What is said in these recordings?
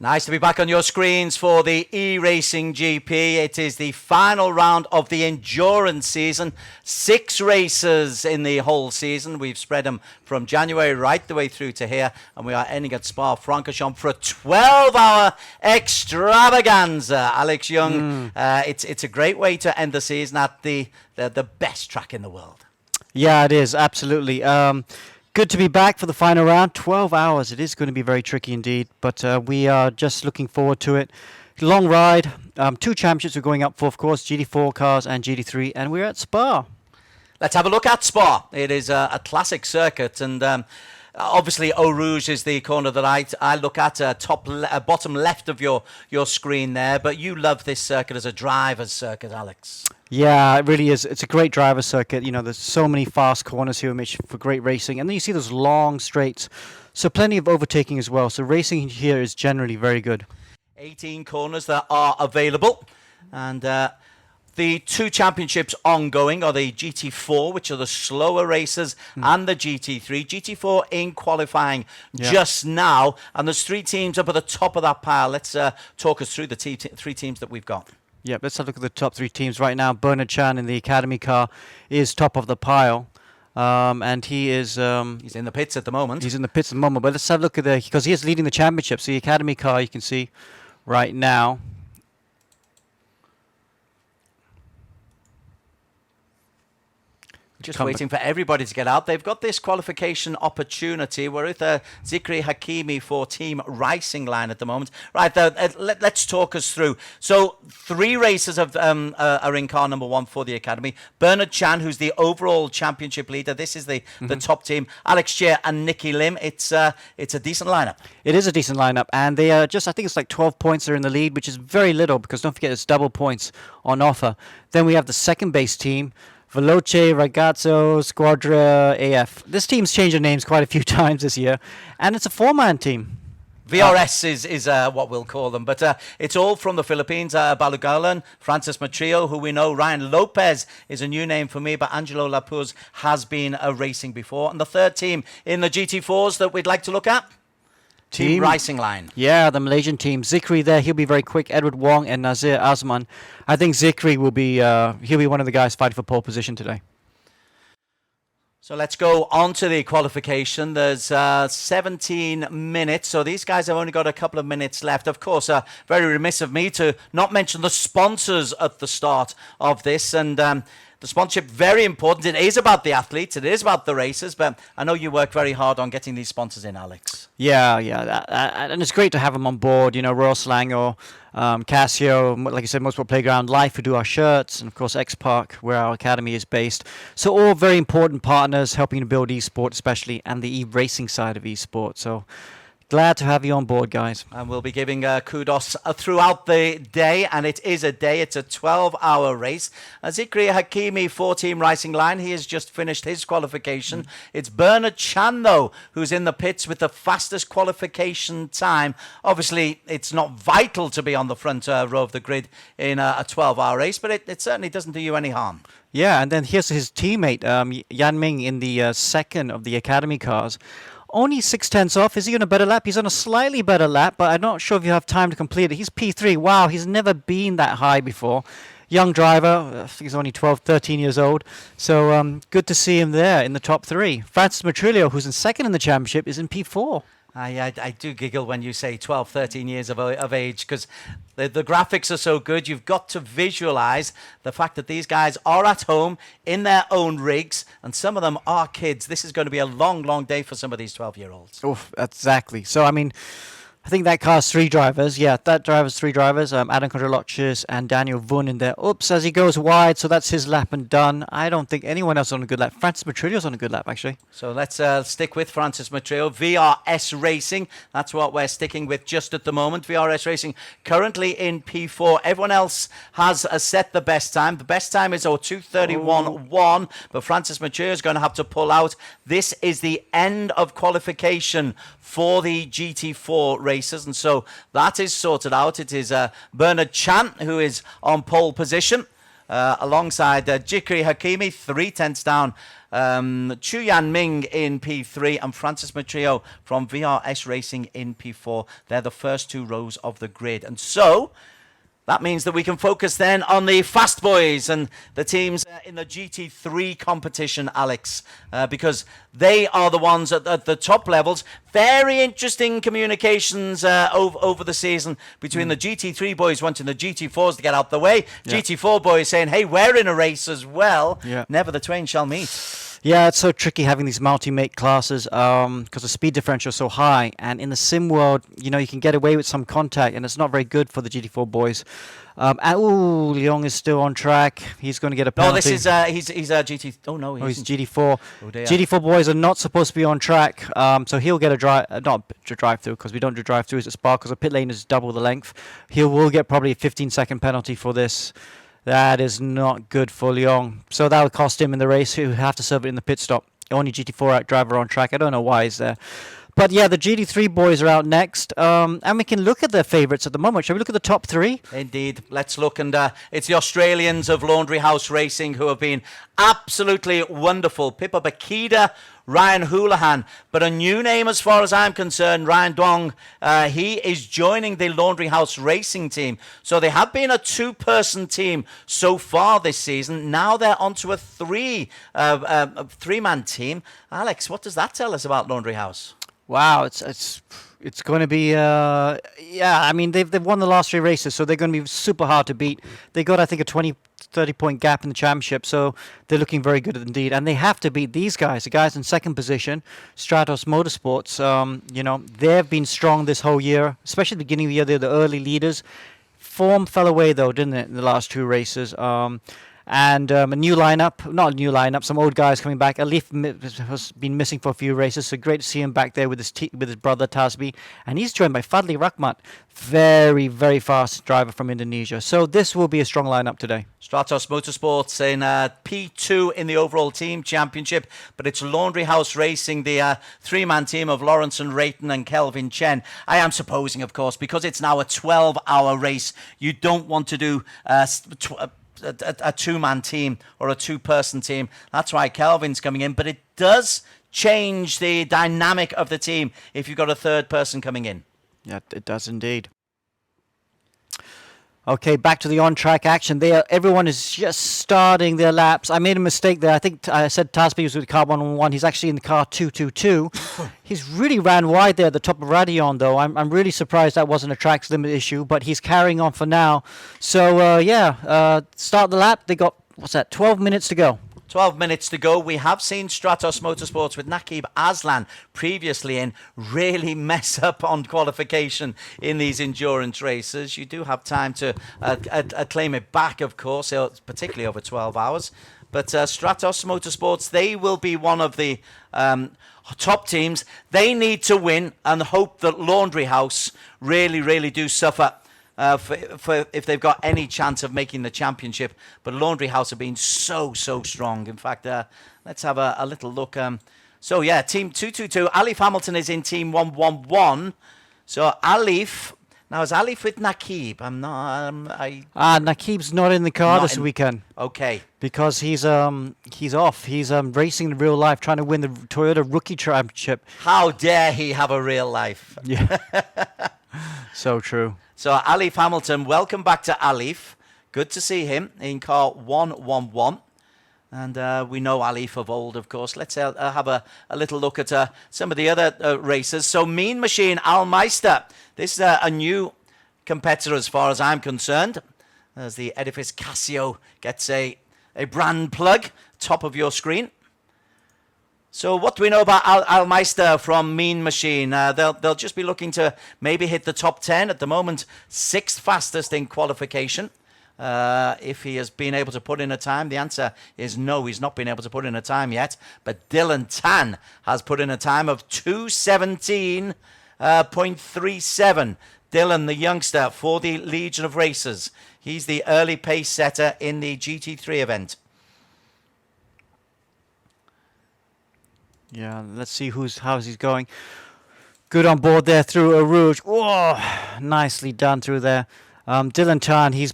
Nice to be back on your screens for the e-racing GP. It is the final round of the endurance season. 6 races in the whole season. We've spread them from January right the way through to here, and we are ending at Spa-Francorchamps for a 12-hour extravaganza. Alex Young, it's a great way to end the season at the best track in the world. Yeah, it is, absolutely. Good to be back for the final round. 12 hours. It is going to be very tricky indeed, but we are just looking forward to it. Long ride. 2 championships we're going up for, of course, GT4 cars and GT3, and we're at Spa. Let's have a look at Spa. It is a classic circuit, and obviously Eau Rouge is the corner that I look at, bottom left of your screen there, but you love this circuit as a driver's circuit, Alex. Yeah, it really is. It's a great driver circuit. You know, there's so many fast corners here, Mitch, for great racing. And then you see those long straights. So plenty of overtaking as well. So racing here is generally very good. 18 corners that are available. And the 2 championships ongoing are the GT4, which are the slower races, and the GT3. GT4 in qualifying just now. And there's 3 teams up at the top of that pile. Let's talk us through the 3 teams that we've got. Yeah, let's have a look at the top 3 teams right now. Bernard Chan in the Academy car is top of the pile. And he is... he's in the pits at the moment. He's in the pits at the moment. But let's have a look at because he is leading the championship. So the Academy car you can see right now. Just waiting for everybody to get out. They've got this qualification opportunity. We're with Zikri Hakimi for Team Racing Line at the moment. Right, let's talk us through. So 3 races are in car number 1 for the Academy. Bernard Chan, who's the overall championship leader. This is the top team. Alex Chair and Nicky Lim. It's a decent lineup. It is a decent lineup. And they are just, I think it's like 12 points are in the lead, which is very little because don't forget it's double points on offer. Then we have the second base team. Veloce, Ragazzo, Squadra, AF. This team's changed their names quite a few times this year, and it's a 4-man team. VRS is what we'll call them, but it's all from the Philippines. Balugalan, Francis Matrio, who we know. Ryan Lopez is a new name for me, but Angelo Lapuz has been racing before. And the third team in the GT4s that we'd like to look at? Team Racing Line. Yeah, the Malaysian team. Zikri there, he'll be very quick. Edward Wong and Nazir Azman. I think Zikri will be, he'll be one of the guys fighting for pole position today. So let's go on to the qualification. There's 17 minutes, so these guys have only got a couple of minutes left. Of course, very remiss of me to not mention the sponsors at the start of this, and the sponsorship, very important. It is about the athletes, it is about the racers, but I know you work very hard on getting these sponsors in, Alex. Yeah, and it's great to have them on board. You know, Royal Selangor, Casio, like I said, Motorsport Playground, Life, who do our shirts, and of course X Park, where our academy is based. So all very important partners helping to build eSport, especially, and the e-racing side of eSport. So glad to have you on board, guys. And we'll be giving kudos throughout the day, and it is a day. It's a 12-hour race. Zikri Hakimi for Team Racing Line. He has just finished his qualification. It's Bernard Chan, though, who's in the pits with the fastest qualification time. Obviously, it's not vital to be on the front row of the grid in a 12-hour race, but it certainly doesn't do you any harm. Yeah, and then here's his teammate, Yan Ming, in the second of the Academy cars. Only 6/10 off. Is he on a better lap? He's on a slightly better lap, but I'm not sure if you have time to complete it. He's P3. Wow, he's never been that high before. Young driver. I think he's only 12, 13 years old. So good to see him there in the top 3. Francis Matrillo, who's in second in the championship, is in P4. I do giggle when you say 12, 13 years of age, because the graphics are so good. You've got to visualize the fact that these guys are at home in their own rigs, and some of them are kids. This is going to be a long, long day for some of these 12-year-olds. Oh, exactly. So, I mean, I think that car's 3 drivers. Yeah, that driver's 3 drivers. Adam Controloccius and Daniel Vun in there. Oops, as he goes wide, so that's his lap and done. I don't think anyone else on a good lap. Francis Matrillo's on a good lap, actually. So let's stick with Francis Matrillo. VRS Racing, that's what we're sticking with just at the moment. VRS Racing currently in P4. Everyone else has set the best time. The best time is 2:31.1, but Francis Matrillo is going to have to pull out. This is the end of qualification for the GT4 races, and so that is sorted out. It is Bernard Chan who is on pole position. alongside Jikri Hakimi, 3/10 down. Chu Yan Ming in P3 and Francis Matrio from VRS Racing in P4. They're the first two rows of the grid. And so that means that we can focus then on the fast boys and the teams in the GT3 competition, Alex, because they are the ones at the top levels. Very interesting communications over the season between the GT3 boys wanting the GT4s to get out the way. Yeah. GT4 boys saying, hey, we're in a race as well. Yeah. Never the twain shall meet. Yeah, it's so tricky having these multi-make classes because the speed differential is so high. And in the sim world, you know, you can get away with some contact, and it's not very good for the GT4 boys. Leong is still on track. He's going to get a penalty. No, this is he's GT. Oh no, he's GT4. Oh, dear. GT4 boys are not supposed to be on track, so he'll get a not a drive-through because we don't do drive-throughs at Spa because the pit lane is double the length. He will get probably a 15-second penalty for this. That is not good for Leong. So that would cost him in the race. He'll have to serve it in the pit stop. Only GT4 driver on track. I don't know why he's there. But yeah, the GT3 boys are out next. And we can look at their favourites at the moment. Shall we look at the top three? Indeed. Let's look. And it's the Australians of Laundry House Racing who have been absolutely wonderful. Pippa Bakida, Ryan Houlihan. But a new name as far as I'm concerned, Ryan Dong. He is joining the Laundry House Racing team. So they have been a two-person team so far this season. Now they're onto a three-man team. Alex, what does that tell us about Laundry House? Wow, it's going to be I mean they've won the last three races, so they're going to be super hard to beat. They got I think a 20-30 point gap in the championship, so they're looking very good indeed. And they have to beat these guys, the guys in second position, Stratos Motorsports. You know, they've been strong this whole year, especially at the beginning of the year. They're the early leaders. Form fell away though, didn't it, in the last two races? And a new lineup, not a new lineup, some old guys coming back. Alif has been missing for a few races, so great to see him back there with his brother Tasbi. And he's joined by Fadli Rahmat, very, very fast driver from Indonesia. So this will be a strong lineup today. Stratos Motorsports in P2 in the overall team championship, but it's Laundry House Racing, the three-man team of Lawrence and Rayton and Kelvin Chen. I am supposing, of course, because it's now a 12-hour race, you don't want to do a two-man team or a two-person team. That's why Kelvin's coming in. But it does change the dynamic of the team if you've got a third person coming in. Yeah, it does indeed. Okay, back to the on-track action. Everyone is just starting their laps. I made a mistake there. I think I said Tasby was with car 111. He's actually in the car 222. He's really ran wide there at the top of Radion, though. I'm really surprised that wasn't a track limit issue, but he's carrying on for now. So, start the lap. They got, 12 minutes to go. 12 minutes to go. We have seen Stratos Motorsports with Nakib Aslan previously in really mess up on qualification in these endurance races. You do have time to claim it back, of course, particularly over 12 hours. But Stratos Motorsports, they will be one of the top teams. They need to win and hope that Laundry House really, really do suffer for if they've got any chance of making the championship. But Laundry House have been so strong. In fact, let's have a little look. So yeah, team 222. Alif Hamilton is in team 111. So Alif, now is Alif with Nakib? I'm not. Nakib's not in the car this weekend. Okay. Because he's off. He's racing in real life, trying to win the Toyota Rookie Championship. How dare he have a real life? Yeah. So true. So Alif Hamilton, welcome back to Alif. Good to see him in car 111. And we know Alif of old, of course. Let's have a little look at some of the other racers. So Mean Machine, Al Meister. This is a new competitor as far as I'm concerned. As the Edifice Casio gets a brand plug, top of your screen. So what do we know about Al Meister from Mean Machine? They'll just be looking to maybe hit the top 10 at the moment, 6th fastest in qualification. If he has been able to put in a time, the answer is no, he's not been able to put in a time yet. But Dylan Tan has put in a time of 2:17.37. Dylan, the youngster for the Legion of Racers. He's the early pace setter in the GT3 event. Yeah, let's see how's he's going. Good on board there through a Rouge. Whoa, nicely done through there. Dylan Tan, he's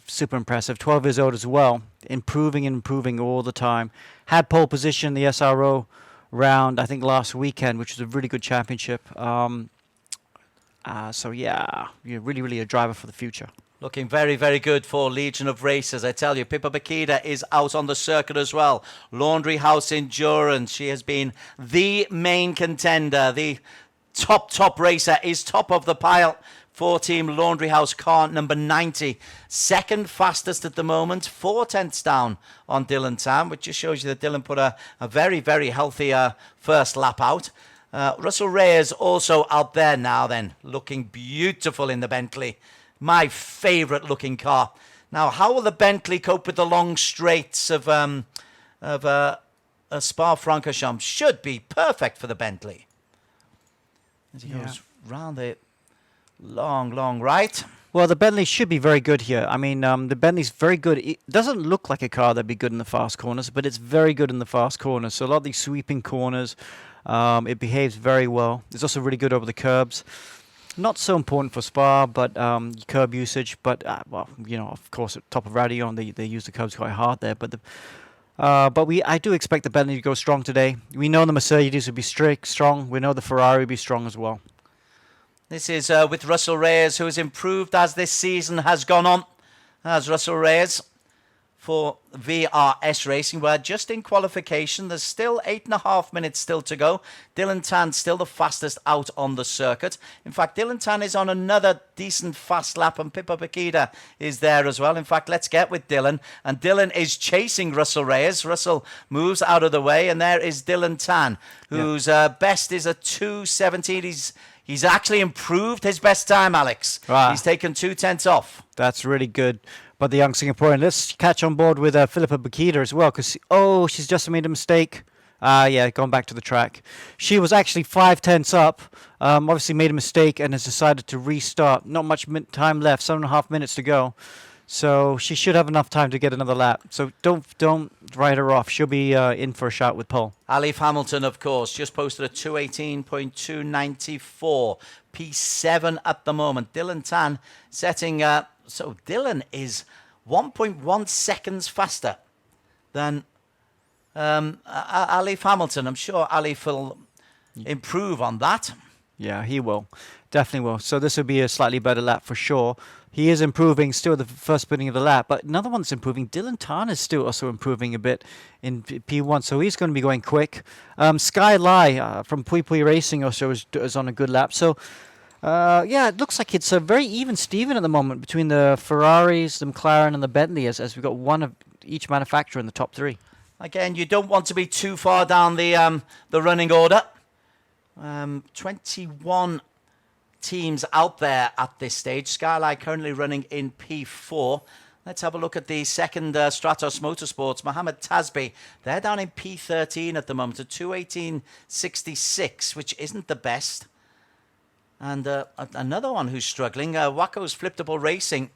super impressive. 12 years old as well, improving and improving all the time. Had pole position in the SRO round, I think last weekend, which was a really good championship. So yeah, you're really a driver for the future. Looking very, very good for Legion of Racers. I tell you, Pippa Bakita is out on the circuit as well. Laundry House Endurance. She has been the main contender. The top racer is top of the pile for Team Laundry House, car number 90. Second fastest at the moment, 4/10 down on Dylan Tam, which just shows you that Dylan put a very, very healthy first lap out. Russell Reyes also out there now then, looking beautiful in the Bentley. My favourite looking car. Now, how will the Bentley cope with the long straights of Spa-Francorchamps? Should be perfect for the Bentley. As he goes round the long right. Well, the Bentley should be very good here. I mean, the Bentley's very good. It doesn't look like a car that'd be good in the fast corners, but it's very good in the fast corners. So a lot of these sweeping corners, it behaves very well. It's also really good over the curbs. Not so important for Spa, but curb usage. But of course, at top of Radion, they use the curbs quite hard there. But I do expect the Bentley to go strong today. We know the Mercedes will be strong. We know the Ferrari will be strong as well. This is with Russell Reyes, who has improved as this season has gone on. As Russell Reyes for VRS Racing. We're just in qualification. There's still 8.5 minutes still to go. Dylan Tan still the fastest out on the circuit. In fact, Dylan Tan is on another decent fast lap, and Pippa Bakita is there as well. In fact, let's get with Dylan. And Dylan is chasing Russell Reyes. Russell moves out of the way, and there is Dylan Tan, whose best is a 2:17. He's actually improved his best time, Alex. Right. He's taken 2/10 off. That's really good. But the young Singaporean, let's catch on board with Philippa Bakita as well, because she's just made a mistake. Gone back to the track. She was actually 5/10 up, obviously made a mistake and has decided to restart. Not much time left, 7.5 minutes to go. So she should have enough time to get another lap. So don't write her off. She'll be in for a shot with pole. Alif Hamilton, of course, just posted a 2:18.294. P7 at the moment. Dylan Tan setting... So Dylan is 1.1 seconds faster than Alif Hamilton. I'm sure Alif will improve on that. Yeah, he will. Definitely will. So this will be a slightly better lap for sure. He is improving still the first spinning of the lap, but another one that's improving. Dylan Tan is still also improving a bit in P1, so he's going to be going quick. Sky Lai from Pui Pui Racing also is on a good lap. So, it looks like it's a very even Steven at the moment between the Ferraris, the McLaren, and the Bentley, as we've got one of each manufacturer in the top three. Again, you don't want to be too far down the running order. 21 teams out there at this stage. Skyline currently running in P4. Let's have a look at the second Stratos Motorsports. Mohammed Tasbi, they're down in P13 at the moment, at 2:18.66, which isn't the best. And another one who's struggling, Waco's Fliptable Racing.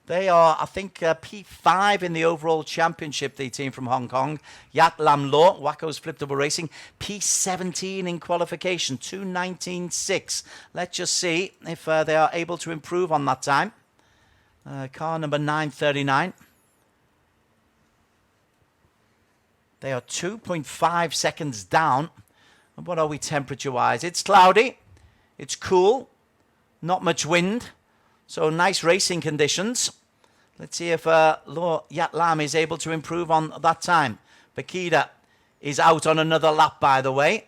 They are, I think, P5 in the overall championship, the team from Hong Kong. Yat Lam Lo, Waco's Fliptable Racing, P17 in qualification, 2:19.6. Let's just see if they are able to improve on that time. Car number 939. They are 2.5 seconds down. And what are we temperature-wise? It's cloudy. It's cool. Not much wind. So nice racing conditions. Let's see if Lo Yat Lam is able to improve on that time. Bakita is out on another lap, by the way.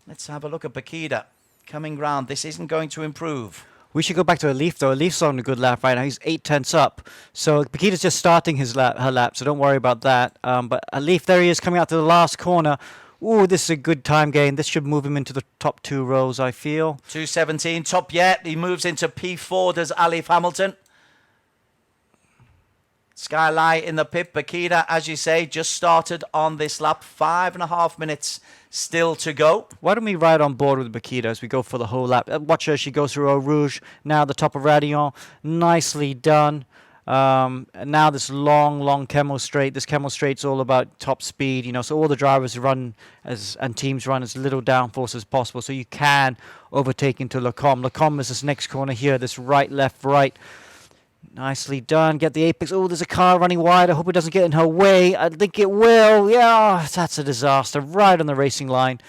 Let's have a look at Bakita coming round. This isn't going to improve. We should go back to Alif, though. Alif's on a good lap right now. He's 8/10 up. So Bakita's just starting her lap, so don't worry about that. But Alif, there he is, coming out to the last corner. Ooh, this is a good time gain. This should move him into the top two rows, I feel. 2:17, top yet. He moves into P4, does Alif Hamilton. Skylight in the pit. Bakita, as you say, just started on this lap. 5.5 minutes still to go. Why don't we ride on board with Bakita as we go for the whole lap? Watch her as she goes through Eau Rouge. Now the top of Radion. Nicely done. And now this long Camel Straight. This Camel Straight's all about top speed, so all the drivers run and teams run as little downforce as possible, so you can overtake into Lacombe. Lacombe is this next corner here, this right, left, right. Nicely done. Get the apex. Oh, there's a car running wide. I hope it doesn't get in her way. I think it will. Yeah, that's a disaster. Right on the racing line.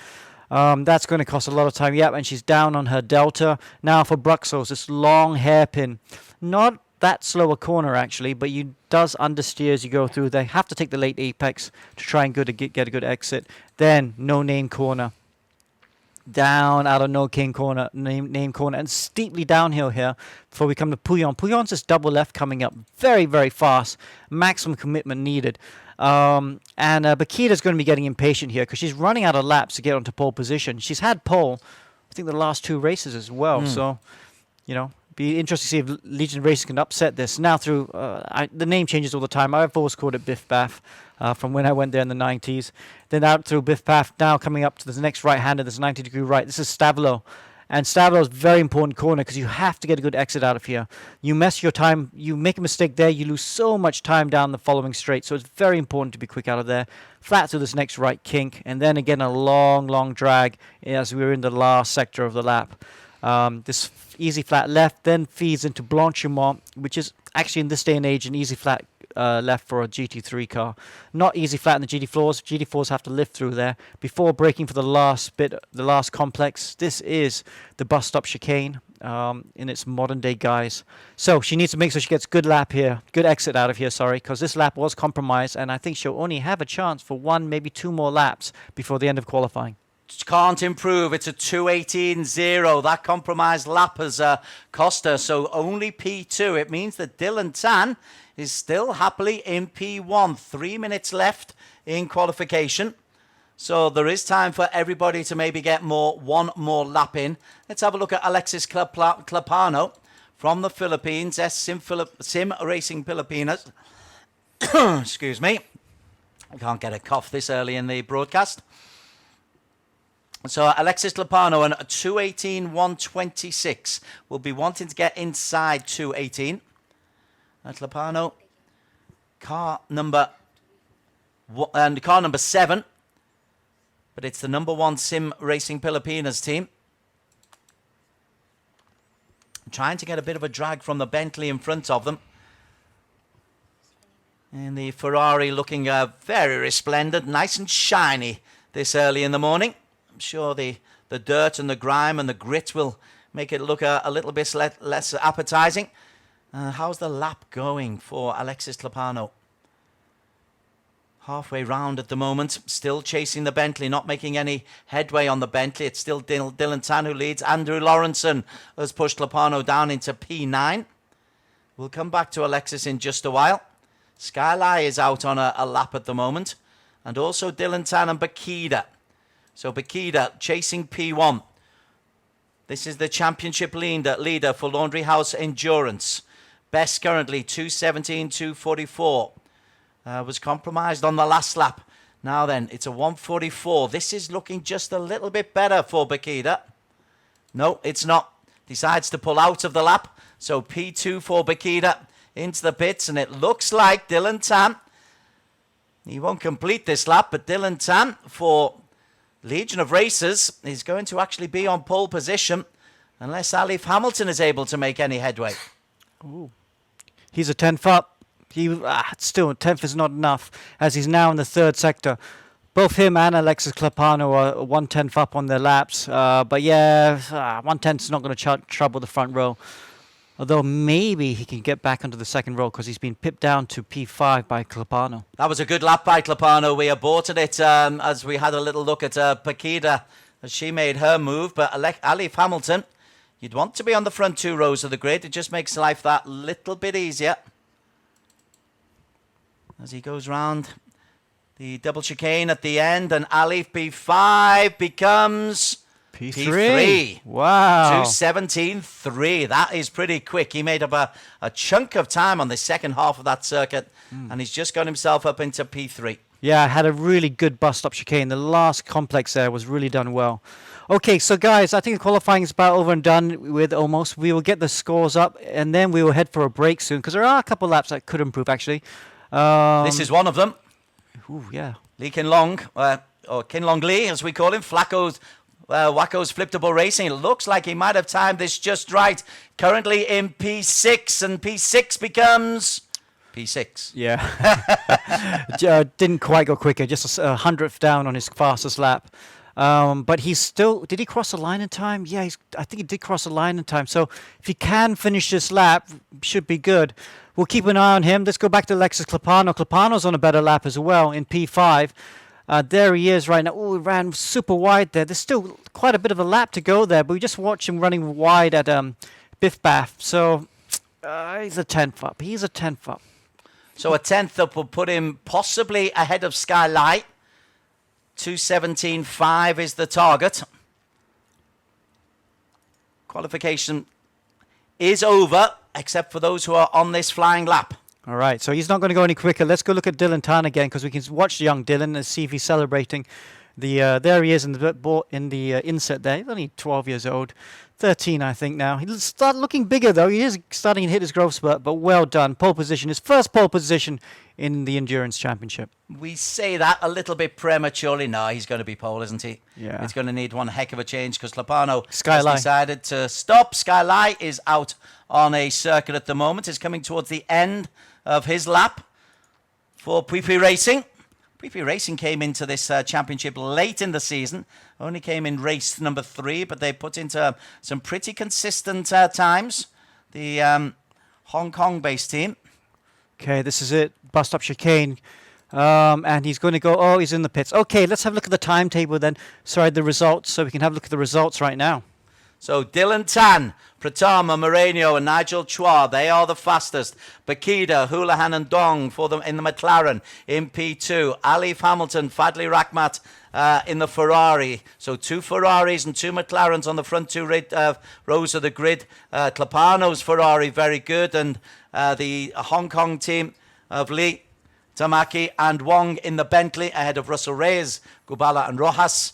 That's going to cost a lot of time. Yep, and she's down on her delta. Now for Bruxelles, this long hairpin. Not that slow a corner, actually, but you does understeer as you go through. They have to take the late apex to try and get a good exit. Then, no-name corner. Down out of name corner, and steeply downhill here before we come to Pouillon. Pouillon's this double left coming up very, very fast. Maximum commitment needed. And Bakita's going to be getting impatient here because she's running out of laps to get onto pole position. She's had pole, I think, the last 2 races as well. So, be interesting to see if Legion Racing can upset this. Now through, the name changes all the time. I've always called it Biff Baff from when I went there in the 90s. Then out through Biff Baff, now coming up to the next right-hander, this 90-degree right. This is Stavelot. And Stavelot is a very important corner because you have to get a good exit out of here. You mess your time, you make a mistake there, you lose so much time down the following straight. So it's very important to be quick out of there. Flat through this next right kink. And then again a long drag as we're in the last sector of the lap. This easy flat left then feeds into Blanchimont, which is actually in this day and age an easy flat left for a GT3 car. Not easy flat in the GT4s. GT4s have to lift through there before braking for the last bit, the last complex. This is the bus stop chicane in its modern day guise. So she needs to make sure she gets good lap here, good exit out of here, sorry, because this lap was compromised, and I think she'll only have a chance for 1, maybe 2 more laps before the end of qualifying. Can't improve. It's a 2:18.0. That compromised lap has cost her. So only P2. It means that Dylan Tan is still happily in P1. 3 minutes left in qualification. So there is time for everybody to maybe get one more lap in. Let's have a look at Alexis Clapano from the Philippines. Sim Racing Filipinas. Excuse me. I can't get a cough this early in the broadcast. So Alexis Clapano and 2:18.126 will be wanting to get inside 2:18. Clapano, car number 7, but it's the number 1 Sim Racing Filipinas team. Trying to get a bit of a drag from the Bentley in front of them. And the Ferrari looking very resplendent, nice and shiny this early in the morning. I'm sure the dirt and the grime and the grit will make it look a little bit less appetizing. How's the lap going for Alexis Clapano? Halfway round at the moment, still chasing the Bentley, not making any headway on the Bentley. It's still Dylan Tan who leads. Andrew Lawrenson has pushed Clapano down into P9. We'll come back to Alexis in just a while. Skylie is out on a lap at the moment. And also Dylan Tan and Bakida. So Bakida chasing P1. This is the championship leader for Laundry House Endurance. Best currently 2:17.244. Was compromised on the last lap. Now then, it's a 1:44. This is looking just a little bit better for Bakida. No, it's not. Decides to pull out of the lap. So P2 for Bakida into the pits. And it looks like Dylan Tan. He won't complete this lap, but Dylan Tan for Legion of Racers is going to actually be on pole position unless Alif Hamilton is able to make any headway. Ooh. He's a 10th up. Still, 10th is not enough, as he's now in the 3rd sector. Both him and Alexis Clapano are 1/10th up on their laps. But yeah, 1/10th is not going to trouble the front row. Although maybe he can get back onto the second row because he's been pipped down to P5 by Clapano. That was a good lap by Clapano. We aborted it as we had a little look at Bakida as she made her move. But Alif Hamilton, you'd want to be on the front 2 rows of the grid. It just makes life that little bit easier. As he goes round the double chicane at the end, and Alif P5 becomes P3. Wow. 2:17.3. That is pretty quick. He made up a chunk of time on the second half of that circuit, and he's just got himself up into P3. Yeah, had a really good bus stop chicane. The last complex there was really done well. Okay, so guys, I think the qualifying is about over and done with almost. We will get the scores up, and then we will head for a break soon, because there are a couple laps that could improve, actually. This is one of them. Ooh, yeah. Lee Kinlong, or Kinlong Lee, as we call him, Wacko's Flippable Racing. It looks like he might have timed this just right. Currently in P6, and P6 becomes P6. Yeah. Didn't quite go quicker, just a hundredth down on his fastest lap. But he's still... Did he cross the line in time? Yeah, I think he did cross the line in time. So if he can finish this lap, should be good. We'll keep an eye on him. Let's go back to Alexis Clapano. Clapano's on a better lap as well in P5. There he is right now. Oh, he ran super wide there. There's still quite a bit of a lap to go there, but we just watched him running wide at Biff Bath. So he's a 10th up. He's a 10th up. So a 10th up will put him possibly ahead of Skylight. 2:17.5 is the target. Qualification is over, except for those who are on this flying lap. All right, so he's not going to go any quicker. Let's go look at Dylan Tan again, because we can watch young Dylan and see if he's celebrating. There he is in the inset there. He's only 12 years old, 13 I think now. He'll start looking bigger though. He is starting to hit his growth spurt, but well done. Pole position, his first pole position in the Endurance Championship. We say that a little bit prematurely. No, he's going to be pole, isn't he? Yeah. He's going to need one heck of a change, because Clapano Skylight has decided to stop. Skylight is out on a circuit at the moment. Is coming towards the end of his lap for Pui Racing. Pui Racing came into this championship late in the season. Only came in race number 3, but they put into some pretty consistent times. The Hong Kong-based team. Okay, this is it. Bust up chicane. And he's going to go... Oh, he's in the pits. Okay, let's have a look at the timetable then. Sorry, the results. So we can have a look at the results right now. So Dylan Tan, Pratama, Moreno and Nigel Chua, they are the fastest. Bakida, Houlihan and Dong for them in the McLaren in P2. Alif Hamilton, Fadli Rakhmat in the Ferrari. So 2 Ferraris and 2 McLarens on the front 2 rows of the grid. Clapano's Ferrari, very good. And the Hong Kong team of Lee, Tamaki and Wong in the Bentley ahead of Russell Reyes, Gubala and Rojas.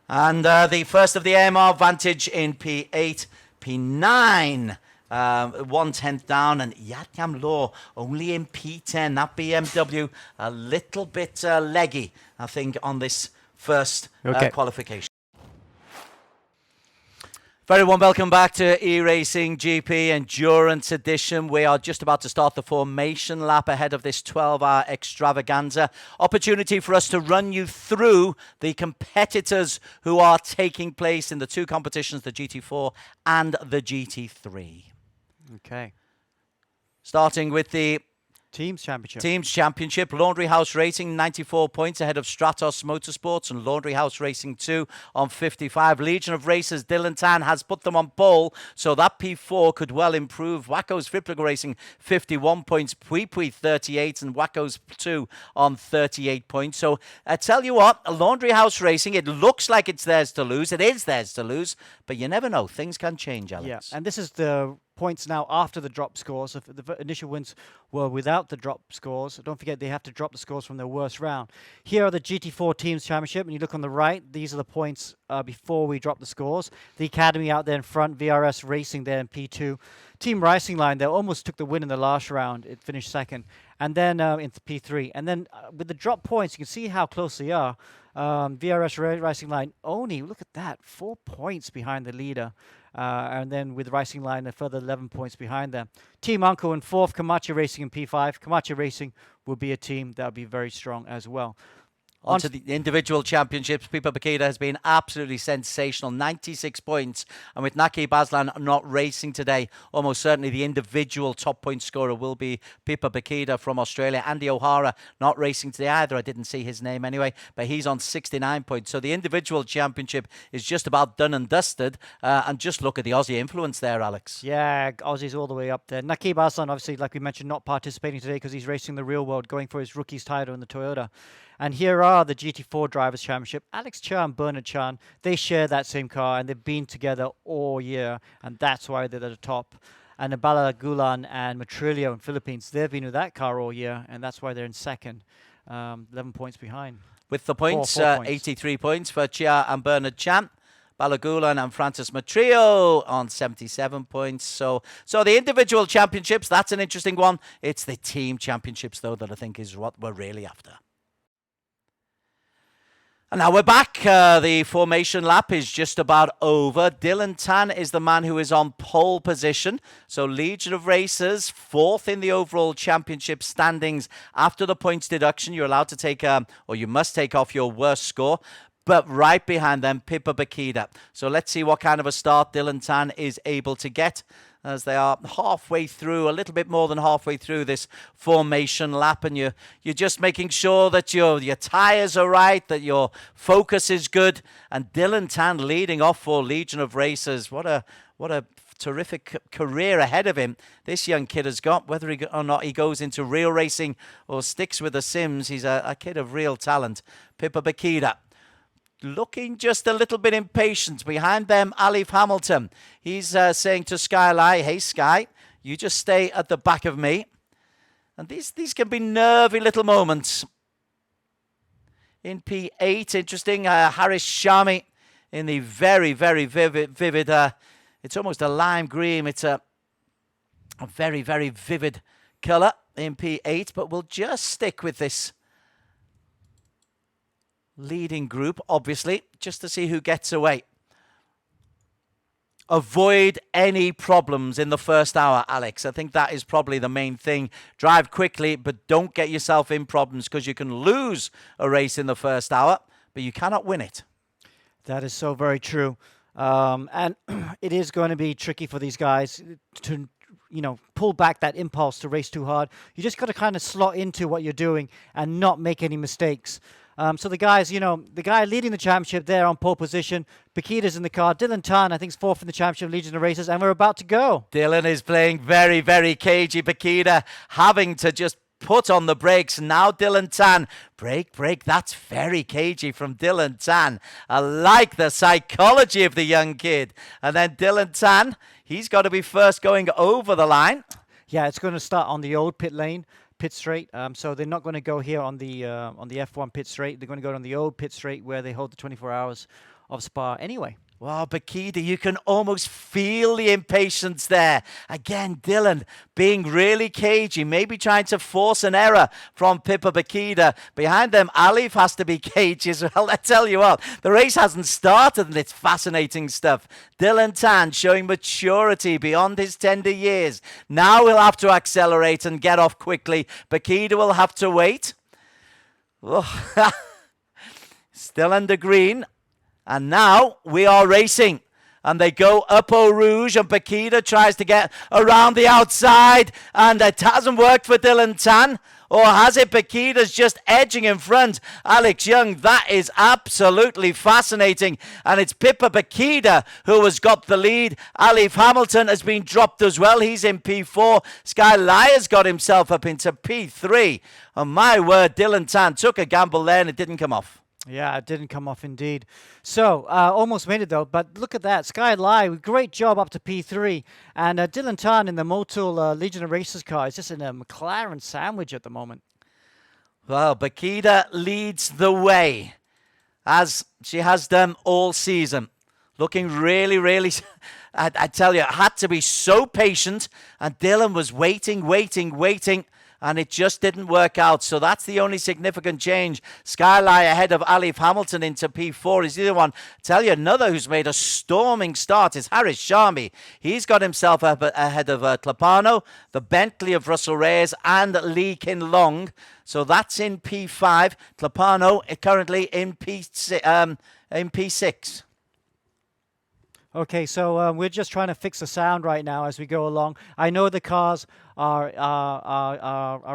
And the first of the AMR Vantage in P8, P9, 1/10 down, and Yatyam Law only in P10. That BMW a little bit leggy, I think, on this first qualification. Very warm welcome back to E-Racing GP Endurance Edition. We are just about to start the formation lap ahead of this 12-hour extravaganza. Opportunity for us to run you through the competitors who are taking place in the 2 competitions, the GT4 and the GT3. Okay. Starting with the Teams Championship. Teams Championship. Laundry House Racing, 94 points ahead of Stratos Motorsports, and Laundry House Racing 2 on 55. Legion of Racers, Dylan Tan has put them on pole, so that P4 could well improve. Wacko's Flippable Racing, 51 points. Pui 38, and Wacko's 2 on 38 points. So I tell you what, Laundry House Racing, it looks like it's theirs to lose. It is theirs to lose, but you never know. Things can change, Alex. Yeah, and this is the points now after the drop scores. If the initial wins were without the drop scores, don't forget they have to drop the scores from their worst round. Here are the GT4 Teams Championship, and you look on the right, these are the points before we drop the scores. The Academy out there in front, VRS Racing there in P2. Team Racing Line, they almost took the win in the last round. It finished second. And then into P3. And then with the drop points, you can see how close they are. VRS Racing Line only, look at that, 4 points behind the leader. And then with Racing Line, a further 11 points behind them. Team Uncle in 4th, Camacho Racing in P5. Camacho Racing will be a team that will be very strong as well. On to the individual championships, Pipa Bakeda has been absolutely sensational, 96 points. And with Naki Baslan not racing today, almost certainly the individual top point scorer will be Pipa Bakeda from Australia. Andy O'Hara not racing today either. I didn't see his name anyway, but he's on 69 points. So the individual championship is just about done and dusted. And just look at the Aussie influence there, Alex. Yeah, Aussie's all the way up there. Naki Baslan, obviously, like we mentioned, not participating today because he's racing the real world, going for his rookie's title in the Toyota. And here are the GT4 Drivers' Championship. Alex Chan and Bernard Chan, they share that same car, and they've been together all year, and that's why they're at the top. And Nabala Gulan and Matrillo in Philippines, they've been with that car all year, and that's why they're in second, 11 points behind. With the points, Four points. 83 points for Chia and Bernard Chan. Balagulan and Francis Matrio on 77 points. So the individual championships, that's an interesting one. It's the team championships, though, that I think is what we're really after. And now we're back. The formation lap is just about over. Dylan Tan is the man who is on pole position. So Legion of Racers, fourth in the overall championship standings after the points deduction. You're allowed to take, or you must take off your worst score. But right behind them, Pippa Bakida. So let's see what kind of a start Dylan Tan is able to get, as they are halfway through, a little bit more than halfway through this formation lap, and you're just making sure that your tyres are right, that your focus is good. And Dylan Tan leading off for Legion of Racers. What a terrific career ahead of him this young kid has got. Whether or not he goes into real racing or sticks with the Sims, he's a kid of real talent. Pippa Bakida looking just a little bit impatient. Behind them, Alif Hamilton. He's saying to Skyline, hey, Sky, you just stay at the back of me. And these can be nervy little moments. In P8, interesting, Haris Shami in the very, very vivid, it's almost a lime green. It's a very, very vivid colour in P8, but we'll just stick with this leading group, obviously, just to see who gets away. Avoid any problems in the first hour, Alex. I think that is probably the main thing. Drive quickly, but don't get yourself in problems, because you can lose a race in the first hour, but you cannot win it. That is so very true. And it is going to be tricky for these guys to, pull back that impulse to race too hard. You just got to kind of slot into what you're doing and not make any mistakes. So the guys, the guy leading the championship there on pole position, Bakida's in the car. Dylan Tan, I think, is fourth in the championship, Legion of Racers, and we're about to go. Dylan is playing very, very cagey. Bakida having to just put on the brakes. Now Dylan Tan, brake, that's very cagey from Dylan Tan. I like the psychology of the young kid. And then Dylan Tan, he's got to be first going over the line. Yeah, it's going to start on the old pit lane. Pit straight, so they're not going to go here on the F1 pit straight. They're going to go on the old pit straight where they hold the 24 hours of Spa anyway. Wow, Bakida, you can almost feel the impatience there. Again, Dylan being really cagey, maybe trying to force an error from Pippa Bakida. Behind them, Alif has to be cagey as well. I tell you what, the race hasn't started and it's fascinating stuff. Dylan Tan showing maturity beyond his tender years. Now he'll have to accelerate and get off quickly. Bakida will have to wait. Oh, still under green. And now we are racing. And they go up Eau Rouge, and Bakida tries to get around the outside. And it hasn't worked for Dylan Tan. Or has it? Bakida's just edging in front. Alex Young, that is absolutely fascinating. And it's Pippa Bakida who has got the lead. Alif Hamilton has been dropped as well. He's in P4. Sky Lyre's got himself up into P3. And my word, Dylan Tan took a gamble there and it didn't come off. Yeah, it didn't come off indeed. So, almost made it though, but look at that. Sky Lai, great job up to P3. And Dylan Tan in the Motul Legion of Racers car is just in a McLaren sandwich at the moment. Well, Bakida leads the way, as she has done all season. Looking really, really, I tell you, had to be so patient. And Dylan was waiting. And it just didn't work out. So that's the only significant change. Skyline ahead of Alif Hamilton into P4 is the other one. Tell you, another who's made a storming start is Haris Shami. He's got himself up ahead of Clapano, the Bentley of Russell Reyes, and Lee Kin Long. So that's in P5. Clapano currently in P6. Okay, so we're just trying to fix the sound right now as we go along. I know the cars are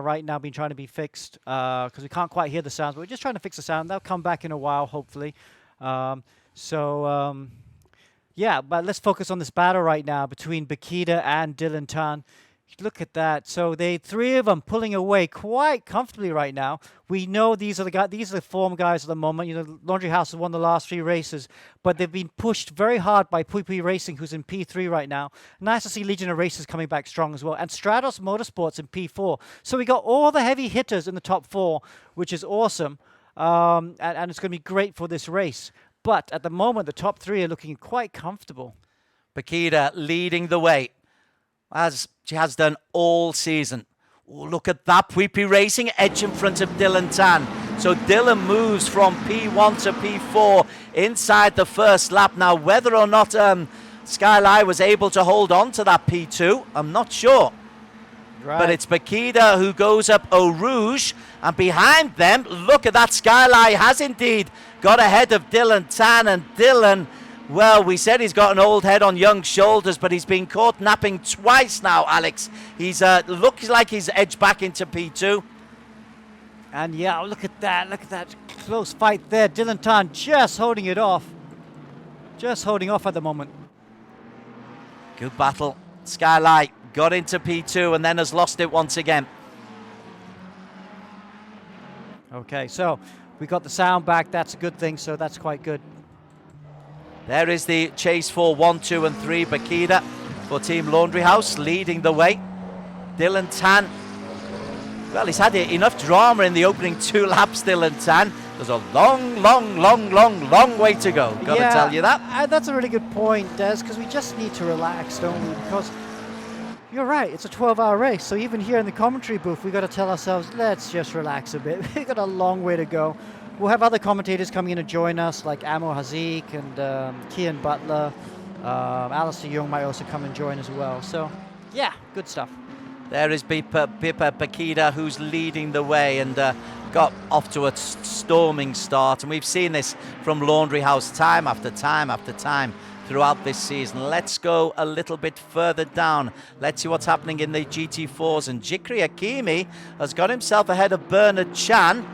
right now being trying to be fixed because we can't quite hear the sounds, but we're just trying to fix the sound. They'll come back in a while, hopefully. Yeah, but let's focus on this battle right now between Bakida and Dylan Tan. Look at that. So three of them pulling away quite comfortably right now. We know these are the guys. These are the form guys at the moment. Laundry House has won the last 3 races, but they've been pushed very hard by Pui Pui Racing, who's in P3 right now. Nice to see Legion of Racers coming back strong as well, and Stratos Motorsports in P4. So we got all the heavy hitters in the top 4, which is awesome, and it's going to be great for this race. But at the moment, the top three are looking quite comfortable. Bakita leading the way, as she has done all season. Oh, look at that. Pweepy Racing edge in front of Dylan Tan. So Dylan moves from P1 to P4 inside the first lap. Now, whether or not Skyline was able to hold on to that P2, I'm not sure. Right. But it's Bakita who goes up Eau Rouge. And behind them, look at that. Skyline has indeed got ahead of Dylan Tan. And Dylan, well, we said he's got an old head on young shoulders, but he's been caught napping twice now, Alex. He's looks like he's edged back into P2. And yeah, look at that close fight there. Dylan Tan just holding it off. Just holding off at the moment. Good battle. Skylight got into P2 and then has lost it once again. Okay, so we got the sound back. That's a good thing, so that's quite good. There is the chase for 1, 2 and 3. Bakita for Team Laundry House leading the way. Dylan Tan, well, he's had enough drama in the opening 2 laps, Dylan Tan. There's a long way to go. Got to tell you that. That's a really good point, Des, because we just need to relax, don't we? Because you're right, it's a 12-hour race. So even here in the commentary booth, we got to tell ourselves, let's just relax a bit. We've got a long way to go. We'll have other commentators coming in to join us, like Amo Hazik and Kian Butler. Alistair Young might also come and join as well. So, yeah, good stuff. There is Pippa Bakita, who's leading the way and got off to a storming start. And we've seen this from Laundry House time after time after time throughout this season. Let's go a little bit further down. Let's see what's happening in the GT4s. And Jikri Hakimi has got himself ahead of Bernard Chan.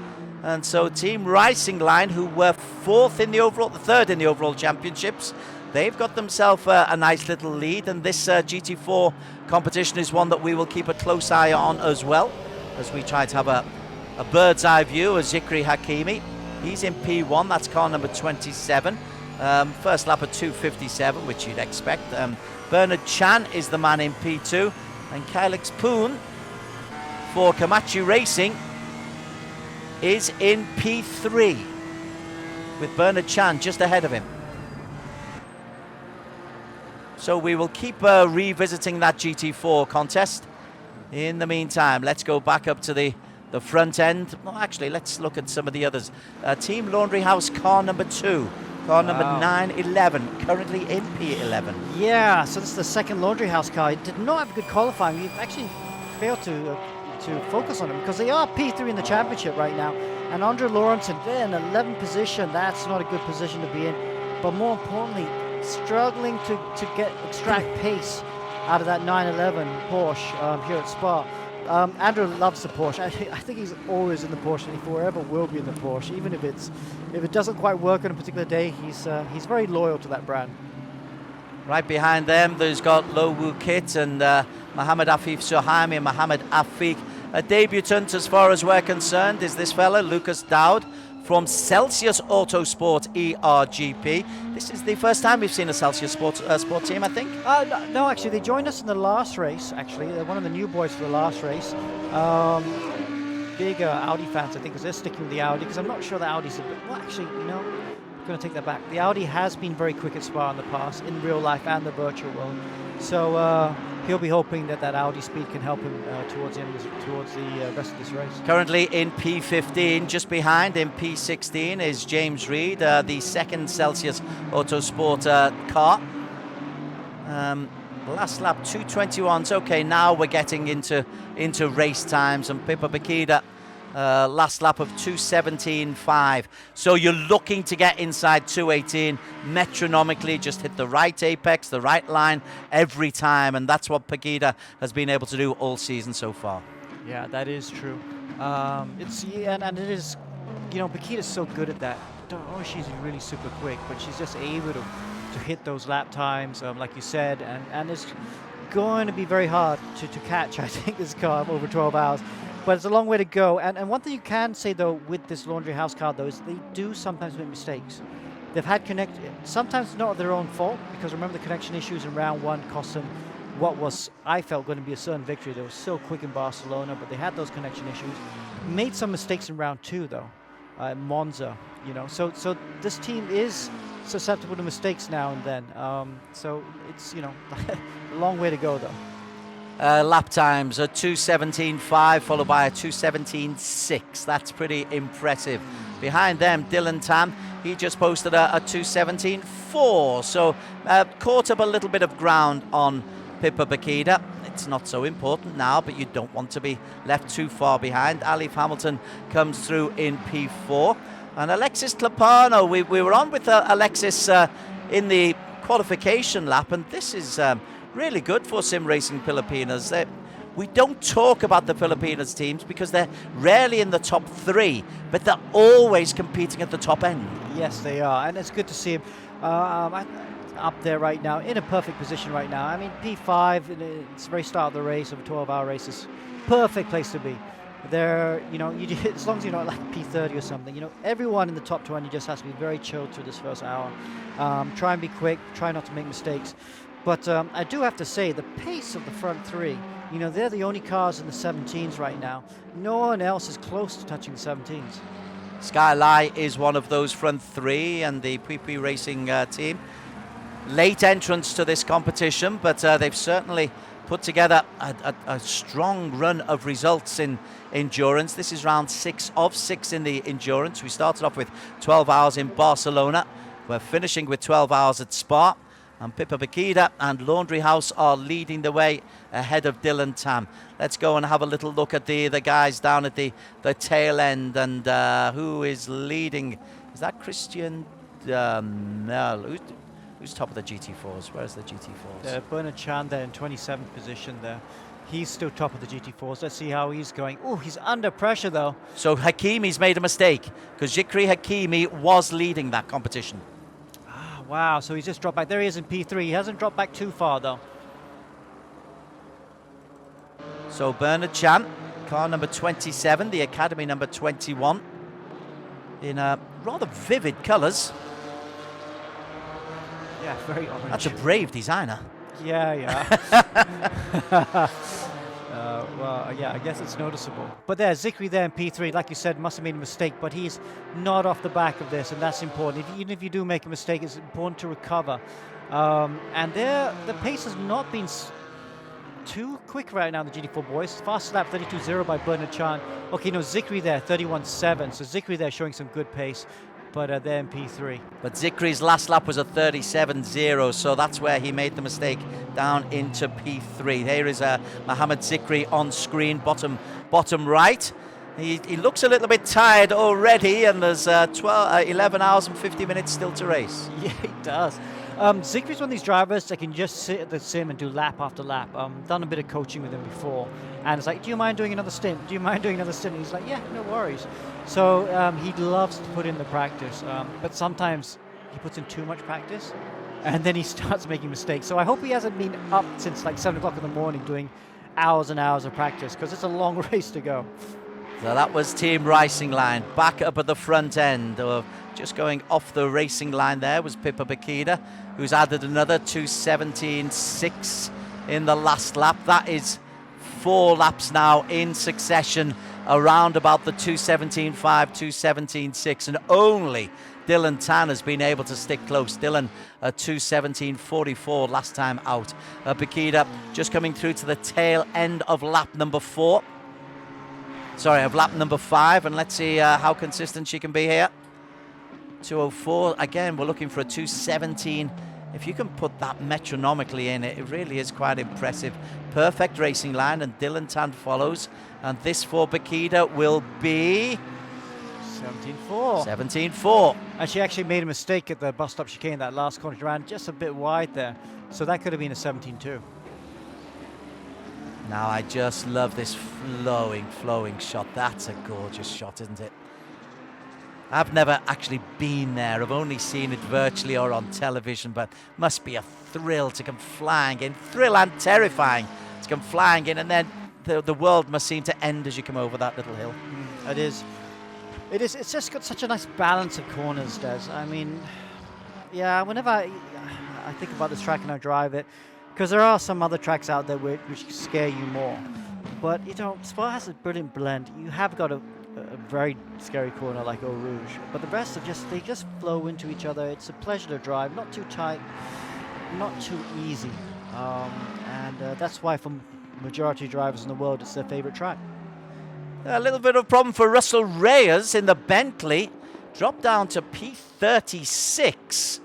And so Team Racing Line, who were third in the overall championships, they've got themselves a nice little lead. And this GT4 competition is one that we will keep a close eye on as well, as we try to have a bird's eye view of Jikri Hakimi. He's in P1, that's car number 27. First lap at 2:57, which you'd expect. Bernard Chan is the man in P2. And Kylix Poon for Komatsu Racing is in P3, with Bernard Chan just ahead of him. So we will keep revisiting that GT4 contest. In the meantime, let's go back up to the front end. Well, actually, let's look at some of the others. Team Laundry House car number 2. Car number 911, currently in P11. Yeah, so this is the second Laundry House car. It did not have good qualifying. We've actually failed to focus on them because they are P3 in the championship right now. And Andre Lawrenson, they're in 11th position. That's not a good position to be in. But more importantly, struggling to extract pace out of that 911 Porsche here at Spa. Andrew loves the Porsche. I think he's always in the Porsche, and he forever will be in the Porsche, even if it doesn't quite work on a particular day. He's very loyal to that brand. Right behind them, there's got Lo Woo Kit and Mohammed Afif Sohaimi and Mohammed Afiq. A debutant, as far as we're concerned, is this fella, Lucas Dowd, from Celsius Autosport ERGP. This is the first time we've seen a Celsius sport team, I think. No, actually, they joined us in the last race, actually. They're one of the new boys for the last race. Big Audi fans, I think, because they're sticking with the Audi, because I'm not sure the Audi's a bit... Well, actually, I'm going to take that back. The Audi has been very quick at Spa in the past, in real life and the virtual world. So he'll be hoping that Audi speed can help him towards the rest of this race. Currently in P15, just behind in P16 is James Reed, the second Celsius Autosport car. Last lap 2:21. Okay, now we're getting into race times, and Pippa Bakita last lap of 2:17.5. So you're looking to get inside 2:18 metronomically, just hit the right apex, the right line every time, and that's what Bakita has been able to do all season so far. Yeah, that is true. And it is, Bakita's so good at that. She's really super quick, but she's just able to hit those lap times, like you said, and it's going to be very hard to catch, I think, this car over 12 hours. But it's a long way to go. And one thing you can say, though, with this Laundry House car, though, is they do sometimes make mistakes. They've had sometimes not their own fault, because remember the connection issues in round 1 cost them what was, I felt, going to be a certain victory. They were so quick in Barcelona, but they had those connection issues. Made some mistakes in round 2, though, at Monza. So this team is susceptible to mistakes now and then. So it's, a long way to go though. Lap times a 2:17.5 followed by a 2:17.6. That's pretty impressive. Behind them, Dylan Tam, he just posted a 2:17.4. So caught up a little bit of ground on Pippa Bakita. It's not so important now, but you don't want to be left too far behind. Alif Hamilton comes through in P4. And Alexis Clapano, we were on with Alexis in the qualification lap, and this is really good for Sim Racing Filipinas. We don't talk about the Filipinas teams because they're rarely in the top 3, but they're always competing at the top end. Yes, they are, and it's good to see him up there right now, in a perfect position right now. I mean, P5, it's the very start of the race, of a 12-hour race, is perfect place to be. There, as long as you're not like P30 or something, everyone in the top 20 just has to be very chilled through this first hour. Try and be quick, try not to make mistakes. But I do have to say, the pace of the front 3, they're the only cars in the 17s right now. No one else is close to touching the 17s. Sky Lai is one of those front 3 and the PP Racing team. Late entrance to this competition, but they've certainly put together a strong run of results in endurance. This is round 6 of 6 in the endurance. We started off with 12 hours in Barcelona. We're finishing with 12 hours at Spa. And Pippa Bakita and Laundry House are leading the way ahead of Dylan Tam. Let's go and have a little look at the guys down at the tail end. And who is leading? Is that Christian? No. Who's top of the GT4s? Where's the GT4s? Bernard Chan there in 27th position there. He's still top of the GT4s. Let's see how he's going. Oh, he's under pressure though. So Hakimi's made a mistake because Jikri Hakimi was leading that competition. Ah, wow. So he's just dropped back. There he is in P3. He hasn't dropped back too far though. So Bernard Chan, car number 27, the Academy number 21, in rather vivid colours. Yeah, very orange. That's a brave designer. Yeah. Yeah, I guess it's noticeable. But there's Zikri there in P3, like you said, must have made a mistake, but he's not off the back of this, and that's important. Even if you do make a mistake, it's important to recover. And the pace has not been too quick right now, the GT4 boys. Fast lap 32.0 by Bernard Chan. Okay, no, Zikri there, 31.7. So Zikri there showing some good pace. But they're in P3. But Zikri's last lap was a 37.0, so that's where he made the mistake down into P3. Here is Mohammed Zikri on screen, bottom right. He looks a little bit tired already, and there's 11 hours and 50 minutes still to race. Yeah, he does. Zikri's one of these drivers that can just sit at the sim and do lap after lap. Done a bit of coaching with him before, and it's like, do you mind doing another stint? Do you mind doing another stint? And he's like, yeah, no worries. So he loves to put in the practice, but sometimes he puts in too much practice, and then he starts making mistakes. So I hope he hasn't been up since like 7 o'clock in the morning doing hours and hours of practice, because it's a long race to go. So that was Team Racing Line. Back up at the front end, of just going off the racing line there was Pippa Bakita, who's added another 2:17.6 in the last lap. That is 4 laps now in succession around about the 2:17.5, 2:17.6, and only Dylan Tan has been able to stick close. Dylan at 2:17.44 last time out. Bakita just coming through to the tail end of lap number 4. Sorry, of lap number 5, and let's see how consistent she can be here. 2:04, again, we're looking for a 2:17. If you can put that metronomically in, it really is quite impressive. Perfect racing line, and Dylan Tan follows. And this for Bakita will be 17.4. 17.4. And she actually made a mistake at the bus stop chicane, that last corner. She ran just a bit wide there. So that could have been a 17.2. Now I just love this flowing shot. That's a gorgeous shot, isn't it? I've never actually been there. I've only seen it virtually or on television, but must be a thrill to come flying in. Thrill and terrifying to come flying in, and then the world must seem to end as you come over that little hill. It is. It's just got such a nice balance of corners, Des. I mean, yeah, whenever I think about this track and I drive it, because there are some other tracks out there which scare you more. But, Spa has a brilliant blend. You have got to a very scary corner like Eau Rouge. But the rest are they just flow into each other. It's a pleasure to drive, not too tight, not too easy. And that's why for majority drivers in the world, it's their favorite track. A little bit of a problem for Russell Reyes in the Bentley. Dropped down to P36.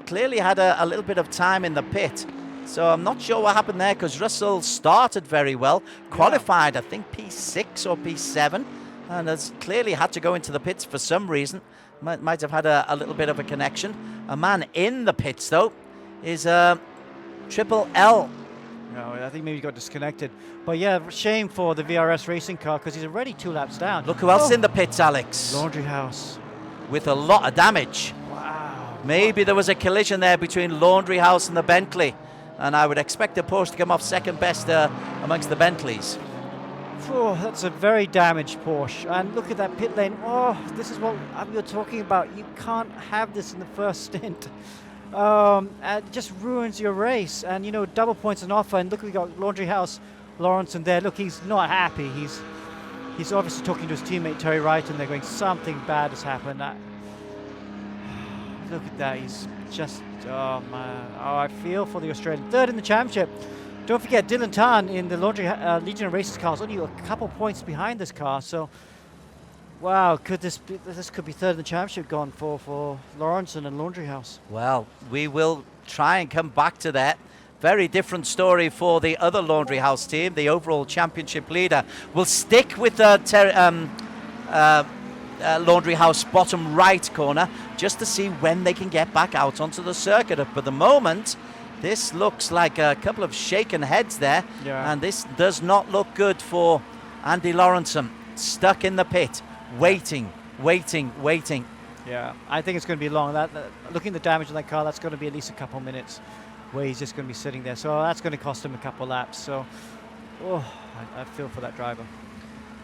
Clearly had a little bit of time in the pit. So I'm not sure what happened there because Russell started very well. Qualified, I think, P6 or P7. And has clearly had to go into the pits for some reason. Might have had a little bit of a connection. A man in the pits, though, is Triple L. No, I think maybe he got disconnected. But yeah, shame for the VRS racing car because he's already 2 laps down. Look who else in the pits, Alex. Laundry House. With a lot of damage. Wow. Maybe there was a collision there between Laundry House and the Bentley. And I would expect the Porsche to come off second best amongst the Bentleys. Oh, that's a very damaged Porsche. And look at that pit lane. Oh, this is what we were talking about. You can't have this in the first stint. And it just ruins your race. And, you know, double points on offer. And look, we got Laundry House Lawrenson there. Look, he's not happy. He's obviously talking to his teammate Terry Wright, and they're going, something bad has happened. Look at that. He's just, oh, man. Oh, I feel for the Australian. Third in the championship. Don't forget, Dylan Tan in the Legion of Races car is only a couple points behind this car. So, wow, this could be third in the championship gone for Lawrenson and Laundry House. Well, we will try and come back to that. Very different story for the other Laundry House team, the overall championship leader. We'll stick with the Laundry House bottom right corner just to see when they can get back out onto the circuit. For the moment, this looks like a couple of shaken heads there, and this does not look good for Andy Lawrenson. Stuck in the pit, waiting. Yeah, I think it's going to be long. Looking at the damage on that car, that's going to be at least a couple minutes where he's just going to be sitting there. So that's going to cost him a couple laps. So, I feel for that driver.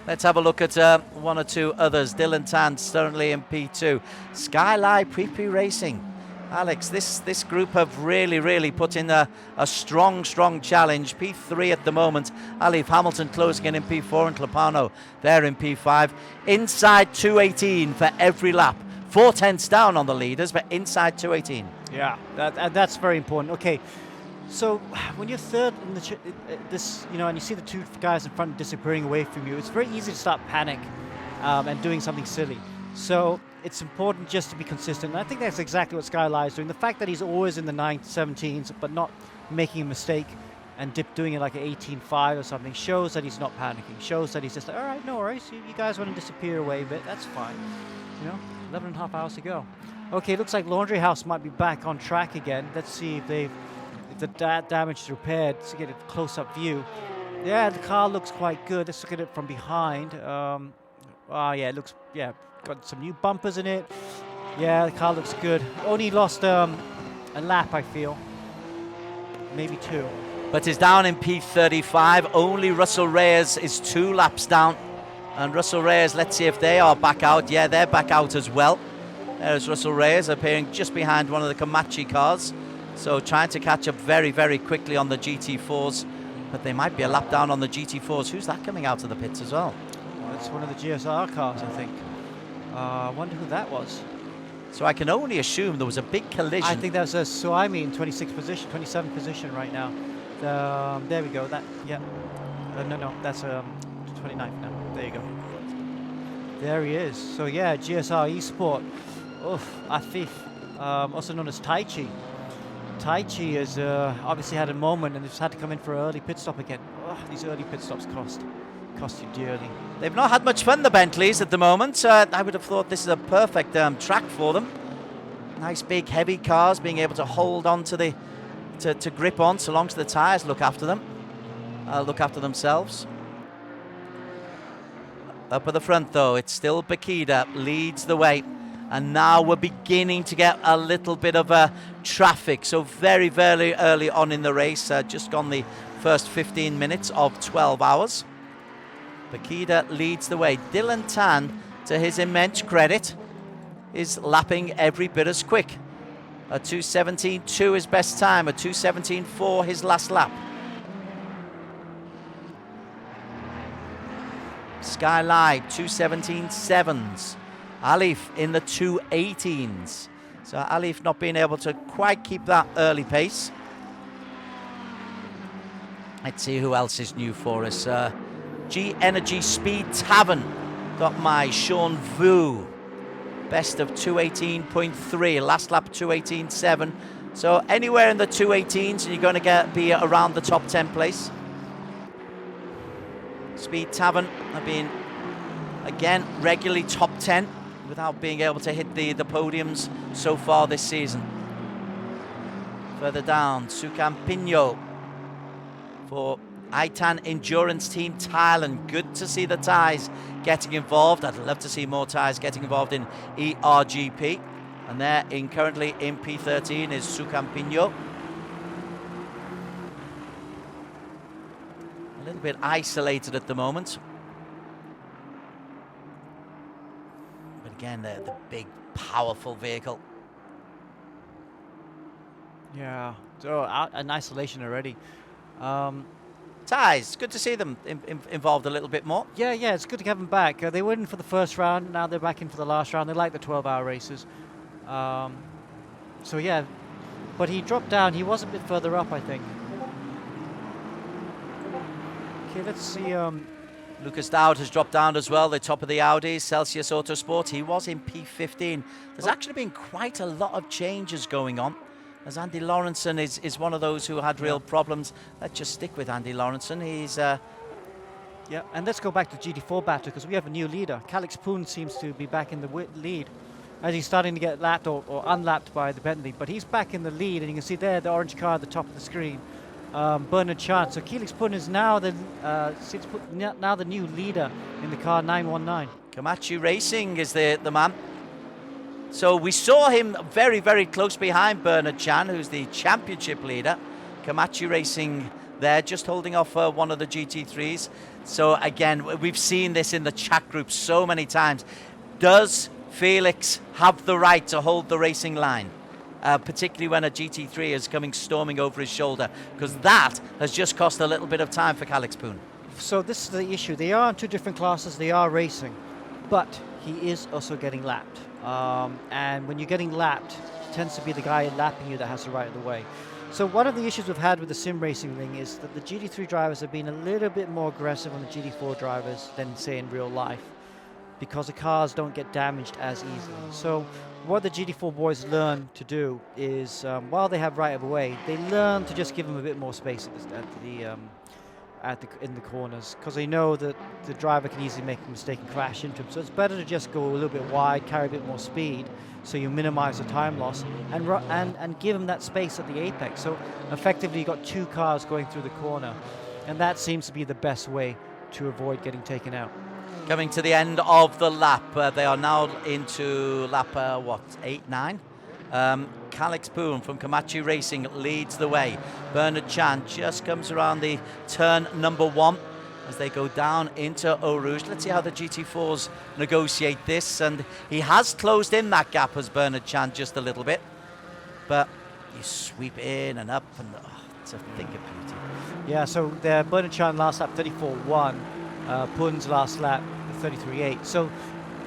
Let's have a look at one or two others. Dylan Tan, currently in P2. Skyline PP Racing. Alex, this group have really put in a strong challenge. P3 at the moment. Alif Hamilton closing in P4 and Clapano there in P5. Inside 218 for every lap. 4/10 down on the leaders, but inside 218. Yeah, that's very important. Okay, so when you're third in this, you know, and you see the 2 guys in front disappearing away from you, it's very easy to start panic and doing something silly. So it's important just to be consistent. And I think that's exactly what Skyline is doing. The fact that he's always in the 9th, 17s, but not making a mistake and doing it like an 18.5 or something shows that he's not panicking. Shows that he's just like, all right, no worries. You guys want to disappear away a bit. That's fine. You know, 11 and a half hours to go. Okay, looks like Laundry House might be back on track again. Let's see if the damage is repaired to get a close-up view. Yeah, the car looks quite good. Let's look at it from behind. Yeah, it looks, got some new bumpers in it. Yeah, the car looks good. Only lost a lap, I feel. Maybe 2. But is down in P35. Only Russell Reyes is 2 laps down. And Russell Reyes, let's see if they are back out. Yeah, they're back out as well. There's Russell Reyes appearing just behind one of the Komatsu cars. So trying to catch up very quickly on the GT4s. But they might be a lap down on the GT4s. Who's that coming out of the pits as well? It's one of the GSR cars, I think. I wonder who that was. So I can only assume there was a big collision. I think that's a Suaimi in 26th position, 27th position right now. There we go. No, that's 29th now. There you go. There he is. So yeah, GSR Esport. Afif, also known as Taichi. Taichi has obviously had a moment and just had to come in for an early pit stop again. These early pit stops cost you dearly. They've not had much fun, the Bentleys, at the moment. I would have thought this is a perfect track for them. Nice big heavy cars being able to hold on to to grip on so long as the tyres look after them. Look after themselves. Up at the front though, it's still Bakida leads the way. And now we're beginning to get a little bit of traffic. So very early on in the race, just gone the first 15 minutes of 12 hours. Bakida leads the way. Dylan Tan, to his immense credit, is lapping every bit as quick. A 2:17.2 his best time, a 2:17.4 his last lap. Skylight, 2:17.7s. Alif in the 2:18s. So Alif not being able to quite keep that early pace. Let's see who else is new for us. G Energy Speed Tavern. Got my Sean Vu. Best of 2:18.3. Last lap 2:18.7. So anywhere in the 2:18s, and you're going to be around the top 10 place. Speed Tavern have been, again, regularly top 10 without being able to hit the podiums so far this season. Further down, Sukan Pinho for Aitan Endurance Team Thailand. Good to see the Thais getting involved. I'd love to see more Thais getting involved in ERGP. And there, currently in P13 is Sukan Pinho. A little bit isolated at the moment. But again, the big, powerful vehicle. Yeah, so out in isolation already. Thais, good to see them involved a little bit more. Yeah, it's good to have them back. They were in for the first round, now they're back in for the last round. They like the 12-hour races. So yeah, but he dropped down. He was a bit further up, I think. Okay, let's see. Lucas Dowd has dropped down as well, the top of the Audi, Celsius Autosport. He was in P15. There's actually been quite a lot of changes going on, as Andy Lawrenson is one of those who had real problems. Let's just stick with Andy Lawrenson. He's... Yeah, and let's go back to GT4 battle, because we have a new leader. Calix Poon seems to be back in the lead, as he's starting to get lapped or unlapped by the Bentley. But he's back in the lead, and you can see there the orange car at the top of the screen. Bernard Chan. So Calix Poon is now the new leader in the car 919. Komatsu Racing is the man. So we saw him very, very close behind Bernard Chan, who's the championship leader. Komatsu Racing there, just holding off one of the GT3s. So again, we've seen this in the chat group so many times. Does Felix have the right to hold the racing line? Particularly when a GT3 is coming storming over his shoulder, because that has just cost a little bit of time for Calix Poon. So this is the issue. They are in two different classes. They are racing, but he is also getting lapped. And when you're getting lapped, it tends to be the guy lapping you that has the right of the way. So one of the issues we've had with the sim racing thing is that the GT3 drivers have been a little bit more aggressive on the GT4 drivers than, say, in real life, because the cars don't get damaged as easily. So what the GT4 boys learn to do is, while they have right of way, they learn to just give them a bit more space in the corners, because they know that the driver can easily make a mistake and crash into him. So it's better to just go a little bit wide, carry a bit more speed, so you minimize the time loss, and give them that space at the apex. So effectively, you've got two cars going through the corner, and that seems to be the best way to avoid getting taken out. Coming to the end of the lap, they are now into lap 8, 9. Calix Poon from Komatsu Racing leads the way. Bernard Chan just comes around the turn number 1 as they go down into Eau Rouge. Let's see how the GT4s negotiate this, and he has closed in that gap as Bernard Chan just a little bit, but you sweep in and up, and it's a thing of beauty. Yeah, so Bernard Chan last lap 34.1, Poon's last lap 33.8. So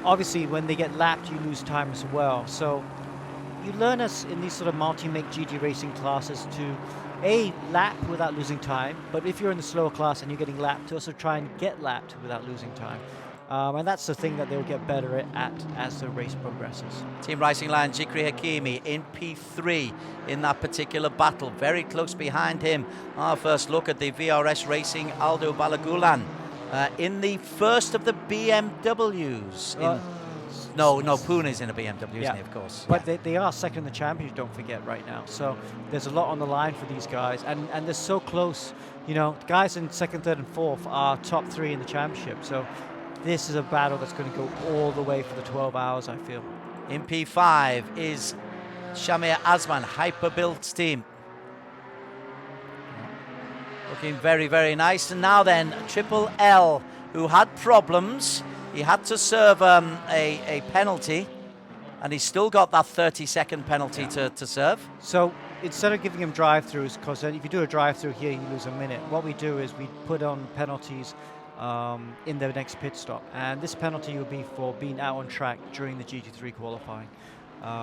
obviously when they get lapped, you lose time as well. So you learn us in these sort of multi-make GT racing classes to lap without losing time, but if you're in the slower class and you're getting lapped, to also try and get lapped without losing time. And that's the thing that they'll get better at as the race progresses. Team Racing Line, Jikri Hakimi in P3 in that particular battle. Very close behind him. Our first look at the VRS Racing Aldo Balagulan in the first of the BMWs. No, Poon is in a BMW, isn't he, of course. But they are second in the championship, don't forget, right now. So there's a lot on the line for these guys, and they're so close. You know, guys in second, third, and fourth are top 3 in the championship. So this is a battle that's going to go all the way for the 12 hours, I feel. In P5 is Shamir Azman, Hyperbuilt team. Looking very, very nice. And now then, Triple L, who had problems. He had to serve a penalty, and he's still got that 30-second penalty to serve. So instead of giving him drive-throughs, because if you do a drive-through here, you lose a minute. What we do is we put on penalties in their next pit stop. And this penalty will be for being out on track during the GT3 qualifying.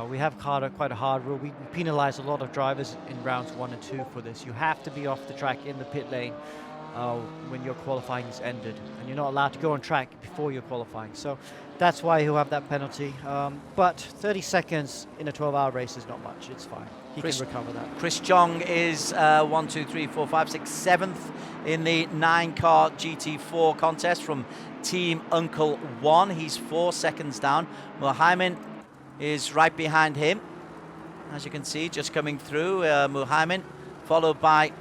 We have quite a hard rule. We penalize a lot of drivers in rounds 1 and 2 for this. You have to be off the track in the pit lane when your qualifying is ended, and you're not allowed to go on track before you're qualifying. So that's why he'll have that penalty. But 30 seconds in a 12-hour race is not much. It's fine. He can recover that. Chris Jong is 1, 2, 3, 4, 5, 6, 7th in the 9-car GT4 contest from Team Uncle 1. He's 4 seconds down. Muhaimin is right behind him, as you can see, just coming through. Muhaimin, followed by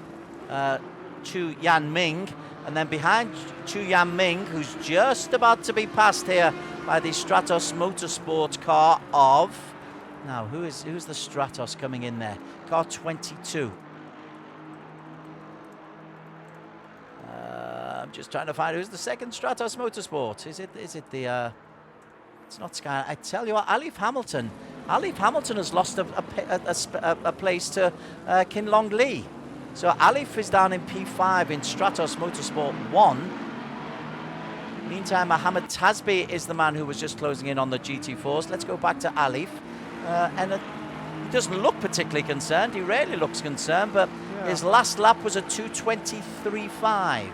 Chu Yanming, and then behind Chu Yanming, who's just about to be passed here by the Stratos Motorsport car of... Now, who's the Stratos coming in there? Car 22. I'm just trying to find who's the second Stratos Motorsport. Is it the... It's not Sky. I tell you what, Alif Hamilton. Alif Hamilton has lost a place to Kin Long Lee. So Alif is down in P5 in Stratos Motorsport 1. Meantime, Mohammed Tasbi is the man who was just closing in on the GT4s. Let's go back to Alif. And he doesn't look particularly concerned. He rarely looks concerned, but his last lap was a 2:23.5.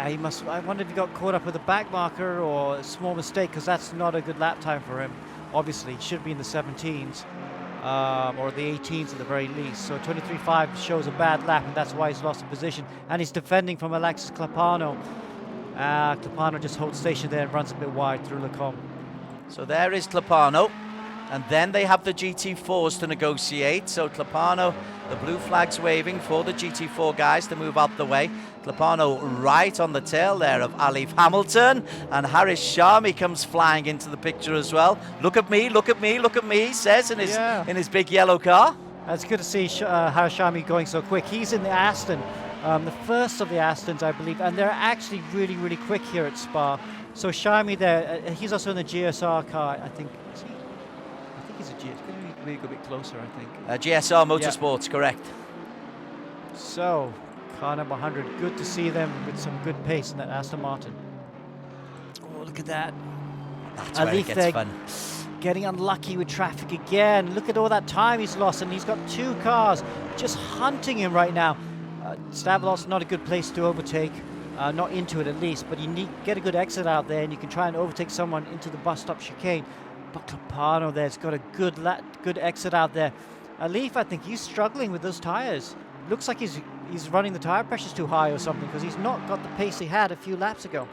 He must. I wonder if he got caught up with a back marker or a small mistake, because that's not a good lap time for him. Obviously, he should be in the 17s or the 18s at the very least. So 23.5 shows a bad lap, and that's why he's lost a position. And he's defending from Alexis Clapano. Clapano just holds station there and runs a bit wide through Lecom. So there is Clapano. And then they have the GT4s to negotiate. So Clapano, the blue flag's waving for the GT4 guys to move out the way. Clapano right on the tail there of Alif Hamilton. And Haris Shami comes flying into the picture as well. Look at me, look at me, look at me, he says in his big yellow car. It's good to see Haris Shami going so quick. He's in the Aston, the first of the Astons, I believe. And they're actually really, really quick here at Spa. So Shami there, he's also in the GSR car, I think. He's a GSR. It's going to be a bit closer, I think. GSR Motorsports, correct. So, car number 100. Good to see them with some good pace in that Aston Martin. Oh, look at that. That's where it gets fun. Getting unlucky with traffic again. Look at all that time he's lost, and he's got 2 cars just hunting him right now. Stavelot's not a good place to overtake. Not into it at least, but you need to get a good exit out there, and you can try and overtake someone into the bus stop chicane. But Clapano there's got a good exit out there. Alif, I think he's struggling with those tires. Looks like he's running the tire pressures too high or something, because he's not got the pace he had a few laps ago.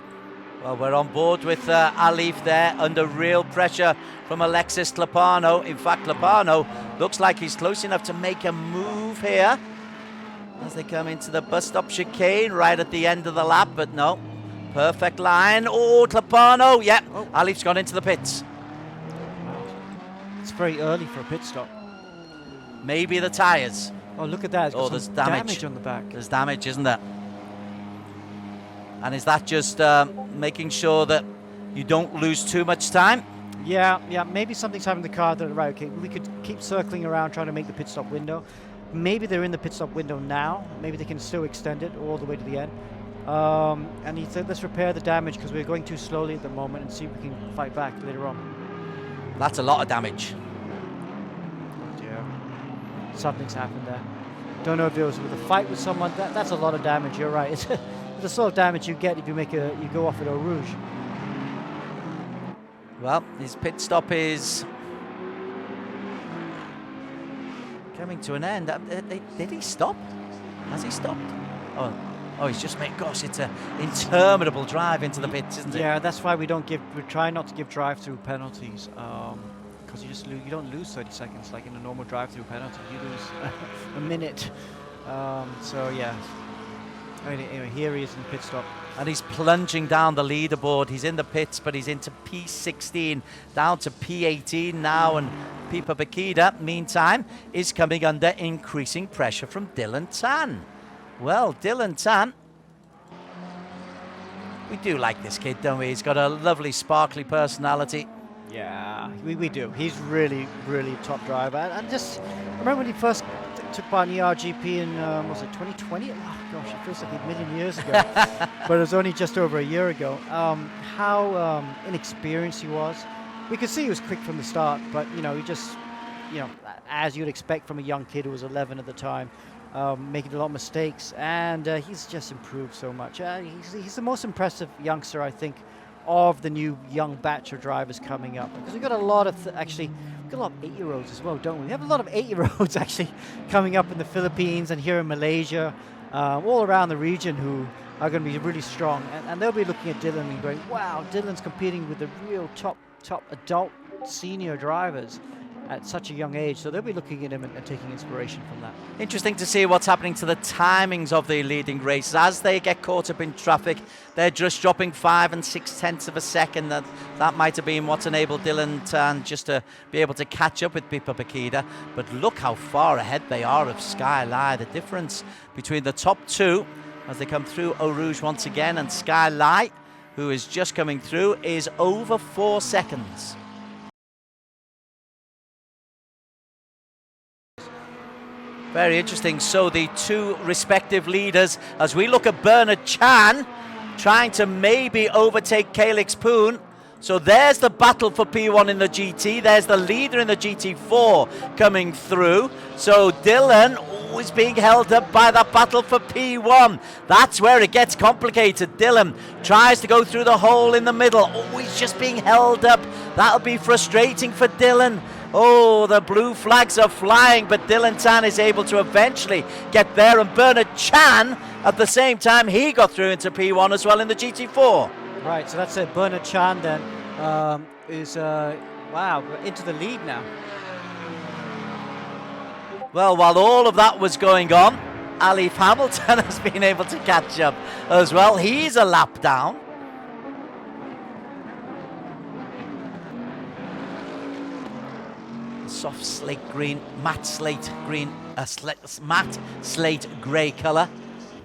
Well, we're on board with Alif there, under real pressure from Alexis Clapano. In fact, Clapano looks like he's close enough to make a move here as they come into the bus stop chicane right at the end of the lap, but no. Perfect line. Oh, Clapano. Yeah, Alif's gone into the pits. It's very early for a pit stop. Maybe the tyres. Oh, look at that. There's damage on the back. There's damage, isn't there? And is that just making sure that you don't lose too much time? Yeah. Maybe something's happened to the car. Right, okay, we could keep circling around trying to make the pit stop window. Maybe they're in the pit stop window now. Maybe they can still extend it all the way to the end. And he said, let's repair the damage, because we're going too slowly at the moment, and see if we can fight back later on. That's a lot of damage. Yeah. Something's happened there. Don't know if it was with a fight with someone. That's a lot of damage. You're right. It's the sort of damage you get if you you go off at Eau Rouge. Well, his pit stop is coming to an end. Did he stop? Has he stopped? Oh, he's just made. Gosh, it's an interminable drive into the pits, isn't it? Yeah, that's why we try not to give drive-through penalties, because you don't lose 30 seconds like in a normal drive-through penalty. You lose a minute. So yeah. Anyway, here he is in the pit stop. And he's plunging down the leaderboard. He's in the pits, but he's into P16, down to P18 now. And Pipa Bakida, meantime, is coming under increasing pressure from Dylan Tan. Well, Dylan Tan, we do like this kid, don't we? He's got a lovely, sparkly personality. Yeah, we do. He's really, really top driver. And just, I remember when he first took part in the ERGP in, was it 2020? Oh gosh, it feels like a million years ago. But it was only just over a year ago. How inexperienced he was. We could see he was quick from the start, but he just, as you'd expect from a young kid who was 11 at the time, making a lot of mistakes. And he's just improved so much. He's the most impressive youngster, I think, of the new young batch of drivers coming up, because we've got a lot of we've got a lot of 8-year-olds as well, don't we? We have a lot of 8-year-olds actually coming up in the Philippines and here in Malaysia, all around the region, who are going to be really strong, and they'll be looking at Dylan and going, wow, Dylan's competing with the real top adult senior drivers at such a young age. So they'll be looking at him and taking inspiration from that. Interesting to see what's happening to the timings of the leading races. As they get caught up in traffic, they're just dropping 5 and 6/10 of a second. That might have been what's enabled Dylan Tan just to be able to catch up with Pipa Bakida. But look how far ahead they are of Sky Lai. The difference between the top two as they come through Eau Rouge once again, and Sky Lai, who is just coming through, is over 4 seconds. Very interesting. So the two respective leaders, as we look at Bernard Chan trying to maybe overtake Calix Poon. So there's the battle for P1 in the GT. There's the leader in the GT4 coming through. So Dylan is being held up by that battle for P1. That's where it gets complicated. Dylan tries to go through the hole in the middle. Oh, he's just being held up. That'll be frustrating for Dylan. Oh, the blue flags are flying, but Dylan Tan is able to eventually get there, and Bernard Chan, at the same time, he got through into P1 as well in the GT4. Right, so that's it. Bernard Chan then is, wow, into the lead now. Well, while all of that was going on, Alif Hamilton has been able to catch up as well. He's a lap down. Soft slate green, matte slate green, matte slate grey colour.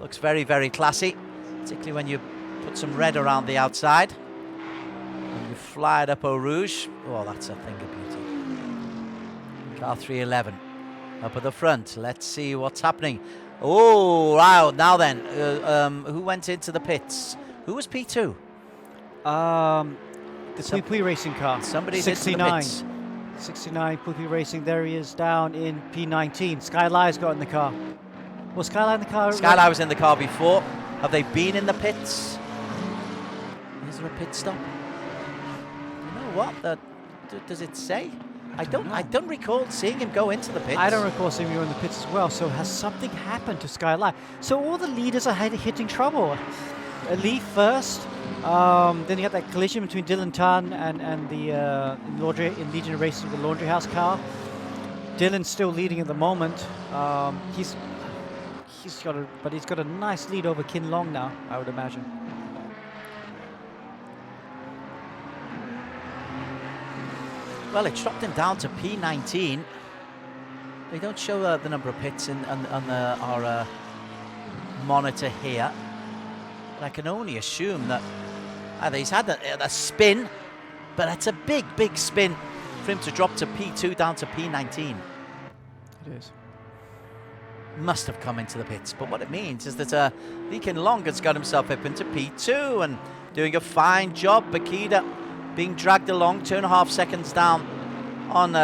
Looks very, very classy, particularly when you put some red around the outside. And you fly it up Eau Rouge. Oh, that's a thing of beauty. Car 311 up at the front. Let's see what's happening. Oh, wow. Now then, who went into the pits? Who was P2? The Pui Racing car. Somebody's 69. into the pits. 69, Pui Racing. There he is down in P19. Sky Lai's got in the car. Was Sky Lai in the car? Sky Lai was in the car before. Have they been in the pits? Is there a pit stop? You know what? Does it say? I don't recall seeing him go into the pits. I don't recall seeing him go in the pits as well. So has something happened to Sky Lai? So all the leaders are hitting trouble. Leaf first. Then you got that collision between Dylan Tan and the in Legion Racing, the Laundry House car. Dylan's still leading at the moment. He's got a nice lead over Kin Long now, I would imagine. Well, it dropped him down to P19. They don't show the number of pits on our monitor here. But I can only assume that either he's had a spin, but that's a big, big spin for him to drop to P2 down to P19. It is. Must have come into the pits, but what it means is that Lee Kin Long has got himself up into P2 and doing a fine job. Bakida being dragged along 2.5 seconds down on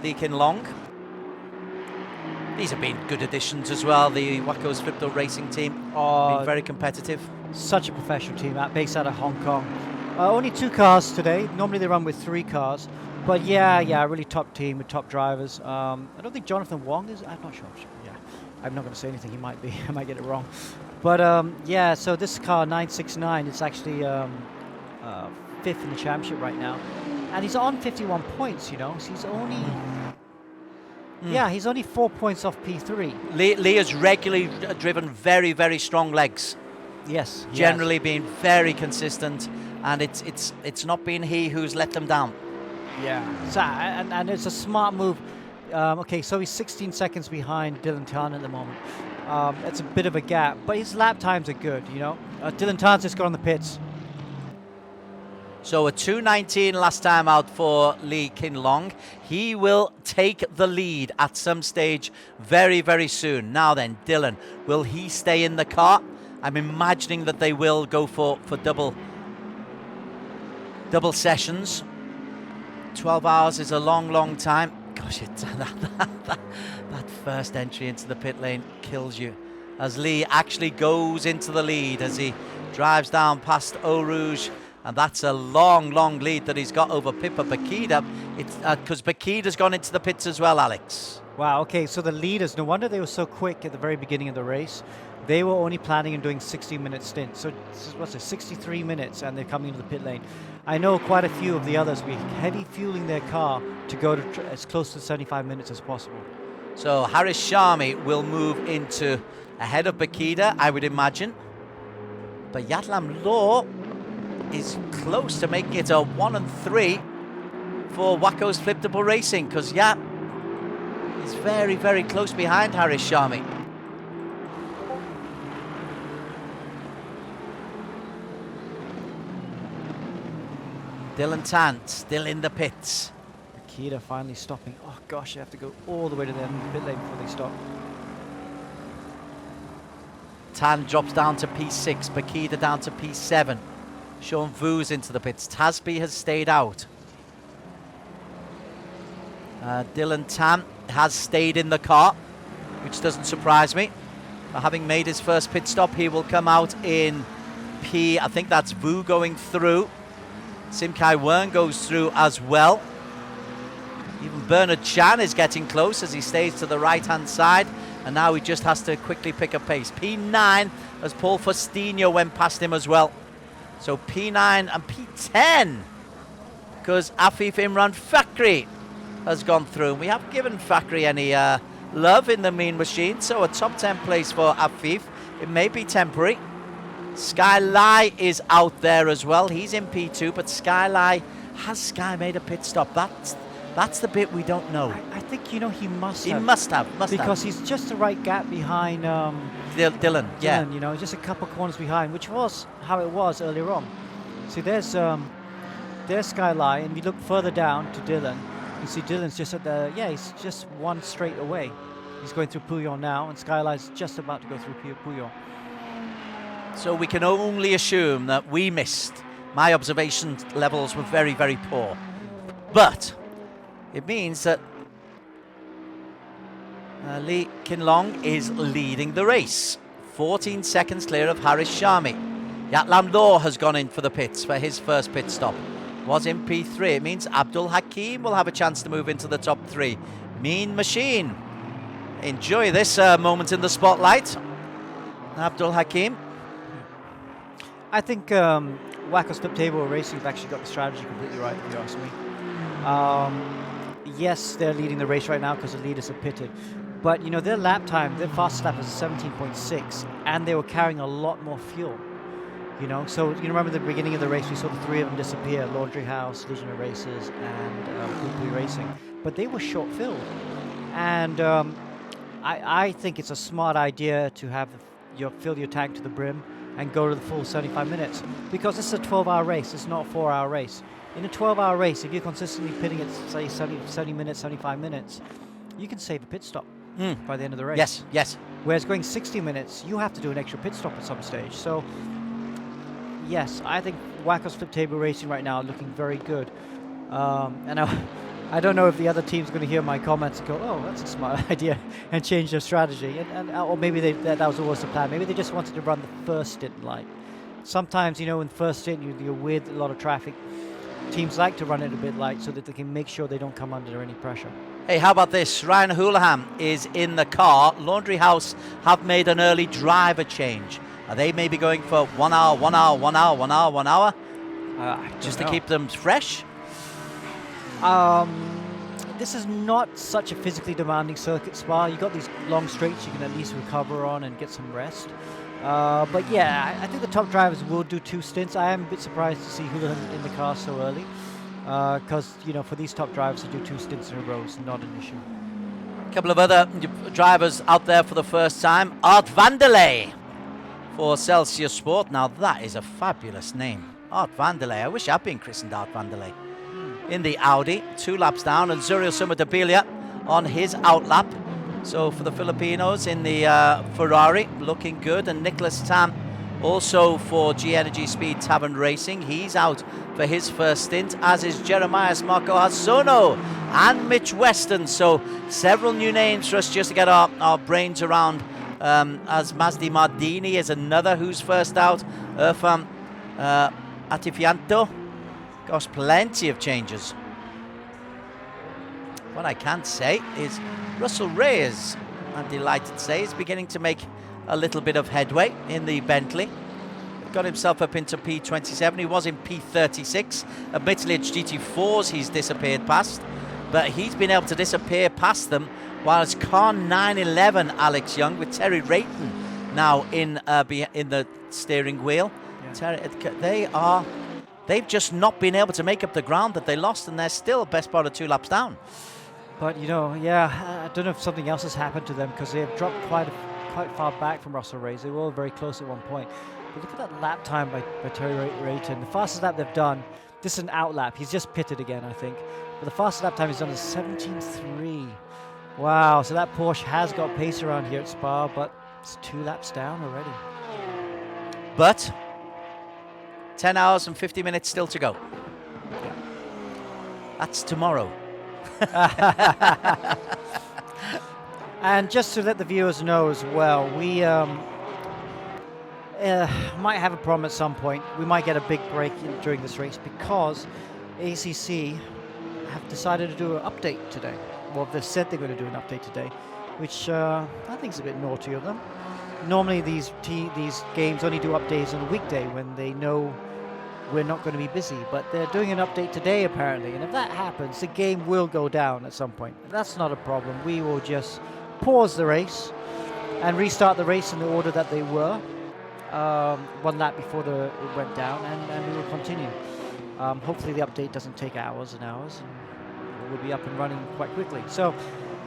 Lee Kin Long. These have been good additions as well. The Waco's Flipto Racing team been very competitive. Such a professional team based out of Hong Kong. Only 2 cars today. Normally they run with 3 cars. But yeah, really top team with top drivers. I don't think Jonathan Wong is. I'm not sure. Yeah, I'm not going to say anything. He might be. I might get it wrong. But yeah, so this car 969 is actually 5th in the championship right now, and he's on 51 points. You know, so he's only. Yeah, he's only 4 points off P3. Lee has regularly driven very, very strong legs. Yes. Generally being very consistent, and it's not been he who's let them down. Yeah. So and it's a smart move. Okay, so he's 16 seconds behind Dylan Tan at the moment. It's a bit of a gap, but his lap times are good. You know, Dylan Tan's just got on the pits. So a 2:19 last time out for Lee Kin-long. He will take the lead at some stage very, very soon. Now then, Dylan, will he stay in the car? I'm imagining that they will go for double sessions. 12 hours is a long, long time. Gosh, that first entry into the pit lane kills you. As Lee actually goes into the lead as he drives down past Eau Rouge. And that's a long, long lead that he's got over Pippa Bakida. It's because Bakida's gone into the pits as well, Alex. Wow, okay, so the leaders, no wonder they were so quick at the very beginning of the race. They were only planning on doing 60-minute stints. So what's it, 63 minutes, and they're coming into the pit lane. I know quite a few of the others were heavy fueling their car to go to as close to 75 minutes as possible. So Haris Sharmi will move into ahead of Bakida, I would imagine. But Yatlam Law is close to making it a 1 and 3 for Waco's Flip-Double Racing, because Yat is very, very close behind Haris Sharmi. Dylan Tant still in the pits. Bakida finally stopping. Oh gosh, you have to go all the way to the end of the pit lane before they stop. Tan drops down to P6, Bakida down to P7. Sean Vu's into the pits. Tasby has stayed out. Dylan Tan has stayed in the car, which doesn't surprise me. But having made his first pit stop, he will come out in P. I think that's Vu going through. Sim Kai Wern goes through as well. Even Bernard Chan is getting close as he stays to the right-hand side. And now he just has to quickly pick up pace. P9 as Paul Faustino went past him as well. So P9 and P10, because Afif Imran Fakhri has gone through. We haven't given Fakhri any love in the Mean Machine, so a top 10 place for Afif. It may be temporary. Sky Lai is out there as well. He's in P2, but Sky Lai, has Sky made a pit stop? That's the bit we don't know. I think, you know, he must have. He must have. Because he's just the right gap behind Dylan, yeah. you know, just a couple corners behind, which was how it was earlier on. See, there's Sky Lai, and if you look further down to Dylan, you see Dylan's just at the, he's just one straight away. He's going through Pouillon now, and Sky Lai's just about to go through Pouillon. So we can only assume that we missed. My observation levels were very, very poor. But it means that Lee Kin-long is leading the race. 14 seconds clear of Haris Sharmi. Yatlam Law has gone in for the pits for his first pit stop. Was in P3. It means Abdul Hakim will have a chance to move into the top 3. Mean Machine. Enjoy this moment in the spotlight. Abdul Hakim. I think Waco's Flip Table Racing have actually got the strategy completely right, if you ask me. Yes, they're leading the race right now because the leaders are pitted. But, you know, their lap time, their fastest lap is 17.6, and they were carrying a lot more fuel. You know, so you remember the beginning of the race, we saw the 3 of them disappear, Laundry House, Legion of Racers, and Blue Racing. But they were short-filled. And I think it's a smart idea to have fill your tank to the brim and go to the full 75 minutes. Because this is a 12-hour race, it's not a 4-hour race. In a 12-hour race, if you're consistently pitting at, say, 70 minutes, 75 minutes, you can save a pit stop by the end of the race. Yes, yes. Whereas going 60 minutes, you have to do an extra pit stop at some stage. So, yes, I think Waco's Flip Table Racing right now are looking very good. And I don't know if the other team's going to hear my comments and go, oh, that's a smart idea, and change their strategy. Or maybe that was always the plan. Maybe they just wanted to run the first stint light. Sometimes, you know, in the first stint, you're with a lot of traffic. Teams like to run it a bit light so that they can make sure they don't come under any pressure. Hey, how about this? Ryan Houlihan is in the car. Laundry House have made an early driver change. Are they maybe going for 1 hour, 1 hour, 1 hour, 1 hour, 1 hour? Just to keep them fresh? This is not such a physically demanding circuit, Spa. You've got these long straights you can at least recover on and get some rest. But yeah, I think the top drivers will do 2 stints. I am a bit surprised to see Houlihan in the car so early. Because, you know, for these top drivers to do 2 stints in a row is not an issue. A couple of other drivers out there for the first time. Art Vanderlei for Celsius Sport. Now that is a fabulous name. Art Vanderlei. I wish I'd been christened Art Vanderlei. In the Audi, 2 laps down, and Zuriel Sumerdabilia on his outlap. So for the Filipinos in the Ferrari, looking good. And Nicholas Tam also for G Energy Speed Tavern Racing. He's out for his first stint, as is Jeremias Marco Hasono and Mitch Weston. So several new names for us just to get our brains around, as Mazdi Mardini is another who's first out. Irfan Atifianto. Gosh, plenty of changes. What I can say is Russell Reyes, I'm delighted to say, is beginning to make a little bit of headway in the Bentley. Got himself up into P27. He was in P36. Admittedly, it's GT4s he's disappeared past, but he's been able to disappear past them, while it's car 911 Alex Young with Terry Rayton now in the steering wheel. Yeah. They've just not been able to make up the ground that they lost, and they're still best part of 2 laps down. But, you know, yeah, I don't know if something else has happened to them, because they've dropped quite far back from Russell Reyes. They were very close at one point. But look at that lap time by Terry Rayton. The fastest lap they've done, this is an out lap. He's just pitted again, I think. But the fastest lap time he's done is 17.3. Wow, so that Porsche has got pace around here at Spa, but it's 2 laps down already. But 10 hours and 50 minutes still to go. Yeah. That's tomorrow. And just to let the viewers know as well, we might have a problem at some point. We might get a big break during this race, because ACC have decided to do an update today. Well, they've said they're going to do an update today, which I think is a bit naughty of them. Normally these games only do updates on a weekday when they know we're not going to be busy, but they're doing an update today apparently, and if that happens, the game will go down at some point. That's not a problem. We will just pause the race and restart the race in the order that they were, 1 lap before it went down, and we will continue. Hopefully the update doesn't take hours and hours, and we'll be up and running quite quickly. So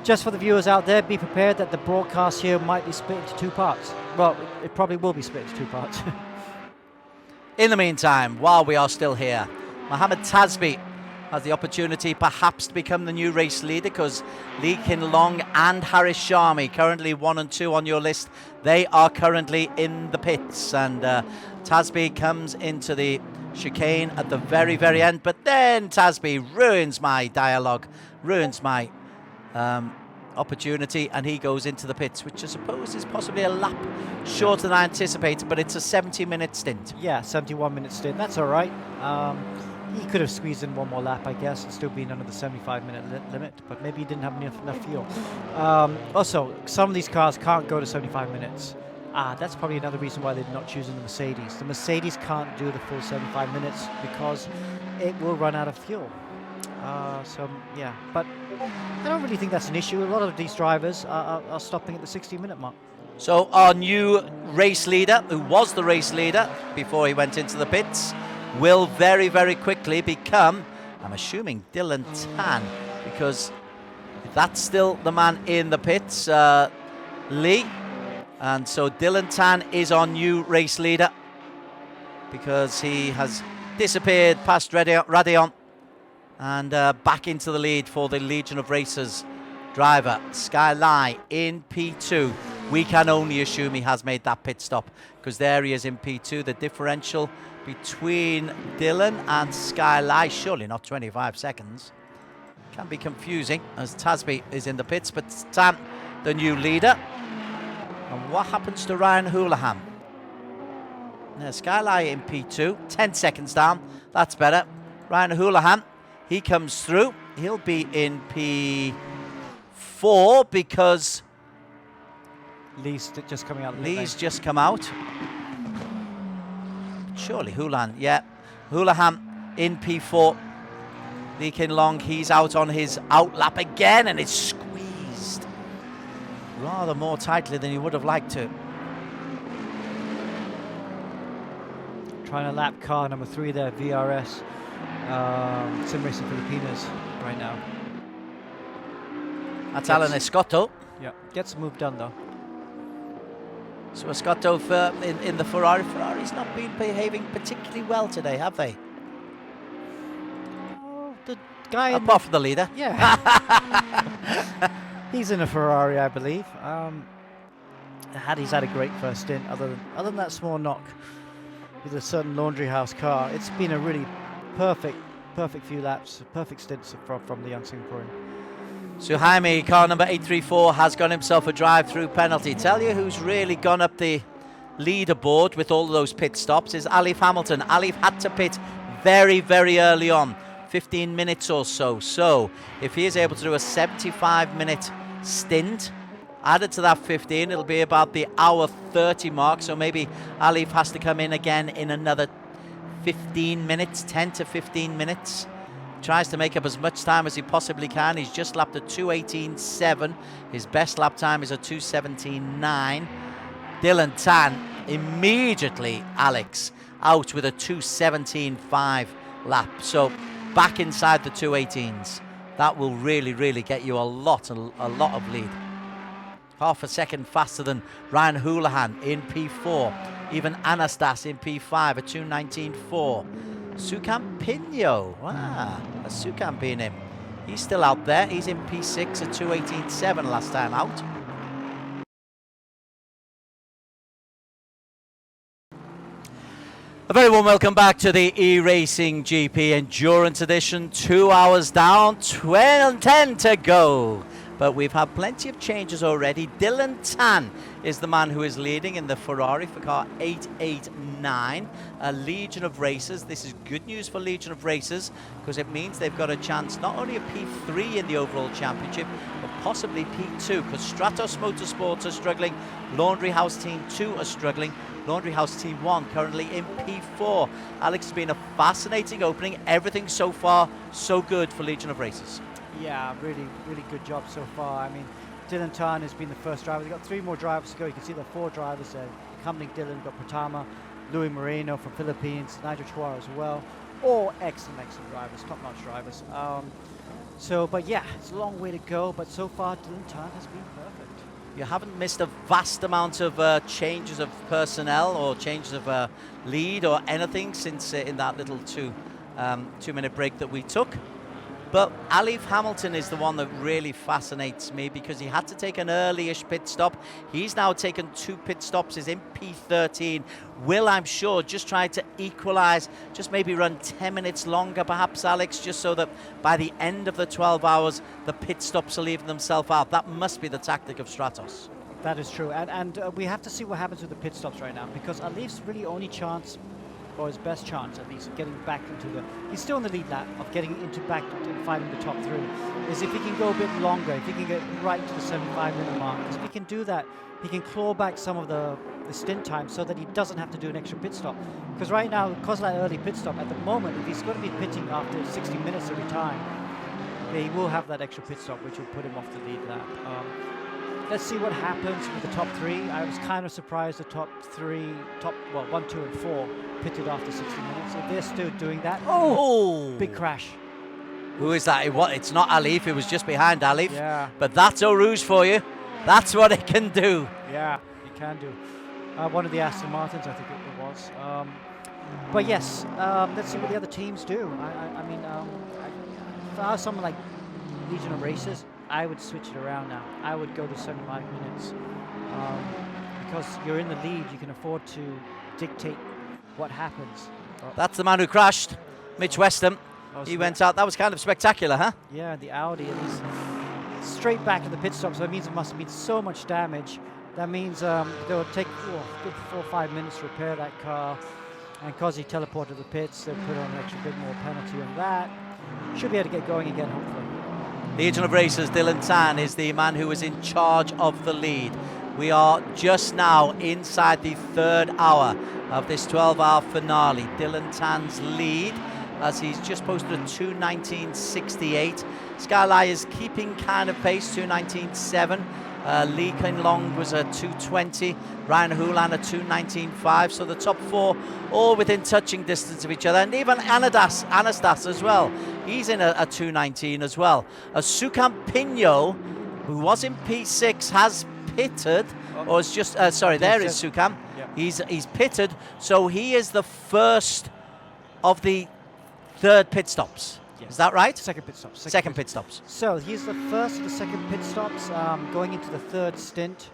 just for the viewers out there, be prepared that the broadcast here might be split into 2 parts. Well, it probably will be split into 2 parts. In the meantime, while we are still here, Mohammed Tasbi has the opportunity perhaps to become the new race leader, because Lee Kin Long and Harris Sharmi, currently 1 and 2 on your list, they are currently in the pits, and Tasbi comes into the chicane at the very, very end, but then Tasbi ruins my dialogue, ruins my opportunity, and he goes into the pits, which I suppose is possibly a lap shorter than I anticipated, but it's a 70-minute stint. Yeah, 71-minute stint. That's all right. He could have squeezed in 1 more lap, I guess, and still been under the 75-minute limit, but maybe he didn't have enough fuel. Also, some of these cars can't go to 75 minutes. That's probably another reason why they're not choosing the Mercedes. The Mercedes can't do the full 75 minutes because it will run out of fuel. So, yeah, but I don't really think that's an issue. A lot of these drivers are stopping at the 60-minute mark. So our new race leader, who was the race leader before he went into the pits, will very, very quickly become, I'm assuming, Dylan Tan, because that's still the man in the pits, Lee. And so Dylan Tan is our new race leader, because he has disappeared past Radion and back into the lead for the Legion of Racers driver, Sky Lai, in P2. We can only assume he has made that pit stop, because there he is in P2. The differential between Dylan and Sky Lai, surely not 25 seconds. Can be confusing as Tasby is in the pits, but Tan, the new leader. And what happens to Ryan Houlihan? Now, Sky Lai in P2, 10 seconds down. That's better. Ryan Houlihan, he comes through. He'll be in P4 because Lee's just coming out. Lee's just come out. Surely Houlihan, yeah. Houlihan in P4. Lee Kin Long, he's out on his outlap again, and it's squeezed rather more tightly than he would have liked to. Trying to lap car number 3 there, VRS. Sim Racing Filipinas right now. That's Alan Escotto. Yeah, gets the move done though. So Scotto in the Ferrari. Ferrari's not been behaving particularly well today, have they? Oh, the guy apart from the leader. Yeah. He's in a Ferrari, I believe. He's had a great first stint, other than that small knock with a certain laundry house car. It's been a really perfect few laps, perfect stints from the young Singaporean. Suhaimi, car number 834, has got himself a drive-through penalty. Tell you who's really gone up the leaderboard with all of those pit stops is Alif Hamilton. Alif had to pit very, very early on, 15 minutes or so. So if he is able to do a 75-minute stint, added to that 15, it'll be about the hour 30 mark. So maybe Alif has to come in again in another 15 minutes, 10 to 15 minutes. Tries to make up as much time as he possibly can. He's just lapped a 2:18.7. His best lap time is a 2:17.9. Dylan Tan immediately, Alex, out with a 2:17.5 lap. So back inside the 2:18s. That will really, really get you a lot of lead. Half a second faster than Ryan Houlihan in P4. Even Anastas in P5 at 2:19.4. Sukan Pino, a Sukan being him. He's still out there. He's in P6 at 2:18.7 last time out. A very warm welcome back to the E-Racing GP Endurance Edition. 2 hours down, 10 to go. But we've had plenty of changes already. Dylan Tan is the man who is leading in the Ferrari for car 889. A Legion of Racers. This is good news for Legion of Racers because it means they've got a chance not only of P3 in the overall championship, but possibly P2 because Stratos Motorsports are struggling. Laundry House Team 2 are struggling. Laundry House Team 1 currently in P4. Alex, has been a fascinating opening. Everything so far so good for Legion of Racers. Yeah, really good job so far. I mean, Dylan Tan has been the first driver. They've got 3 more drivers to go. You can see the 4 drivers there. Accompanying Dylan, you've got Pratama, Louis Moreno from Philippines, Nigel Chua as well. All excellent drivers, top-notch drivers. But yeah, it's a long way to go, but so far Dylan Tan has been perfect. You haven't missed a vast amount of changes of personnel or changes of lead or anything since in that little 2-minute break that we took. But Alif Hamilton is the one that really fascinates me because he had to take an early-ish pit stop. He's now taken 2 pit stops, is in P13. Will, I'm sure, just try to equalize, just maybe run 10 minutes longer perhaps, Alex, just so that by the end of the 12 hours, the pit stops will even themselves out. That must be the tactic of Stratos. That is true, and we have to see what happens with the pit stops right now because Alif's really only chance, or his best chance at least, of getting back into he's still in the lead lap, of getting back and fighting the top 3, is if he can go a bit longer, if he can get right to the 75-minute mark. Because if he can do that, he can claw back some of the stint time so that he doesn't have to do an extra pit stop. Because right now, because of that early pit stop, at the moment, if he's going to be pitting after 60 minutes every time, he will have that extra pit stop, which will put him off the lead lap. Let's see what happens with the top 3. I was kind of surprised the top 1, 2, and 4 pitted after 60 minutes. If they're still doing that, big crash. Who is that? It's not Alif, it was just behind Alif. Yeah. But that's Eau Rouge for you. That's what it can do. Yeah, it can do. One of the Aston Martins, I think it was. But yes, let's see what the other teams do. I mean, if I was someone like Legion of Racers, I would switch it around now. I would go to 75 minutes. Because you're in the lead, you can afford to dictate what happens. That's the man who crashed, Mitch Westham. He went out. That was kind of spectacular, huh? Yeah, the Audi. And he's straight back to the pit stop, so it means it must have been so much damage. That means they'll take good 4 or 5 minutes to repair that car. And because he teleported the pits, they'll put on an extra bit more penalty on that. Should be able to get going again, hopefully. Legion of Racers, Dylan Tan is the man who is in charge of the lead. We are just now inside the 3rd hour of this 12-hour finale. Dylan Tan's lead as he's just posted a 2:19.68. Skyline is keeping kind of pace, 2:19.7. Lee Kin Long was a 2:20. Ryan Houlihan a 2:19.5. So the top 4 all within touching distance of each other. And even Anastas as well. He's in a 2:19 as well. Sukan Pino, who was in P6, has pitted Or it's just, sorry, there is Sukam. Yeah. He's pitted, so he is the first of the third pit stops. Yes. Is that right? Second pit stop. Second pit stops. So he's the first of the second pit stops, going into the third stint.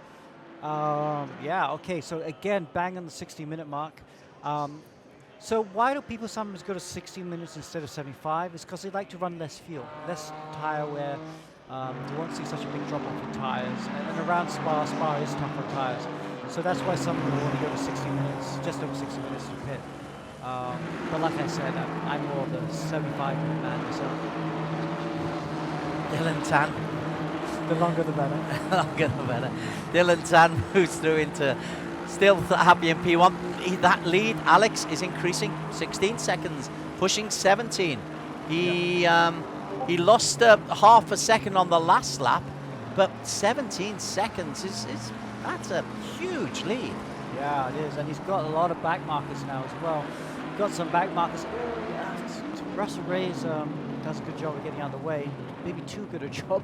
Yeah, okay, so again, bang on the 60-minute mark. So why do people sometimes go to 60 minutes instead of 75? It's because they like to run less fuel, less tire wear. You won't see such a big drop off in tires. And around Spa is tough on tires. So that's why some people only go to 60 minutes, just over 60 minutes to pit. But like I said, I'm more of the 75-minute man myself. Dylan Tan. The longer the better. Longer the better. Dylan Tan moves through into still happy in P1. That lead, Alex, is increasing 16 seconds, pushing 17. He lost half a second on the last lap, but 17 seconds that's a huge lead. Yeah, it is, and he's got a lot of back markers now as well. Got some back markers. Yeah, Russell Ray's does a good job of getting out of the way. Maybe too good a job.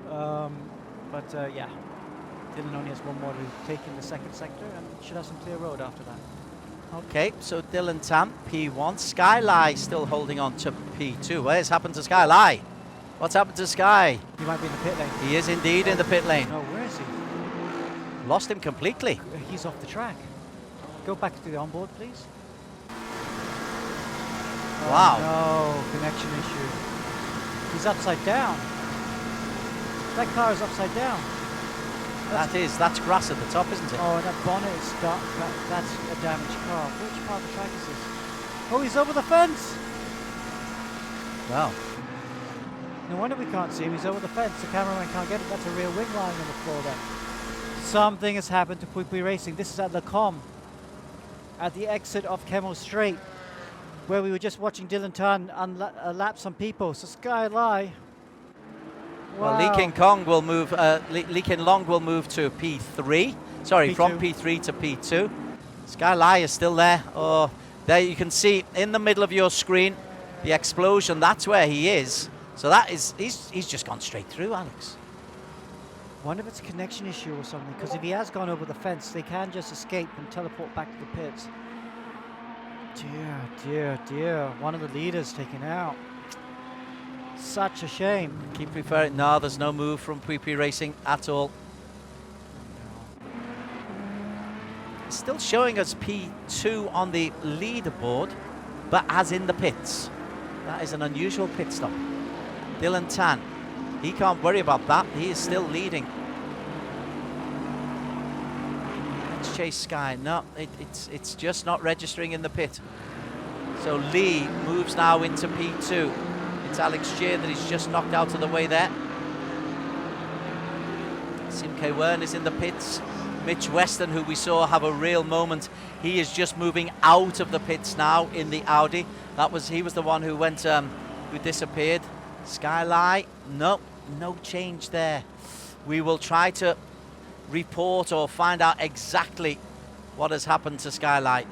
Yeah, Dylan only has one more to take in the second sector and should have some clear road after that. Okay, so Dylan Tam, P1. Skylie still holding on to P2. What has happened to Skylie? What's happened to Sky? He might be in the pit lane. He is indeed in the pit lane. No, where is he? Lost him completely. He's off the track. Go back to the onboard, please. Wow. Oh, no, connection issue. He's upside down. That car is upside down. That's grass at the top, isn't it? Oh, and that bonnet is dark. That's a damaged car. Which part of the track is this? Oh, he's over the fence. Wow. No wonder we can't see him. He's over the fence. The cameraman can't get it. That's a rear wing lying on the floor there. Something has happened to Pui Pui Racing. This is at Le Com, at the exit of Kemmel Straight, where we were just watching Dylan Tan lap some people. So Sky Lai. Well, Wow. Lee King Kong will move. Lee Kin Long will move to P3. Sorry, P2. from P3 to P2. Sky Lai is still there. Oh, there you can see in the middle of your screen the explosion. That's where he is. So that is he's just gone straight through, Alex. Wonder if it's a connection issue or something. Because if he has gone over the fence, they can just escape and teleport back to the pits. Dear, dear, dear. One of the leaders taken out. Such a shame. Keep referring. No, there's no move from Pui Pui Racing at all. It's still showing us P2 on the leaderboard, but as in the pits. That is an unusual pit stop. Dylan Tan, he can't worry about that. He is still leading. Let's chase Sky. No, it's just not registering in the pit. So Lee moves now into P2. It's Alex Shear that he's just knocked out of the way there. Sim K. Wern is in the pits. Mitch Weston, who we saw have a real moment, he is just moving out of the pits now in the Audi. He was the one who went, who disappeared. Sky Lai, no change there. We will try to report or find out exactly what has happened to Sky Lai.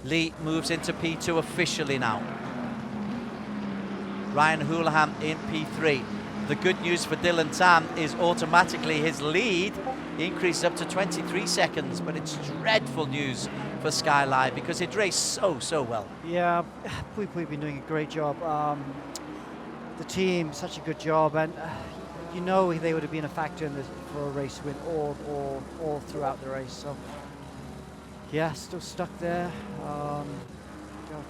Lee moves into P2 officially now. Ryan Houlihan in P3. The good news for Dylan Tam is automatically his lead increases up to 23 seconds, but it's dreadful news for Sky Lai because it raced so well. Yeah, Pui Pui been doing a great job. The team, such a good job, and you know they would have been a factor in this for a race win all throughout the race. So yeah, still stuck there. Oh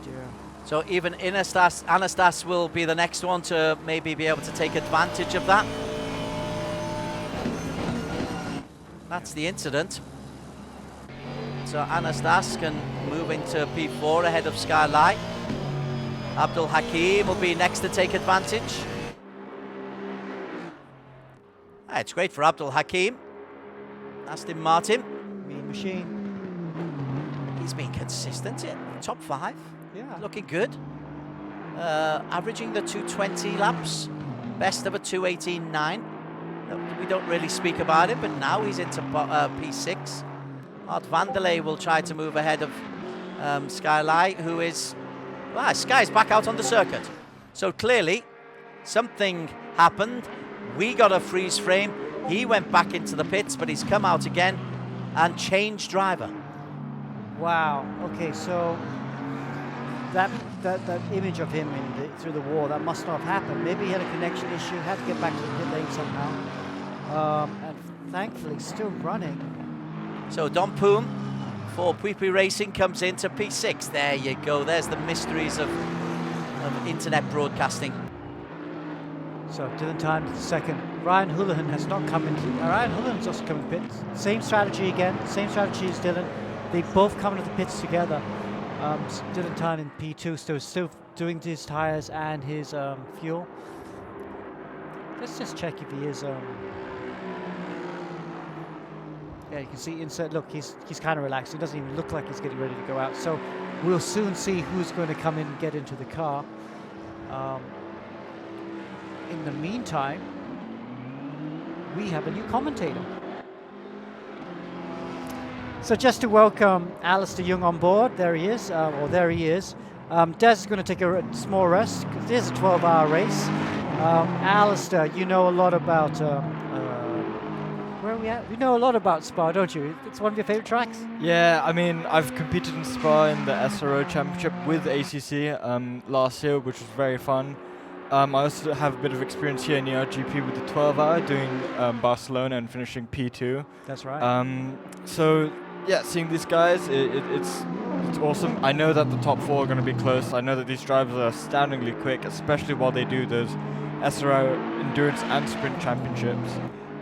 dear. So even Anastas will be the next one to maybe be able to take advantage of that. That's the incident. So Anastas can move into P4 ahead of Sky Lai. Abdul Hakim will be next to take advantage. It's great for Abdul Hakim. Aston Martin. Mean machine. He's been consistent in top 5. Yeah. Looking good. Averaging the 220 laps. Best of a 218.9. We don't really speak about it, but now he's into P6. Art Vanderlei will try to move ahead of Sky Lai, who is... Well, Sky's back out on the circuit. So clearly, something happened. We got a freeze frame. He went back into the pits, but he's come out again and changed driver. Wow. Okay, so that image of him through the wall, that must not have happened. Maybe he had a connection issue, had to get back to the pit lane somehow. And thankfully still running. So Don Poom for Pui Racing comes into P6. There you go. There's the mysteries of internet broadcasting. So Dylan Tyne second. Ryan Houlihan has not come into. Ryan Houlihan's also coming to pits. Same strategy again. Same strategy as Dylan. They both come into the pits together. Dylan Tyne in P2, still doing his tires and his fuel. Let's just check if he is. Yeah, you can see inside. Look, he's kind of relaxed. He doesn't even look like he's getting ready to go out. So we'll soon see who's going to come in and get into the car. In the meantime, we have a new commentator. So just to welcome Alistair Young on board, there he is, or there he is. Des is going to take a small rest, because it is a 12-hour race. Alistair, you know a lot about, where are we at? You know a lot about Spa, don't you? It's one of your favorite tracks? Yeah, I mean, I've competed in Spa in the SRO Championship with ACC last year, which was very fun. I also have a bit of experience here in ERGP with the 12-hour, doing Barcelona and finishing P2. That's right. So, yeah, seeing these guys, it's awesome. I know that the top four are going to be close. I know that these drivers are astoundingly quick, especially while they do those SRO Endurance and Sprint Championships.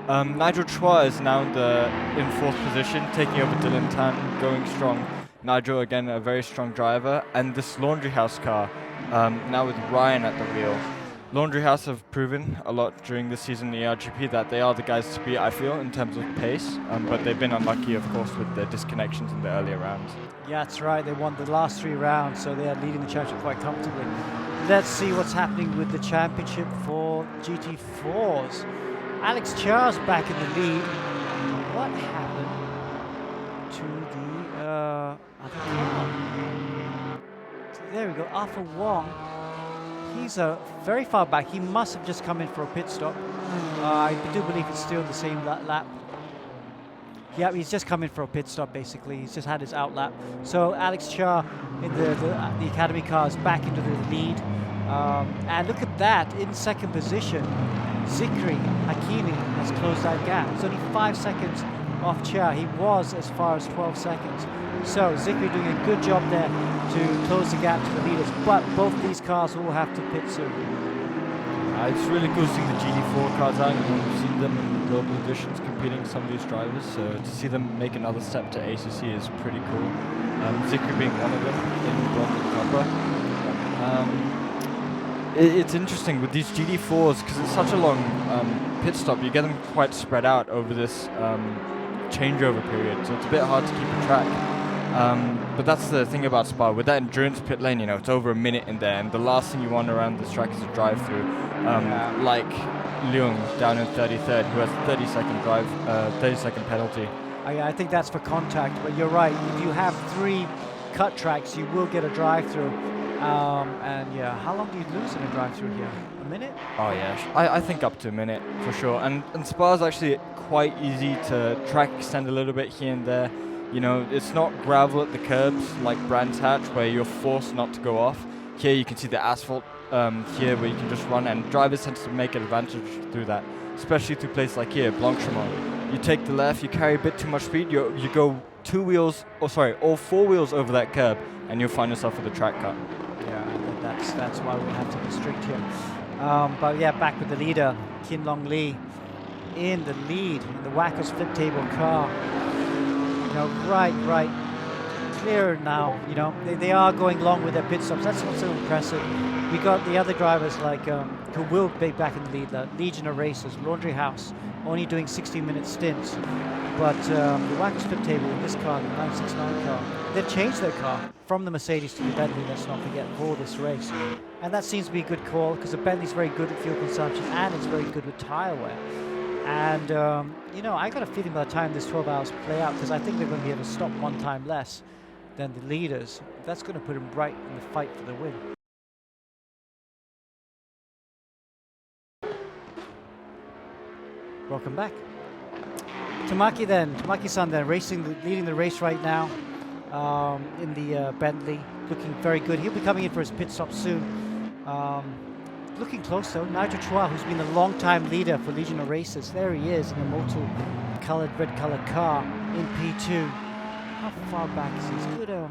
Nigel Chua is now in fourth position, taking over Dylan Tan, going strong. Nigel, again, a very strong driver. And this Laundry House car, now with Ryan at the wheel. Laundry House have proven a lot during this season in the ERGP that they are the guys to beat, I feel, in terms of pace. But they've been unlucky, of course, with their disconnections in the earlier rounds. Yeah, that's right. They won the last 3 rounds, so they are leading the championship quite comfortably. Let's see what's happening with the championship for GT4s. Alex Char's back in the lead. What happened to the other car? There we go, Arthur Wong. He's very far back. He must have just come in for a pit stop. I do believe it's still the same lap. Yeah, he's just come in for a pit stop, basically. He's just had his out lap. So Alex Char in the Academy car is back into the lead. And look at that, in second position. Zikri Hakimi has closed that gap. It's only 5 seconds off Char. He was as far as 12 seconds. So Zikri doing a good job there to close the gap to the leaders. But both these cars will have to pit soon. It's really cool seeing the GT4 cars out. We've seen them in the global editions competing some of these drivers. So to see them make another step to ACC is pretty cool. Zikri being one of them in bronze and copper. It's interesting with these GT4s because it's such a long pit stop. You get them quite spread out over this changeover period, so it's a bit hard to keep a track. But that's the thing about Spa. With that endurance pit lane, you know, it's over a minute in there, and the last thing you want around this track is a drive-through, like Leung down in 33rd, who has 30-second penalty. I think that's for contact, but you're right. If you have 3 cut tracks, you will get a drive-through. And yeah, how long do you lose in a drive-through here? A minute? Oh yeah, I think up to a minute for sure. And Spa is actually quite easy to track extend a little bit here and there. You know, it's not gravel at the curbs like Brands Hatch where you're forced not to go off. Here you can see the asphalt here where you can just run, and drivers tend to make an advantage through that, especially through places like here, Blanchemont. You take the left, you carry a bit too much speed, you go all 4 wheels over that curb, and you'll find yourself with a track cut. Yeah, that's why we have to be strict here. But yeah, back with the leader, Kin Long Lee in the lead in the Wackos flip table car. You know, right, clear now. You know, they are going long with their pit stops. That's what's so impressive. We got the other drivers like who will be back in the lead. Legion of Racers, Laundry House, only doing 16-minute stints. But the Wackos flip table in this car, the 969 car, they've changed their car from the Mercedes to the Bentley, let's not forget, for this race. And that seems to be a good call because the Bentley's very good at fuel consumption and it's very good with tire wear. And, you know, I got a feeling by the time this 12 hours play out, because I think they're going to be able to stop 1 time less than the leaders, that's going to put them right in the fight for the win. Welcome back. Tamaki-san then, leading the race right now in the Bentley, looking very good. He'll be coming in for his pit stop soon. Looking close though, Nigel Chua, who's been a long-time leader for Legion of Racers. There he is in the multi-colored, red-colored car in P2. How far back is he? He's good,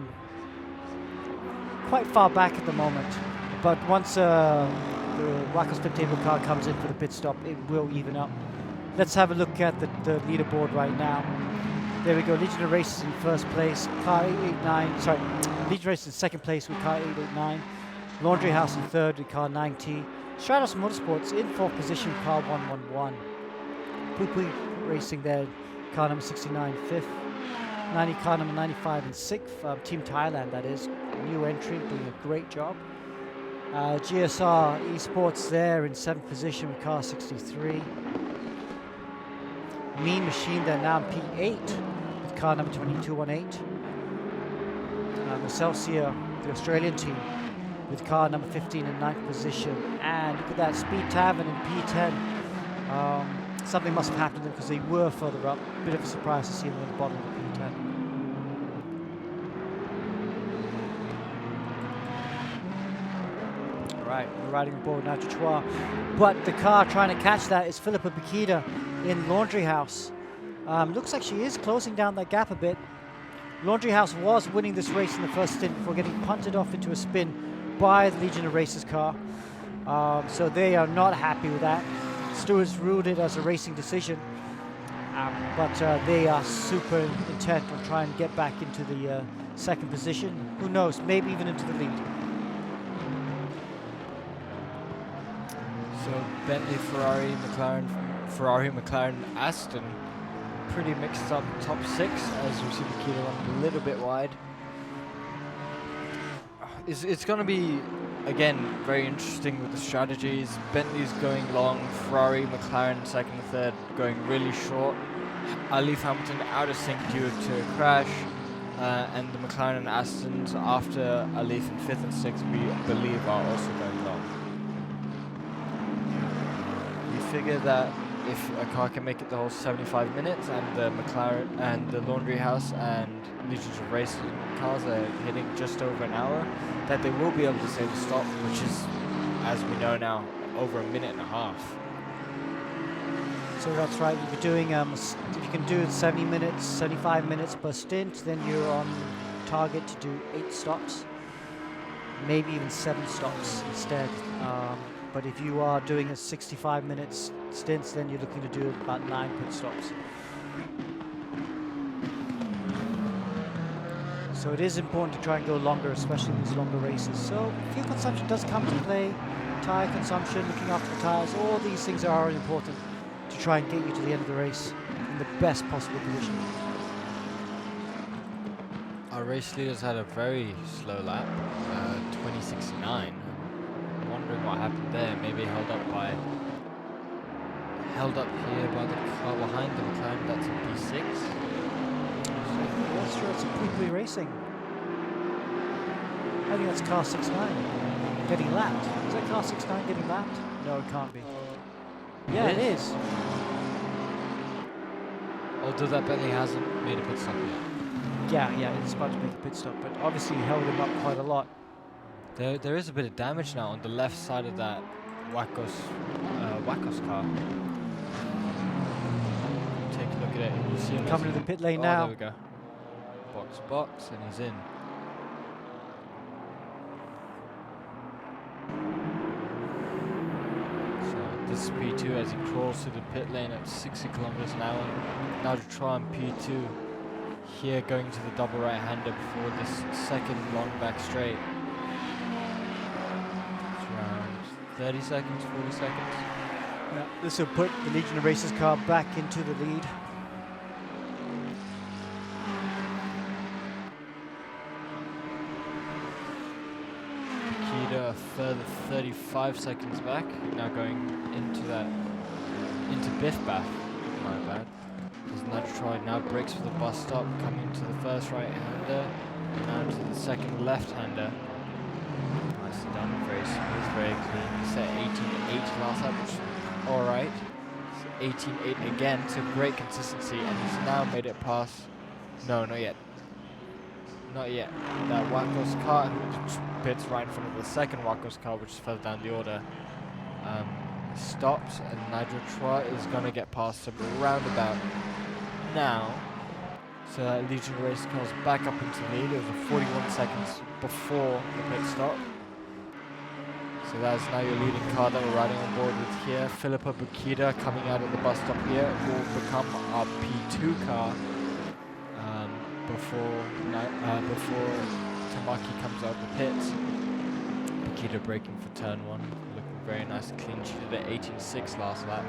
quite far back at the moment. But once the Wackos Pit Table car comes in for the pit stop, it will even up. Let's have a look at the leaderboard right now. There we go, Legion of Racers in first place, car 889, sorry, Legion of Racers in second place with car 889. Laundry House in third with car 90. Stratos Motorsports in fourth position, car 111. Pui Racing there, car number 69, fifth. 90, car number 95 and sixth. Team Thailand, that is. New entry, doing a great job. GSR Esports there in seventh position with car 63. Mean Machine there now in P8 with car number 2218. Excelsior, the Australian team, with car number 15 in ninth position. And look at that, Speed Tavern in P10. Something must have happened to them because they were further up. Bit of a surprise to see them at the bottom of the P10. Right, we're riding the board now to Chua. But the car trying to catch that is Philippa Bikida in Laundry House. Looks like she is closing down that gap a bit. Laundry House was winning this race in the first stint before getting punted off into a spin by the Legion of Racers car. So they are not happy with that. Stewards ruled it as a racing decision. But they are super intent on trying to get back into the second position. Who knows, maybe even into the lead. So Bentley, Ferrari, McLaren, Aston, pretty mixed up top six as we see the Kia run a little bit wide. It's going to be, again, very interesting with the strategies. Bentley's going long, Ferrari, McLaren second and third going really short. Alif Hamilton out of sync due to a crash, and the McLaren and Astons after Alif in fifth and sixth we believe are also going long. Figure that if a car can make it the whole 75 minutes and the McLaren and the Laundry House and Legions of Racing cars are hitting just over an hour, that they will be able to save a stop, which is, as we know now, over a minute and a half. So that's right, if you're doing, if you can do 70 minutes, 75 minutes per stint, then you're on target to do 8 stops, maybe even 7 stops instead. But if you are doing a 65 minutes stints, then you're looking to do about 9 pit stops. So it is important to try and go longer, especially in these longer races. So fuel consumption does come to play, tire consumption, looking after the tires, all these things are important to try and get you to the end of the race in the best possible position. Our race leaders had a very slow lap, 2069. Wondering what happened there. Maybe held up here by the car behind the McLaren. That's in P6. That's true. It's a quickly racing. I think that's car 69 getting lapped. Is that car 69 getting lapped? No, it can't be. Yeah, it is. Although that Bentley hasn't made a pit stop yet. Yeah, it's about to make a pit stop, but obviously held him up quite a lot. There is a bit of damage now on the left side of that Wackos car. Take a look at it. You see him coming to the pit lane now. There we go. Box, and he's in. So this is P2 as he crawls through the pit lane at 60 kilometers an hour. Now to try on P2 here, going to the double right-hander before this second long back straight. 30 seconds, 40 seconds. Yeah, this will put the Legion of Racers car back into the lead. Nikita a further 35 seconds back. Now going into Biff Bath. My bad. There's Nudgetroid now brakes for the bus stop, coming to the first right-hander, now to the second left-hander. Nicely done, very smooth, very clean. He set 18.8 last lap, which is alright. 18.8 again, so great consistency, and he's now made it past. No, not yet. Not yet. That Waco's car, who pits right in front of the second Waco's car, which is further down the order, stops, and Nigel Troy is going to get past him around about now. So that Legion race car's back up into the lead. It was 41 seconds before the pit stop. So that's now your leading car that we're riding on board with here. Philippa Bukita coming out of the bus stop here will become our P2 car before Tamaki comes out the pits. Bukita braking for turn 1, looking very nice and clean. She did an 18.6 last lap.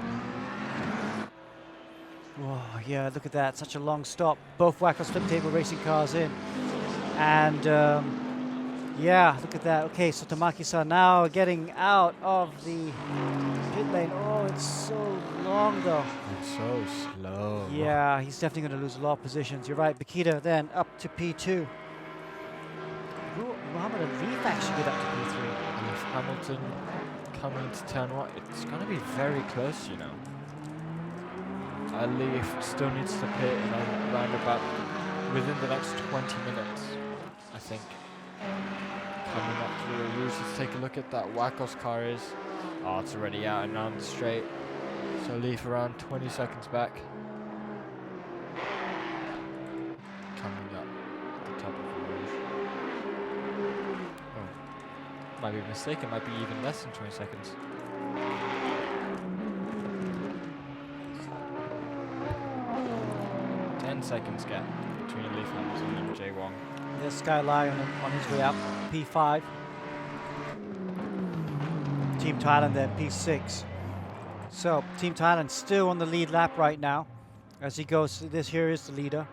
Whoa, yeah, look at that. Such a long stop. Both Wacko's flip table racing cars in. And yeah, look at that. Okay, so Tamaki-san now getting out of the pit lane. Oh, it's so long though. It's so slow. Yeah, he's definitely going to lose a lot of positions. You're right. Bukita then up to P2. Muhammad Alif actually get up to P3. And if Hamilton coming to turn 1, it's going to be very close, you know. Alif still needs to pit in around about within the next 20 minutes, I think. Coming up through the Rouge, let's take a look at that Waco's car is. Oh, it's already out and on the straight. So Alif around 20 seconds back. Coming up at the top of the Rouge. Oh, might be a mistake, it might be even less than 20 seconds. Seconds gap between Alif Hamilton and Jay Wong. There's Sky Lai on his way up, P5. Team Thailand there, P6. So Team Thailand still on the lead lap right now. As he goes, this here is the leader.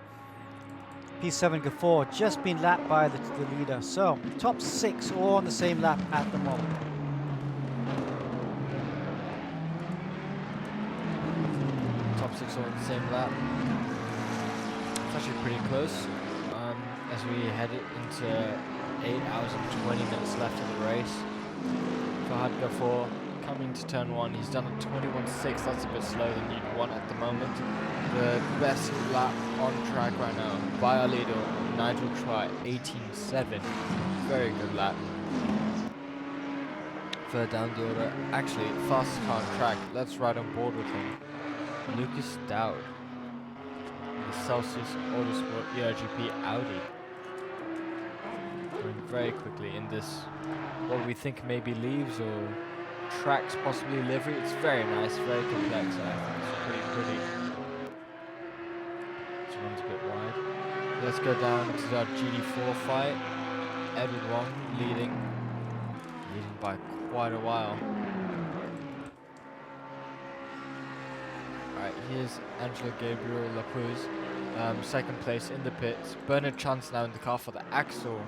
P7 Gafour just been lapped by the leader. So top 6 all on the same lap at the moment. Top 6 all on the same lap. It's actually pretty close as we head into 8 hours and 20 minutes left of the race. Fahad Gafour coming to turn 1, he's done a 21.6, that's a bit slower than you'd want at the moment. The best lap on track right now by our leader, Nigel Troy, 18.7, very good lap. Further down the order, actually fastest car on track, let's ride on board with him. Lucas Dowd. The Celsius Autosport ERGP Audi. Going very quickly in this, what we think maybe leaves or tracks, possibly livery. It's very nice, very complex. I think it's pretty. This one's a bit wide. Let's go down to our GT4 fight. Edward Wong leading by quite a while. Alright, here's Angelo Gabriel Lapuz, second place in the pits. Bernard Chan's now in the car for the Axel,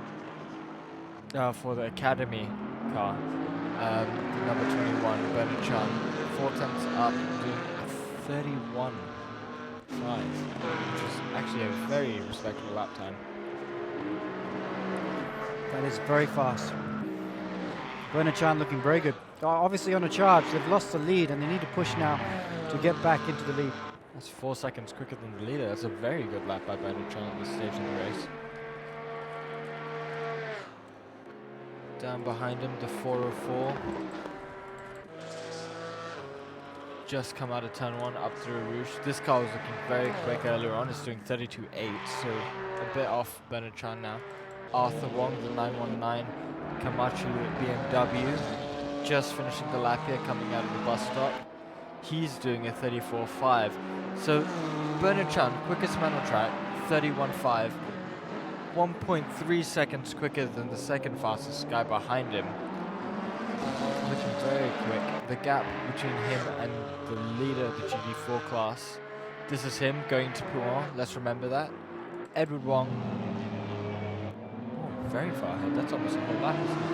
for the Academy car. Number 21, Bernard Chan, 4 tenths up, doing a 31.5, which is actually a very respectable lap time. That is very fast. Bernard Chan looking very good. Obviously on a charge, they've lost the lead and they need to push now to get back into the lead. That's 4 seconds quicker than the leader. That's a very good lap by Bernard Chan at this stage in the race. Down behind him, the 404. Just come out of turn 1 up through Rouge. This car was looking very quick earlier on. It's doing 32.8, so a bit off Bernard Chan now. Arthur Wong, the 919 Camacho BMW, just finishing the lap here, coming out of the bus stop. He's doing a 34.5. So Bernard Chan, quickest man on track, 31.5. 1.3 seconds quicker than the second fastest guy behind him. Looking very quick. The gap between him and the leader of the GT4 class. This is him going to Pouin, let's remember that. Edward Wong. Oh, very far ahead. That's almost a whole lap, isn't it?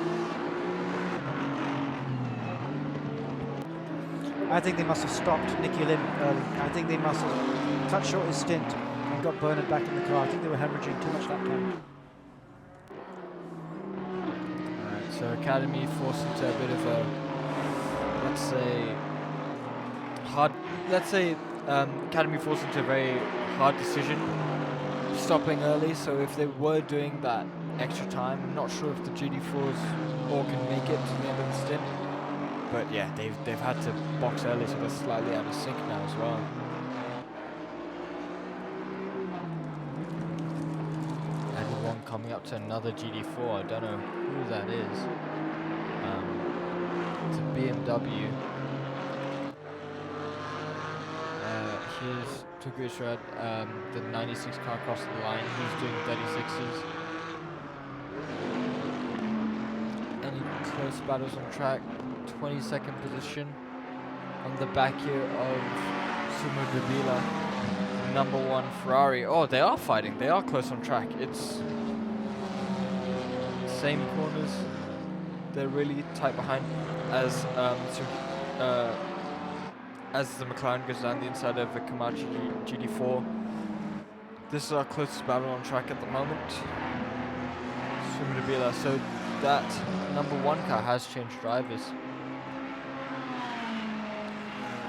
I think they must have stopped Nicky Lim early. I think they must have cut short his stint and got Bernard back in the car. I think they were hemorrhaging too much lap time. Alright, so Academy forced into a bit of a, let's say, hard. Let's say Academy forced into a very hard decision, stopping early. So if they were doing that extra time, I'm not sure if the GT4s all can make it to the end of the stint. But yeah, they've had to box early, so they're slightly out of sync now as well. Everyone coming up to another GT4. I don't know who that is. It's a BMW. Here's Tugushred, the 96 car crossing the line. He's doing 36s. Any close battles on track? 22nd position on the back here of Sumo Dabila, #1 Ferrari. Oh, they are fighting. They are close on track. It's same corners. They're really tight behind as the McLaren goes down the inside of the Komatsu GT4. This is our closest battle on track at the moment. Sumo Dabila. So that #1 car has changed drivers.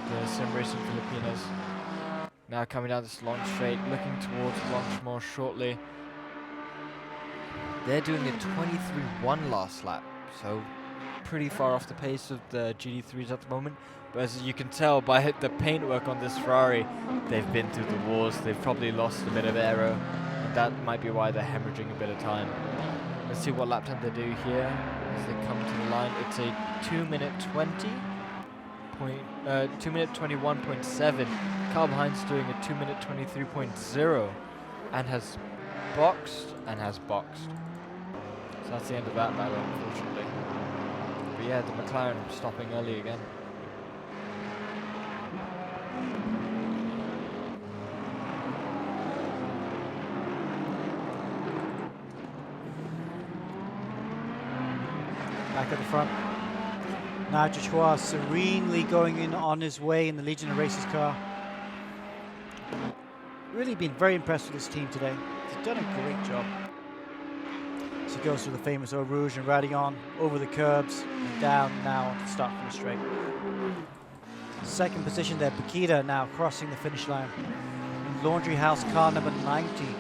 The Sim Racing Filipinas now coming down this long straight, looking towards Longmore shortly. They're doing a 23.1 last lap, so pretty far off the pace of the GT3s at the moment. But as you can tell by the paintwork on this Ferrari, they've been through the wars. They've probably lost a bit of aero, and that might be why they're hemorrhaging a bit of time. Let's see what lap time they do here as they come to the line. It's a 2:minute 21.7. Car behind's doing a 2:minute 23.0 and has boxed and has boxed. So that's the end of that battle, unfortunately. But yeah, the McLaren stopping early again. Back at the front. Nigel Chua serenely going in on his way in the Legion of Races car. Really been very impressed with this team today. He's done a great job. So he goes through the famous Eau Rouge and riding on over the curbs and down now to start from the straight. Second position there, Bakita now crossing the finish line. In Laundry House car number 90.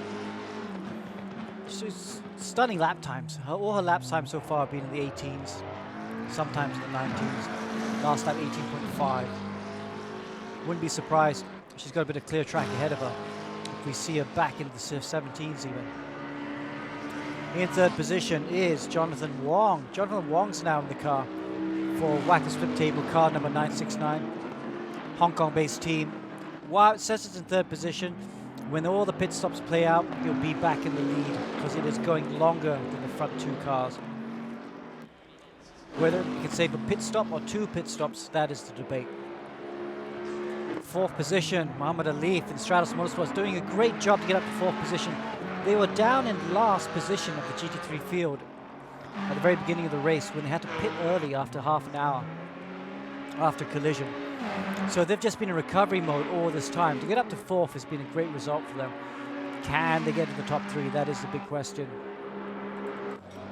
She's stunning lap times. All her lap times so far have been in the 18s. Sometimes in the 19s. Last lap 18.5. Wouldn't be surprised. She's got a bit of clear track ahead of her. If we see her back into the 17s even. In third position is Jonathan Wong. Jonathan Wong's now in the car for Wacker Split Table car number 969. Hong Kong-based team. While it says it's in third position, when all the pit stops play out, you'll be back in the lead because it is going longer than the front two cars. Whether you can save a pit stop or 2 pit stops, that is the debate. Fourth position, Muhammad Ali in Stratos Motorsports doing a great job to get up to fourth position. They were down in last position of the GT3 field at the very beginning of the race when they had to pit early after half an hour after collision. So they've just been in recovery mode all this time. To get up to fourth has been a great result for them. Can they get to the top 3? That is the big question.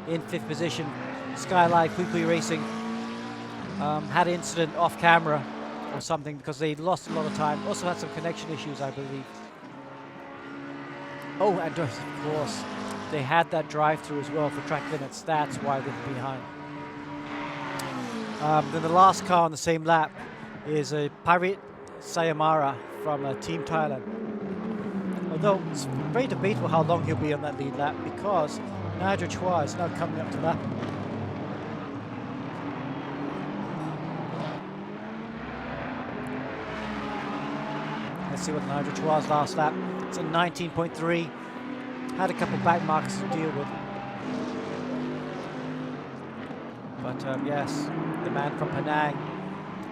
In fifth position, Skyline Quickly Racing had an incident off camera or something because they lost a lot of time. Also had some connection issues, I believe. Oh, and of course, they had that drive-through as well for track limits. That's why they're behind. Then the last car on the same lap is a Parit Sayamara from Team Thailand. Although it's very debatable how long he'll be on that lead lap because Nigel Chua is now coming up to lap. Let's see what Nigel Chua's last lap. It's a 19.3. Had a couple back marks to deal with. But yes, the man from Penang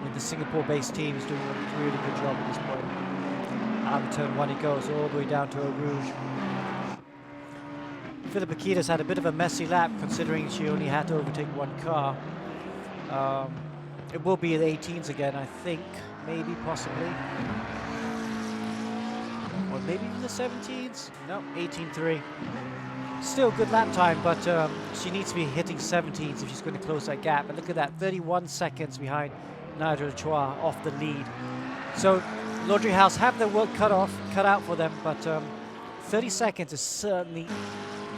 with the Singapore-based team is doing a really good job at this point. Out of turn 1 he goes all the way down to Eau Rouge. Philip Akita's had a bit of a messy lap considering she only had to overtake 1 car. It will be the 18s again, I think. Maybe, possibly. Or maybe even the 17s. No, 18.3. Still good lap time, but she needs to be hitting 17s if she's going to close that gap. And look at that, 31 seconds behind Nigel Chua off the lead. So Laundry House have their work cut out for them, but 30 seconds is certainly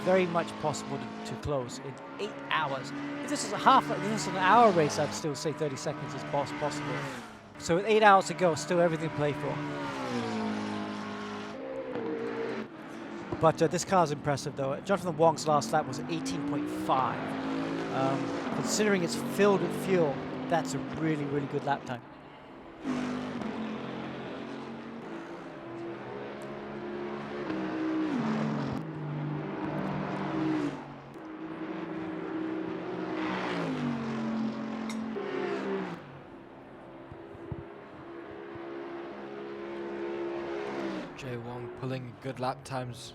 very much possible to close in 8 hours. If this is an hour race, I'd still say 30 seconds is possible. So with 8 hours to go, still everything to play for. But this car's impressive, though. Jonathan Wong's last lap was 18.5. Considering it's filled with fuel, that's a really, really good lap time. Jay Wong pulling good lap times,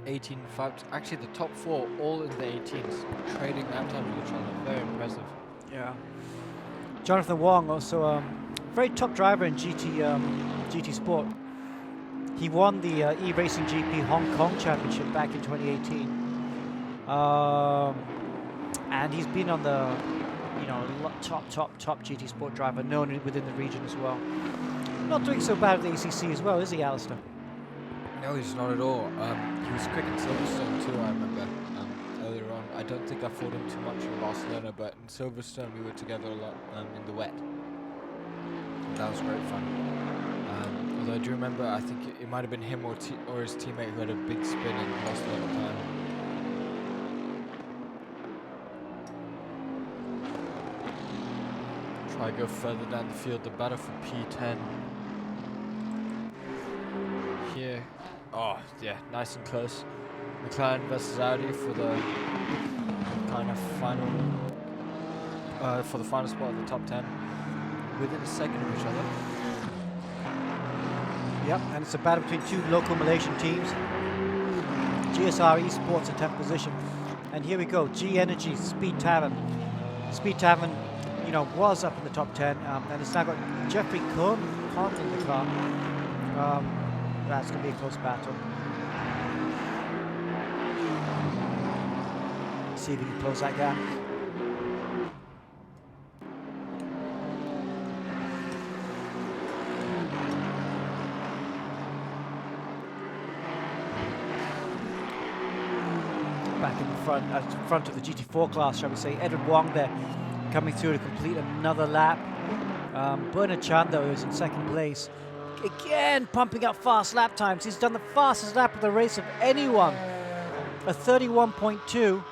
18.5. Actually, the top 4 all in the 18s, trading lap times with each other. Very impressive. Yeah. Jonathan Wong, also very top driver in GT Sport. He won the e-racing GP Hong Kong Championship back in 2018, and he's been on the top GT Sport driver, known within the region as well. Not doing so bad at the ACC as well, is he, Alistair? No, he's not at all. He was quick in Silverstone too, I remember, earlier on. I don't think I fought him too much in Barcelona, but in Silverstone we were together a lot in the wet. That was great fun. Although I do remember, I think it might have been him or his teammate who had a big spin and lost a lot of time. Try to go further down the field, the battle for P10. Here. Oh, yeah, nice and close. McLaren versus Audi for the kind of final spot at the top 10. Within a second of each other. Yep, and it's a battle between 2 local Malaysian teams. GSR Esports in 10th position. And here we go, G Energy, Speed Tavern. Speed Tavern, was up in the top 10, and it's now got Jeffrey Cohn in the car. That's going to be a close battle. See if he can close that gap. Back in the front of the GT4 class, shall we say. Edward Wong there, coming through to complete another lap. Bernard Chan, though, is in second place. Again, pumping up fast lap times. He's done the fastest lap of the race of anyone, a 31.2,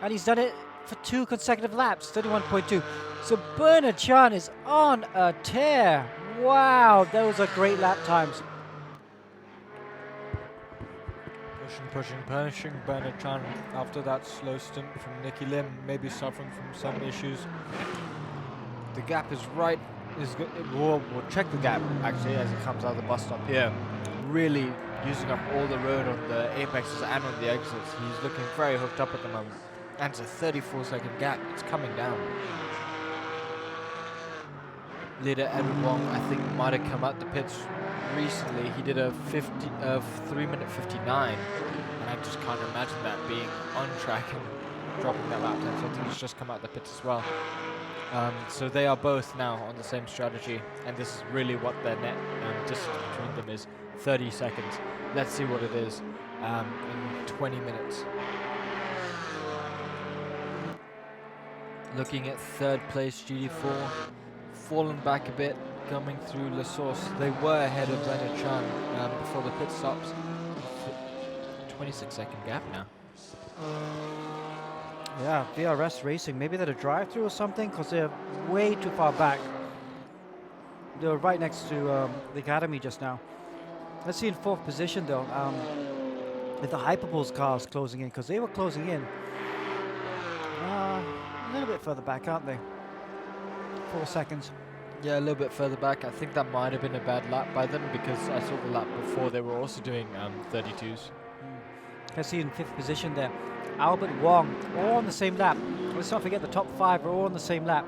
and he's done it for 2 consecutive laps, 31.2. So Bernard Chan is on a tear. Wow, those are great lap times. Pushing Bernard Chan after that slow stint from Nicky Lim, maybe suffering from some issues. The gap is right. We'll check the gap actually as it comes out of the bus stop here. Really using up all the road on the apexes and on the exits. He's looking very hooked up at the moment. And it's a 34-second gap. It's coming down. Leader Edward Wong, I think, might have come out the pits recently. He did a 3-minute 59, and I just can't imagine that being on track and dropping that lap time. So I think he's just come out the pits as well. So they are both now on the same strategy, and this is really what their net distance between them is, 30 seconds. Let's see what it is in 20 minutes. Looking at 3rd place GT4, fallen back a bit, coming through La Source. They were ahead of Bernard Chan before the pit stops. 26-second gap now. Yeah, VRS Racing. Maybe they're a drive-through or something, because they're way too far back. They were right next to the Academy just now. Let's see in 4th position, though, with the Hyperpulse cars closing in, because they were closing in a little bit further back, aren't they? 4 seconds. Yeah, a little bit further back. I think that might have been a bad lap by them, because I saw the lap before they were also doing 32s. Let's see in 5th position there. Albert Wong, all on the same lap. Let's not forget the top 5 are all on the same lap.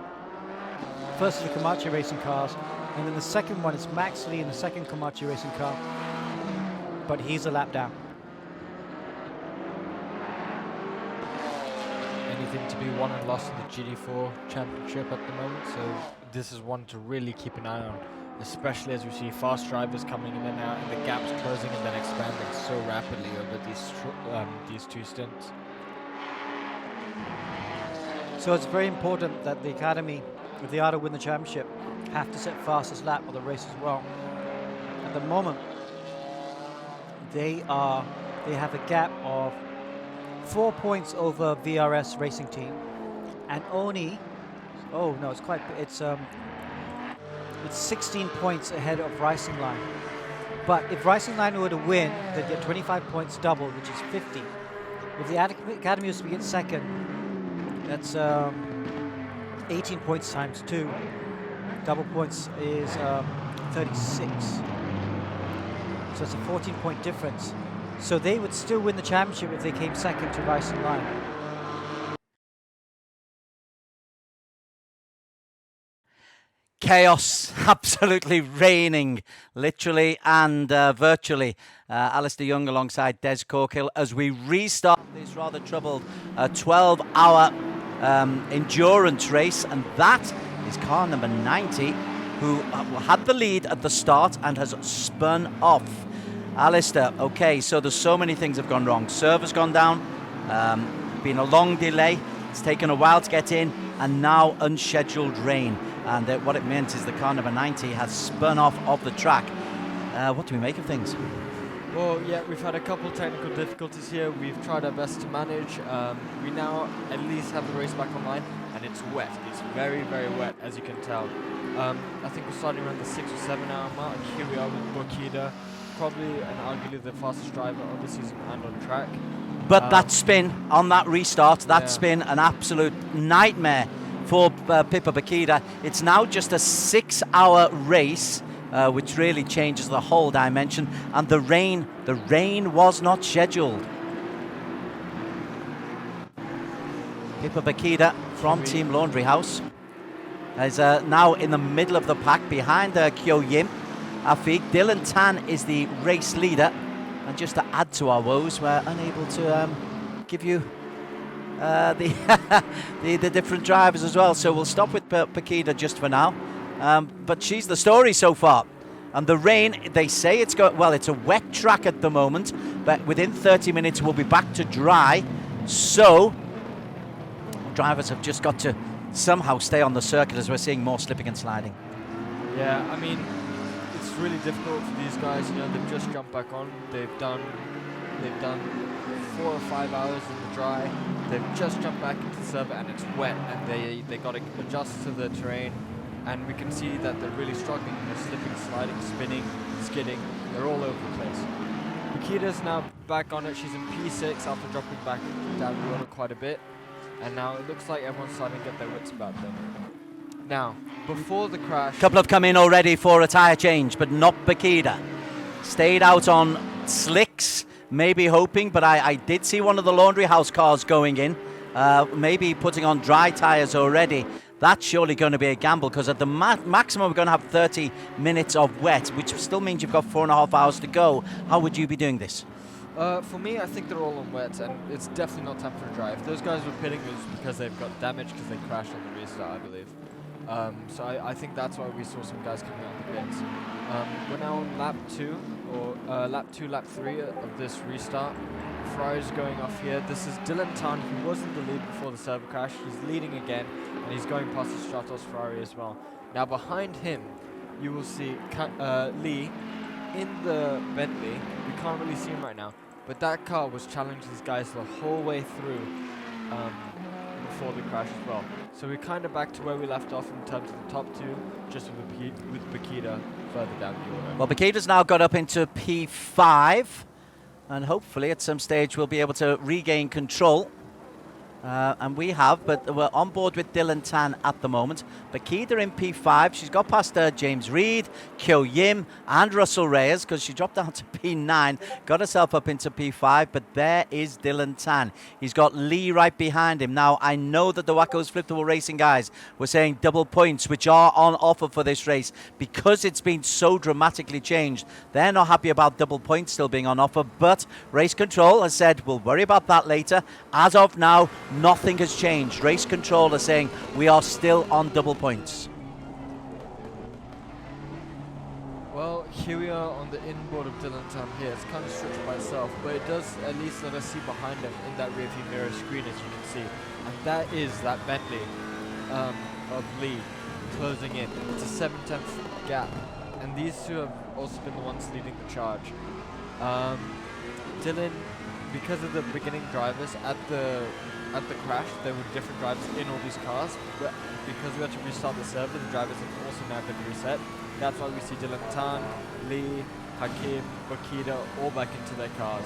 First is the Komachi Racing cars, and then the second one is Max Lee in the second Komachi Racing car. But he's a lap down. Anything to be won and lost in the GT4 championship at the moment, so this is one to really keep an eye on. especially as we see fast drivers coming in and out, and the gaps closing and then expanding so rapidly over these two stints. So it's very important that the Academy, if they are to win the championship, have to set fastest lap of the race as well. At the moment, they have a gap of 4 points over VRS Racing Team, and only, it's 16 points ahead of Racing Line. But if Racing Line were to win, they'd get 25 points double, which is 50. If the Academy was to get second, that's 18 points times 2. Double points is 36. So it's a 14-point difference. So they would still win the championship if they came second to Racing Line. Chaos absolutely reigning, literally and virtually. Alistair Young alongside Des Corkill as we restart this rather troubled 12-hour endurance race, and that is car number 90, who had the lead at the start and has spun off. Alistair, okay, so there's so many things have gone wrong. Server's gone down, been a long delay, it's taken a while to get in, and now unscheduled rain. And what it meant is the car number 90 has spun off of the track. What do we make of things? Well, yeah, we've had a couple technical difficulties here. We've tried our best to manage. We now at least have the race back online, and it's wet. It's very, very wet, as you can tell. I think we're starting around the 6 or 7 hour mark. Here we are with Bokida, probably and arguably the fastest driver of the season and on track. But that spin on that restart, that spin, an absolute nightmare for Pippa Bokida. It's now just a 6-hour race, which really changes the whole dimension. And the rain was not scheduled. Pippa Bokida from Team Laundry House is now in the middle of the pack behind Kyo Yim. Afik. Dylan Tan is the race leader. And just to add to our woes, we're unable to give you the different drivers as well. So we'll stop with Bokida just for now. But she's the story so far. And the rain, they say it's a wet track at the moment, but within 30 minutes we'll be back to dry. So drivers have just got to somehow stay on the circuit as we're seeing more slipping and sliding. Yeah, I mean, it's really difficult for these guys. You know, they've just jumped back on. They've done 4 or 5 hours in the dry. They've just jumped back into the server and it's wet, and they got to adjust to the terrain. And we can see that they're really struggling. They're slipping, sliding, spinning, skidding. They're all over the place. Bokida's now back on it. She's in P6 after dropping back down the order quite a bit. And now it looks like everyone's starting to get their wits about them. Now, before the crash... A couple have come in already for a tyre change, but not Bokida. Stayed out on slicks, maybe hoping, but I did see one of the Laundry House cars going in, maybe putting on dry tyres already. That's surely going to be a gamble, because at the maximum we're going to have 30 minutes of wet, which still means you've got 4.5 hours to go. How would you be doing this? For me, I think they're all on wet, and it's definitely not time for a dry. If those guys were pitting, it was because they've got damage because they crashed on the restart, I believe. So I think that's why we saw some guys coming out of the pits. We're now on lap 2, or lap 2, lap 3 of this restart. Ferrari's going off here. This is Dylan Tan, who was in the lead before the server crash. He's leading again, and he's going past the Stratos Ferrari as well. Now behind him, you will see Lee in the Bentley. We can't really see him right now, but that car was challenging these guys the whole way through before the crash as well. So we're kind of back to where we left off in terms of the top 2, just with Bokida further down the order. Well, Bokida's now got up into P5, and hopefully at some stage we'll be able to regain control. And we have, but we're on board with Dylan Tan at the moment. Bokida in P5. She's got past James Reed, Kyo Yim, and Russell Reyes, because she dropped down to P9, got herself up into P5, but there is Dylan Tan. He's got Lee right behind him. Now, I know that the Wackos Flippable Racing guys were saying double points, which are on offer for this race, because it's been so dramatically changed. They're not happy about double points still being on offer, but Race Control has said, we'll worry about that later. As of now, nothing has changed. Race Control are saying we are still on double points. here we are on the inboard of Dylan Tan here. It's kind of stretched by itself, but it does at least let us see behind him in that rear view mirror screen, as you can see. And that is that Bentley of Lee closing in. It's a 7/10 gap, and these two have also been the ones leading the charge. Dylan, because of the beginning drivers at the crash, there were different drivers in all these cars, but because we had to restart the server, the drivers have also now been reset. That's why we see Dylan Tan, Lee, Hakim, Bakida all back into their cars.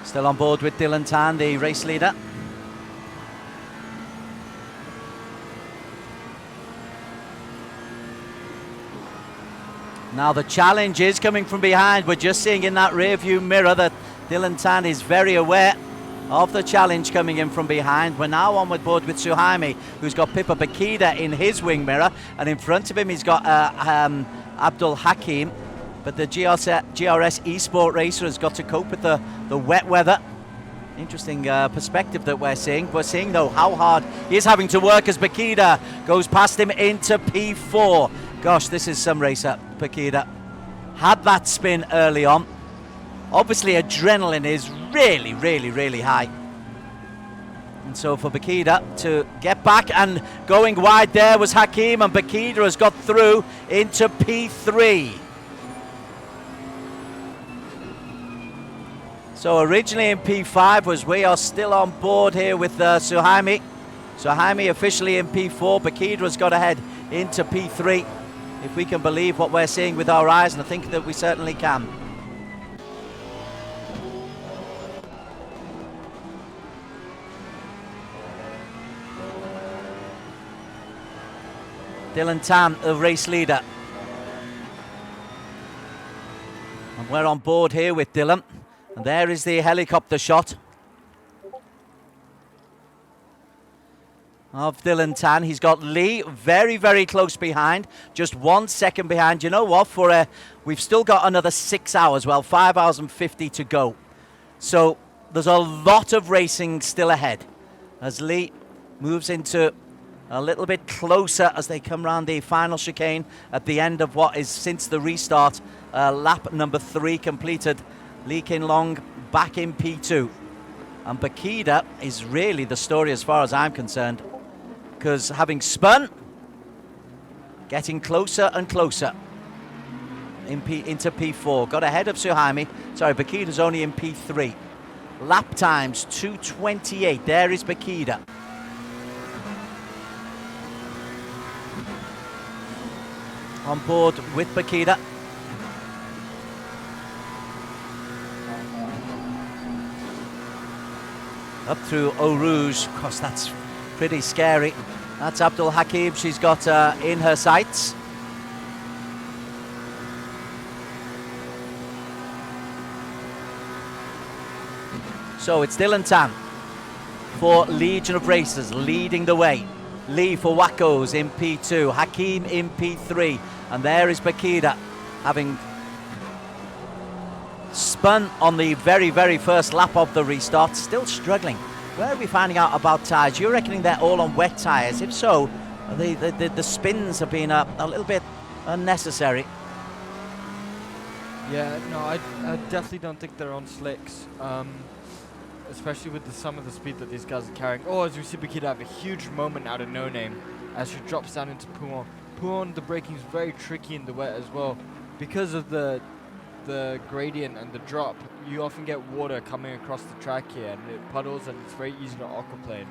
Still on board with Dylan Tan, the race leader. Now the challenge is coming from behind. We're just seeing in that rear view mirror that Dylan Tan is very aware of the challenge coming in from behind. We're now on board with Suhaimi, who's got Pippa Bakida in his wing mirror, and in front of him he's got Abdul Hakim. But the GRS Esport racer has got to cope with the wet weather. Interesting perspective that we're seeing. We're seeing, though, how hard he is having to work as Bakida goes past him into P4. Gosh, this is some racer, Bakida. Had that spin early on. Obviously, adrenaline is really, really, really high. And so for Bakida to get back, and going wide there was Hakim, and Bakida has got through into P3. So originally in P5 was we are still on board here with Suhaimi. Suhaimi officially in P4. Bakida has got ahead into P3. If we can believe what we're seeing with our eyes, and I think that we certainly can. Dylan Tan, the race leader. And we're on board here with Dylan. And there is the helicopter shot of Dylan Tan. He's got Lee very, very close behind, just 1 second behind. You know what? We've still got another 6 hours, well, 5 hours and 50 to go. So there's a lot of racing still ahead as Lee moves into a little bit closer as they come round the final chicane at the end of what is, since the restart, lap number 3 completed. Lee Kin Long back in P2. And Bakida is really the story as far as I'm concerned, because having spun, getting closer and closer into P4. Got ahead of Suhaimi. Sorry, Bakida's only in P3. Lap times 2:28. There is Bakida. On board with Bakida. Up through Eau Rouge. Of course, that's pretty scary. That's Abdul Hakim. She's got in her sights. So it's Dylan Tan for Legion of Racers leading the way. Lee for Wackos in P2. Hakim in P3. And there is Bakida having spun on the very, very first lap of the restart. Still struggling. Where are we finding out about tyres? You're reckoning they're all on wet tyres. If so, the spins have been a little bit unnecessary. Yeah, no, I definitely don't think they're on slicks. Especially with some of the speed that these guys are carrying. Oh, as we see Bakida have a huge moment out of no name as she drops down into Pouon. Pouon, the braking is very tricky in the wet as well. Because of the gradient and the drop, you often get water coming across the track here, and it puddles, and it's very easy to aquaplane.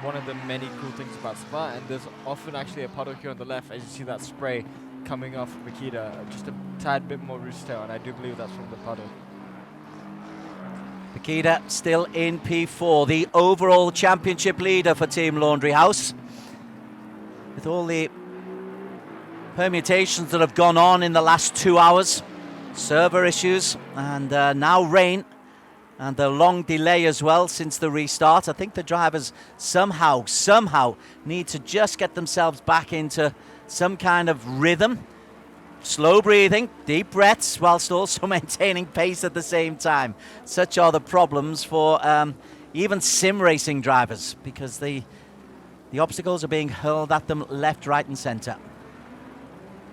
One of the many cool things about Spa, and there's often actually a puddle here on the left as you see that spray coming off Bakida, just a tad bit more roost tail, and I do believe that's from the puddle. Bakida still in P4, the overall championship leader for Team Laundry House. With all the permutations that have gone on in the last 2 hours, server issues, and now rain, and the long delay as well since the restart. I think the drivers somehow need to just get themselves back into some kind of rhythm. Slow breathing, deep breaths, whilst also maintaining pace at the same time. Such are the problems for even sim racing drivers, because the obstacles are being hurled at them left, right and centre.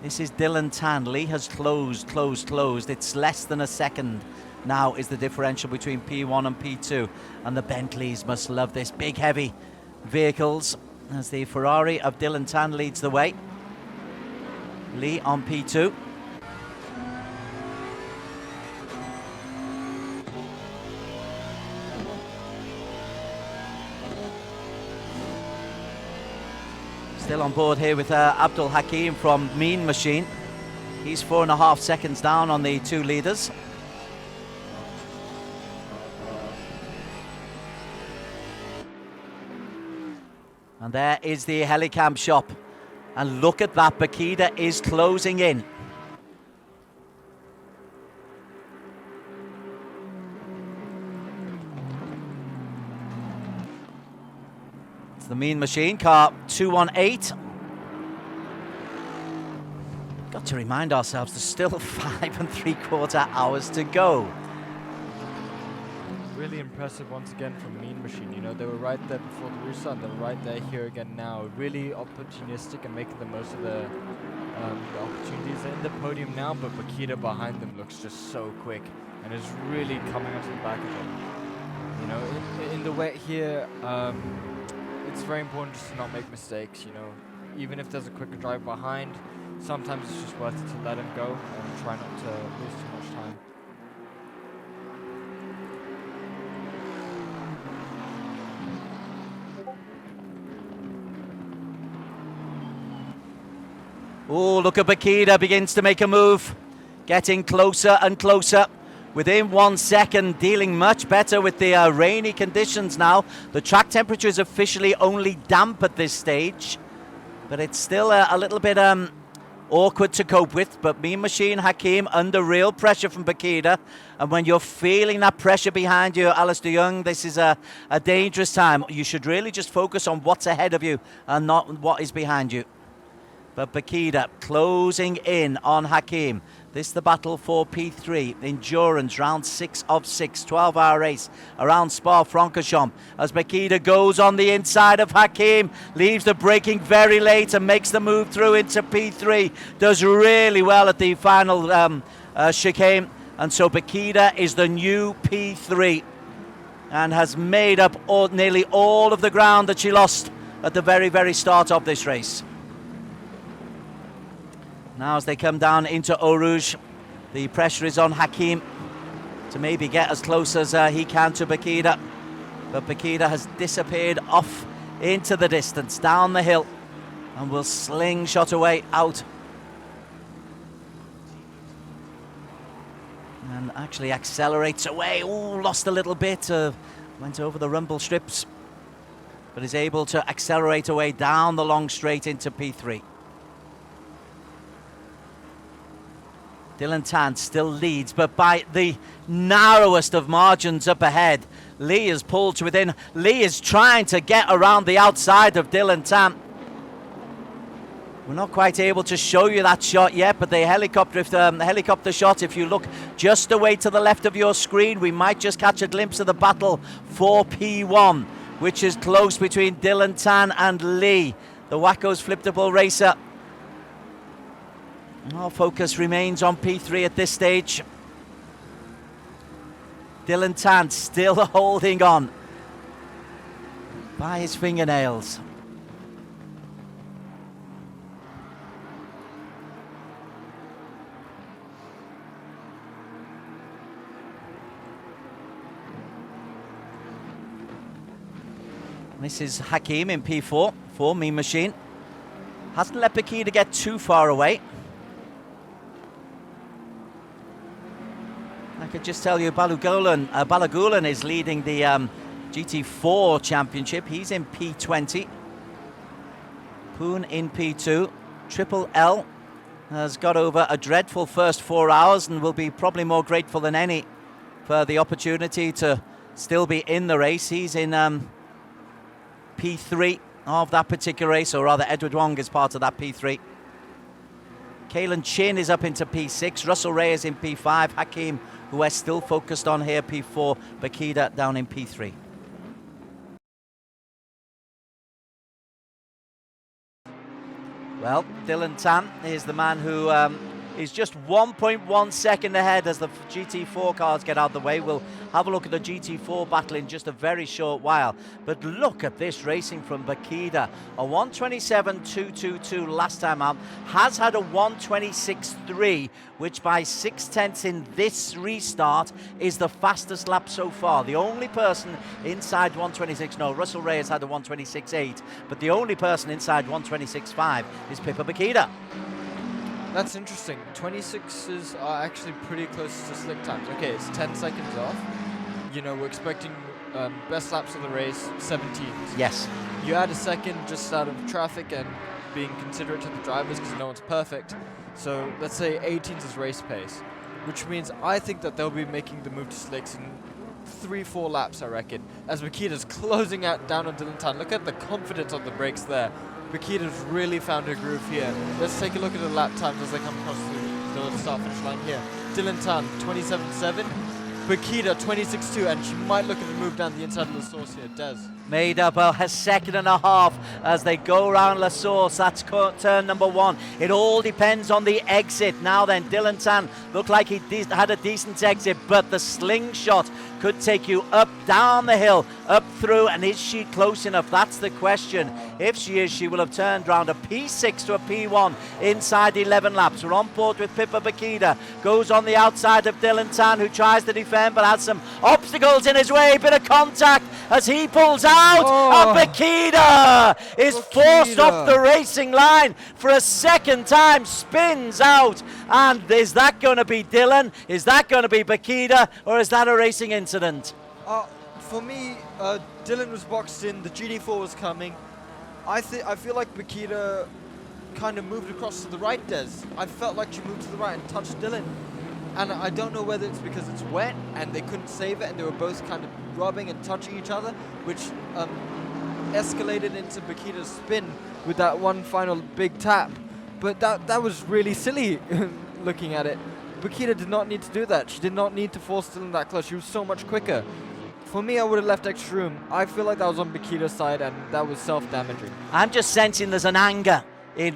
This is Dylan Tan. Lee has closed. It's less than a second now is the differential between P1 and P2. And the Bentleys must love this. Big, heavy vehicles as the Ferrari of Dylan Tan leads the way. Lee on P2. Still on board here with Abdul Hakim from Mean Machine. He's 4.5 seconds down on the two leaders. And there is the Helicam shop. And look at that, Bakida is closing in. It's the Mean Machine, car 218. Got to remind ourselves there's still 5.75 hours to go. Really impressive once again from Mean Machine. You know, they were right there before the restart, they're right there here again now. Really opportunistic and making the most of the opportunities. They're in the podium now, but Bakita behind them looks just so quick and is really coming up to the back of them. You know, in the wet here, it's very important just to not make mistakes, you know. Even if there's a quicker drive behind, sometimes it's just worth it to let him go and try not to lose too much time. Oh, look at Bakida, begins to make a move. Getting closer and closer. Within 1 second, dealing much better with the rainy conditions now. The track temperature is officially only damp at this stage. But it's still a little bit awkward to cope with. But Mean Machine, Hakim, under real pressure from Bakida. And when you're feeling that pressure behind you, Alistair Young, this is a dangerous time. You should really just focus on what's ahead of you and not what is behind you. But Bakida closing in on Hakim. This is the battle for P3. Endurance, round 6 of 6. 12-hour race around Spa-Francorchamps. As Bakida goes on the inside of Hakim. Leaves the braking very late and makes the move through into P3. Does really well at the final chicane. And so Bakida is the new P3. And has made up nearly all of the ground that she lost at the very, very start of this race. Now as they come down into Eau Rouge, the pressure is on Hakim to maybe get as close as he can to Bakida. But Bakida has disappeared off into the distance, down the hill, and will slingshot away out. And actually accelerates away. Oh, lost a little bit, went over the rumble strips, but is able to accelerate away down the long straight into P3. Dylan Tan still leads, but by the narrowest of margins up ahead. Lee is pulled to within. Lee is trying to get around the outside of Dylan Tan. We're not quite able to show you that shot yet, but the helicopter shot, if you look just away to the left of your screen, we might just catch a glimpse of the battle for P1, which is close between Dylan Tan and Lee, the Wacko's flippable racer. Our focus remains on P3 at this stage. Dylan Tan still holding on by his fingernails. This is Hakim in P4 for Mean Machine. Hasn't let Bakida get too far away. I could just tell you Balagulan is leading the GT4 championship. He's in P20. Poon in P2. Triple L has got over a dreadful first 4 hours and will be probably more grateful than any for the opportunity to still be in the race. He's in P3 of that particular race, or rather Edward Wong is part of that P3. Kalen Chin is up into P6. Russell Ray is in P5. Hakim, who is still focused on here, P4. Bakida down in P3. Well, Dylan Tan is the man who is just 1.1 second ahead as the GT4 cars get out of the way. We'll have a look at the GT4 battle in just a very short while. But look at this racing from Bakida. A 127.222 last time out. Has had a 126.3, which by 6/10 in this restart is the fastest lap so far. The only person inside 126, no, Russell Ray has had a 126.8, but the only person inside 126.5 is Pippa Bakida. That's interesting. 26s are actually pretty close to slick times. Okay, it's 10 seconds off. You know, we're expecting best laps of the race, 17s. Yes. You add a second just out of traffic and being considerate to the drivers because no one's perfect. So let's say 18s is race pace, which means I think that they'll be making the move to slicks in 3-4 laps, I reckon, as Bakida's closing out down on Dylan Tan. Look at the confidence on the brakes there. Bakida's really found her groove here. Let's take a look at the lap times as they come across the start-finish line here. Dylan Tan, 27.7. Bakida, 26.2, and she might look at the move down the inside of the source here. Des. Made up a second and a half as they go around La Source. That's turn number 1. It all depends on the exit. Now then, Dylan Tan looked like he had a decent exit, but the slingshot could take you up, down the hill, up through, and is she close enough? That's the question. If she is, she will have turned round a P6 to a P1 inside 11 laps. We're on board with Pippa Bakida. Goes on the outside of Dylan Tan, who tries to defend, but has some obstacles in his way. Bit of contact as he pulls out. And Bakida is forced off the racing line for a second time, spins out. And is that going to be Dylan? Is that going to be Bakida? Or is that a racing incident? For me, Dylan was boxed in, the GT4 was coming. I feel like Bakida kind of moved across to the right, Des. I felt like she moved to the right and touched Dylan. And I don't know whether it's because it's wet and they couldn't save it and they were both kind of rubbing and touching each other, which escalated into Bakida's spin with that one final big tap. But that was really silly looking at it. Bakida did not need to do that. She did not need to force Dylan that close. She was so much quicker. For me, I would have left extra room. I feel like that was on Bakida's side and that was self-damaging. I'm just sensing there's an anger in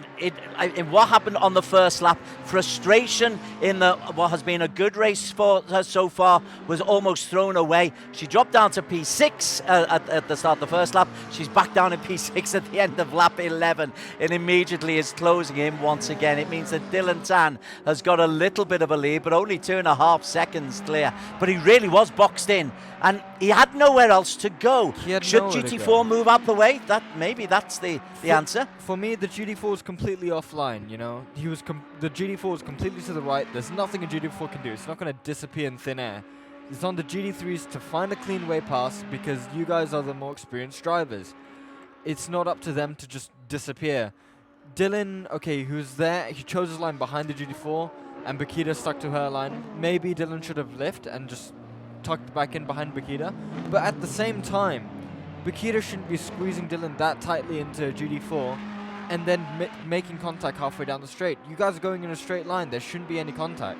what happened on the first lap. Frustration in what has been a good race for her so far was almost thrown away. She dropped down to P6 at the start of the first lap. She's back down in P6 at the end of lap 11 and immediately is closing in once again. It means that Dylan Tan has got a little bit of a lead, but only 2.5 seconds clear. But he really was boxed in and he had nowhere else to go. Should GT4 move out the way? Maybe that's the answer. For me, the GT4 was completely offline, you know. The GT4 was completely to the right. There's nothing a GT4 can do. It's not going to disappear in thin air. It's on the GT3s to find a clean way past because you guys are the more experienced drivers. It's not up to them to just disappear. Dylan, okay, who's there? He chose his line behind the GT4 and Bakida stuck to her line. Maybe Dylan should have lifted and just tucked back in behind Bakida. But at the same time, Bakida shouldn't be squeezing Dylan that tightly into GT4 and then making contact halfway down the straight. You guys are going in a straight line. There shouldn't be any contact.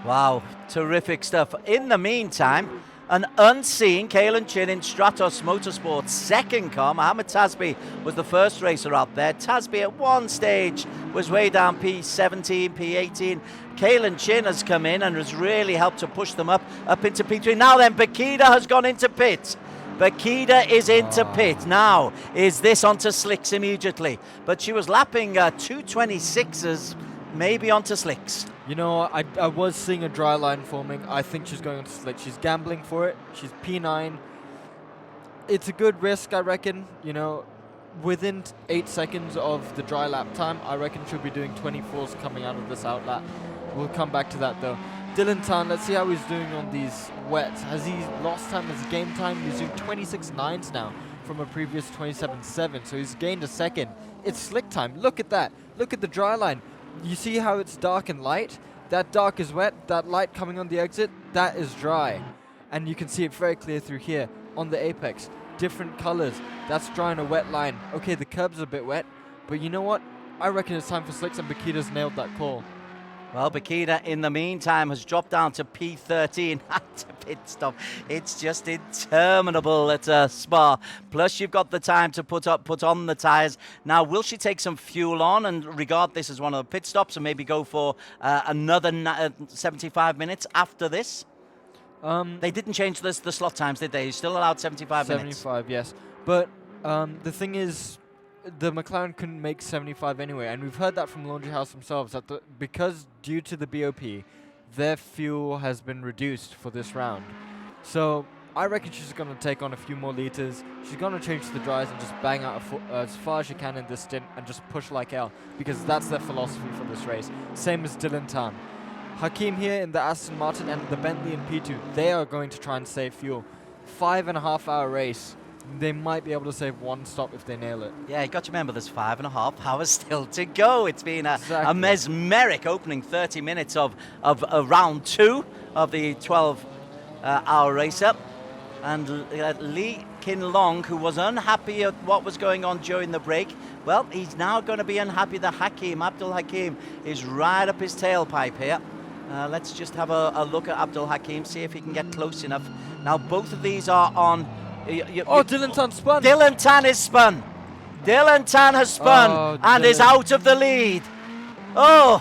Wow, terrific stuff. In the meantime, an unseen Kaelan Chin in Stratos Motorsports' second car. Mohammed Tasby was the first racer out there. Tasby at one stage was way down P17, P18. Kaelan Chin has come in and has really helped to push them up into P3. Now then, Bakida has gone into pit. Bakida is into pit. Now, is this onto slicks immediately? But she was lapping 226s, maybe onto slicks. You know, I was seeing a dry line forming. I think she's going onto slicks. She's gambling for it. She's P9. It's a good risk, I reckon. You know, within 8 seconds of the dry lap time, I reckon she'll be doing 24s coming out of this outlap. We'll come back to that, though. Dylan Tan, let's see how he's doing on these wets. Has he lost time as game time? He's doing 26.9s now from a previous 27.7, so he's gained a second. It's slick time. Look at that. Look at the dry line. You see how it's dark and light? That dark is wet. That light coming on the exit, that is dry. And you can see it very clear through here on the apex. Different colors. That's dry on a wet line. Okay, the curb's a bit wet, but you know what? I reckon it's time for slicks and Bakida's nailed that call. Well, Bakita, in the meantime, has dropped down to P13 at a pit stop. It's just interminable at Spa. Plus, you've got the time to put on the tyres. Now, will she take some fuel on and regard this as one of the pit stops and maybe go for another 75 minutes after this? They didn't change the slot times, did they? You're still allowed 75 minutes. 75, yes. But the thing is, the McLaren couldn't make 75 anyway, and we've heard that from Laundry House themselves, that because due to the BOP, their fuel has been reduced for this round. So I reckon she's going to take on a few more litres. She's going to change the dries and just bang out as far as she can in this stint and just push like hell, because that's their philosophy for this race. Same as Dylan Tan. Hakim here in the Aston Martin and the Bentley in P2, they are going to try and save fuel. 5.5-hour race. They might be able to save one stop if they nail it. Yeah, you got to remember there's 5.5 hours still to go. It's been a mesmeric opening 30 minutes of round 2 of the 12-hour race up. And Lee Kin Long, who was unhappy at what was going on during the break, well, he's now going to be unhappy that Abdul Hakim, is right up his tailpipe here. Let's just have a look at Abdul Hakim, see if he can get close enough. Now, both of these are on... Dylan Tan spun. Dylan Tan is spun. Dylan Tan has spun and is out of the lead. Oh,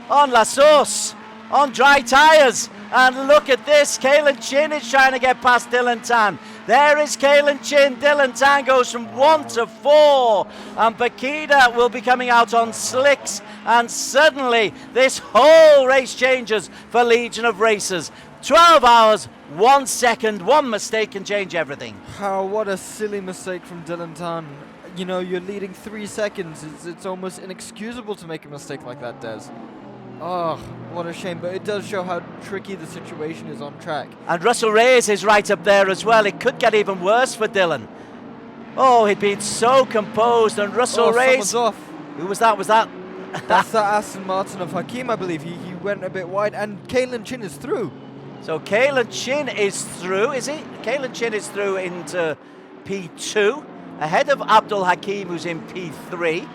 on La Sauce, on dry tyres. And look at this. Kalen Chin is trying to get past Dylan Tan. There is Kalen Chin. Dylan Tan goes from 1 to 4. And Bakita will be coming out on slicks. And suddenly this whole race changes for Legion of Racers. 12 hours, 1 second, one mistake can change everything. What a silly mistake from Dylan Tan. You know, you're leading 3 seconds. It's almost inexcusable to make a mistake like that, Des. Oh, what a shame. But it does show how tricky the situation is on track. And Russell Reyes is right up there as well. It could get even worse for Dylan. Oh, he'd been so composed. And Russell Reyes... someone's off. Who was that? Was that... That's the Aston Martin of Hakim, I believe. He went a bit wide. And Kalen Chin is through. So Kalen Chin is through, is he? Kalen Chin is through into P2, ahead of Abdul Hakim, who's in P3.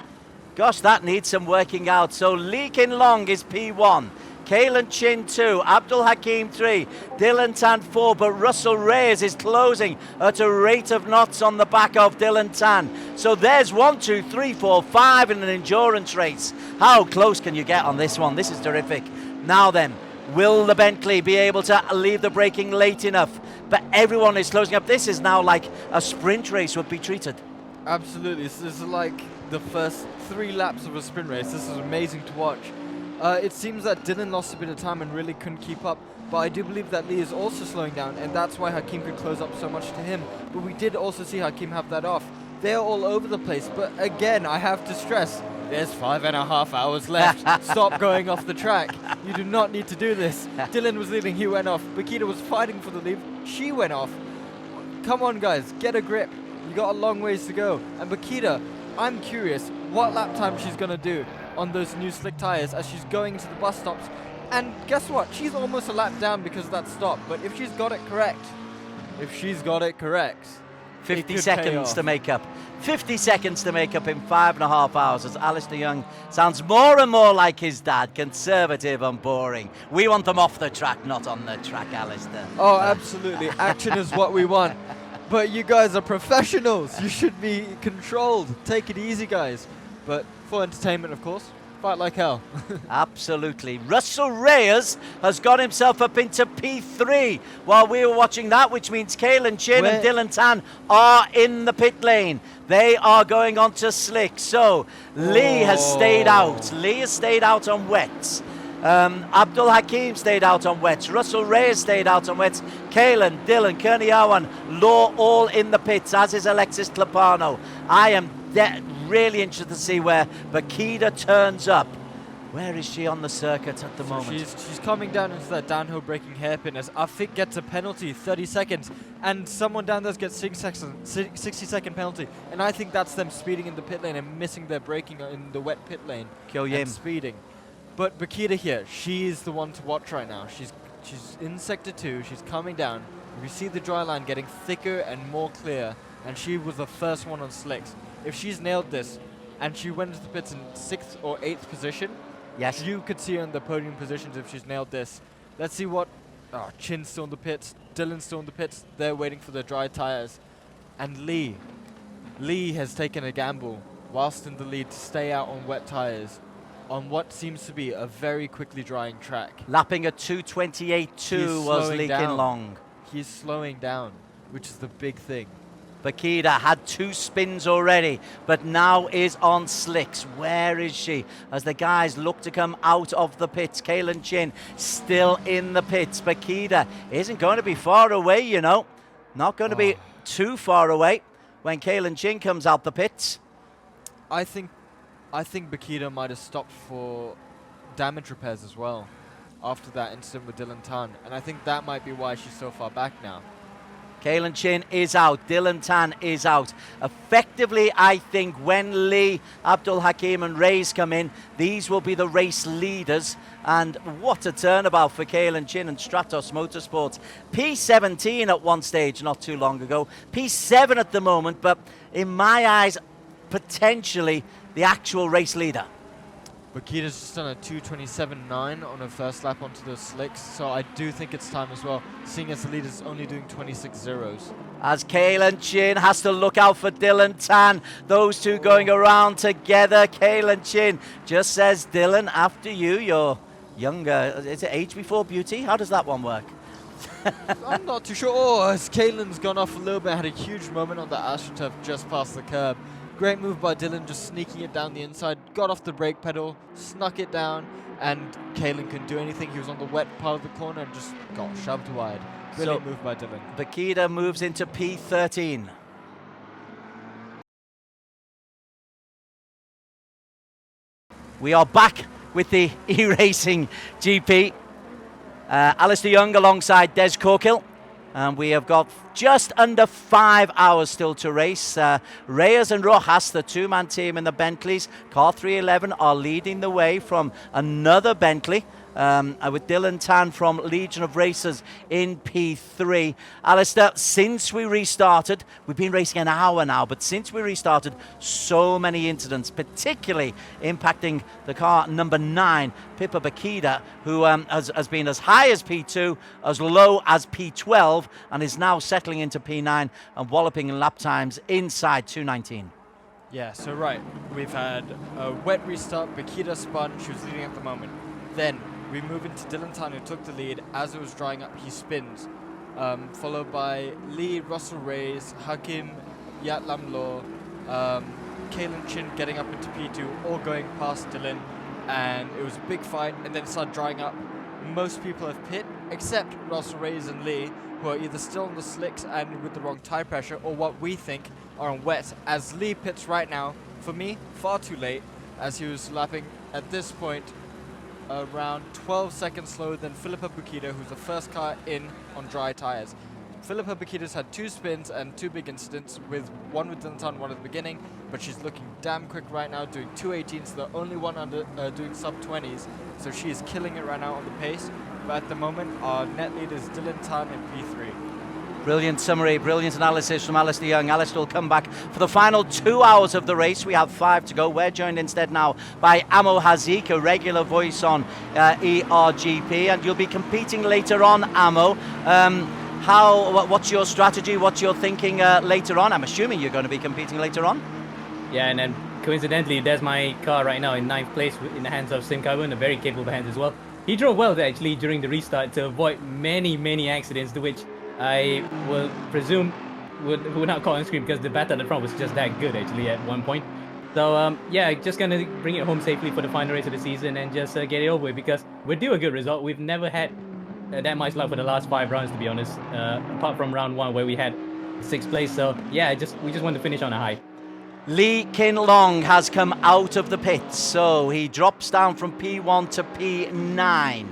Gosh, that needs some working out. So Lee Kin Long is P1, Kalen Chin 2, Abdul Hakim 3, Dylan Tan 4, but Russell Reyes is closing at a rate of knots on the back of Dylan Tan. So there's 1, 2, 3, 4, 5 in an endurance race. How close can you get on this one? This is terrific. Now then, will the Bentley be able to leave the braking late enough? But everyone is closing up. This is now like a sprint race would be treated. Absolutely. This is like the first 3 laps of a sprint race. This is amazing to watch. It seems that Dylan lost a bit of time and really couldn't keep up. But I do believe that Lee is also slowing down, and that's why Hakim could close up so much to him. But we did also see Hakim have that off. They're all over the place. But again, I have to stress, there's 5.5 hours left. Stop going off the track. You do not need to do this. Dylan was leading, he went off. Bakita was fighting for the lead, she went off. Come on, guys, get a grip. You got a long ways to go. And Bakita, I'm curious what lap time she's going to do on those new slick tyres as she's going to the bus stops. And guess what? She's almost a lap down because of that stop. But if she's got it correct, 50 seconds to make up. 50 seconds to make up in 5.5 hours as Alistair Young sounds more and more like his dad, conservative and boring. We want them off the track, not on the track, Alistair. Oh, absolutely. Action is what we want. But you guys are professionals. You should be controlled. Take it easy, guys. But for entertainment, of course. Fight like hell. Absolutely. Russell Reyes has got himself up into P3 while we were watching that, which means Kalen Chin and Dylan Tan are in the pit lane. They are going on to slick. So Lee has stayed out. Lee has stayed out on wets. Abdul Hakim stayed out on wets. Russell Reyes stayed out on wets. Kalen, Dylan, Kearney Owen, Law all in the pits, as is Alexis Clapano. I am really interested to see where Bakita turns up. Where is she on the circuit at the moment? She's coming down into that downhill braking hairpin as Afik gets a penalty, 30 seconds, and someone down there gets 60-second penalty. And I think that's them speeding in the pit lane and missing their braking in the wet pit lane. And speeding. But Bakita here, she's the one to watch right now. She's in sector 2, she's coming down. We see the dry line getting thicker and more clear, and she was the first one on slicks. If she's nailed this, and she went into the pits in 6th or 8th position, Yes. You could see her in the podium positions if she's nailed this. Let's see what... Oh, Chin's still in the pits. Dylan's still in the pits. They're waiting for the dry tires. And Lee has taken a gamble whilst in the lead to stay out on wet tires on what seems to be a very quickly drying track. Lapping at 2:28.2 was Lee Kin-Long. He's slowing down, which is the big thing. Bakita had 2 spins already, but now is on slicks. Where is she? As the guys look to come out of the pits. Kaylin Chin still in the pits. Bakita isn't going to be far away, you know. Not going to be too far away when Kaylin Chin comes out the pits. I think Bakita might have stopped for damage repairs as well after that incident with Dylan Tan, and I think that might be why she's so far back now. Kaylin Chin is out. Dylan Tan is out. Effectively, I think when Lee, Abdul Hakim and Reyes come in, these will be the race leaders. And what a turnabout for Kaylin Chin and Stratos Motorsports. P17 at one stage not too long ago. P7 at the moment, but in my eyes, potentially the actual race leader. Bakita's just done a 2:27.9 on her first lap onto the slicks, so I do think it's time as well, seeing as the leader's only doing 26 zeros. As Kaylin Chin has to look out for Dylan Tan. Those two going around together. Kaylin Chin just says, Dylan, after you, you're younger. Is it age before beauty? How does that one work? I'm not too sure. Oh, as Kaylin's gone off a little bit, had a huge moment on the AstroTurf just past the curb. Great move by Dylan, just sneaking it down the inside, got off the brake pedal, snuck it down, and Kaylin couldn't do anything. He was on the wet part of the corner and just got shoved wide. Brilliant move by Dylan. Bakita moves into P13. We are back with the e-racing GP. Alistair Young alongside Des Corkill. And we have got just under 5 hours still to race. Reyes and Rojas, the two-man team in the Bentleys. Car 311 are leading the way from another Bentley. With Dylan Tan from Legion of Racers in P3. Alistair, since we restarted, we've been racing an hour now, but since we restarted, so many incidents, particularly impacting the car number 9, Pippa Bakita, who has been as high as P2, as low as P12, and is now settling into P9 and walloping in lap times inside 2:19. Yeah, so right, we've had a wet restart, Bakita spun, she was leading at the moment. Then we move into Dylan Tan, who took the lead. As it was drying up, he spins. Followed by Lee, Russell Reyes, Hakim, Yat Lam Law, Kaylin Chin getting up into P2, all going past Dylan. And it was a big fight, and then it started drying up. Most people have pit, except Russell Reyes and Lee, who are either still on the slicks and with the wrong tire pressure, or what we think are on wet. As Lee pits right now, for me, far too late, as he was lapping at this point around 12 seconds slower than Philippa Bakita, who's the first car in on dry tires. Philippa Bakita's had 2 spins and 2 big incidents, with one with Dylan Tan, one at the beginning, but she's looking damn quick right now, doing 2:18s, the only one under doing sub-20s, so she is killing it right now on the pace. But at the moment, our net leader is Dylan Tan in P3. Brilliant summary, brilliant analysis from Alistair Young. Alistair will come back for the final 2 hours of the race. We have 5 to go. We're joined instead now by Amo Hazik, a regular voice on ERGP, and you'll be competing later on, Amo. What's your strategy? What's your thinking later on? I'm assuming you're going to be competing later on. Yeah, and then coincidentally, there's my car right now in 9th place in the hands of Sim Carbon, a very capable hands as well. He drove well actually during the restart to avoid many accidents, to which I will presume would not call and scream, because the battle at the front was just that good actually at one point. So yeah, just gonna bring it home safely for the final race of the season and just get it over with, because we're due a good result. We've never had that much luck for the last 5 rounds, to be honest, apart from round 1 where we had 6th place. So yeah, we just want to finish on a high. Lee Kin-Long has come out of the pits, so he drops down from P1 to P9.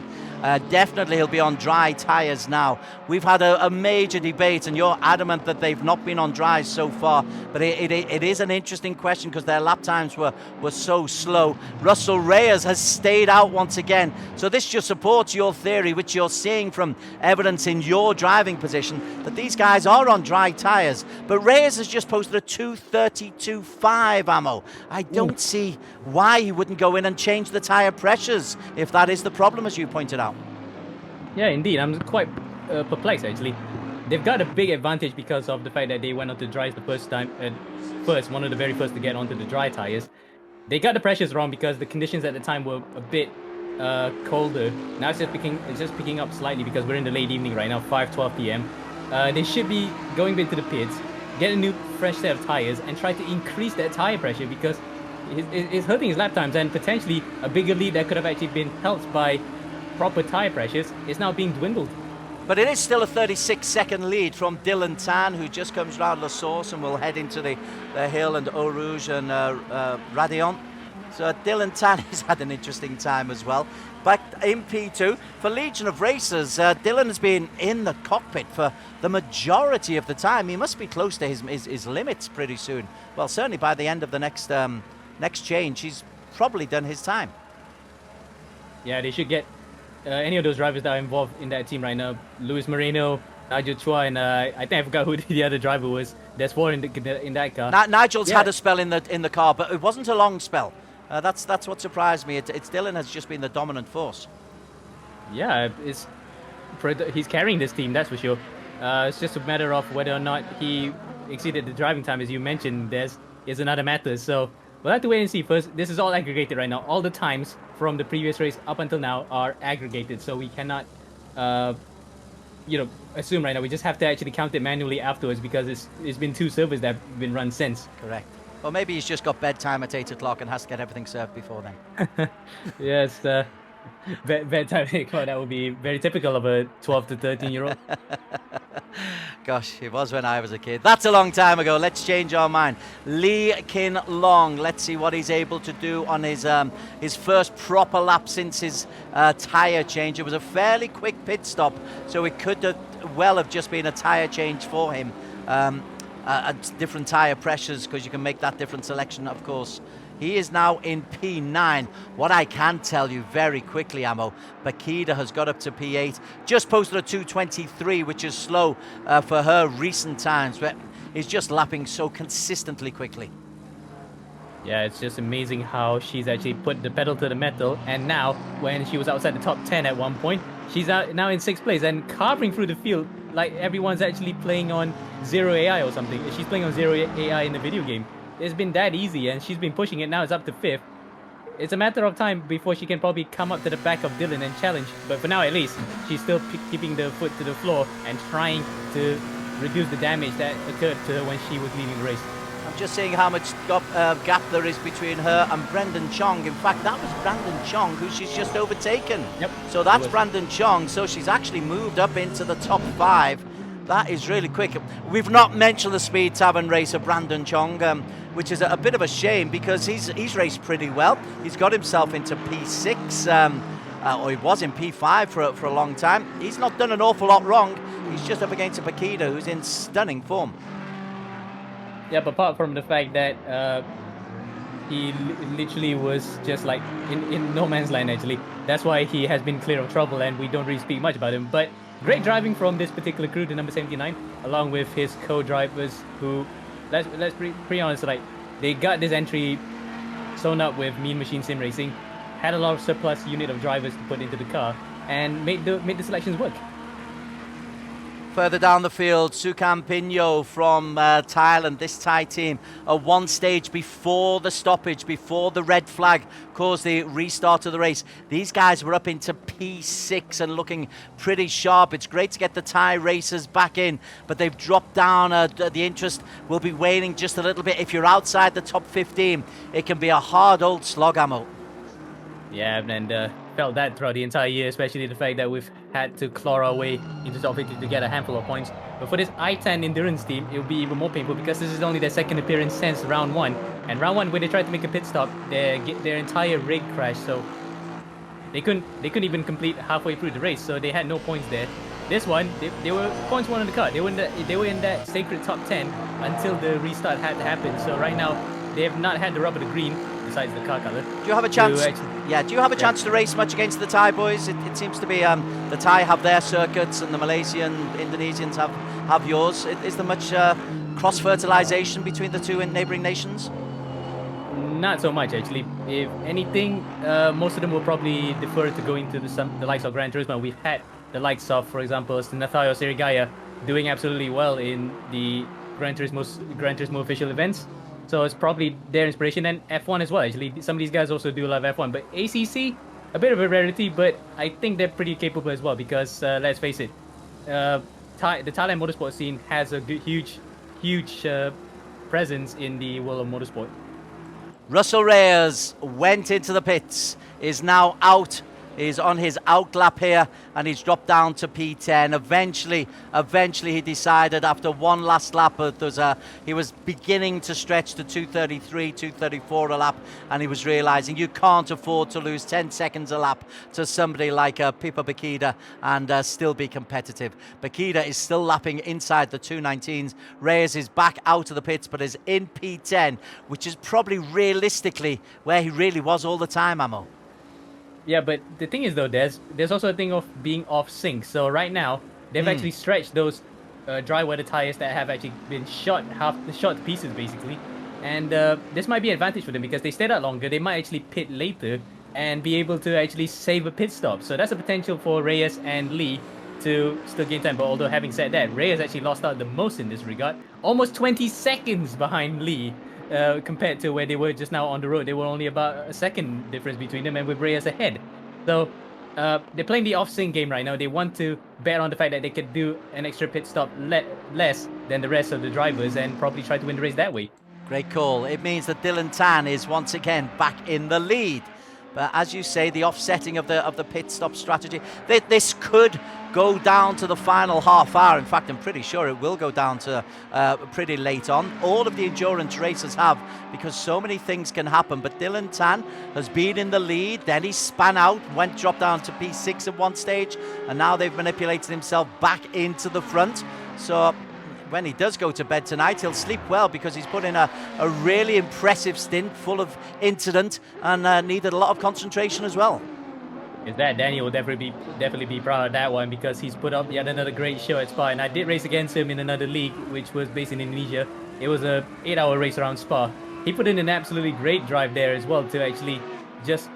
Definitely he'll be on dry tyres now. We've had a major debate, and you're adamant that they've not been on dry so far, but it is an interesting question because their lap times were so slow. Russell Reyes has stayed out once again, so this just supports your theory, which you're seeing from evidence in your driving position, that these guys are on dry tyres. But Reyes has just posted a 2:32.5 ammo. I don't see why he wouldn't go in and change the tyre pressures if that is the problem, as you pointed out. Yeah, indeed. I'm quite perplexed, actually. They've got a big advantage because of the fact that they went on to dries the first time, one of the very first to get onto the dry tires. They got the pressures wrong because the conditions at the time were a bit colder. Now it's just picking up slightly because we're in the late evening right now, 5:12 p.m. They should be going into the pits, get a new fresh set of tires, and try to increase that tire pressure because it's hurting his lap times, and potentially a bigger lead that could have actually been helped by proper tire pressures is now being dwindled. But it is still a 36-second lead from Dylan Tan, who just comes round La Source and will head into the hill and Eau Rouge and Radion. So Dylan Tan has had an interesting time as well. Back in P2, for Legion of Racers, Dylan has been in the cockpit for the majority of the time. He must be close to his limits pretty soon. Well, certainly by the end of the next change, he's probably done his time. Yeah, they should get any of those drivers that are involved in that team right now. Luis Moreno, Nigel Chua, and I think I forgot who the other driver was. There's four in that car. Nigel's had a spell in the car, but it wasn't a long spell. That's what surprised me. It's Dylan has just been the dominant force. Yeah, he's carrying this team, that's for sure. It's just a matter of whether or not he exceeded the driving time, as you mentioned. Is another matter. So we'll have to wait and see. First, this is all aggregated right now. All the times from the previous race up until now are aggregated, so we cannot, assume right now. We just have to actually count it manually afterwards because it's been 2 servers that have been run since. Correct. Or maybe he's just got bedtime at 8 o'clock and has to get everything served before then. Yes, bedtime. That would be very typical of a 12 to 13-year-old. Gosh, it was when I was a kid. That's a long time ago. Let's change our mind. Lee Kin Long. Let's see what he's able to do on his first proper lap since his tyre change. It was a fairly quick pit stop, so it could have just been a tyre change for him. At different tyre pressures, because you can make that different selection, of course. He is now in P9. What I can tell you very quickly, Ammo, Bakida has got up to P8. Just posted a 2:23, which is slow for her recent times, but is just lapping so consistently quickly. Yeah, it's just amazing how she's actually put the pedal to the metal, and now, when she was outside the top 10 at one point, she's now in 6th place and carving through the field like everyone's actually playing on 0 AI or something. She's playing on 0 AI in the video game. It's been that easy, and she's been pushing it. Now it's up to 5th. It's a matter of time before she can probably come up to the back of Dylan and challenge. But for now, at least, she's still keeping the foot to the floor and trying to reduce the damage that occurred to her when she was leading the race. I'm just seeing how much gap there is between her and Brendan Chong. In fact, that was Brandon Chong who she's just overtaken. Yep. So that's Brandon Chong. So she's actually moved up into the top 5. That is really quick. We've not mentioned the Speed Tavern racer Brandon Chong, which is a bit of a shame because he's raced pretty well. He's got himself into P6, or he was in P5 for a long time. He's not done an awful lot wrong. He's just up against a Bakida who's in stunning form. Yeah, but apart from the fact that he literally was just like in no man's land, actually. That's why he has been clear of trouble, and we don't really speak much about him. But great driving from this particular crew, the number 79, along with his co-drivers who, let's be pretty honest, like, they got this entry sewn up with Mean Machine Sim Racing, had a lot of surplus unit of drivers to put into the car, and made the selections work. Further down the field, Sukan Pinho from Thailand, this Thai team, one stage before the stoppage, before the red flag caused the restart of the race. These guys were up into P6 and looking pretty sharp. It's great to get the Thai racers back in, but they've dropped down. The interest will be waning just a little bit. If you're outside the top 15, it can be a hard old slog, Ammo. Yeah, and felt that throughout the entire year, especially the fact that we've had to claw our way into top 50 to get a handful of points. But for this I-10 endurance team, it'll be even more painful because this is only their second appearance since round 1. And round 1, when they tried to make a pit stop, their entire rig crashed. So They couldn't even complete halfway through the race, so they had no points there. This one, they were points one on the car. They were in that sacred top 10 until the restart had to happen. So right now, they have not had the rub of the green besides the car color. Do you have a chance? Do you have a chance to race much against the Thai boys? It seems to be the Thai have their circuits and the Malaysian, Indonesians have yours. Is there much cross-fertilization between the two neighbouring nations? Not so much, actually. If anything, most of them will probably defer to going to the likes of Gran Turismo. We've had the likes of, for example, Nathayo Sirigaya doing absolutely well in the Gran Turismo official events. So it's probably their inspiration, and F1 as well, actually. Some of these guys also do love F1, but ACC, a bit of a rarity, but I think they're pretty capable as well because, let's face it, the Thailand motorsport scene has a huge presence in the world of motorsport. Russell Reyes went into the pits, is now out. He's on his out lap here, and he's dropped down to P10. Eventually he decided after one last lap, he was beginning to stretch to 2:33, 2:34 a lap, and he was realizing you can't afford to lose 10 seconds a lap to somebody like Pippa Bakida and still be competitive. Bakida is still lapping inside the 2:19s. Reyes is back out of the pits, but is in P10, which is probably realistically where he really was all the time, Amo. Yeah, but the thing is though, there's also a thing of being off sync. So right now, they've actually stretched those dry weather tires that have actually been shot to pieces basically. And this might be an advantage for them because they stayed out longer. They might actually pit later and be able to actually save a pit stop. So that's a potential for Reyes and Lee to still gain time. But although having said that, Reyes actually lost out the most in this regard. Almost 20 seconds behind Lee. Compared to where they were just now on the road. They were only about a second difference between them, and with Reyes ahead. So they're playing the off-sync game right now. They want to bet on the fact that they could do an extra pit stop less than the rest of the drivers and probably try to win the race that way. Great call. It means that Dylan Tan is once again back in the lead. But as you say, the offsetting of the pit stop strategy, this could go down to the final half hour. In fact, I'm pretty sure it will go down to pretty late on. All of the endurance races have, because so many things can happen. But Dylan Tan has been in the lead, then he span out, dropped down to P6 at one stage, and now they've manipulated himself back into the front. So when he does go to bed tonight, he'll sleep well because he's put in a really impressive stint full of incident and needed a lot of concentration as well. Is that Daniel will definitely be proud of that one because he's put up yet another great show at Spa, and I did race against him in another league which was based in Indonesia. It was a 8-hour race around Spa. He put in an absolutely great drive there as well to actually just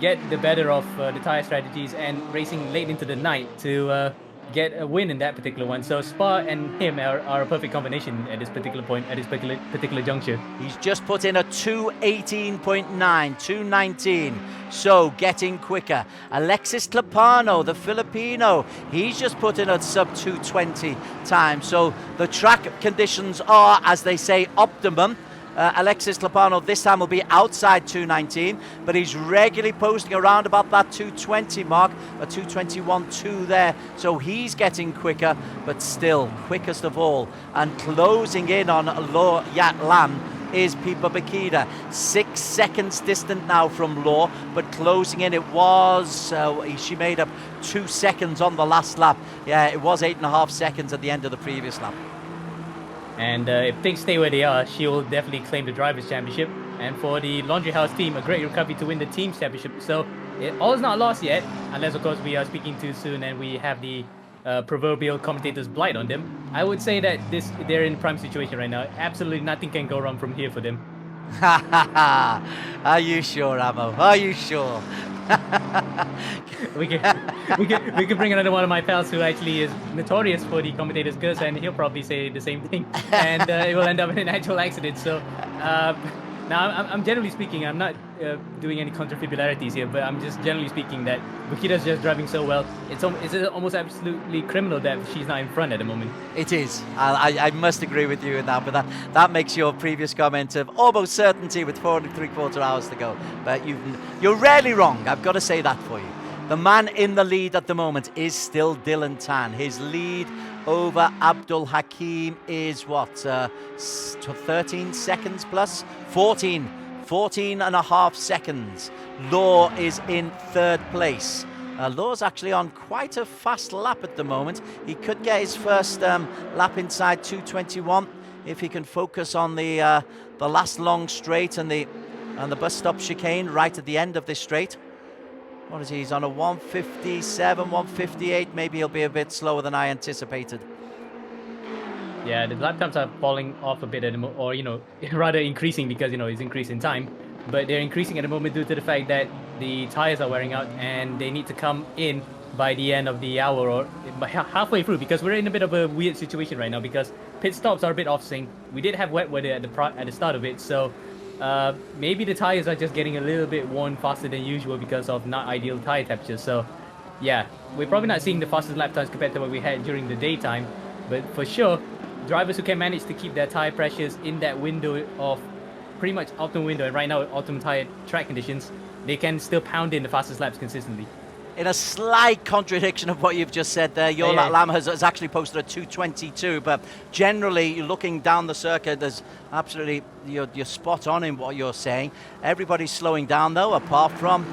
get the better of the tire strategies and racing late into the night to get a win in that particular one. So Spa and him are a perfect combination at this particular point, at this particular juncture. He's just put in a 2:18.9, 2:19, so getting quicker. Alexis Clapano, the Filipino, he's just put in a sub 2:20 time. So the track conditions are, as they say, optimum. Alexis Clapano this time will be outside 2:19, but he's regularly posting around about that 2:20 mark, a 2:21.2 there. So he's getting quicker, but still quickest of all. And closing in on Law Yat Lam is Pippa Bakida. 6 seconds distant now from Law, but closing in. It was, she made up 2 seconds on the last lap. Yeah, it was 8.5 seconds at the end of the previous lap. And if things stay where they are, she will definitely claim the Drivers' Championship. And for the Laundry House team, a great recovery to win the Team's Championship. So all is not lost yet, unless, of course, we are speaking too soon and we have the proverbial commentator's blight on them. I would say that they're in prime situation right now. Absolutely nothing can go wrong from here for them. Are you sure, Amo? Are you sure? we could bring another one of my pals who actually is notorious for the commentator's curse, and he'll probably say the same thing, and it will end up in an actual accident. So now I'm generally speaking, I'm not doing any contrafibularities here, but I'm just generally speaking that Bukida's just driving so well. It's almost absolutely criminal that she's not in front at the moment. It is. I must agree with you in that, but that makes your previous comment of almost certainty with 4 3/4 hours to go. But you're rarely wrong. I've got to say that for you. The man in the lead at the moment is still Dylan Tan. His lead over Abdul Hakim is what? 13 seconds plus? 14 14.5 seconds. Law is in 3rd place. Law's actually on quite a fast lap at the moment. He could get his first lap inside 2:21 if he can focus on the last long straight and the bus stop chicane right at the end of this straight. What is he? He's on a 1:57, 1:58. Maybe he'll be a bit slower than I anticipated. Yeah, the lap times are falling off a bit at the moment, or rather increasing because he's increasing time. But they're increasing at the moment due to the fact that the tires are wearing out and they need to come in by the end of the hour or halfway through, because we're in a bit of a weird situation right now because pit stops are a bit off sync. We did have wet weather at the start of it, so maybe the tires are just getting a little bit worn faster than usual because of not ideal tire temperatures. So yeah, we're probably not seeing the fastest lap times compared to what we had during the daytime, but for sure, drivers who can manage to keep their tire pressures in that window of pretty much optimum window, and right now optimum tire track conditions, they can still pound in the fastest laps consistently. In a slight contradiction of what you've just said there, your lap has actually posted a 2:22, but generally, looking down the circuit, there's absolutely, you're spot on in what you're saying. Everybody's slowing down though, apart from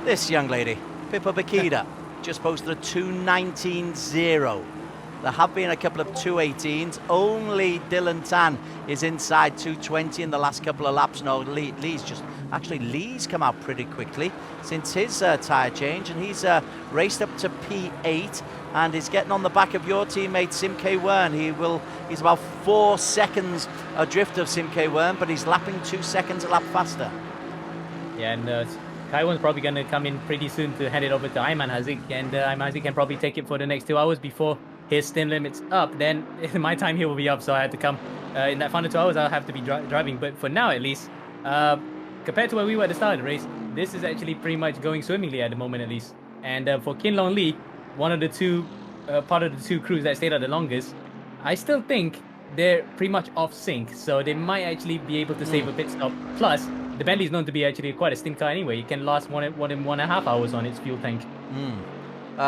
this young lady, Pippa Bakida, just posted a 2:19.0. There have been a couple of 2:18s. Only Dylan Tan is inside 2:20 in the last couple of laps. No, Lee's come out pretty quickly since his tyre change, and he's raced up to P8 and is getting on the back of your teammate Simke Wern. He's about 4 seconds adrift of Simke Wern, but he's lapping 2 seconds a lap faster. Yeah, and Kaiwan's probably going to come in pretty soon to hand it over to Ayman Hazik, and Ayman Hazik can probably take it for the next 2 hours before his stim limit's up. Then my time here will be up, so I had to come in that final 2 hours. I'll have to be driving, but for now at least, compared to where we were at the start of the race, this is actually pretty much going swimmingly at the moment at least. And for Kin Long Lee, one of the two part of the 2 crews that stayed out the longest, I still think they're pretty much off sync, so they might actually be able to save a pit stop. Plus, the Bentley is known to be actually quite a stint car anyway. It can last 1.5 hours on its fuel tank.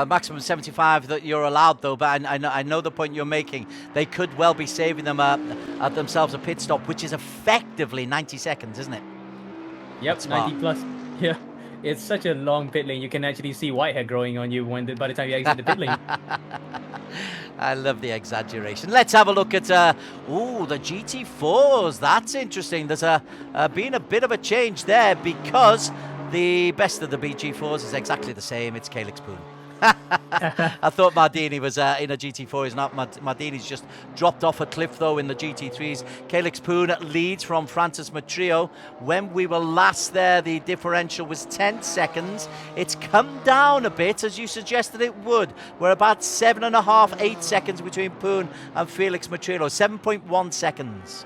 Maximum 75 that you're allowed though, but I know the point you're making. They could well be saving them themselves a pit stop, which is effectively 90 seconds, isn't it? Yep, 90 plus. Yeah, it's such a long pit lane. You can actually see whitehead growing on you by the time you exit the pit lane. I love the exaggeration. Let's have a look at the GT4s. That's interesting. There's been a bit of a change there because the best of the BG4s is exactly the same. It's Calyx Poon. I thought Mardini was in a GT4. He's not. Mardini's just dropped off a cliff though in the GT3s. Calyx Poon leads from Francis Matrio. When we were last there, the differential was 10 seconds. It's come down a bit, as you suggested it would. We're about 7.5, 8 seconds between Poon and Felix Matrio. 7.1 seconds.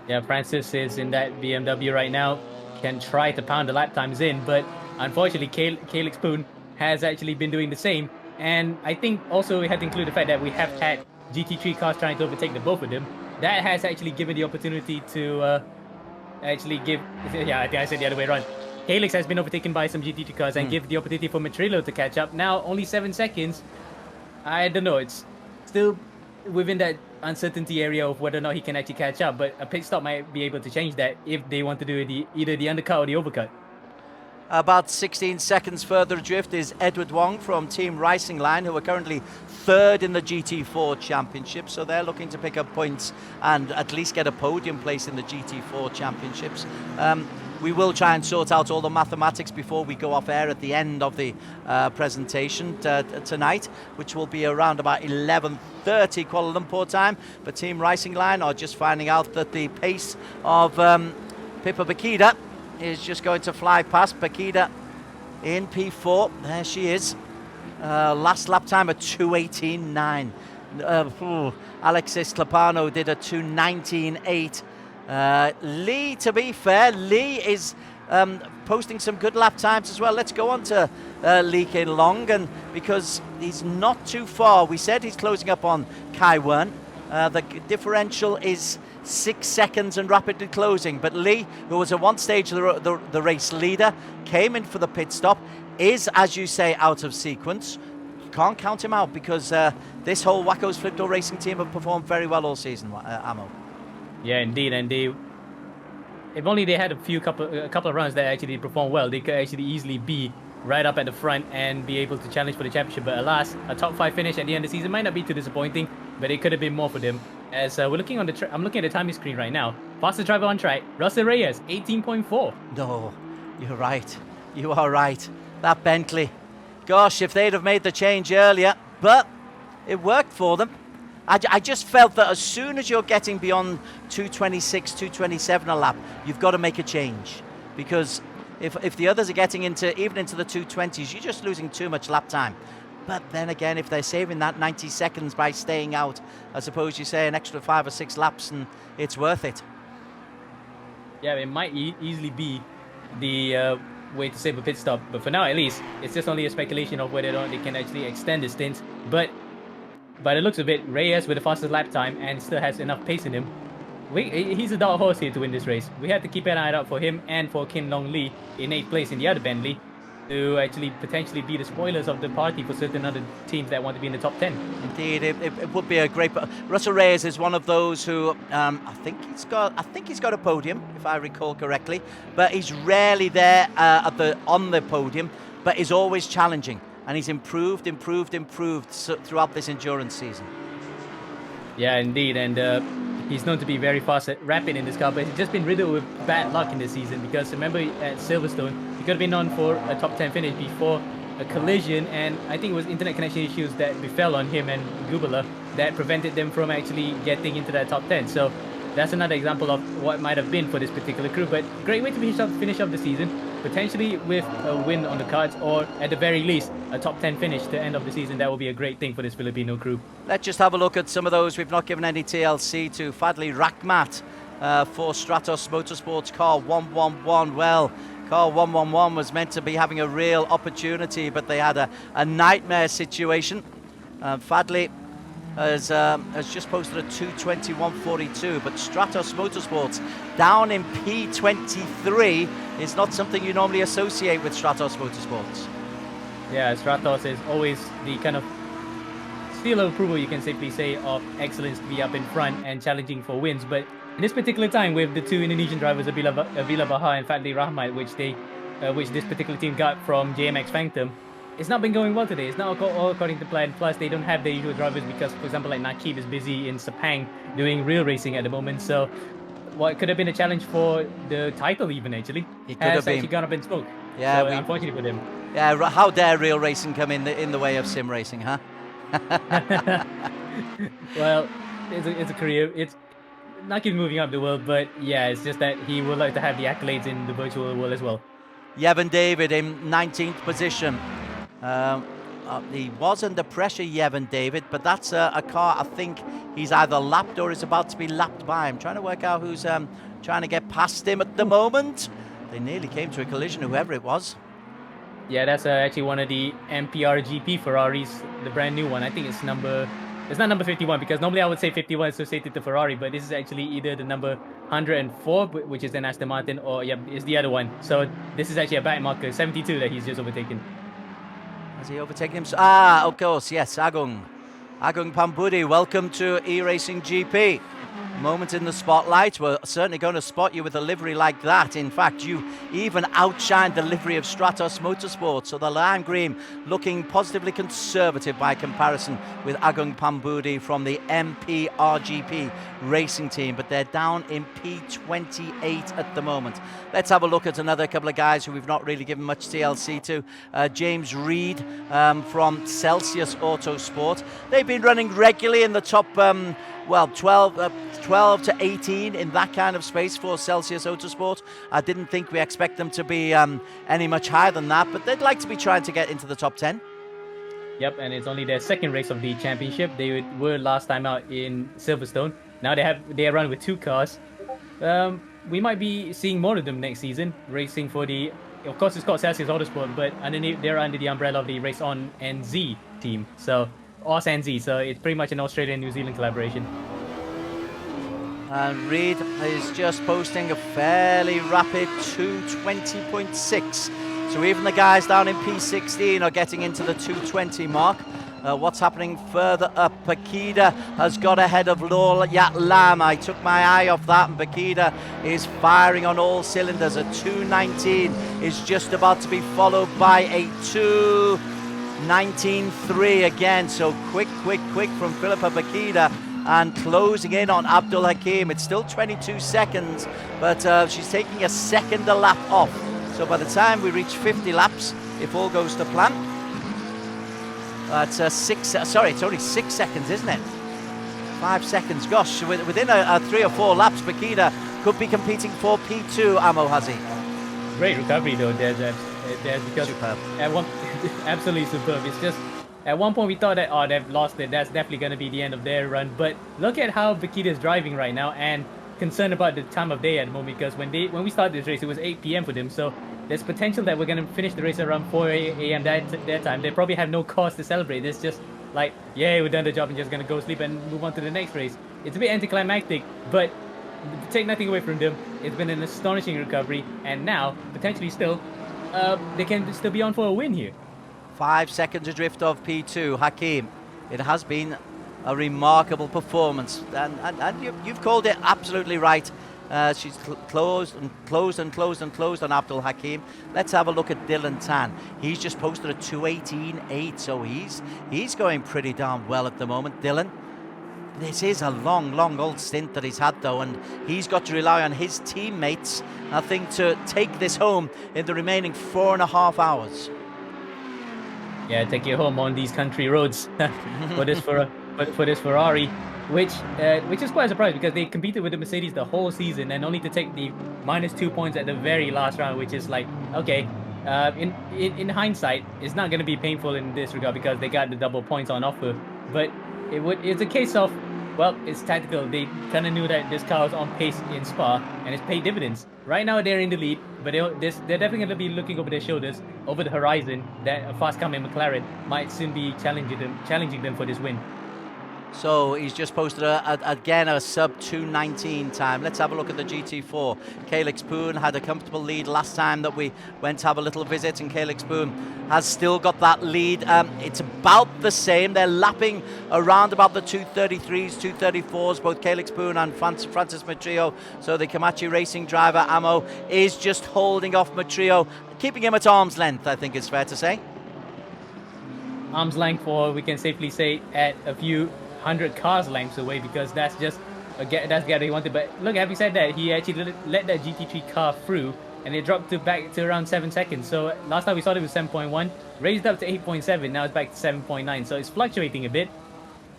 Yeah, Francis is in that BMW right now. Can try to pound the lap times in, but unfortunately, Calyx Poon has actually been doing the same. And I think also we have to include the fact that we have had GT3 cars trying to overtake the both of them. That has actually given the opportunity to actually give... Yeah, I think I said the other way around. Calyx has been overtaken by some GT3 cars and give the opportunity for Matrillo to catch up. Now, only 7 seconds. I don't know. It's still within that uncertainty area of whether or not he can actually catch up. But a pit stop might be able to change that if they want to do either the undercut or the overcut. About 16 seconds further adrift is Edward Wong from Team Racing Line, who are currently 3rd in the GT4 Championship. So they're looking to pick up points and at least get a podium place in the GT4 Championships. We will try and sort out all the mathematics before we go off air at the end of the presentation tonight, which will be around about 11:30 Kuala Lumpur time. But Team Racing Line are just finding out that the pace of Pippa Bakida is just going to fly past. Bakida in P4. There she is. Last lap time at 2:18.9. Alexis Clapano did a 2:19.8. Lee, to be fair, Lee is posting some good lap times as well. Let's go on to Lee Kin Long, and because he's not too far. We said he's closing up on Kai Wen. The differential is 6 seconds and rapidly closing. But Lee, who was at one stage the race leader, came in for the pit stop, is, as you say, out of sequence. Can't count him out because this whole Wacko's Flip Door Racing team have performed very well all season, Amo. Yeah, indeed. And if only they had a couple of runs that actually performed well, they could actually easily be right up at the front and be able to challenge for the championship. But alas, a top 5 finish at the end of the season might not be too disappointing, but it could have been more for them. As we're looking on I'm looking at the timing screen right now. Fastest driver on track, Russell Reyes, 18.4. No, you're right. You are right. That Bentley. Gosh, if they'd have made the change earlier, but it worked for them. I just felt that as soon as you're getting beyond 226, 227 a lap, you've got to make a change. Because if the others are getting even into the 220s, you're just losing too much lap time. But then again, if they're saving that 90 seconds by staying out, I suppose you say an extra 5 or 6 laps and it's worth it. Yeah, it might easily be the way to save a pit stop. But for now, at least, it's just only a speculation of whether or not they can actually extend the stint. But by the looks of it, Reyes with the fastest lap time and still has enough pace in him. He's a dark horse here to win this race. We have to keep an eye out for him and for Kim Long Lee in 8th place in the other Bentley to actually potentially be the spoilers of the party for certain other teams that want to be in the top 10. Indeed, it would be a great. Russell Reyes is one of those who I think he's got a podium, if I recall correctly, but he's rarely there on the podium, but is always challenging, and he's improved throughout this endurance season. Yeah, indeed, and he's known to be very fast, rapid in this car, but he's just been riddled with bad luck in this season because remember at Silverstone, he could have been on for a top 10 finish before a collision, and I think it was internet connection issues that befell on him and Gubala that prevented them from actually getting into that top 10. So that's another example of what might have been for this particular crew, but great way to finish up the season, potentially with a win on the cards, or at the very least, a top 10 finish to end of the season. That will be a great thing for this Filipino crew. Let's just have a look at some of those we've not given any TLC to. Fadli Rakhmat for Stratos Motorsports car 111. Well, car 111 was meant to be having a real opportunity, but they had a nightmare situation. Fadli has just posted a 221.42, but Stratos Motorsports down in P23 is not something you normally associate with Stratos Motorsports. Yeah, Stratos is always the kind of seal of approval, you can safely say, of excellence to be up in front and challenging for wins. But in this particular time, with the two Indonesian drivers, Avila Bahar and Fadli Rahmat, which this particular team got from JMX Phantom, it's not been going well today. It's not all according to plan. Plus, they don't have their usual drivers because, for example, like Nakib is busy in Sepang doing real racing at the moment. So, what could have been a challenge for the title, even actually, it could have actually gone up in smoke. Yeah, so, unfortunately for them. Yeah, how dare real racing come in the way of sim racing, huh? Well, it's a career. Nakib's moving up the world, but yeah, it's just that he would like to have the accolades in the virtual world as well. Yevon David in 19th position. He was under pressure, Yevon David, but that's a car I think he's either lapped or is about to be lapped by. I'm trying to work out who's trying to get past him at the moment. They nearly came to a collision, whoever it was. Yeah, that's actually one of the MPR GP Ferraris, the brand new one. I think it's not number 51, because normally I would say 51 associated to Ferrari, but this is actually either the number 104, which is an Aston Martin, or yeah, it's the other one. So this is actually a back marker, 72 that he's just overtaken. Has he overtaken him? Ah, of course, yes, Agung Pambudi, welcome to E-Racing GP. Moment in the spotlight. We're certainly going to spot you with a livery like that. In fact, you even outshined the livery of Stratos Motorsports. So the lime green looking positively conservative by comparison with Agung Pambudi from the MPRGP racing team. But they're down in P28 at the moment. Let's have a look at another couple of guys who we've not really given much TLC to. James Reed from Celsius Autosport. They've been running regularly in the top 12 to 18 in that kind of space for Celsius Autosport. I didn't think we expect them to be any much higher than that, but they'd like to be trying to get into the top 10. Yep, and it's only their second race of the championship. They were last time out in Silverstone. Now they run with 2 cars. We might be seeing more of them next season, racing for the, of course it's called Celsius Autosport, but underneath they're under the umbrella of the Race On NZ team. So Aus NZ, so it's pretty much an Australian-New Zealand collaboration. And Reed is just posting a fairly rapid 220.6. So even the guys down in P16 are getting into the 220 mark. What's happening further up? Bakida has got ahead of Yat Lam. I took my eye off that, and Bakida is firing on all cylinders. A 2:19 is just about to be followed by a 2:19.3 again. So quick from Philippa Bakida, and closing in on Abdul Hakim. It's still 22 seconds, but she's taking a second a lap off. So by the time we reach 50 laps, if all goes to plan, that's sorry, it's only 6 seconds, isn't it? 5 seconds. Gosh, within a 3 or 4 laps, Bakida could be competing for P2, Amo Hazi. Great recovery though, Des, because Superb. at one, absolutely superb. It's just at one point we thought that they've lost it. That's definitely going to be the end of their run. But look at how Bakita is driving right now, and concerned about the time of day at the moment, because when we started this race, it was 8 p.m. for them. So there's potential that we're going to finish the race around 4 a.m. their time. They probably have no cause to celebrate. It's just like, yeah, we've done the job and just going to go sleep and move on to the next race. It's a bit anticlimactic, but take nothing away from them. It's been an astonishing recovery, and now potentially still they can still be on for a win here. 5 seconds adrift of P2, Hakim. It has been a remarkable performance, and you've called it absolutely right. She's closed on Abdul Hakim. Let's have a look at Dylan Tan. He's just posted a 2:18.8, so he's going pretty darn well at the moment. Dylan, this is a long old stint that he's had though, and he's got to rely on his teammates, I think, to take this home in the remaining 4.5 hours. Yeah, take you home on these country roads for this Ferrari, which is quite a surprise, because they competed with the Mercedes the whole season, and only to take the -2 points at the very last round, which is like, okay, in hindsight, it's not going to be painful in this regard because they got the double points on offer. But it's a case of, well, it's tactical. They kind of knew that this car was on pace in Spa, and it's paid dividends. Right now they're in the lead, but they're definitely going to be looking over their shoulders, over the horizon, that a fast-coming McLaren might soon be challenging them for this win. So he's just posted again a sub 2:19 time. Let's have a look at the GT4. Calix Poon had a comfortable lead last time that we went to have a little visit, and Calix Poon has still got that lead. It's about the same. They're lapping around about the 2:33s, 2:34s, both Calix Poon and Francis Matrio. So the Komachi Racing driver, Amo, is just holding off Matrio, keeping him at arm's length, I think it's fair to say. Arm's length, or we can safely say at a few 100 cars lengths away, because that's the guy they wanted. But look, having said that, he actually let that GT3 car through, and it dropped back to around 7 seconds. So last time we saw it was 7.1, raised up to 8.7, now it's back to 7.9. So it's fluctuating a bit.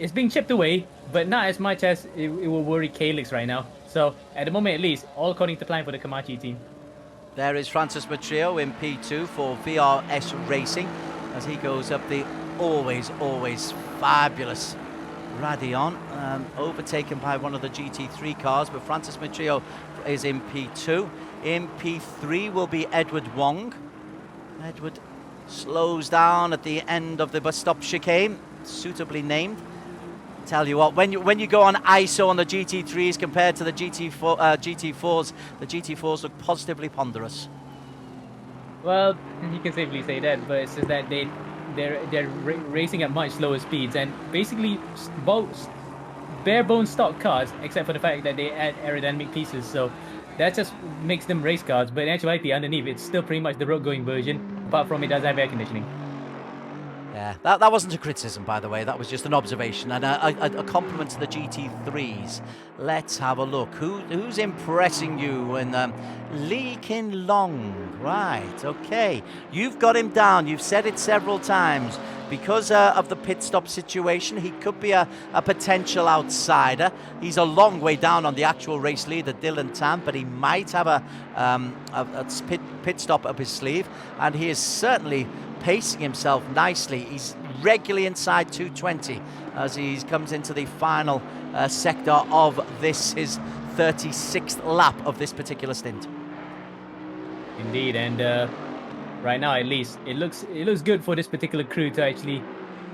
It's being chipped away, but not as much as it will worry Calix right now. So at the moment, at least, all according to plan for the Komachi team. There is Francis Matrio in P2 for VRS Racing as he goes up the always fabulous Radion, overtaken by one of the GT3 cars, but Francis Matrio is in P2. In P3 will be Edward Wong. Edward slows down at the end of the bus stop chicane, suitably named. Tell you what, when you go on ISO on the GT3s compared to the GT4s, the GT4s look positively ponderous. Well, you can safely say that, but it's just that they're racing at much slower speeds, and basically both bare bones stock cars, except for the fact that they add aerodynamic pieces. So that just makes them race cars. But in actuality, underneath, it's still pretty much the road going version. Apart from it does have air conditioning. Yeah, that wasn't a criticism, by the way. That was just an observation and a compliment to the GT3s. Let's have a look. Who's impressing you? And Lee Kin Long, right? Okay, you've got him down. You've said it several times. Because of the pit stop situation, he could be a potential outsider. He's a long way down on the actual race leader, Dylan Tan, but he might have a pit stop up his sleeve, and he is certainly pacing himself nicely. He's regularly inside 220 as he comes into the final sector of this, his 36th lap of this particular stint. Indeed, and right now at least it looks good for this particular crew to actually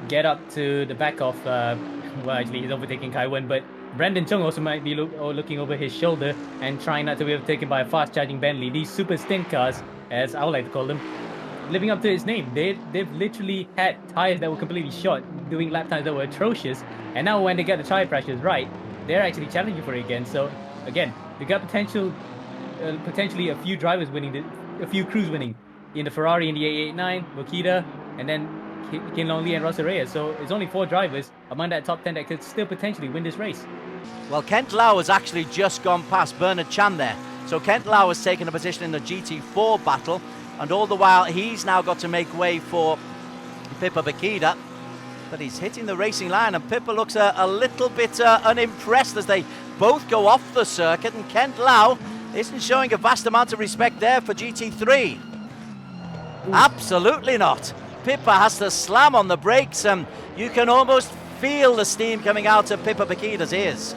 get up to the back of well, actually he's overtaking Kai Wen, but Brandon Chung also might be looking over his shoulder and trying not to be overtaken by a fast charging Bentley. These super stint cars, as I would like to call them, living up to its name. They've literally had tires that were completely shot, doing lap times that were atrocious, and now when they get the tire pressures right, they're actually challenging for it again. So again, they got potentially a few drivers winning, a few crews winning in the Ferrari in the 889, Makita, and then Kin Long Lee and Russell Reyes. So it's only 4 drivers among that top 10 that could still potentially win this race. Well, Kent Lau has actually just gone past Bernard Chan there. So Kent Lau has taken a position in the GT4 battle, and all the while he's now got to make way for Pippa Bakida. But he's hitting the racing line, and Pippa looks a little bit unimpressed as they both go off the circuit, and Kent Lau isn't showing a vast amount of respect there for GT3. Absolutely not. Pippa has to slam on the brakes, and you can almost feel the steam coming out of Pippa Bakida's ears.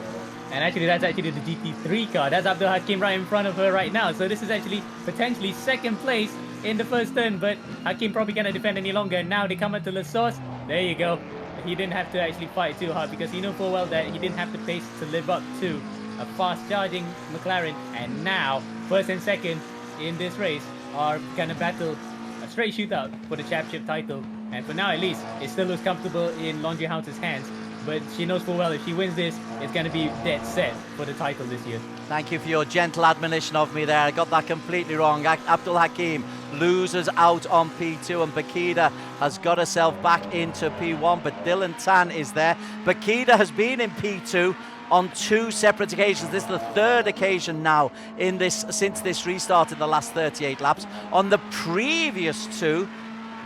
And actually, that's actually the GT3 car. That's Abdul Hakim right in front of her right now. So this is actually potentially second place in the first turn, but Hakim probably cannot defend any longer. Now they come up to La Source. There you go. He didn't have to actually fight too hard because he knew full well that he didn't have the pace to live up to a fast-charging McLaren. And now, first and second in this race are going to battle a straight shootout for the championship title. And for now, at least, it still looks comfortable in Laundry House's hands. But she knows full well if she wins this, it's going to be dead set for the title this year. Thank you for your gentle admonition of me there. I got that completely wrong. Abdul Hakim loses out on P2, and Bakida has got herself back into P1, but Dylan Tan is there. Bakida has been in P2 on 2 separate occasions. This is the 3rd occasion now in this since this restart in the last 38 laps. On the previous 2,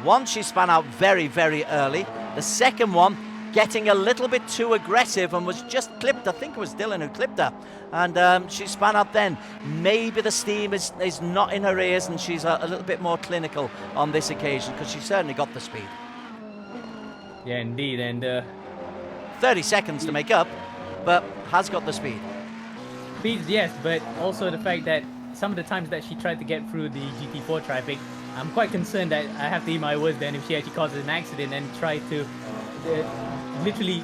one she spun out very, very early. The second one getting a little bit too aggressive and was just clipped. I think it was Dylan who clipped her, and she spun out then. Maybe the steam is not in her ears, and she's a little bit more clinical on this occasion, because she certainly got the speed. Yeah, indeed. And 30 seconds to make up, but has got the speed. Speeds, yes, but also the fact that some of the times that she tried to get through the GT4 traffic, I'm quite concerned that I have to eat my words then if she actually causes an accident and try to literally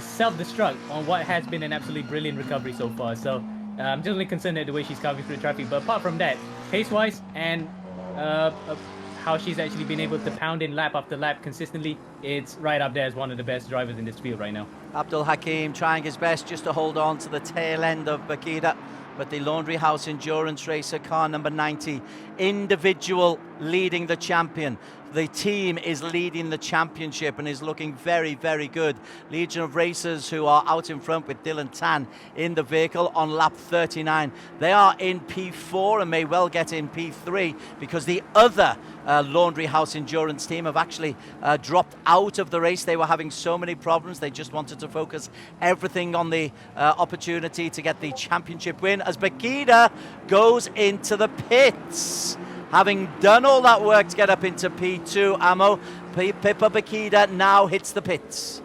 self-destruct on what has been an absolutely brilliant recovery so far. So I'm generally concerned at the way she's carving through traffic. But apart from that, pace-wise and how she's actually been able to pound in lap after lap consistently, it's right up there as one of the best drivers in this field right now. Abdul Hakim trying his best just to hold on to the tail end of Bakida, but the Laundry House Endurance Racer car number 90, individual leading the champion. The team is leading the championship and is looking very, very good. Legion of Racers, who are out in front with Dylan Tan in the vehicle on lap 39. They are in P4 and may well get in P3 because the other Laundry House Endurance team have actually dropped out of the race. They were having so many problems. They just wanted to focus everything on the opportunity to get the championship win as Bakida goes into the pits. Having done all that work to get up into P2, Amo, Pippa Bakida now hits the pits.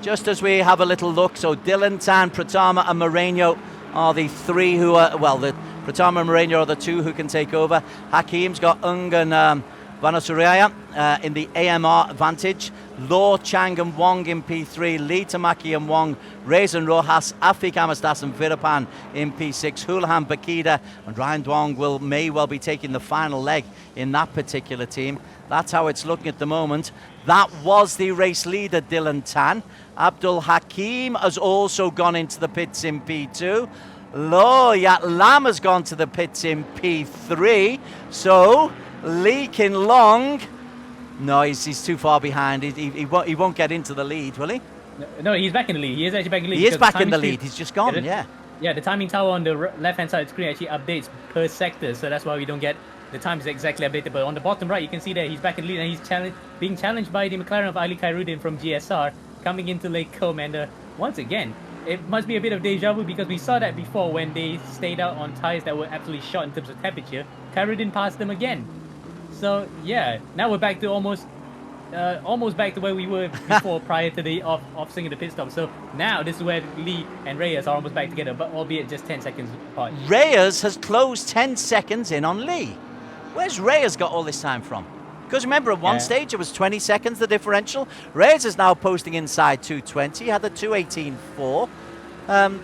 Just as we have a little look, so Dylan Tan, Pratama and Moreno are the 3 who are, well, the Pratama and Moreno are the 2 who can take over. Hakim's got Ung and Vanasuraya in the AMR Vantage. Law, Chang and Wong in P3, Lee Tamaki and Wong, Reyes and Rojas, Afik Amastas and Virapan in P6, Houlihan, Bakida and Ryan Duong may well be taking the final leg in that particular team. That's how it's looking at the moment. That was the race leader, Dylan Tan. Abdul Hakim has also gone into the pits in P2. Lo Yat Lam has gone to the pits in P3. So Lee Kin Long, no, he's too far behind. He won't get into the lead, will he? No, he's back in the lead. He is actually back in the lead. He is back in the lead. He's just gone, yeah. Yeah, the timing tower on the left-hand side of the screen actually updates per sector, so that's why we don't get the times exactly updated. But on the bottom right, you can see that he's back in the lead, and he's being challenged by the McLaren of Ali Khairuddin from GSR, coming into Lake Combe. And once again, it must be a bit of deja vu because we saw that before when they stayed out on tyres that were absolutely shot in terms of temperature. Khairuddin passed them again. So yeah, now we're back to almost back to where we were before prior to the off swing of the pit stop. So now this is where Lee and Reyes are almost back together, but albeit just 10 seconds apart. Reyes has closed 10 seconds in on Lee. Where's Reyes got all this time from? Because remember, at one stage it was 20 seconds the differential. Reyes is now posting inside 2:20. He had the 2:18.4.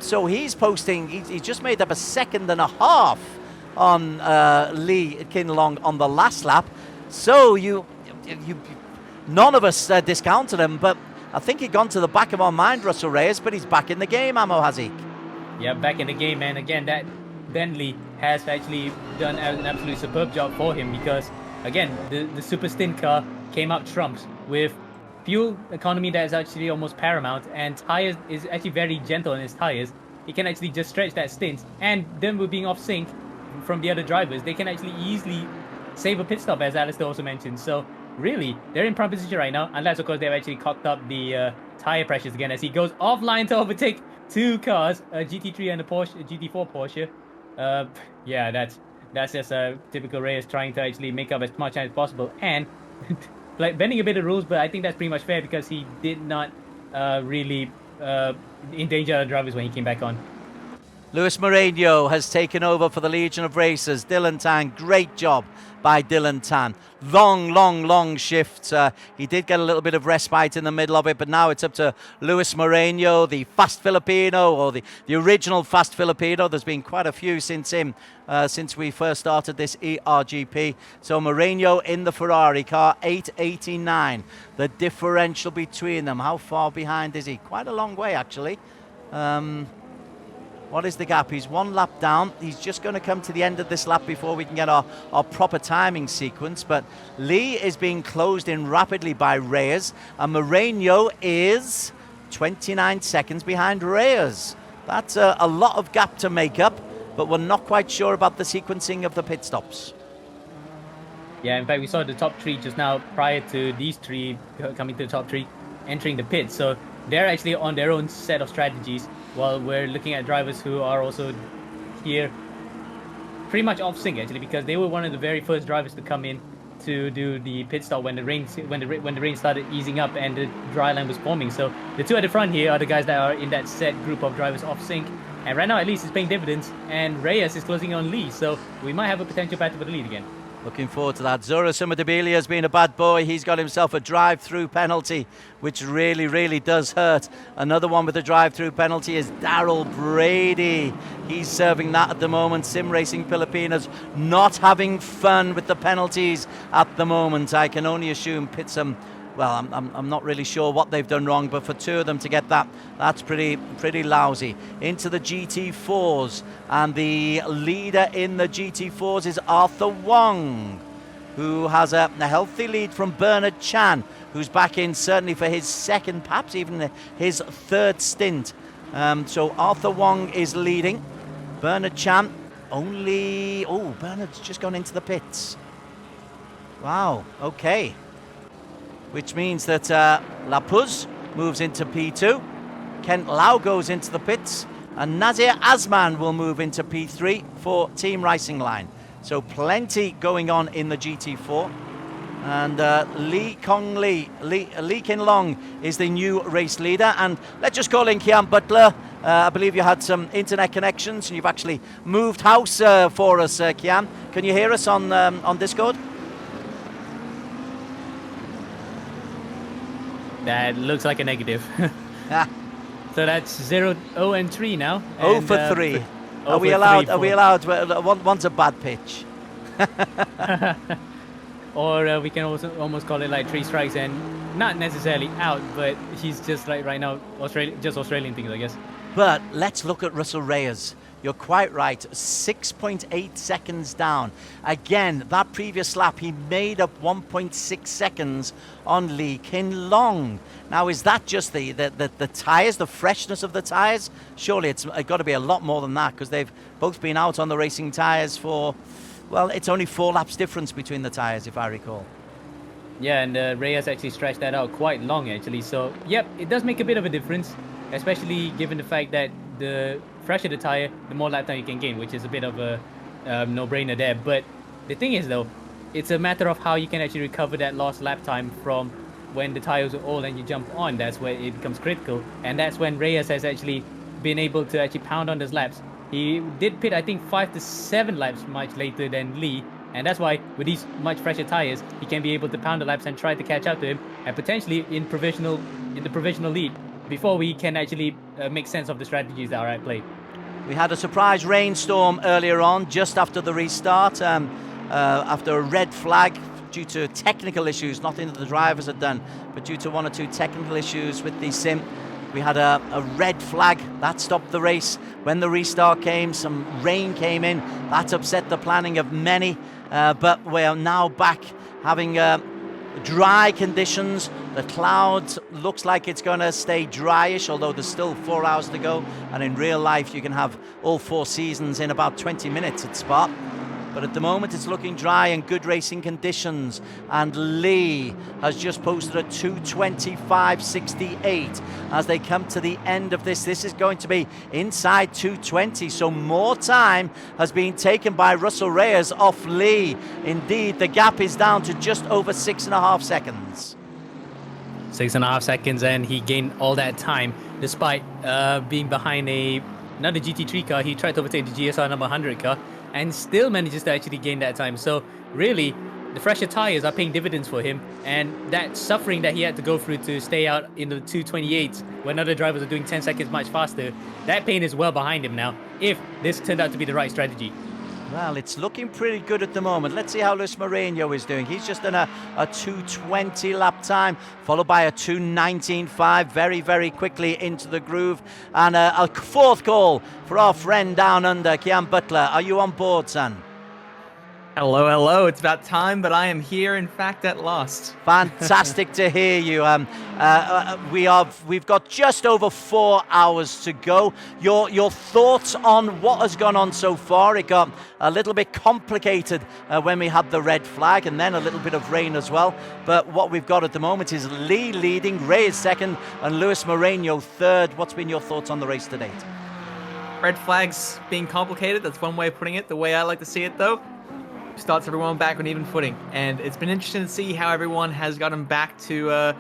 So he's posting, he just made up a second and a half on Lee Kinlong on the last lap. So none of us discounted him, but I think he'd gone to the back of our mind, Russell Reyes, but he's back in the game, Ammo, has he? Yeah, back in the game, and again, that Bentley has actually done an absolutely superb job for him because, again, the Super Stint car came out trumped with fuel economy that is actually almost paramount, and tires is actually very gentle on his tires. He can actually just stretch that stint, and then with being off sync from the other drivers, they can actually easily save a pit stop, as Alistair also mentioned. So really, they're in prime position right now, unless of course they've actually cocked up the tire pressures again as he goes offline to overtake two cars, a GT3 and a GT4 Porsche. Yeah, that's just a typical Reyes trying to actually make up as much as possible and like bending a bit of rules, but I think that's pretty much fair because he did not really endanger other drivers when he came back on. Luis Moreno has taken over for the Legion of Racers. Dylan Tan, great job by Dylan Tan. Long shift. He did get a little bit of respite in the middle of it, but now it's up to Luis Moreno, the fast Filipino, or the original fast Filipino. There's been quite a few since him, since we first started this ERGP. So Moreno in the Ferrari car, 8:89. The differential between them, how far behind is he? Quite a long way, actually. What is the gap? He's one lap down. He's just going to come to the end of this lap before we can get our proper timing sequence. But Lee is being closed in rapidly by Reyes. And Moreno is 29 seconds behind Reyes. That's a lot of gap to make up, but we're not quite sure about the sequencing of the pit stops. Yeah, in fact, we saw the top three just now prior to these three coming to the top three, entering the pit. So they're actually on their own set of strategies, while we're looking at drivers who are also here pretty much off sync actually, because they were one of the very first drivers to come in to do the pit stop when the rain started easing up and the dry line was forming. So the two at the front here are the guys that are in that set group of drivers off sync, and right now at least it's paying dividends, and Reyes is closing on Lee, so we might have a potential battle for the lead again. Looking forward to that. Zura Sumadabilia has been a bad boy. He's got himself a drive-through penalty, which really does hurt. Another one with a drive-through penalty is Daryl Brady. He's serving that at the moment. Sim Racing Filipinas not having fun with the penalties at the moment. I can only assume Pitsum, well, I'm not really sure what they've done wrong, but for two of them to get that, that's pretty lousy. Into the GT4s, and the leader in the GT4s is Arthur Wong, who has a healthy lead from Bernard Chan, who's back in certainly for his second, perhaps even his third stint. So Arthur Wong is leading. Bernard Chan only... Oh, Bernard's just gone into the pits. Wow, okay. Which means that Lapuz moves into P2, Kent Lau goes into the pits, and Nazir Azman will move into P3 for Team Racing Line. So plenty going on in the GT4. And Lee Kin Long is the new race leader. And let's just call in Kian Butler. I believe you had some internet connections, and you've actually moved house for us, Kian. Can you hear us on Discord? That looks like a negative. Yeah. So that's 0-3 now. 0 for 3. Are we allowed? Are we allowed? One's a bad pitch. Or we can also almost call it like 3 strikes and not necessarily out, but he's just like right now Australian things, I guess. But let's look at Russell Reyes. You're quite right, 6.8 seconds down. Again, that previous lap, he made up 1.6 seconds on Lee Kin Long. Now, is that just the tyres, the freshness of the tyres? Surely it's got to be a lot more than that, because they've both been out on the racing tyres for, well, it's only 4 laps difference between the tyres, if I recall. Yeah, and Reyes actually stretched that out quite long, actually. So, yep, it does make a bit of a difference, especially given the fact that the fresher the tire, the more lap time you can gain, which is a bit of a no-brainer there. But the thing is, though, it's a matter of how you can actually recover that lost lap time from when the tires are old and you jump on. That's where it becomes critical, and that's when Reyes has actually been able to actually pound on those laps. He did pit, I think, 5 to 7 laps much later than Lee, and that's why with these much fresher tires, he can be able to pound the laps and try to catch up to him, and potentially in the provisional lead, before we can actually make sense of the strategies that are at play. We had a surprise rainstorm earlier on, just after the restart, after a red flag due to technical issues, nothing that the drivers had done, but due to one or two technical issues with the sim. We had a red flag that stopped the race. When the restart came, some rain came in. That upset the planning of many, but we are now back having dry conditions. The clouds looks like it's going to stay dryish, although there's still 4 hours to go. And in real life, you can have all 4 seasons in about 20 minutes at Spa. But at the moment, it's looking dry and good racing conditions. And Lee has just posted a 2:25.68 as they come to the end of this. This is going to be inside 2:20, so more time has been taken by Russell Reyes off Lee. Indeed, the gap is down to just over 6.5 seconds. 6.5 seconds, and he gained all that time despite being behind another GT3 car. He tried to overtake the GSR number 100 car and still manages to actually gain that time. So really, the fresher tires are paying dividends for him, and that suffering that he had to go through to stay out in the 2:28 when other drivers are doing 10 seconds much faster, that pain is well behind him now, if this turned out to be the right strategy. Well, it's looking pretty good at the moment. Let's see how Luis Moreno is doing. He's just done a 2:20 lap time, followed by a 2:19.5 very, very quickly into the groove. And a fourth call for our friend down under, Kian Butler. Are you on board, son? Hello, hello. It's about time, but I am here, in fact, at last. Fantastic to hear you. We've got just over 4 hours to go. Your thoughts on what has gone on so far? It got a little bit complicated when we had the red flag, and then a little bit of rain as well. But what we've got at the moment is Lee leading, Reyes second, and Luis Moreno third. What's been your thoughts on the race to date? Red flags being complicated. That's one way of putting it. The way I like to see it, though, starts everyone back on even footing. And it's been interesting to see how everyone has gotten back to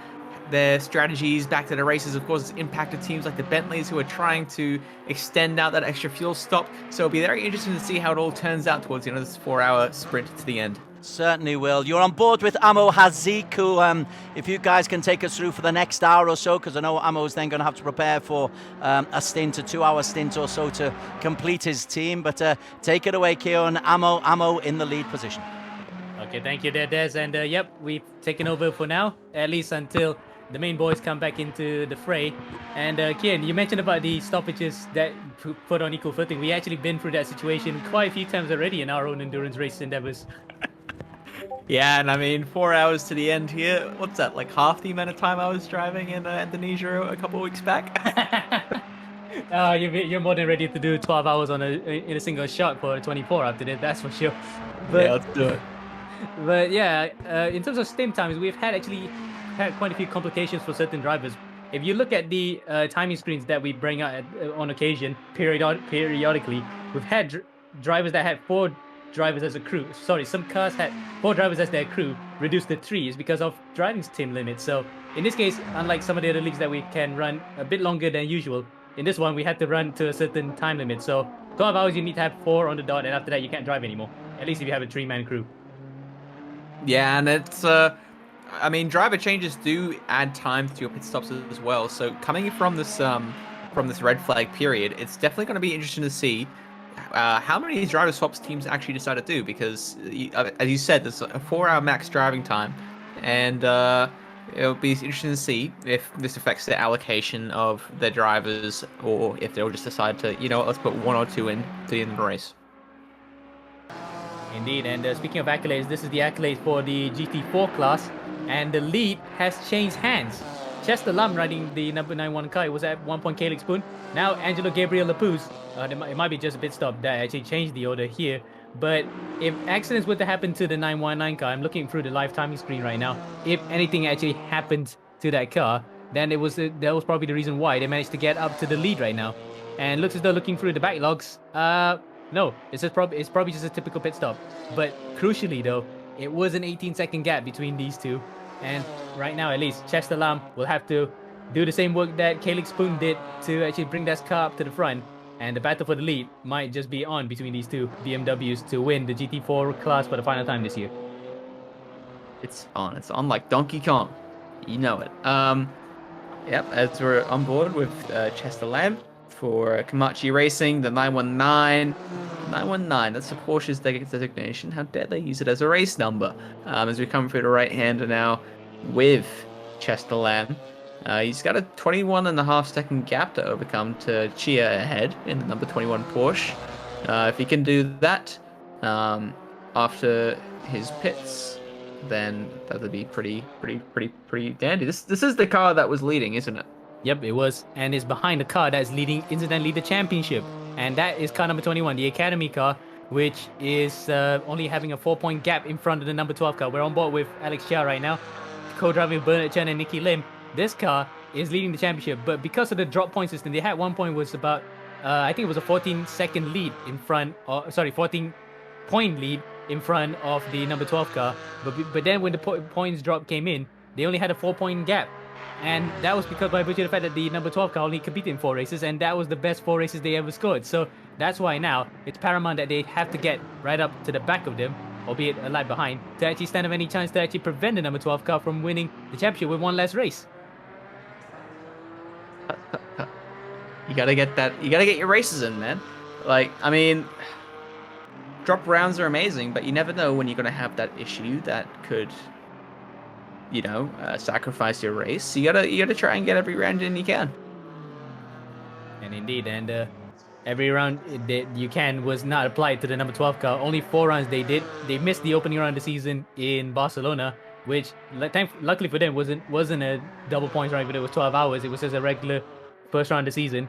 their strategies, back to the races. Of course, it's impacted teams like the Bentleys, who are trying to extend out that extra fuel stop. So it'll be very interesting to see how it all turns out towards the end of this 4-hour sprint to the end. Certainly will. You're on board with Amo Haziku. If you guys can take us through for the next hour or so, because I know Amo's then going to have to prepare for a stint, a 2-hour stint or so to complete his team. But take it away, Keon. Amo in the lead position. Okay, thank you there, Des. And yep, we've taken over for now, at least until the main boys come back into the fray. And Kian, you mentioned about the stoppages that put on equal footing. We actually been through that situation quite a few times already in our own endurance race endeavors. Yeah, and I mean, 4 hours to the end here. What's that, like half the amount of time I was driving in Indonesia a couple of weeks back? You're more than ready to do 12 hours in a single shot for 24 after that, that's for sure. But, yeah, let's do it. But yeah, in terms of stint times, we've actually had quite a few complications for certain drivers. If you look at the timing screens that we bring out on occasion, periodically, we've had drivers that had 4 drivers as a crew. Sorry, some cars had 4 drivers as their crew, reduced to 3 is because of driving sim limits. So in this case, unlike some of the other leagues that we can run a bit longer than usual, in this one we had to run to a certain time limit. So 12 hours you need to have 4 on the dot, and after that you can't drive anymore. At least if you have a 3-man crew. Yeah, and it's I mean, driver changes do add time to your pit stops as well. So coming from this red flag period, it's definitely going to be interesting to see how many driver swaps teams actually decide to do, because as you said, there's a 4-hour max driving time, and it'll be interesting to see if this affects the allocation of their drivers, or if they'll just decide to, you know what, let's put 1 or 2 in to the end of the race. Indeed, and speaking of accolades, this is the accolade for the GT4 class, and the lead has changed hands. Chester Lam riding the number 91 car, it was at one point Calix Spoon. Now Angelo Gabriel Lapuz. It might be just a pit stop that actually changed the order here. But if accidents were to happen to the 919 car, I'm looking through the live timing screen right now. If anything actually happened to that car, then that was probably the reason why they managed to get up to the lead right now. And looks as though looking through the backlogs, no, it's probably just a typical pit stop. But crucially though, it was an 18-second gap between these two. And right now, at least, Chester Lam will have to do the same work that Calix Spoon did to actually bring that car up to the front. And the battle for the lead might just be on between these two BMWs to win the GT4 class for the final time this year. It's on like Donkey Kong. You know it. Yep, as we're on board with Chester Lamb for Komachi Racing, the 919. 919, that's the Porsche's designation. How dare they use it as a race number? As we come through the right-hander now with Chester Lamb. He's got a 21.5-second gap to overcome to Chia ahead in the number 21 Porsche. If he can do that after his pits, then that would be pretty dandy. This is the car that was leading, isn't it? Yep, it was, and it's behind the car that's leading, incidentally, the championship, and that is car number 21, the Academy car, which is only having a 4-point gap in front of the number 12 car. We're on board with Alex Chia right now, co-driving with Bernard Chen and Nicky Lim. This car is leading the championship, but because of the drop point system, they had 1 point was about, I think it was a 14-second lead in front, 14-point lead in front of the number 12 car. But then when the points drop came in, they only had a 4-point gap. And that was because by virtue of the fact that the number 12 car only competed in 4 races, and that was the best 4 races they ever scored. So that's why now it's paramount that they have to get right up to the back of them, albeit a lap behind, to actually stand up any chance to actually prevent the number 12 car from winning the championship with 1 less race. You gotta get that. You gotta get your races in, man. Like, I mean, drop rounds are amazing, but you never know when you're gonna have that issue that could, sacrifice your race. So you gotta try and get every round in you can. And indeed, and every round that you can was not applied to the number 12 car. Only 4 rounds they did. They missed the opening round of the season in Barcelona, which luckily for them wasn't a double points round, but it was 12 hours. It was just a regular first round of the season,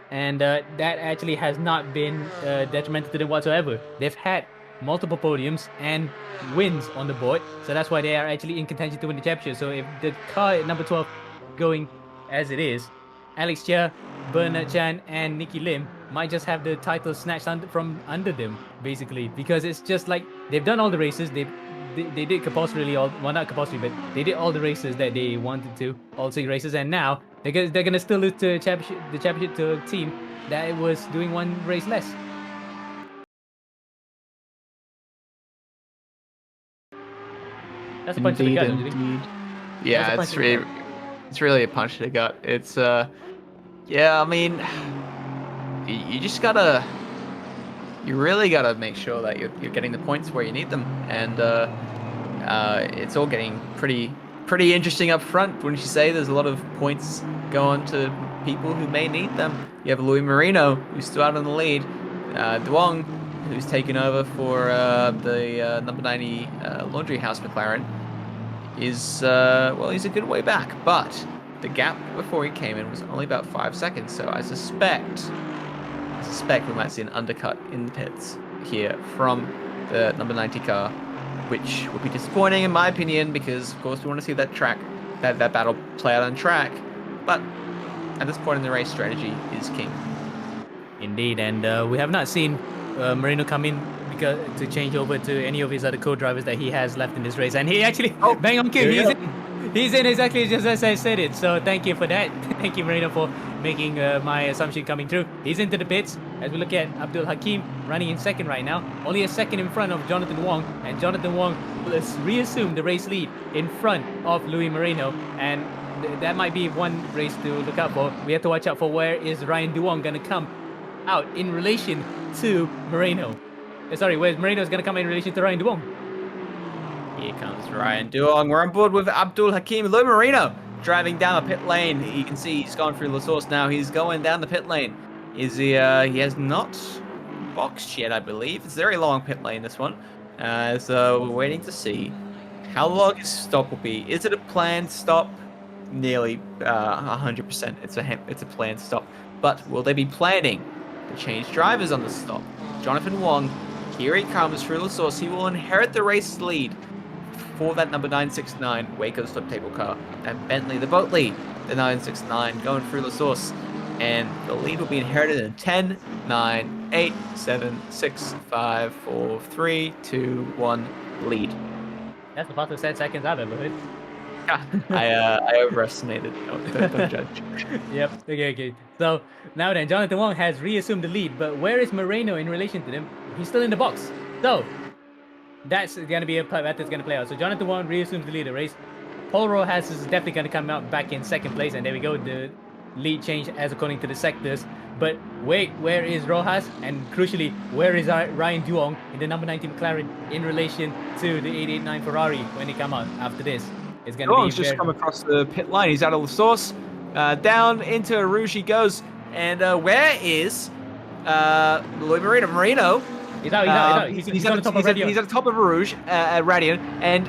and that actually has not been detrimental to them whatsoever. They've had multiple podiums and wins on the board, so that's why they are actually in contention to win the championship. So if the car at number 12 going as it is, Alex Chia, Bernard Chan, and Nicky Lim might just have the title snatched from under them, basically, because it's just like they've done all the races. They did compulsorily not compulsory, but they did all the races that they wanted to, all 6 races, and now they're gonna still lose to the championship to a team that was doing 1 race less. That's a punch to the gut, don't you think? Yeah, it's really a punch to the gut. It's yeah, I mean, you just gotta, you really gotta make sure that you're getting the points where you need them, and it's all getting pretty interesting up front. Wouldn't you say? There's a lot of points going to people who may need them. You have Louis Marino, who's still out in the lead. Duong, who's taken over for the number 90 Laundry House McLaren, is he's a good way back, but the gap before he came in was only about 5 seconds. So I suspect we might see an undercut in the pits here from the number 90 car, which would be disappointing in my opinion, because of course we want to see that battle play out on track. But at this point in the race, strategy is king. Indeed, and we have not seen Marino come in to change over to any of his other co-drivers that he has left in this race, and he actually bang on kill. He's in exactly just as I said it. So thank you for that. Thank you, Marino, for making my assumption coming true. He's into the pits as we look at Abdul Hakim running in second right now, only a second in front of Jonathan Wong, and Jonathan Wong will reassume the race lead in front of Louis Marino, and that might be one race to look out for. We have to watch out for where is Ryan Duong going to come out in relation to Moreno. Sorry, where's Moreno's going to come in relation to Ryan Duong? Here comes Ryan Duong. We're on board with Abdul Hakim. Lou Marino driving down the pit lane. You can see he's gone through La Source now. He's going down the pit lane. Is he? He has not boxed yet, I believe. It's a very long pit lane, this one. So we're waiting to see how long his stop will be. Is it a planned stop? Nearly 100%. It's a planned stop. But will they be planning to change drivers on the stop? Jonathan Wong, here he comes through La Source. He will inherit the race lead for that number 969 Waco slip table car. And Bentley, the boat lead, the 969 going through La Source. And the lead will be inherited in 10, 9, 8, 7, 6, 5, 4, 3, 2, 1, lead. That's the fastest 10 seconds I've ever heard. I overestimated. Don't judge. Yep. Okay. So now then, Jonathan Wong has reassumed the lead, but where is Moreno in relation to them? He's still in the box. So that's going to be a part that's going to play out. So Jonathan Wong reassumes the lead of the race. Paul Rojas is definitely going to come out back in second place, and there we go, the lead change as according to the sectors. But wait, where is Rojas? And crucially, where is Ryan Duong in the number 19 McLaren in relation to the 889 Ferrari when they come out after this? It's going to be Duong's just come across the pit line. He's out of the source. Down into Rouge he goes. And where is Marino? He's out. He's on the top of Radion. He's at the top of Rouge, Radion. And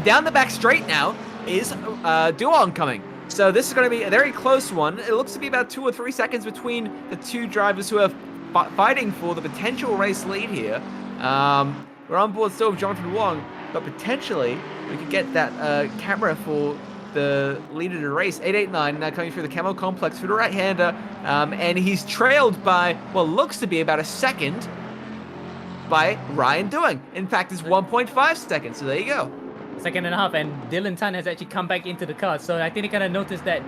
down the back straight now is Duong coming. So this is going to be a very close one. It looks to be about 2 or 3 seconds between the two drivers who are fighting for the potential race lead here. We're on board still with Jonathan Wong, but potentially we could get that camera for the leader of the race. 889 now coming through the Camo Complex for the right-hander, and he's trailed by what looks to be about a second by Ryan Duong. In fact, it's 1.5 seconds, so there you go. Second and a half, and Dylan Tan has actually come back into the car. So I think they kind of noticed that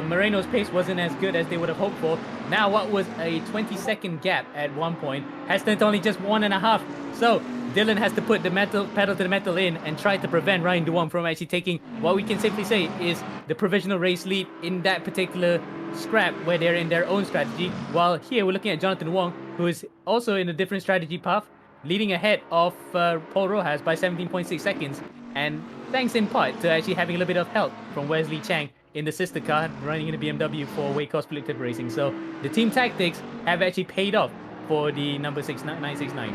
Moreno's pace wasn't as good as they would have hoped for. Now what was a 20-second gap at one point has turned to only just 1.5. So Dylan has to put the pedal to the metal in and try to prevent Ryan Duong from actually taking what we can safely say is the provisional race lead in that particular scrap where they're in their own strategy. While here we're looking at Jonathan Wong, who is also in a different strategy path, leading ahead of Paul Rojas by 17.6 seconds. And thanks in part to actually having a little bit of help from Wesley Chang in the sister car running in the BMW for Waycross Predictive Racing. So the team tactics have actually paid off for the number 969.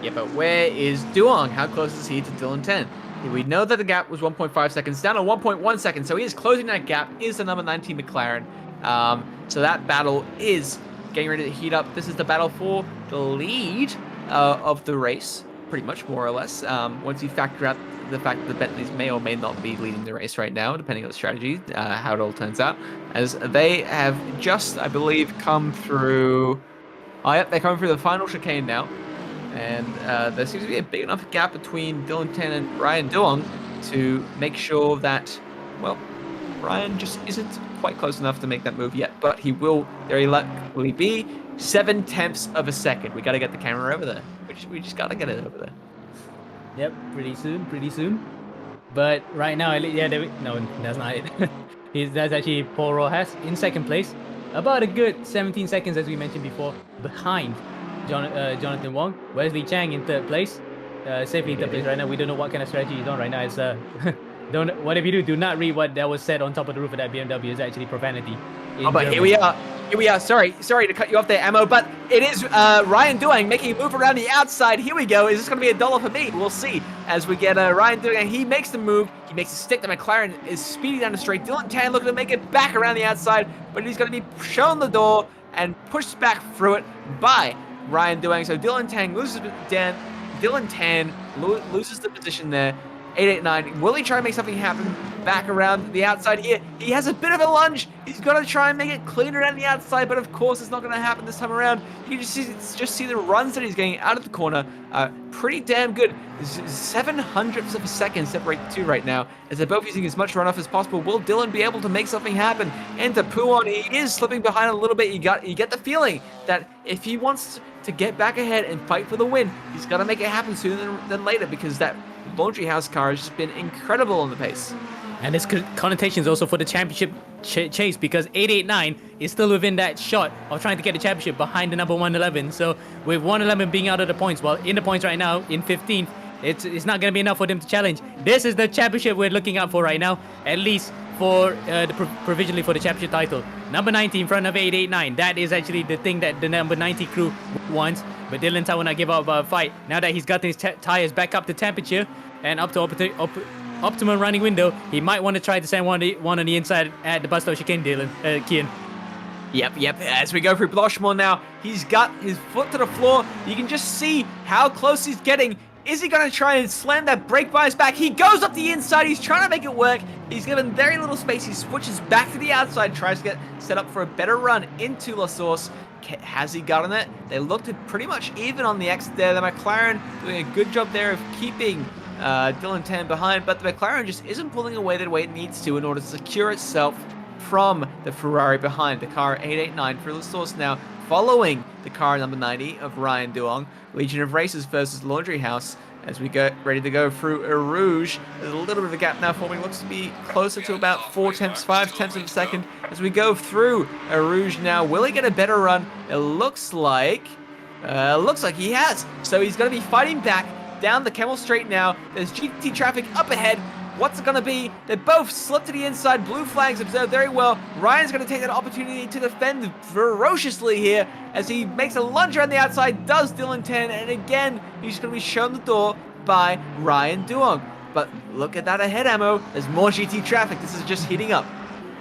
Yeah, but where is Duong? How close is he to Dylan Tan? We know that the gap was 1.5 seconds, down to 1.1 seconds, so he is closing that gap, is the number 19 McLaren. So that battle is getting ready to heat up. This is the battle for the lead of the race, pretty much, more or less. Once you factor out the fact that the Bentleys may or may not be leading the race right now, depending on the strategy, how it all turns out, as they have just, I believe, come through... Oh, yep, they're coming through the final chicane now. And there seems to be a big enough gap between Dylan Tan and Ryan Duong to make sure that, well, Ryan just isn't quite close enough to make that move yet, but he will very likely be 0.7 of a second. We got to get the camera over there. We just got to get it over there. Yep, pretty soon. But right now, yeah, no, that's not it. That's actually Paul Rojas in second place. About a good 17 seconds, as we mentioned before, behind Jonathan Wong. Wesley Chang in third place. Safely in third place right now. We don't know what kind of strategy he's on right now. It's whatever you do not read what that was said on top of the roof of that BMW. It's actually profanity. But here we are. Sorry to cut you off there, Ammo, but it is Ryan Duong making a move around the outside. Here we go. Is this going to be $1 for me? We'll see as we get Ryan Duong, and he makes the move. He makes a stick. The McLaren is speeding down the straight. Dylan Tan looking to make it back around the outside, but he's going to be shown the door and pushed back through it by Ryan Duong. So Dylan Tan loses the position there. 889. Will he try and make something happen back around the outside here? He has a bit of a lunge. He's got to try and make it clean around the outside, but of course it's not going to happen this time around. You can just see the runs that he's getting out of the corner. Pretty damn good. 0.07 of a second separate the two right now, as they're both using as much runoff as possible. Will Dylan be able to make something happen? Into Puon, he is slipping behind a little bit. You get the feeling that if he wants to get back ahead and fight for the win, he's got to make it happen sooner than later, because that Laundry House car has just been incredible on the pace. And there's connotations also for the championship chase, because 889 is still within that shot of trying to get the championship behind the number 111. So with 111 being out of the points, well, in the points right now, in 15th, it's not going to be enough for them to challenge. This is the championship we're looking out for right now, at least for provisionally for the championship title. Number 90 in front of 889. That is actually the thing that the number 90 crew wants. But Dylan Tan will not give up a fight. Now that he's got his tires back up to temperature and up to optimum running window, he might want to try to send one on the inside at the bus stop chicane, Kian. Yep. As we go through Bloshmore now, he's got his foot to the floor. You can just see how close he's getting. Is he going to try and slam that brake by his back? He goes up the inside. He's trying to make it work. He's given very little space. He switches back to the outside, tries to get set up for a better run into La Source. Has he gotten it? They looked pretty much even on the exit there. The McLaren doing a good job there of keeping Dylan Tan behind, but the McLaren just isn't pulling away the way it needs to in order to secure itself from the Ferrari behind. The car 889 for La Source now, following the car number 90 of Ryan Duong. Legion of Racers versus Laundry House. as we get ready to go through Rouge. There's a little bit of a gap now forming. Looks to be closer to about 5 tenths of a second as we go through Rouge now. Will he get a better run? It looks like he has. So he's going to be fighting back down the Camel Straight now. There's GT traffic up ahead. What's it going to be? They both slip to the inside. Blue flags observed very well. Ryan's going to take that opportunity to defend ferociously here as he makes a lunge around the outside, does Dylan Tan, and again, he's going to be shown the door by Ryan Duong. But look at that ahead, Ammo. There's more GT traffic. This is just heating up.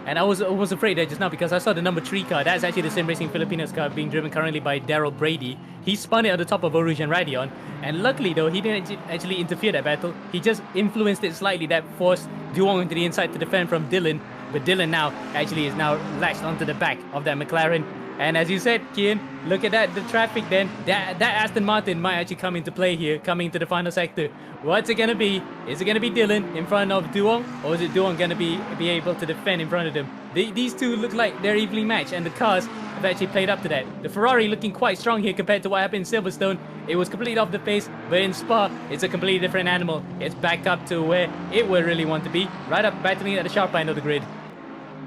And I was afraid there just now because I saw the number 3 car. That's actually the Sim Racing Filipinos car being driven currently by Daryl Brady. He spun it at the top of Rouge and Radion. And luckily though, he didn't actually interfere that battle. He just influenced it slightly. That forced Duong into the inside to defend from Dylan. But Dylan now actually is now latched onto the back of that McLaren. And as you said, Kian, look at that, the traffic then. That Aston Martin might actually come into play here, coming into the final sector. What's it going to be? Is it going to be Dylan in front of Duong? Or is it Duong going to be able to defend in front of them? These two look like they're evenly matched, and the cars have actually played up to that. The Ferrari looking quite strong here compared to what happened in Silverstone. It was completely off the pace, but in Spa, it's a completely different animal. It's back up to where it would really want to be, right up battling at the sharp end of the grid.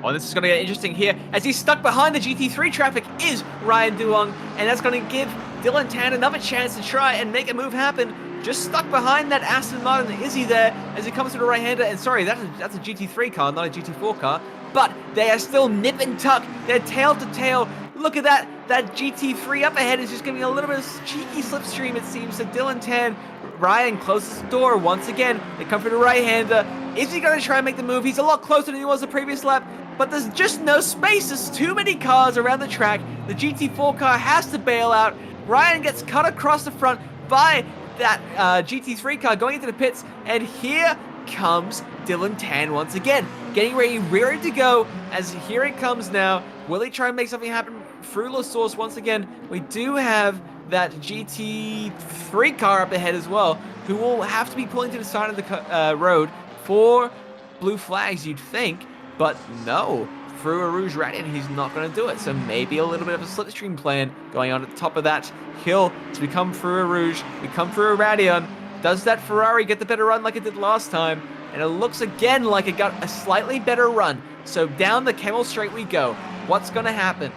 Oh, this is going to get interesting here as he's stuck behind the GT3 traffic is Ryan Duong, and that's going to give Dylan Tan another chance to try and make a move happen. Just stuck behind that Aston Martin Izzy there as he comes to the right-hander, and sorry, that's a GT3 car, not a GT4 car, but they are still nip and tuck. They're tail to tail. Look at that. That GT3 up ahead is just giving a little bit of cheeky slipstream, it seems, to Dylan Tan. Ryan closes the door once again. They come for the right-hander. Is he going to try and make the move? He's a lot closer than he was the previous lap, but there's just no space. There's too many cars around the track. The GT4 car has to bail out. Ryan gets cut across the front by that GT3 car going into the pits, and here comes Dylan Tan once again, getting ready to go, as here it comes now. Will he try and make something happen through La Source once again? We do have that GT3 car up ahead as well, who will have to be pulling to the side of the road for blue flags, you'd think, but no. Through a Rouge Radion, he's not going to do it. So maybe a little bit of a slipstream plan going on at the top of that hill as we come through a Rouge. We come through a Radion. Does that Ferrari get the better run like it did last time? And it looks again like it got a slightly better run. So down the Camel Straight we go. What's going to happen?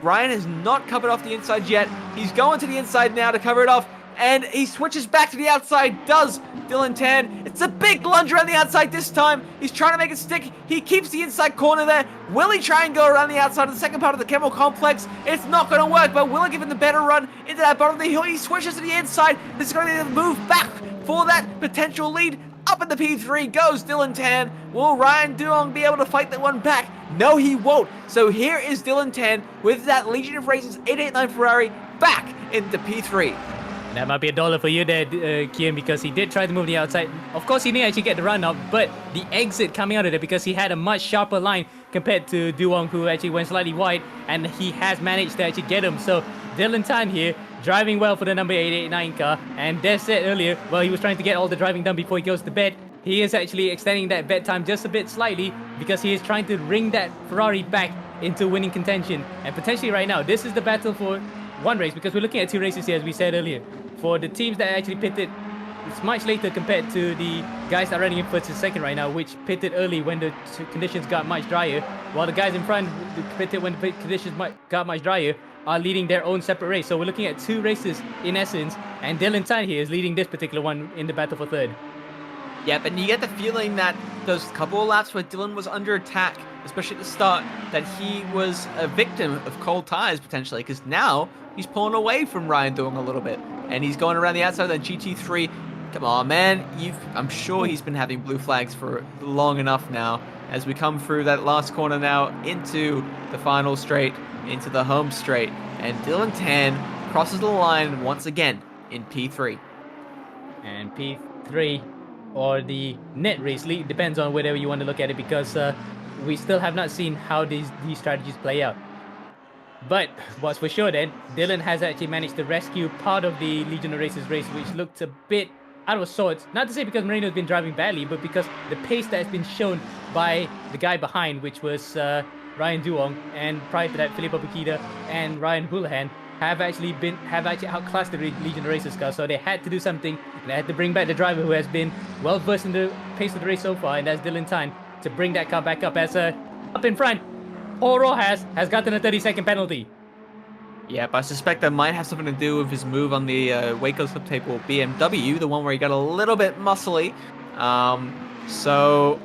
Ryan has not covered off the inside yet. He's going to the inside now to cover it off. And he switches back to the outside, does Dylan Tan. It's a big lunge around the outside this time. He's trying to make it stick. He keeps the inside corner there. Will he try and go around the outside of the second part of the Camel Complex? It's not going to work, but will he give him the better run into that bottom of the hill? He switches to the inside. This is going to be the move back for that potential lead. Up in the P3 goes Dylan Tan. Will Ryan Duong be able to fight that one back? No, he won't. So here is Dylan Tan with that Legion of Races 889 Ferrari back into P3. That might be $1 for you there, Kian, because he did try to move the outside. Of course, he didn't actually get the run up, but the exit coming out of there, because he had a much sharper line compared to Duong, who actually went slightly wide, and he has managed to actually get him. So Dylan Tan here, driving well for the number 889 car, and Des said earlier, well, he was trying to get all the driving done before he goes to bed. He is actually extending that bed time just a bit slightly, because he is trying to bring that Ferrari back into winning contention. And potentially right now, this is the battle for one race, because we're looking at 2 races here, as we said earlier. For the teams that actually pitted, it's much later compared to the guys that are running in first and second right now, which pitted early when the conditions got much drier, while the guys in front who pitted when the conditions got much drier are leading their own separate race. So we're looking at 2 races in essence, and Dylan Tan here is leading this particular one in the battle for third. Yeah, but you get the feeling that those couple of laps where Dylan was under attack, especially at the start, that he was a victim of cold tires potentially, because now he's pulling away from Ryan Duong a little bit, and he's going around the outside of that GT3. Come on, man. I'm sure he's been having blue flags for long enough now as we come through that last corner now into the final straight, into the home straight, and Dylan Tan crosses the line once again in P3. And P3, or the net race lead, depends on whatever you want to look at it, because we still have not seen how these strategies play out. But what's for sure then, Dylan has actually managed to rescue part of the Legion of Races race, which looked a bit out of sorts. Not to say because Moreno's been driving badly, but because the pace that has been shown by the guy behind, which was Ryan Duong, and prior to that, Filippo Bukida and Ryan Houlihan, have actually outclassed the Legion Racers car, so they had to do something. They had to bring back the driver who has been well versed in the pace of the race so far, and that's Dylan Tan, to bring that car back up. As up in front, Paul Rojas has gotten a 30-second penalty. Yeah, but I suspect that might have something to do with his move on the Waco Club table BMW, the one where he got a little bit muscly. So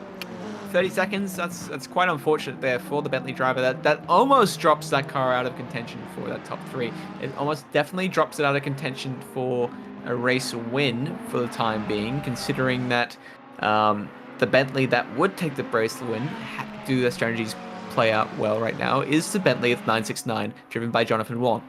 30 seconds, that's quite unfortunate there for the Bentley driver. That almost drops that car out of contention for that top 3. It almost definitely drops it out of contention for a race win for the time being, considering that the Bentley that would take the race win, do their strategies play out well right now, is the Bentley of 969, driven by Jonathan Wong.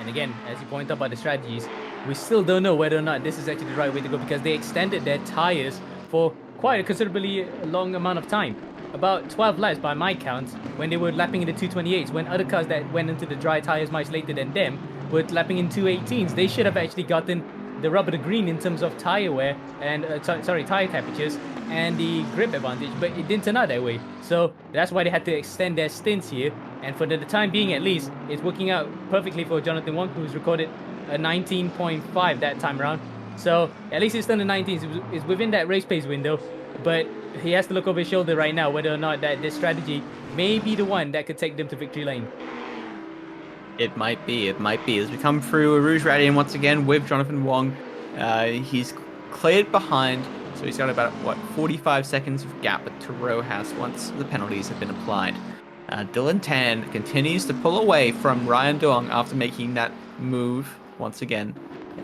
And again, as you point out about the strategies, we still don't know whether or not this is actually the right way to go, because they extended their tires for quite a considerably long amount of time. About 12 laps by my count, when they were lapping in the 228s, when other cars that went into the dry tires much later than them were lapping in 218s. They should have actually gotten the rubber to green in terms of tire wear and tire temperatures and the grip advantage, but it didn't turn out that way. So that's why they had to extend their stints here, and for the time being at least, it's working out perfectly for Jonathan Wong, who's recorded a 19.5 that time around. So at least it's done the 19s. It's within that race pace window, but he has to look over his shoulder right now whether or not that this strategy may be the one that could take them to victory lane. It might be. As we come through Rouge Radiant once again with Jonathan Wong, he's cleared behind, so he's got about, 45 seconds of gap to Rojas once the penalties have been applied. Dylan Tan continues to pull away from Ryan Duong after making that move once again.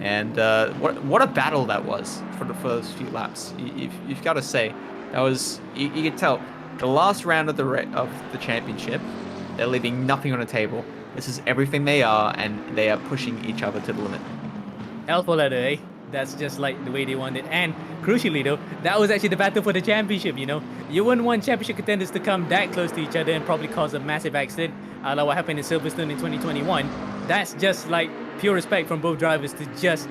And what a battle that was for the first few laps. You've got to say, that was, you could tell, the last round of the championship, they're leaving nothing on the table. This is everything they are, and they are pushing each other to the limit. Alpha letter, eh? That's just like the way they want it. And crucially though, that was actually the battle for the championship, you know? You wouldn't want championship contenders to come that close to each other and probably cause a massive accident, like what happened in Silverstone in 2021. That's just like pure respect from both drivers to just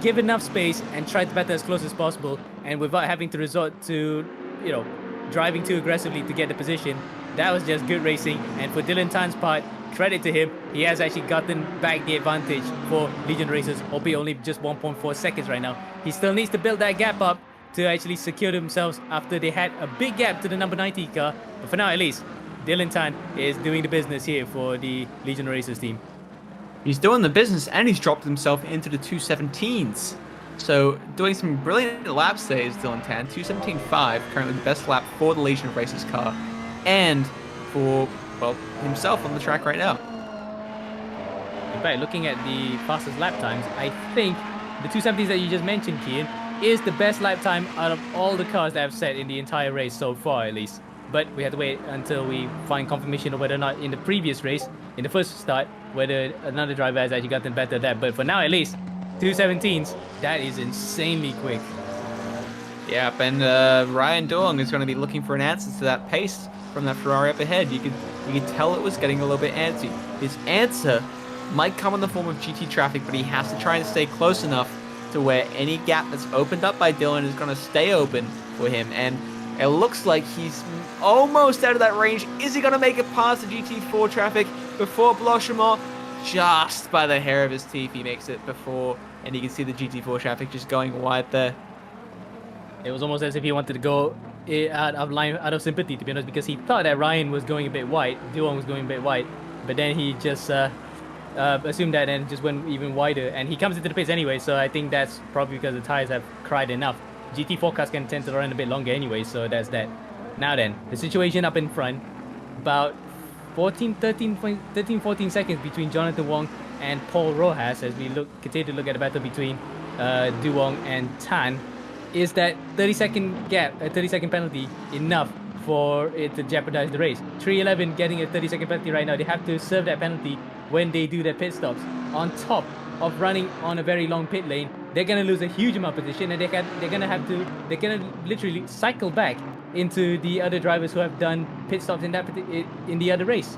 give enough space and try to battle as close as possible, and without having to resort to, you know, driving too aggressively to get the position. That was just good racing, and for Dylan Tan's part, credit to him, he has actually gotten back the advantage for Legion Racers, albeit only just 1.4 seconds right now. He still needs to build that gap up to actually secure themselves after they had a big gap to the number 90 car. But for now, at least, Dylan Tan is doing the business here for the Legion Racers team. He's doing the business, and he's dropped himself into the 217s. So doing some brilliant laps there is Dylan Tan. 217.5, currently the best lap for the Legion of Racers car, and for, well, himself on the track right now. In fact, looking at the fastest lap times, I think the 270s that you just mentioned, Kian, is the best lap time out of all the cars that have set in the entire race so far, at least. But we have to wait until we find confirmation of whether or not in the previous race, in the first start, whether another driver has actually gotten better at that. But for now, at least, 217s, that is insanely quick. Yep, and Ryan Duong is going to be looking for an answer to that pace from that Ferrari up ahead. You could tell it was getting a little bit antsy. His answer might come in the form of GT traffic, but he has to try and stay close enough to where any gap that's opened up by Dylan is going to stay open for him. And it looks like he's almost out of that range. Is he going to make it past the GT4 traffic before Blochemont? Just by the hair of his teeth, he makes it before, and you can see the GT4 traffic just going wide there. It was almost as if he wanted to go out of sympathy, to be honest, because he thought that Ryan was going a bit wide, Duong was going a bit wide, but then he just assumed that and just went even wider, and he comes into the pits anyway, so I think that's probably because the tires have cried enough. GT4 cars can tend to run a bit longer anyway, so that's that. Now then, the situation up in front, about 14 seconds between Jonathan Wong and Paul Rojas as we continue to look at the battle between Duong and Tan. Is that 30-second gap, a 30-second penalty, enough for it to jeopardize the race? 311 getting a 30-second penalty right now. They have to serve that penalty when they do their pit stops. On top of running on a very long pit lane, they're going to lose a huge amount of position, and they're going to literally cycle back into the other drivers who have done pit stops in the other race.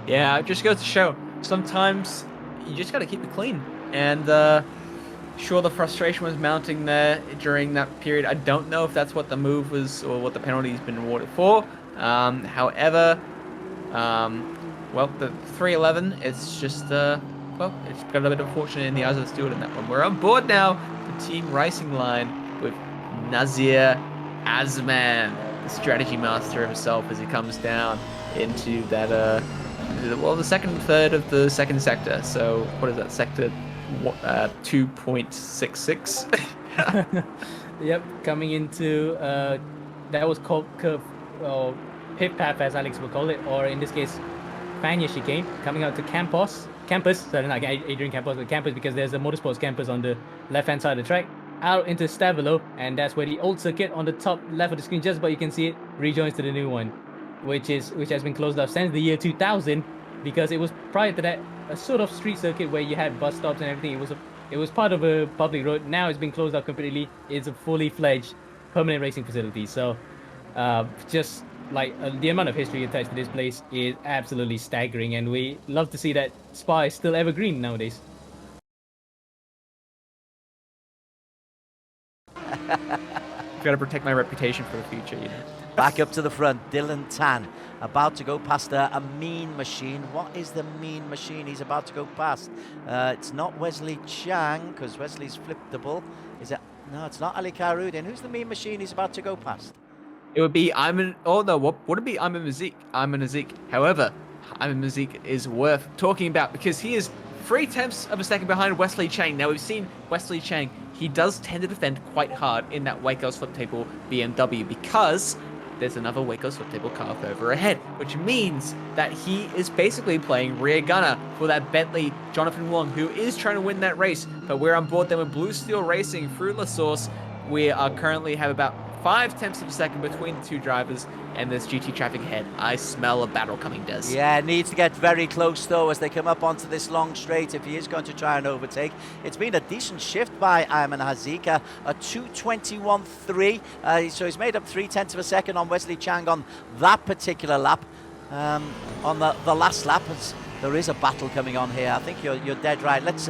Yeah, it just goes to show, sometimes you just got to keep it clean. And sure, the frustration was mounting there during that period. I don't know if that's what the move was or what the penalty's been awarded for. However, well, the 311, it's just, well, it's got a bit of fortune in the eyes of the steward in that one. We're on board now, the team racing line with Nazir Azman, the strategy master himself, as he comes down into that, well, the second third of the second sector. So, what is that, sector 2.66? Yep, coming into that was called curve or pit path as Alex would call it, or in this case, Fania chicane, coming out to campus. Sorry, not Adrian Campos, but campus because there's a motorsports campus on the left-hand side of the track. Out into Stavilo, and that's where the old circuit on the top left of the screen, just about you can see it, rejoins to the new one, which has been closed off since the year 2000, because it was prior to that a sort of street circuit where you had bus stops and everything. It was part of a public road. Now it's been closed off completely. It's a fully fledged permanent racing facility. So, just like the amount of history attached to this place is absolutely staggering, and we love to see that Spa is still evergreen nowadays. Got to protect my reputation for the future, you know. Back up to the front, Dylan Tan, about to go past a mean machine. What is the mean machine he's about to go past? It's not Wesley Chang, because Wesley's flippable. Is it? No, it's not Ali Karudin. Who's the mean machine he's about to go past? It would be Ayman. Oh no, what would it be? Ayman Mazik. Ayman Mazik. However, Ayman Mazik is worth talking about because he is 0.3 of a second behind Wesley Chang. Now we've seen Wesley Chang. He does tend to defend quite hard in that Waco's flip table BMW because there's another Waco's flip table car further ahead, which means that he is basically playing rear gunner for that Bentley Jonathan Wong, who is trying to win that race. But we're on board then with Blue Steel Racing through La Source. We are currently have about 0.5 of a second between the two drivers, and there's GT traffic ahead. I smell a battle coming, Des. Yeah, needs to get very close though as they come up onto this long straight if he is going to try and overtake. It's been a decent shift by Ayman Hazika, a 2:21.3, so he's made up 0.3 of a second on Wesley Chang on that particular lap. On the last lap, there is a battle coming on here. I think you're dead right. Let's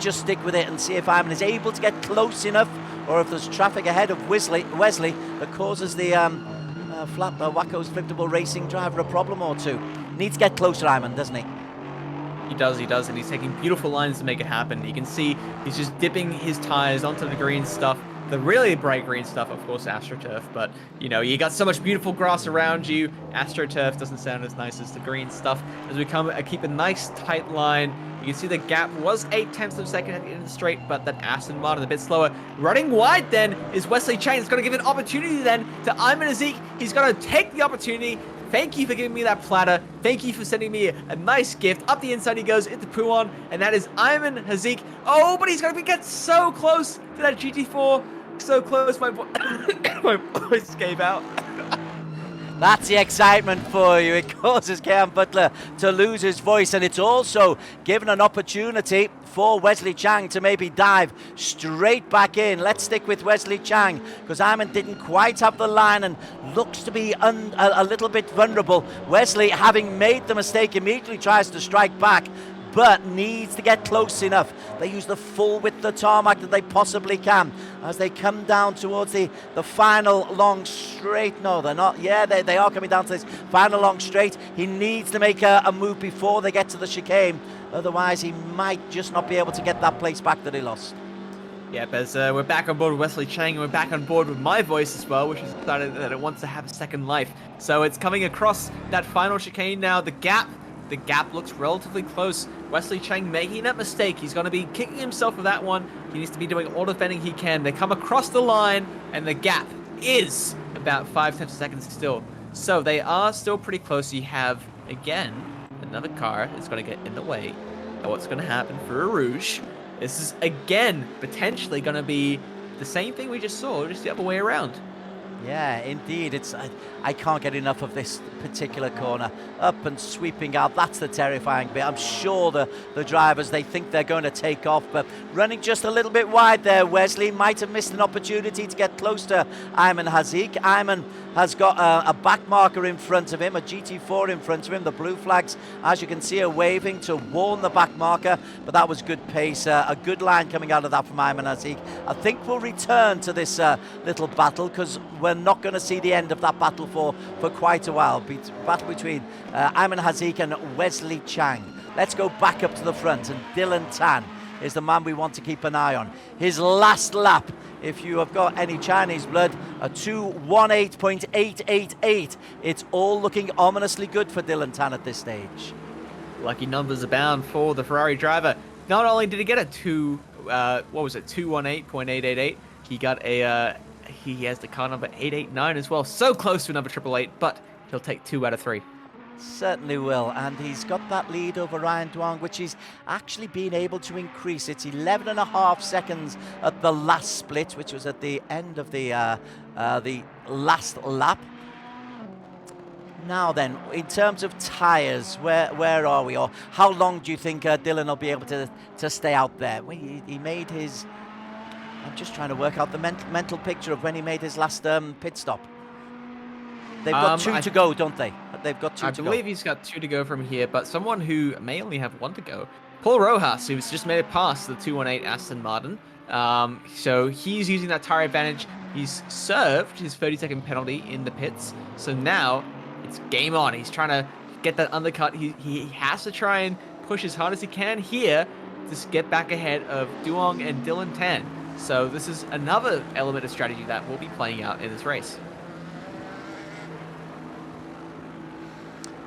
just stick with it and see if Ayman is able to get close enough, or if there's traffic ahead of Wesley that causes the Waco's flippable racing driver a problem or two. Needs to get closer, Ayman, doesn't he? He does, and he's taking beautiful lines to make it happen. You can see he's just dipping his tires onto the green stuff. The really bright green stuff, of course, AstroTurf, but, you know, you got so much beautiful grass around you. AstroTurf doesn't sound as nice as the green stuff. As we keep a nice, tight line. You can see the gap was 0.8 of a second at the end of the straight, but that Aston Martin a bit slower. Running wide, then, is Wesley Chang. It's going to give an opportunity, then, to Ayman Azik. He's going to take the opportunity. Thank you for giving me that platter. Thank you for sending me a nice gift. Up the inside he goes into Puon, and that is Ayman Hazik. Oh, but he's going to get so close to that GT4. So close, my voice gave out. That's the excitement for you. It causes Cam Butler to lose his voice, and it's also given an opportunity for Wesley Chang to maybe dive straight back in. Let's stick with Wesley Chang because Ayman didn't quite have the line and looks to be a little bit vulnerable. Wesley, having made the mistake, immediately tries to strike back, but needs to get close enough. They use the full width of tarmac that they possibly can as they come down towards the final long straight. No, they're not. Yeah, they are coming down to this final long straight. He needs to make a move before they get to the chicane. Otherwise, he might just not be able to get that place back that he lost. Yep, as we're back on board with Wesley Chang, and we're back on board with my voice as well, which has decided that it wants to have a second life. So it's coming across that final chicane now. The gap looks relatively close. Wesley Chang making that mistake. He's going to be kicking himself with that one. He needs to be doing all defending he can. They come across the line, and the gap is about 0.5 seconds still. So they are still pretty close. You have, again, another car that's going to get in the way. And what's going to happen for Rouge? This is, again, potentially going to be the same thing we just saw, just the other way around. Yeah, indeed. I can't get enough of this particular corner. Up and sweeping out. That's the terrifying bit. I'm sure the drivers, they think they're going to take off, but running just a little bit wide there, Wesley might have missed an opportunity to get close to Ayman Hazik. Ayman has got a back marker in front of him, a GT4 in front of him. The blue flags, as you can see, are waving to warn the back marker, but that was good pace. A good line coming out of that from Ayman Hazik. I think we'll return to this little battle because we're are not going to see the end of that battle for quite a while. Battle between Ayman Hazik and Wesley Chang. Let's go back up to the front, and Dylan Tan is the man we want to keep an eye on. His last lap, if you have got any Chinese blood, a 2:18.888. It's all looking ominously good for Dylan Tan at this stage. Lucky numbers abound for the Ferrari driver. Not only did he get a 218.888, he got a he has the car number 889 as well. So close to another 888, but he'll take 2 out of 3. Certainly will, and he's got that lead over Ryan Duong, which he's actually been able to increase. It's 11.5 seconds at the last split, which was at the end of the last lap. Now then, in terms of tyres, where are we, or how long do you think Dylan will be able to stay out there? Well, he made his... I'm just trying to work out the mental picture of when he made his last pit stop. They've got 2 to go, don't they? They've got 2 to go. I believe he's got 2 to go from here, but someone who may only have 1 to go, Paul Rojas, who's just made it past the 218 Aston Martin. So he's using that tyre advantage. He's served his 30-second penalty in the pits. So now it's game on. He's trying to get that undercut. He has to try and push as hard as he can here to get back ahead of Duong and Dylan Tan. So this is another element of strategy that will be playing out in this race.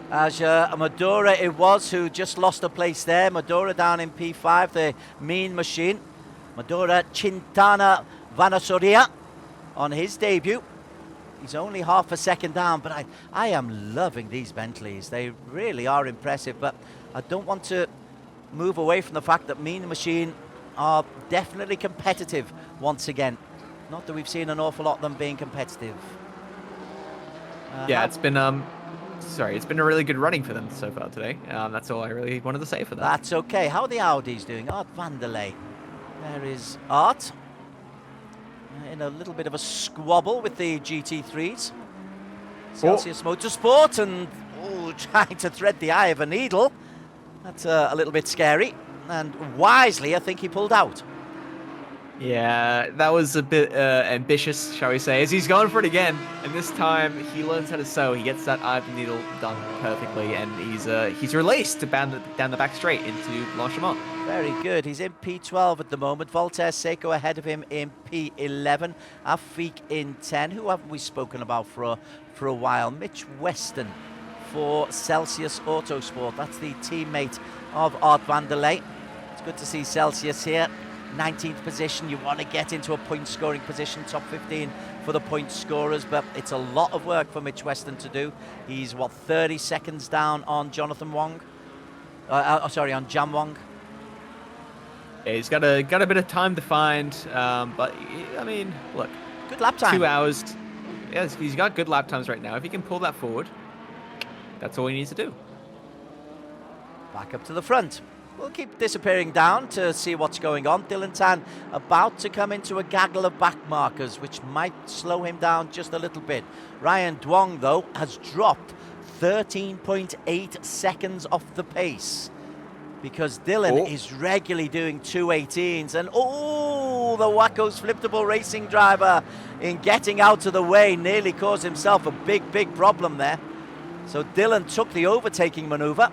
As Madura it was who just lost a place there. Madura down in P5, the mean machine. Madura Chintana Vanasoria on his debut. He's only half a second down, but I am loving these Bentleys. They really are impressive, but I don't want to move away from the fact that Mean Machine are definitely competitive once again. Not that we've seen an awful lot of them being competitive. Yeah, it's been it's been a really good running for them so far today. That's all I really wanted to say for that. That's okay. How are the Audis doing? Art Vanderlei. There is Art. In a little bit of a squabble with the GT3s. Celsius Motorsport, and trying to thread the eye of a needle. That's a little bit scary. And wisely, I think he pulled out. Yeah, that was a bit ambitious, shall we say, as he's going for it again. And this time, he learns how to sew. He gets that eye of the needle done perfectly, and he's released to down the back straight into Blanchimont. Very good. He's in P12 at the moment. Voltaire Seiko ahead of him in P11. Afik in 10. Who haven't we spoken about for a while? Mitch Weston for Celsius Autosport. That's the teammate of Art Vanderlei. It's good to see Celsius here. 19th position. You want to get into a point scoring position, top 15 for the point scorers, but it's a lot of work for Mitch Weston to do. He's 30 seconds down on Jonathan Wong. On Jam Wong. Yeah, he's got a bit of time to find, but I mean, look, good lap time. 2 hours. Yeah, he's got good lap times right now. If he can pull that forward, that's all he needs to do. Back up to the front. We'll keep disappearing down to see what's going on. Dylan Tan about to come into a gaggle of back markers, which might slow him down just a little bit. Ryan Duong, though, has dropped 13.8 seconds off the pace because Dylan is regularly doing 2:18s. And the Waco's Fliptable Racing driver, in getting out of the way, nearly caused himself a big problem there. So Dylan took the overtaking maneuver.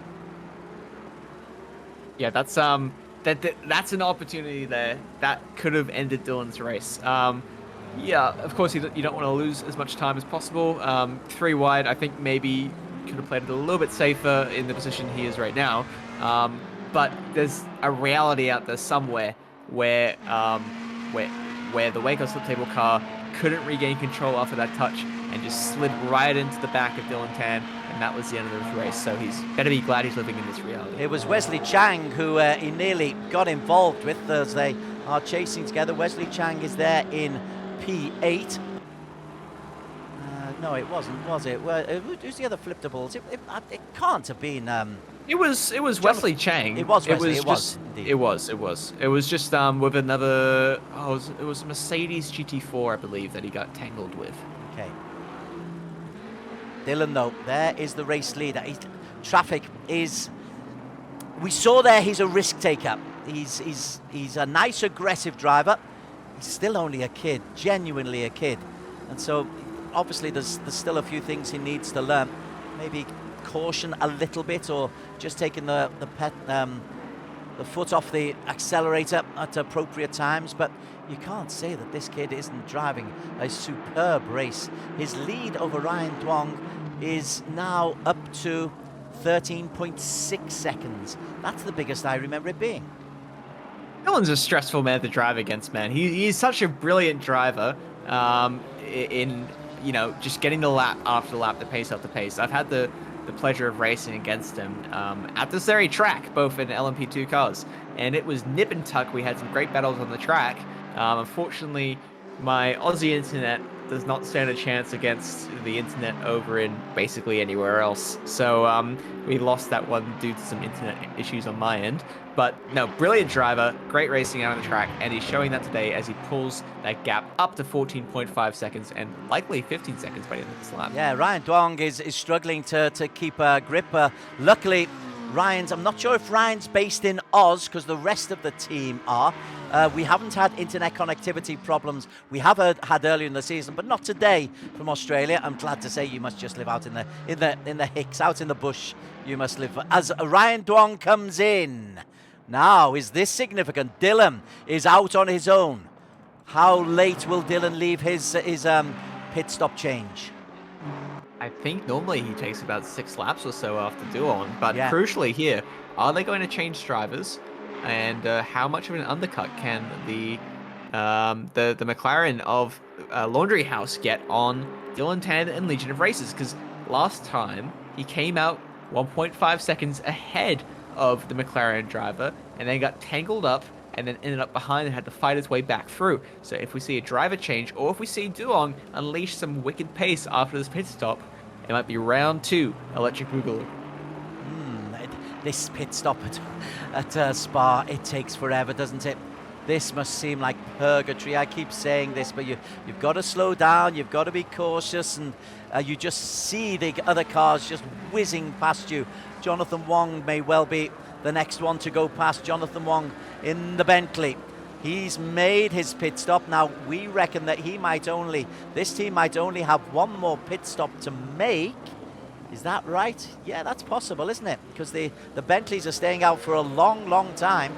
Yeah, that's an opportunity there that could have ended Dylan's race. Yeah, of course you don't want to lose as much time as possible. 3 wide, I think maybe could have played it a little bit safer in the position he is right now. But there's a reality out there somewhere where the Waco slip table car couldn't regain control after that touch and just slid right into the back of Dylan Tan, and that was the end of his race. So he's better be glad he's living in this reality. It was Wesley Chang who he nearly got involved with as they are chasing together. Wesley Chang is there in P8. No, it wasn't, was it? Who's the other Fliptables? It can't have been... It was Wesley Chang. It was Wesley. It was just with another. It was a Mercedes GT4, I believe, that he got tangled with. Okay. Dylan, though, there is the race leader. Traffic is. We saw there. He's a risk taker. He's a nice, aggressive driver. He's still only a kid, genuinely a kid, and so obviously there's still a few things he needs to learn. Maybe caution a little bit, or just taking the foot off the accelerator at appropriate times. But you can't say that this kid isn't driving a superb race. His lead over Ryan Duong is now up to 13.6 seconds. That's the biggest I remember it being. Dylan's a stressful man to drive against, man. He's such a brilliant driver in, you know, just getting the lap after lap, the pace after pace. I've had the pleasure of racing against him at this very track, both in LMP2 cars, and it was nip and tuck. We had some great battles on the track. Unfortunately, my Aussie internet does not stand a chance against the internet over in basically anywhere else. So we lost that one due to some internet issues on my end. But no, brilliant driver, great racing out on the track, and he's showing that today as he pulls that gap up to 14.5 seconds and likely 15 seconds by the end of this lap. Yeah, Ryan Duong is struggling to keep a grip. Luckily, I'm not sure if Ryan's based in Oz, because the rest of the team are. We haven't had internet connectivity problems. We have had earlier in the season, but not today from Australia. I'm glad to say you must just live out in the hicks, out in the bush. You must live. As Ryan Duong comes in. Now, is this significant? Dylan is out on his own. How late will Dylan leave his pit stop change? I think normally he takes about 6 laps or so after Duong, but Yeah. crucially here, are they going to change drivers? And how much of an undercut can the McLaren of Laundry House get on Dylan Tan and Legion of Racers? Because last time he came out 1.5 seconds ahead of the McLaren driver and then got tangled up and then ended up behind and had to fight his way back through. So if we see a driver change, or if we see Duong unleash some wicked pace after this pit stop, it might be round 2 Electric Boogaloo. This pit stop at Spa, it takes forever, doesn't it? This must seem like purgatory. I keep saying this, but you've got to slow down, you've got to be cautious, and you just see the other cars just whizzing past you. Jonathan Wong may well be the next one to go past. Jonathan Wong in the Bentley. He's made his pit stop. Now, we reckon that this team might only have one more pit stop to make. Is that right? Yeah, that's possible, isn't it? Because the Bentleys are staying out for a long, long time.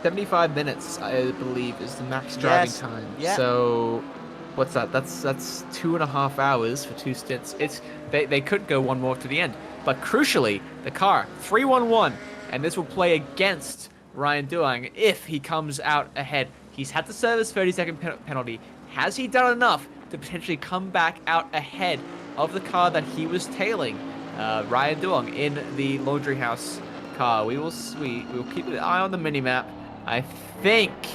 75 minutes, I believe, is the max driving time. Yeah. So, what's that? That's 2.5 hours for 2 stints. They could go one more to the end. But crucially, the car, 3-1-1, and this will play against Ryan Duong if he comes out ahead. He's had to serve his 30-second penalty. Has he done enough to potentially come back out ahead of the car that he was tailing? Ryan Duong in the Laundry House car. We will keep an eye on the minimap. I think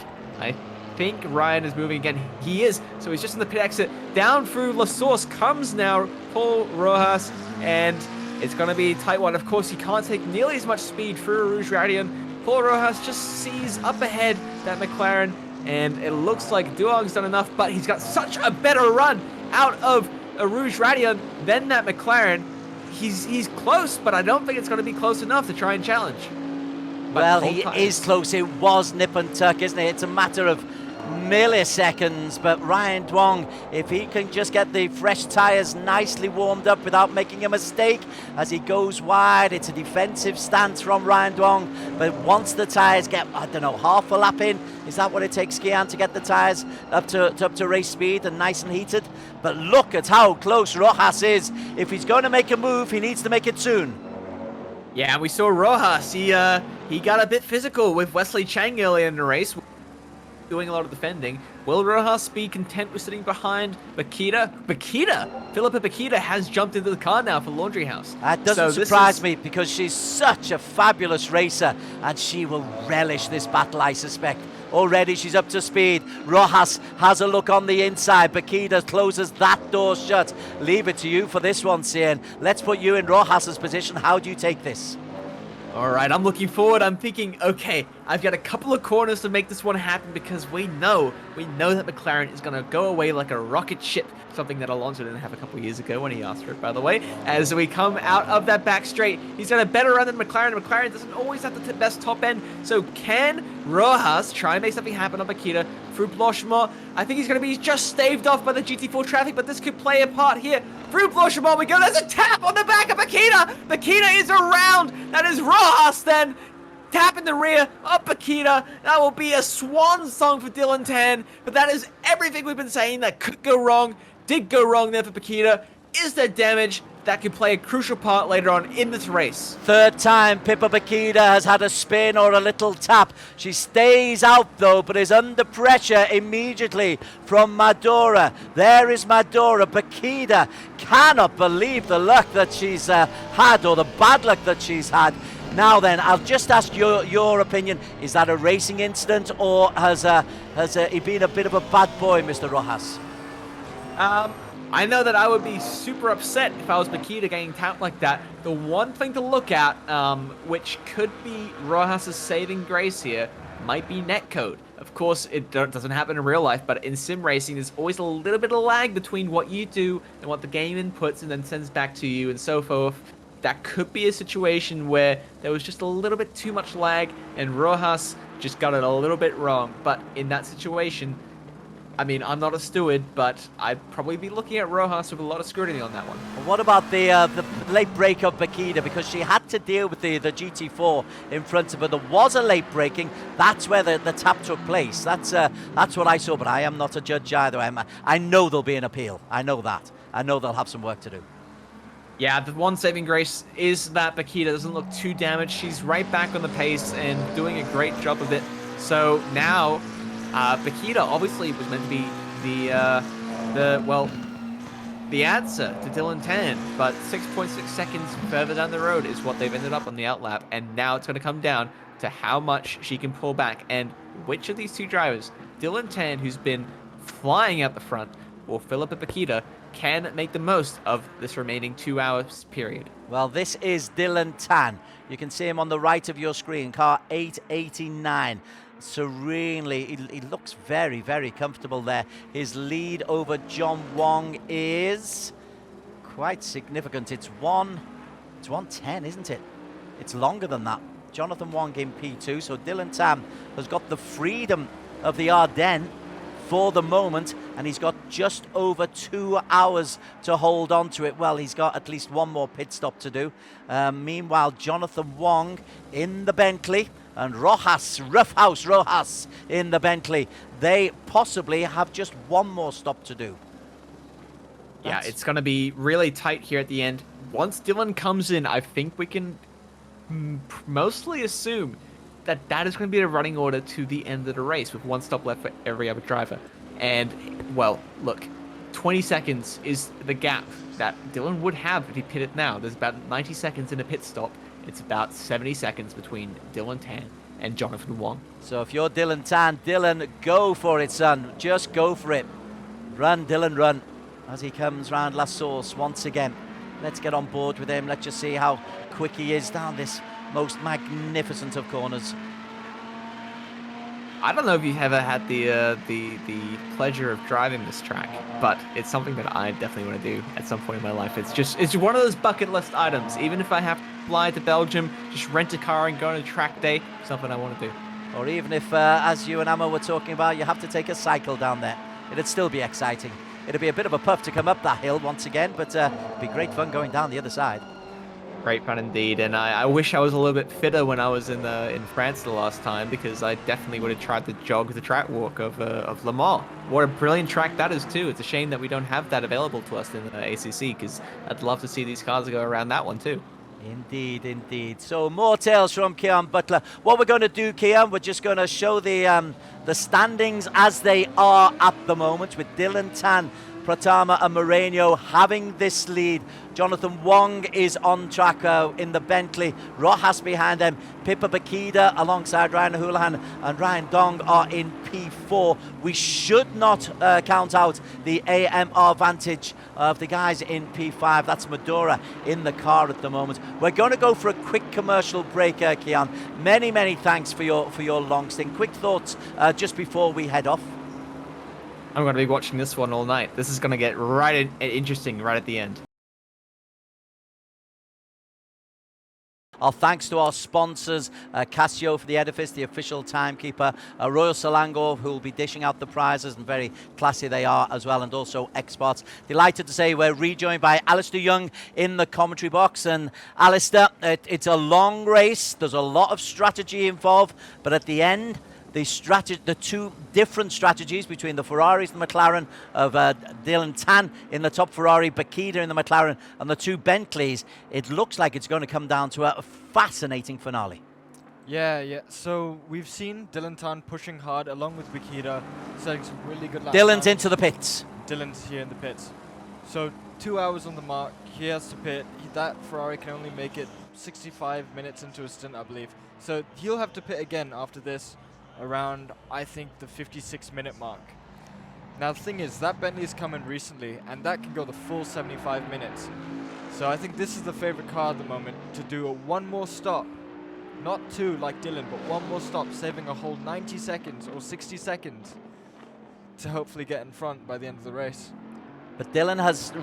Ryan is moving again. He is. So he's just in the pit exit. Down through La Source comes now Paul Rojas, and it's going to be a tight one. Of course, he can't take nearly as much speed through Rouge Radion. Paul Rojas just sees up ahead that McLaren, and it looks like Duong's done enough, but he's got such a better run out of a Rouge Radion than that McLaren. He's close, but I don't think it's going to be close enough to try and challenge. But well, he is close. It was nip and tuck, isn't it? It's a matter of milliseconds, but Ryan Duong, if he can just get the fresh tyres nicely warmed up without making a mistake as he goes wide. It's a defensive stance from Ryan Duong, but once the tyres get, I don't know, half a lap in, is that what it takes, Kian, to get the tyres up to race speed and nice and heated? But look at how close Rojas is. If he's going to make a move, he needs to make it soon. Yeah, we saw Rojas. He got a bit physical with Wesley Chang earlier in the race, doing a lot of defending. Will Rojas be content with sitting behind Bakita? Philippa Bakita has jumped into the car now for Laundry House. That doesn't surprise me, because she's such a fabulous racer, and she will relish this battle, I suspect. Already she's up to speed. Rojas has a look on the inside. Bakita closes that door shut. Leave it to you for this one, Cian. Let's put you in Rojas's position. How do you take this? All right, I'm looking forward. I'm thinking, okay, I've got a couple of corners to make this one happen, because we know that McLaren is going to go away like a rocket ship, something that Alonso didn't have a couple of years ago when he asked for it, by the way. As we come out of that back straight, he's got a better run than McLaren. McLaren doesn't always have the best top end, so can Rojas try and make something happen on Bakita through Blanchimont. I think he's going to be just staved off by the GT4 traffic, but this could play a part here. Through Blanchimont we go. There's a tap on the back of Bakita. Bakita is around. That is Rojas then. Tap in the rear of Bakita. That will be a swan song for Dylan Tan. But that is everything we've been saying that could go wrong. Did go wrong there for Bakita. Is there damage that could play a crucial part later on in this race? Third time Pippa Bakita has had a spin or a little tap. She stays out though, but is under pressure immediately from Madora. There is Madora. Bakita cannot believe the luck that she's had, or the bad luck that she's had. Now then, I'll just ask your opinion. Is that a racing incident, or has he been a bit of a bad boy, Mr. Rojas? I know that I would be super upset if I was Bakita getting tapped like that. The one thing to look at, which could be Rojas' saving grace here, might be netcode. Of course, it doesn't happen in real life, but in sim racing, there's always a little bit of lag between what you do and what the game inputs and then sends back to you and so forth. That could be a situation where there was just a little bit too much lag and Rojas just got it a little bit wrong. But in that situation, I mean, I'm not a steward, but I'd probably be looking at Rojas with a lot of scrutiny on that one. What about the late break of Bakita? Because she had to deal with the GT4 in front of her. There was a late braking. That's where the tap took place. That's what I saw, but I am not a judge either. I know there'll be an appeal. I know that. I know they'll have some work to do. Yeah, the one saving grace is that Bakita doesn't look too damaged. She's right back on the pace and doing a great job of it. So now, Bakita obviously was meant to be the answer to Dylan Tan, but 6.6 seconds further down the road is what they've ended up on the outlap, and now it's going to come down to how much she can pull back and which of these two drivers, Dylan Tan, who's been flying out the front, or Philippa Bakita, can make the most of this remaining 2 hours period. Well, this is Dylan Tan. You can see him on the right of your screen, car 889. Serenely, he looks very, very comfortable there. His lead over John Wong is quite significant. It's 110, isn't it? It's longer than that. Jonathan Wong in P2, so Dylan Tan has got the freedom of the Ardennes for the moment, and he's got just over 2 hours to hold on to it. Well, he's got at least one more pit stop to do. Meanwhile, Jonathan Wong in the Bentley and Roughhouse Rojas in the Bentley. They possibly have just one more stop to do. Yeah, it's going to be really tight here at the end. Once Dylan comes in, I think we can mostly assume that is going to be the running order to the end of the race with one stop left for every other driver. And, well, look, 20 seconds is the gap that Dylan would have if he pitted now. There's about 90 seconds in a pit stop. It's about 70 seconds between Dylan Tan and Jonathan Wong. So if you're Dylan Tan, Dylan, go for it, son. Just go for it. Run, Dylan, run. As he comes round La Source once again. Let's get on board with him. Let's just see how quick he is down this most magnificent of corners. I don't know if you've ever had the pleasure of driving this track, but it's something that I definitely want to do at some point in my life. It's one of those bucket list items. Even if I have to fly to Belgium, just rent a car and go on a track day, something I want to do. Or even if, as you and Emma were talking about, you have to take a cycle down there. It'd still be exciting. It'd be a bit of a puff to come up that hill once again, but it'd be great fun going down the other side. Great fun indeed, and I wish I was a little bit fitter when I was in France the last time, because I definitely would have tried to jog the track walk of Le Mans. What a brilliant track that is too. It's a shame that we don't have that available to us in the ACC, because I'd love to see these cars go around that one too. Indeed, indeed. So more tales from Kian Butler. What we're going to do, Kian, we're just going to show the standings as they are at the moment, with Dylan Tan, Pratama and Moreno having this lead. Jonathan Wong is on track in the Bentley. Rojas behind them. Pippa Bakita alongside Ryan Houlihan and Ryan Dong are in P4. We should not count out the AMR Vantage of the guys in P5. That's Medora in the car at the moment. We're going to go for a quick commercial break, Kian. Many, many thanks for your long stint. Quick thoughts just before we head off. I'm going to be watching this one all night. This is going to get interesting right at the end. Our thanks to our sponsors, Casio for the edifice, the official timekeeper, Royal Selangor, who will be dishing out the prizes, and very classy they are as well, and also experts. Delighted to say we're rejoined by Alistair Young in the commentary box. And Alistair, it's a long race. There's a lot of strategy involved, but at the end, the two different strategies between the Ferraris and the McLaren of Dylan Tan in the top Ferrari, Bakita in the McLaren, and the two Bentleys, it looks like it's going to come down to a fascinating finale. Yeah. So we've seen Dylan Tan pushing hard along with Bakita, setting some really good laps. Dylan's into the pits. Dylan's here in the pits. So 2 hours on the mark. He has to pit. That Ferrari can only make it 65 minutes into a stint, I believe. So he'll have to pit again after this, around, I think, the 56-minute mark. Now the thing is, that Bentley's come in recently, and that can go the full 75 minutes. So I think this is the favorite car at the moment to do one more stop. Not two like Dylan, but one more stop, saving a whole 90 seconds or 60 seconds to hopefully get in front by the end of the race. But Dylan has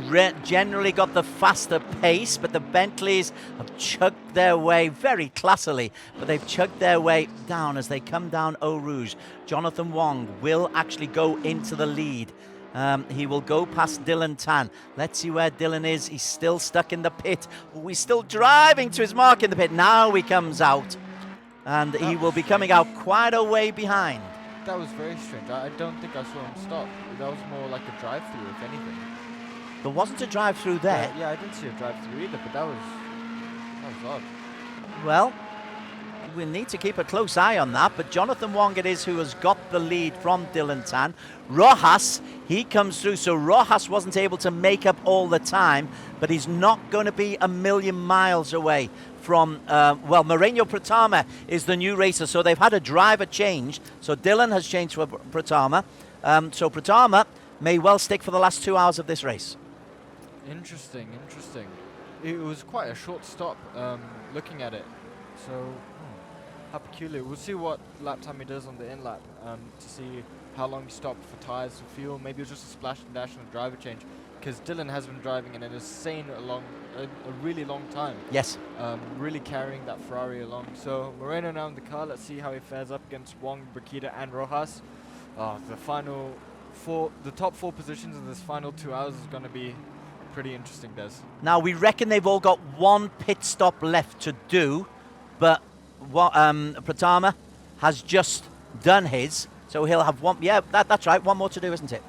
generally got the faster pace, but the Bentleys have chugged their way very classily, but they've chugged their way down as they come down Eau Rouge. Jonathan Wong will actually go into the lead. He will go past Dylan Tan. Let's see where Dylan is. He's still stuck in the pit. Oh, he's still driving to his mark in the pit. Now he comes out, and he will be coming out quite a way behind. That was very strange. I don't think I saw him stop. That was more like a drive-through, if anything. There wasn't a drive-through there. Yeah, I didn't see a drive-through either, but that was odd. Well, we need to keep a close eye on that, but Jonathan Wong it is who has got the lead from Dylan Tan. Rojas, he comes through, so Rojas wasn't able to make up all the time, but he's not going to be a million miles away from, Moreno Pratama is the new racer, so they've had a driver change, so Dylan has changed for Pratama, so Pratama may well stick for the last 2 hours of this race. Interesting. It was quite a short stop, looking at it, so how peculiar. We'll see what lap time he does on the in lap, to see how long he stopped for tires, for fuel. Maybe it was just a splash and dash and a driver change, because Dylan has been driving in an insane a really long time. Yes. Really carrying that Ferrari along. So Moreno now in the car. Let's see how he fares up against Wong, Bakita, and Rojas. The top four positions in this final 2 hours is going to be pretty interesting, Des. Now we reckon they've all got one pit stop left to do, but Pratama has just done his, so he'll have one. Yeah, that's right. One more to do, isn't it?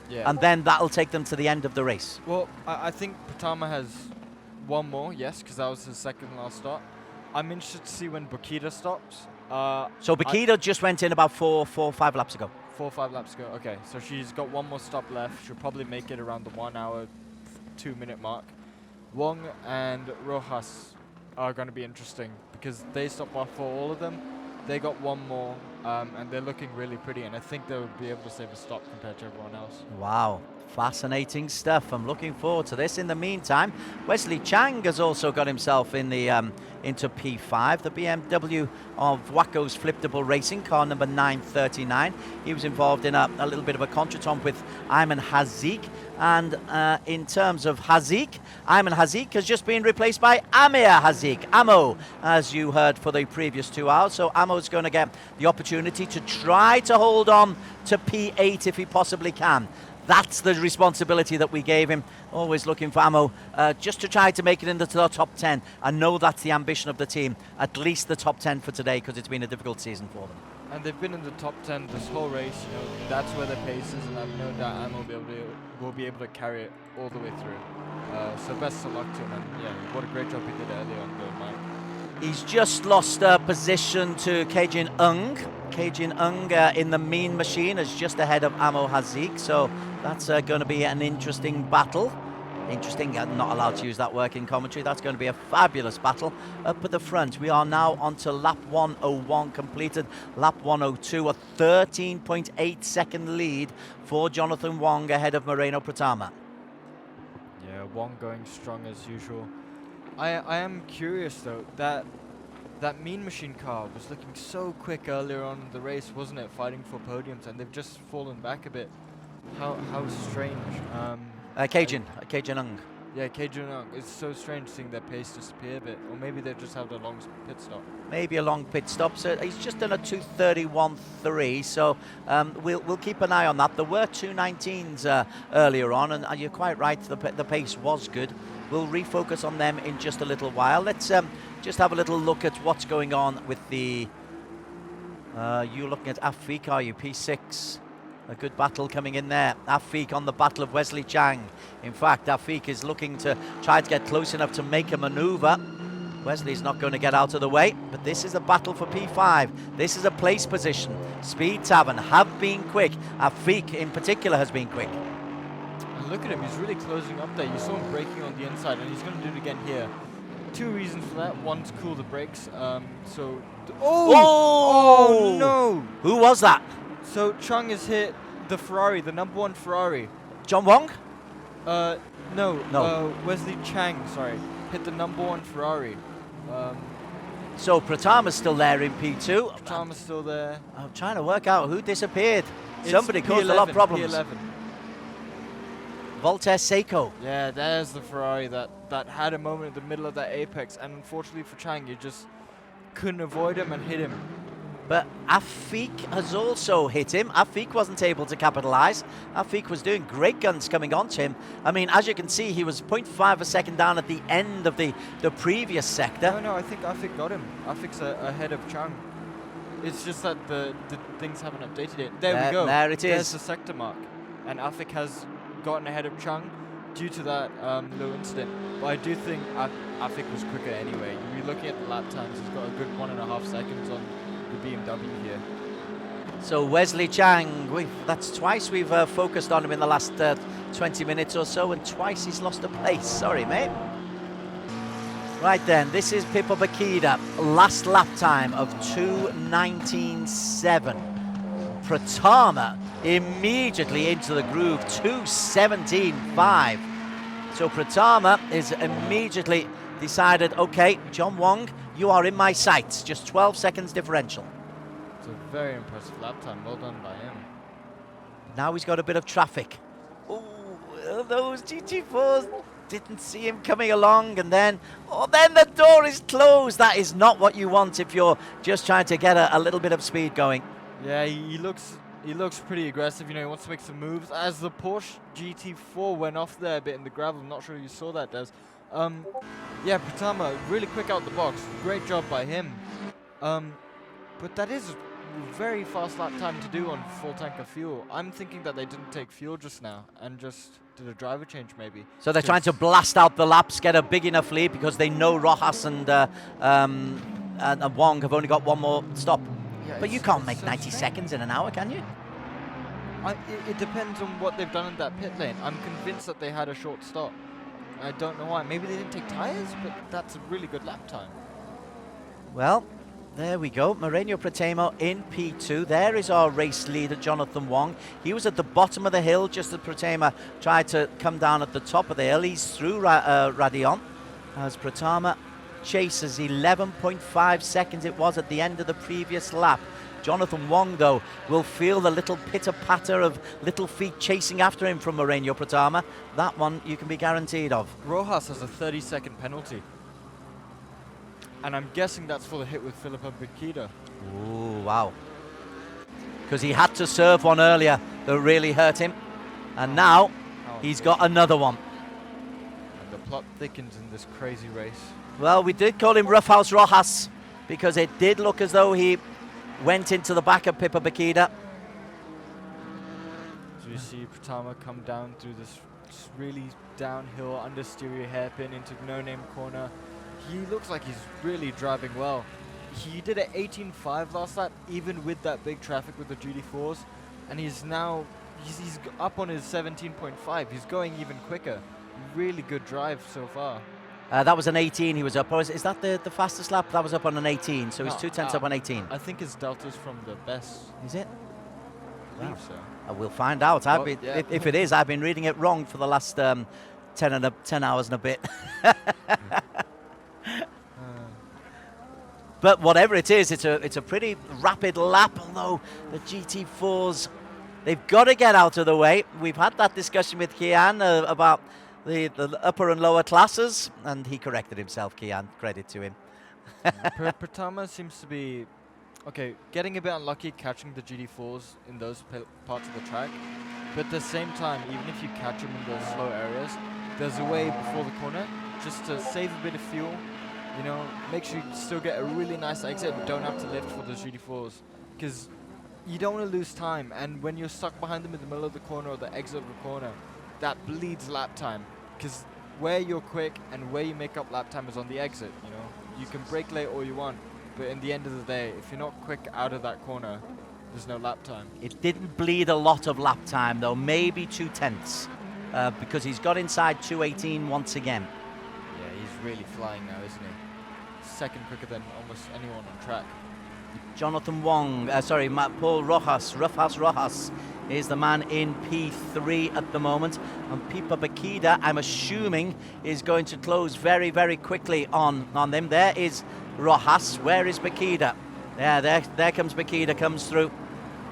Yeah. And then that'll take them to the end of the race. Well, I think Pratama has one more, yes, because that was his second last stop. I'm interested to see when Bakita stops. So Bakita just went in about 4-5 laps ago. 4 or 5 laps ago. Okay, so she's got one more stop left. She'll probably make it around the 1 hour, 2 minute mark. Wong and Rojas are going to be interesting because they stopped off for all of them. They got one more, and they're looking really pretty, and I think they'll be able to save a stop compared to everyone else. Wow, fascinating stuff. I'm looking forward to this. In the meantime, Wesley Chang has also got himself in the into P5, the BMW of Waco's Flip-Double Racing, car number 939. He was involved in a little bit of a contretemps with Ayman Hazik. And in terms of Hazik, Ayman Hazik has just been replaced by Amir Hazik, Amo, as you heard for the previous 2 hours. So Amo's going to get the opportunity to try to hold on to P8 if he possibly can. That's the responsibility that we gave him. Always looking for Amo, just to try to make it into the top 10. I know that's the ambition of the team, at least the top 10 for today, because it's been a difficult season for them. And they've been in the top 10 this whole race. You know, that's where their pace is, and I've no doubt Amo will be able to carry it all the way through. So best of luck to him, and yeah, what a great job he did earlier on the mic. He's just lost position to Keijin Ung. Keijin Ung in the mean machine is just ahead of Amo Hazik, so that's going to be an interesting battle. Interesting, not allowed to use that word in commentary. That's going to be a fabulous battle. Up at the front, we are now onto lap 101 completed. Lap 102, a 13.8 second lead for Jonathan Wong ahead of Moreno Pratama. Yeah, Wong going strong as usual. I am curious though, that Mean Machine car was looking so quick earlier on in the race, wasn't it? Fighting for podiums, and they've just fallen back a bit. How strange. Keijin Ung. Yeah, Kejunong. It's so strange seeing their pace disappear a bit. Or maybe they've just had a long pit stop. Maybe a long pit stop. So he's just done a 2:31.3. So we'll keep an eye on that. There were 2:19s earlier on, and you're quite right. The pace was good. We'll refocus on them in just a little while. Let's just have a little look at what's going on with the. You're looking at Afik, are you? P6. A good battle coming in there. Afik on the battle of Wesley Chang. In fact, Afik is looking to try to get close enough to make a maneuver. Wesley's not going to get out of the way, but this is a battle for P5. This is a place position. Speed Tavern have been quick. Afik in particular has been quick. And look at him, he's really closing up there. You saw him braking on the inside, and he's going to do it again here. Two reasons for that. One, to cool the brakes. Oh no! Who was that? So Chung has hit the Ferrari, the number 1 Ferrari. John Wong? No. Wesley Chang, sorry, hit the number 1 Ferrari. So Pratama's still there in P2. Pratama's still there. I'm trying to work out who disappeared. It's Somebody caused a lot of problems. P11. Voltaire Seiko. Yeah, there's the Ferrari that had a moment in the middle of that apex, and unfortunately for Chang, you just couldn't avoid him and hit him. But Afik has also hit him. Afik wasn't able to capitalise. Afik was doing great guns coming onto him. I mean, as you can see, he was 0.5 a second down at the end of the previous sector. No, I think Afik got him. Afik's ahead of Chang. It's just that the things haven't updated it. There we go. There it is. There's the sector mark. And Afik has gotten ahead of Chang due to that little incident. But I do think Afik was quicker anyway. You're looking at the lap times. He's got a good 1.5 seconds on the BMW here. So Wesley Chang, that's twice we've focused on him in the last 20 minutes or so, and twice he's lost a place. Sorry, mate. Right then, this is Pippo Bakida. Last lap time of 2:19.7. Pratama immediately into the groove, 2:17.5. So Pratama is immediately decided, okay, John Wong, you are in my sights. Just 12 seconds differential. It's a very impressive lap time. Well done by him. Now he's got a bit of traffic. Oh, those GT4s didn't see him coming along, and then the door is closed. That is not what you want if you're just trying to get a little bit of speed going. Yeah, he looks pretty aggressive. You know, he wants to make some moves. As the Porsche GT4 went off there a bit in the gravel. I'm not sure you saw that, Des. Yeah, Pratama really quick out the box. Great job by him. But that is a very fast lap time to do on full tank of fuel. I'm thinking that they didn't take fuel just now and just did a driver change maybe. So they're trying to blast out the laps, get a big enough lead because they know Rojas and Wong have only got one more stop. Yeah, but you can't make 90 seconds in an hour, can you? It depends on what they've done in that pit lane. I'm convinced that they had a short stop. I don't know why. Maybe they didn't take tyres, but that's a really good lap time. Well, there we go. Moreno Pratamo in P2. There is our race leader, Jonathan Wong. He was at the bottom of the hill just as Pratama tried to come down at the top of the hill. He's through Radion as Pratama chases 11.5 seconds it was at the end of the previous lap. Jonathan Wong, though, will feel the little pitter-patter of little feet chasing after him from Moreno Pratama. That one you can be guaranteed of. Rojas has a 30-second penalty. And I'm guessing that's for the hit with Filippo Bakida. Ooh, wow. Because he had to serve one earlier that really hurt him. And now he's got another one. And the plot thickens in this crazy race. Well, we did call him Roughhouse Rojas because it did look as though he went into the back of Pippa Bakida. So you see Pratama come down through this really downhill understeer hairpin into no-name corner. He looks like he's really driving well. He did an 18.5 last lap, even with that big traffic with the GT4s, and he's now he's up on his 17.5. He's going even quicker. Really good drive so far. That was an 18 he was up. Or is that the fastest lap? That was up on an 18, so he's 2/10 up on 18. I think his delta's from the best. Is it? I believe so. We'll find out. If it is, I've been reading it wrong for the last 10 hours and a bit. But whatever it is, it's a pretty rapid lap, although the GT4s, they've got to get out of the way. We've had that discussion with Kian about the upper and lower classes, and he corrected himself, Kian. Credit to him. Pratama seems to be, okay, getting a bit unlucky catching the GT4s in those parts of the track. But at the same time, even if you catch them in those slow areas, there's a way before the corner just to save a bit of fuel. You know, make sure you still get a really nice exit and don't have to lift for those GT4s. Because you don't want to lose time, and when you're stuck behind them in the middle of the corner or the exit of the corner, that bleeds lap time. Because where you're quick and where you make up lap time is on the exit, you know. You can brake late all you want, but in the end of the day, if you're not quick out of that corner, there's no lap time. It didn't bleed a lot of lap time, though, maybe 2/10, because he's got inside 2:18 once again. Yeah, he's really flying now, isn't he? Second quicker than almost anyone on track. Jonathan Wong, Paul Rojas is the man in P3 at the moment. And Pipa Bakida, I'm assuming, is going to close very, very quickly on them. There is Rojas. Where is Bakida? There comes Bakida, comes through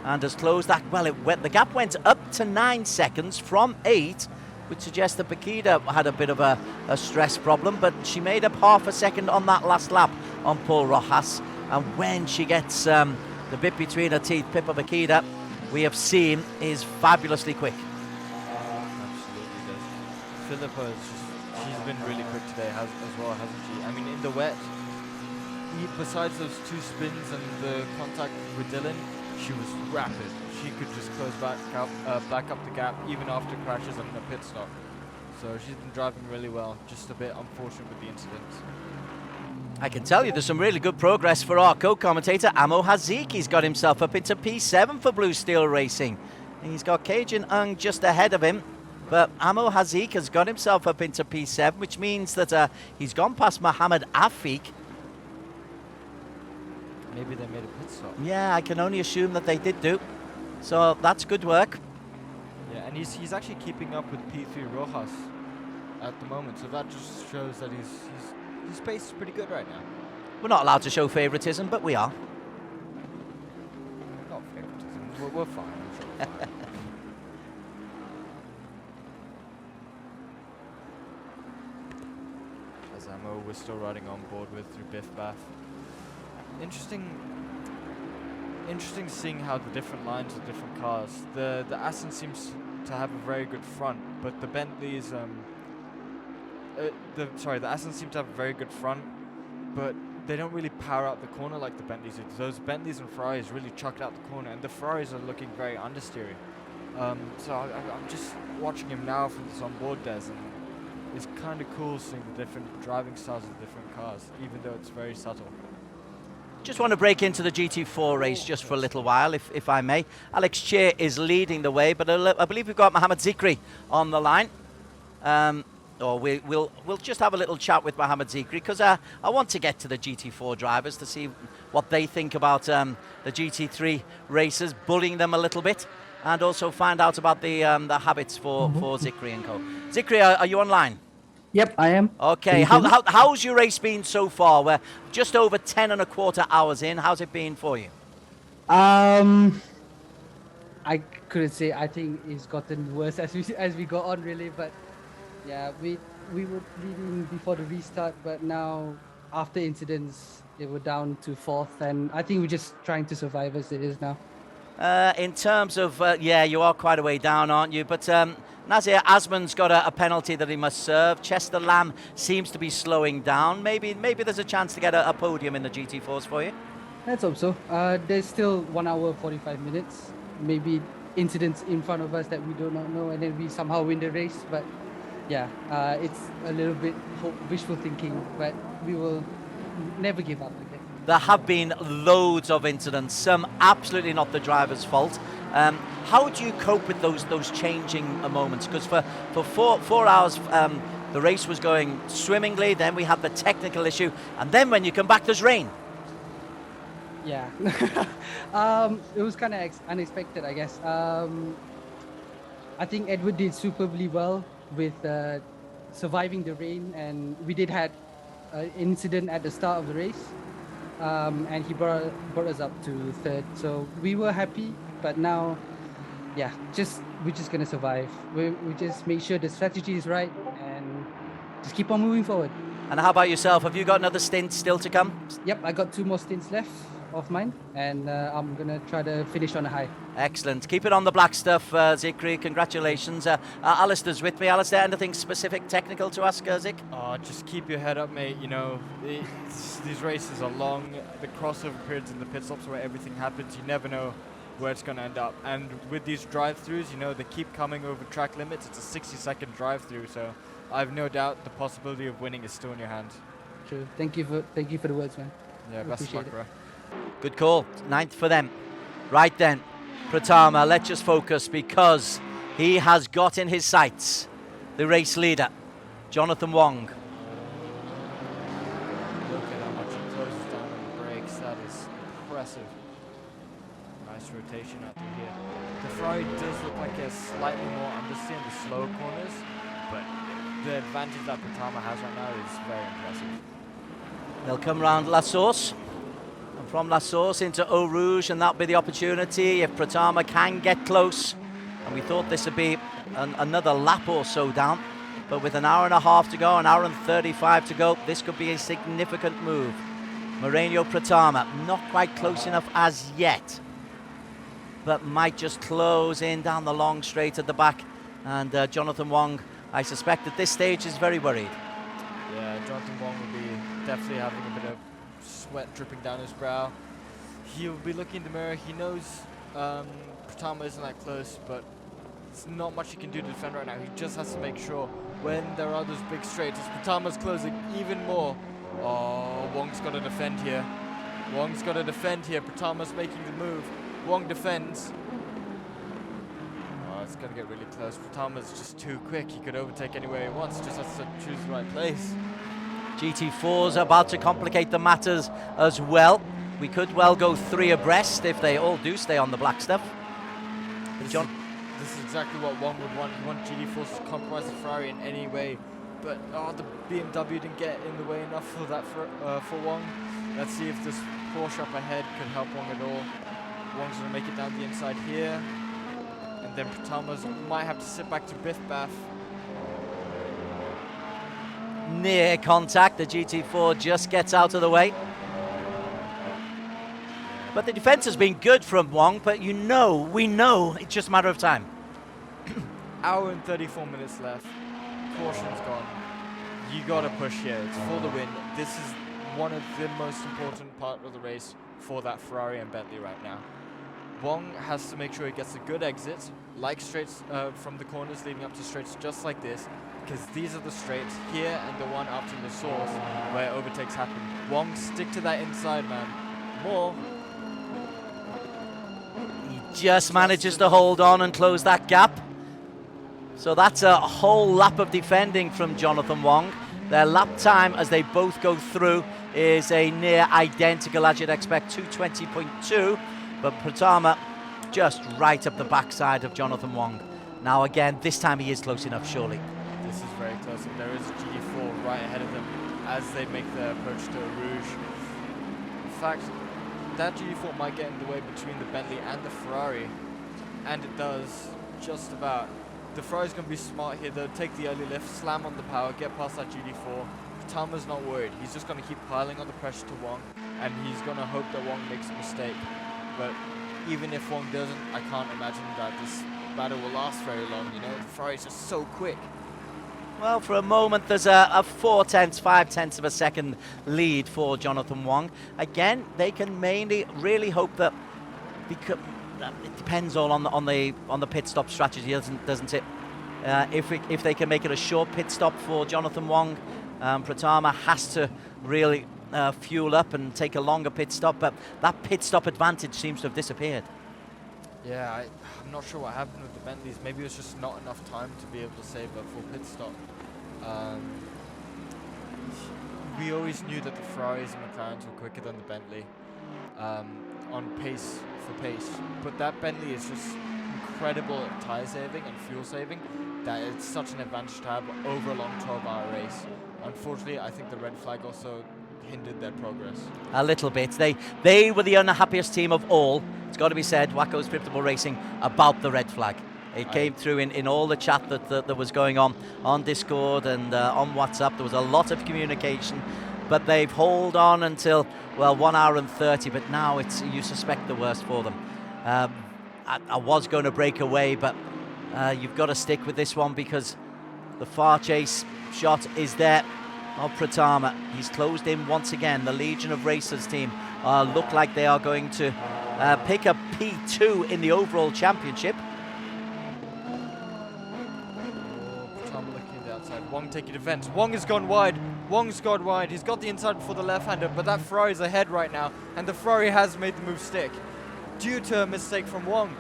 and has closed that. Well, the gap went up to 9 seconds from 8, which suggests that Bakida had a bit of a stress problem, but she made up half a second on that last lap on Paul Rojas. And when she gets the bit between her teeth, Pippa Bakida, we have seen, is fabulously quick. Absolutely does. Philippa, she's been really quick today as well, hasn't she? I mean, in the wet, besides those 2 spins and the contact with Dylan, she was rapid. She could just close back up the gap even after crashes and a pit stop. So she's been driving really well, just a bit unfortunate with the incident. I can tell you there's some really good progress for our co-commentator, Amo Hazik. He's got himself up into P7 for Blue Steel Racing. He's got Cajun Ung just ahead of him, but Amo Hazik has got himself up into P7, which means that he's gone past Mohammed Afiq. Maybe they made a pit stop. Yeah, I can only assume that they did do. So that's good work. Yeah, and he's actually keeping up with P3 Rojas at the moment, so that just shows that his pace is pretty good right now. We're not allowed to show favoritism, but we are. Not favoritism. We're fine, I'm sure. As Amo we're still riding on board with through Biff Bath. Interesting seeing how the different lines of different cars. The Aston seems to have a very good front, but the Bentleys the Aston seem to have a very good front, but they don't really power out the corner like the Bentleys do. Those Bentleys and Ferraris really chucked out the corner, and the Ferraris are looking very understeery. So I'm just watching him now from this onboard des, and it's kind of cool seeing the different driving styles of the different cars, even though it's very subtle. Just want to break into the GT4 race just for a little while, if I may. Alex Cheer is leading the way, but I believe we've got Mohammed Zikri on the line. We'll just have a little chat with Mohammed Zikri, because I want to get to the GT4 drivers to see what they think about the GT3 racers, bullying them a little bit, and also find out about the habits for Zikri and co. Zikri, are you online? Yep, I am. Okay, how's your race been so far? We're just over 10 and a quarter hours in. How's it been for you? I couldn't say. I think it's gotten worse as we go on, really. But yeah, we were leading before the restart, but now after incidents, they were down to 4th, and I think we're just trying to survive as it is now. In terms of, you are quite a way down, aren't you? But Nazir Asman's got a penalty that he must serve. Chester Lamb seems to be slowing down. Maybe there's a chance to get a podium in the GT4s for you. Let's hope so. There's still 1 hour 45 minutes. Maybe incidents in front of us that we do not know, and then we somehow win the race. But yeah, it's a little bit wishful thinking, but we will never give up again. There have been loads of incidents, some absolutely not the driver's fault. How do you cope with those changing moments? Because for 4 hours, the race was going swimmingly, then we had the technical issue, and then when you come back, there's rain. Yeah, it was kind of unexpected, I guess. I think Edward did superbly well with surviving the rain, and we did had an incident at the start of the race. And he brought us up to 3rd, so we were happy. But now, yeah, we're just gonna survive. We just make sure the strategy is right, just keep on moving forward. And how about yourself? Have you got another stint still to come? Yep, I got 2 more stints left of mine, and I'm gonna try to finish on a high. Excellent. Keep it on the black stuff, Zikri. Congratulations. Alistair's with me. Alistair, anything specific technical to ask, Zik? Just keep your head up, mate. You know, these races are long. The crossover periods and the pit stops where everything happens, you never know where it's going to end up. And with these drive-throughs, you know, they keep coming over track limits. It's a 60-second drive-through, so I have no doubt the possibility of winning is still in your hand. True. Thank you for the words, man. Yeah, best of luck, bro. Good call. 9th for them. Right then, Pratama, let's just focus because he has got in his sights the race leader, Jonathan Wong. Look at how much he closes down on the brakes. That is impressive. Nice rotation out through here. The Ferrari does look like it's slightly more understeer in the slow corners, but the advantage that Pratama has right now is very impressive. They'll come round La Source. And from La Source into Eau Rouge, and that'll be the opportunity if Pratama can get close. And we thought this would be another lap or so down. But with an hour and a half to go, an hour and 35 to go, this could be a significant move. Moreno Pratama, not quite close enough as yet, but might just close in down the long straight at the back. And Jonathan Wong, I suspect at this stage, is very worried. Yeah, Jonathan Wong will be definitely having a bit of sweat dripping down his brow. He'll be looking in the mirror. He knows Pratama isn't that close, but there's not much he can do to defend right now. He just has to make sure when there are those big straights, as Pratama's closing even more. Oh, Wong's got to defend here. Wong's got to defend here. Pratama's making the move. Wong defends. Oh, it's going to get really close. Pratama's just too quick. He could overtake anywhere he wants. Just has to choose the right place. GT4's about to complicate the matters as well. We could well go 3 abreast if they all do stay on the black stuff. This is exactly what Wong would want. He wants GT4 to compromise the Ferrari in any way. But the BMW didn't get in the way enough for that for Wong. Let's see if this Porsche up ahead could help Wong at all. Wong's going to make it down the inside here. And then Pratama's might have to sit back to Biff Baff. Near contact, the GT4 just gets out of the way. But the defense has been good from Wong, but we know it's just a matter of time. Hour and 34 minutes left. Caution's gone. You gotta push here. It's for the win. This is one of the most important part of the race for that Ferrari and Bentley right now. Wong has to make sure he gets a good exit, like straights from the corners leading up to straights just like this, because these are the straights here and the one after the source where overtakes happen. Wong, stick to that inside, man. More. He just manages to hold on and close that gap. So that's a whole lap of defending from Jonathan Wong. Their lap time as they both go through is a near identical, as you'd expect, 2:20.2. But Pratama just right up the backside of Jonathan Wong. Now again, this time he is close enough, surely. This is very close, and there is a GT4 right ahead of them as they make their approach to Rouge. In fact, that GT4 might get in the way between the Bentley and the Ferrari, and it does, just about. The Ferrari's going to be smart here. They'll take the early lift, slam on the power, get past that GT4. Pratama's not worried. He's just going to keep piling on the pressure to Wong, and he's going to hope that Wong makes a mistake. But even if Wong doesn't, I can't imagine that this battle will last very long. You know, the Ferrari's just so quick. Well, for a moment, there's a 5/10 of a second lead for Jonathan Wong. Again, they can mainly really hope that, because it depends all on the pit stop strategy, doesn't it? If they can make it a short pit stop for Jonathan Wong, Pratama has to really fuel up and take a longer pit stop. But that pit stop advantage seems to have disappeared. Yeah, I'm not sure what happened with the Bentleys. Maybe it was just not enough time to be able to save a full pit stop. We always knew that the Ferraris and McLarens were quicker than the Bentley on pace for pace. But that Bentley is just incredible at tyre saving and fuel saving that it's such an advantage to have over a long 12-hour race. Unfortunately, I think the red flag also hindered their progress. A little bit. They were the unhappiest team of all. It's got to be said, Waco's Predictable Racing, about the red flag. It came through in all the chat that was going on Discord and on WhatsApp. There was a lot of communication, but they've held on until, well, 1 hour and 30, but now you suspect the worst for them. I was going to break away, but you've got to stick with this one because the far chase shot is there of Pratama. He's closed in once again. The Legion of Racers team look like they are going to pick up P2 in the overall championship. Pratama looking at the outside. Wong taking defense. Wong has gone wide. Wong's gone wide. He's got the inside before the left-hander, but that Ferrari's ahead right now, and the Ferrari has made the move stick due to a mistake from Wong.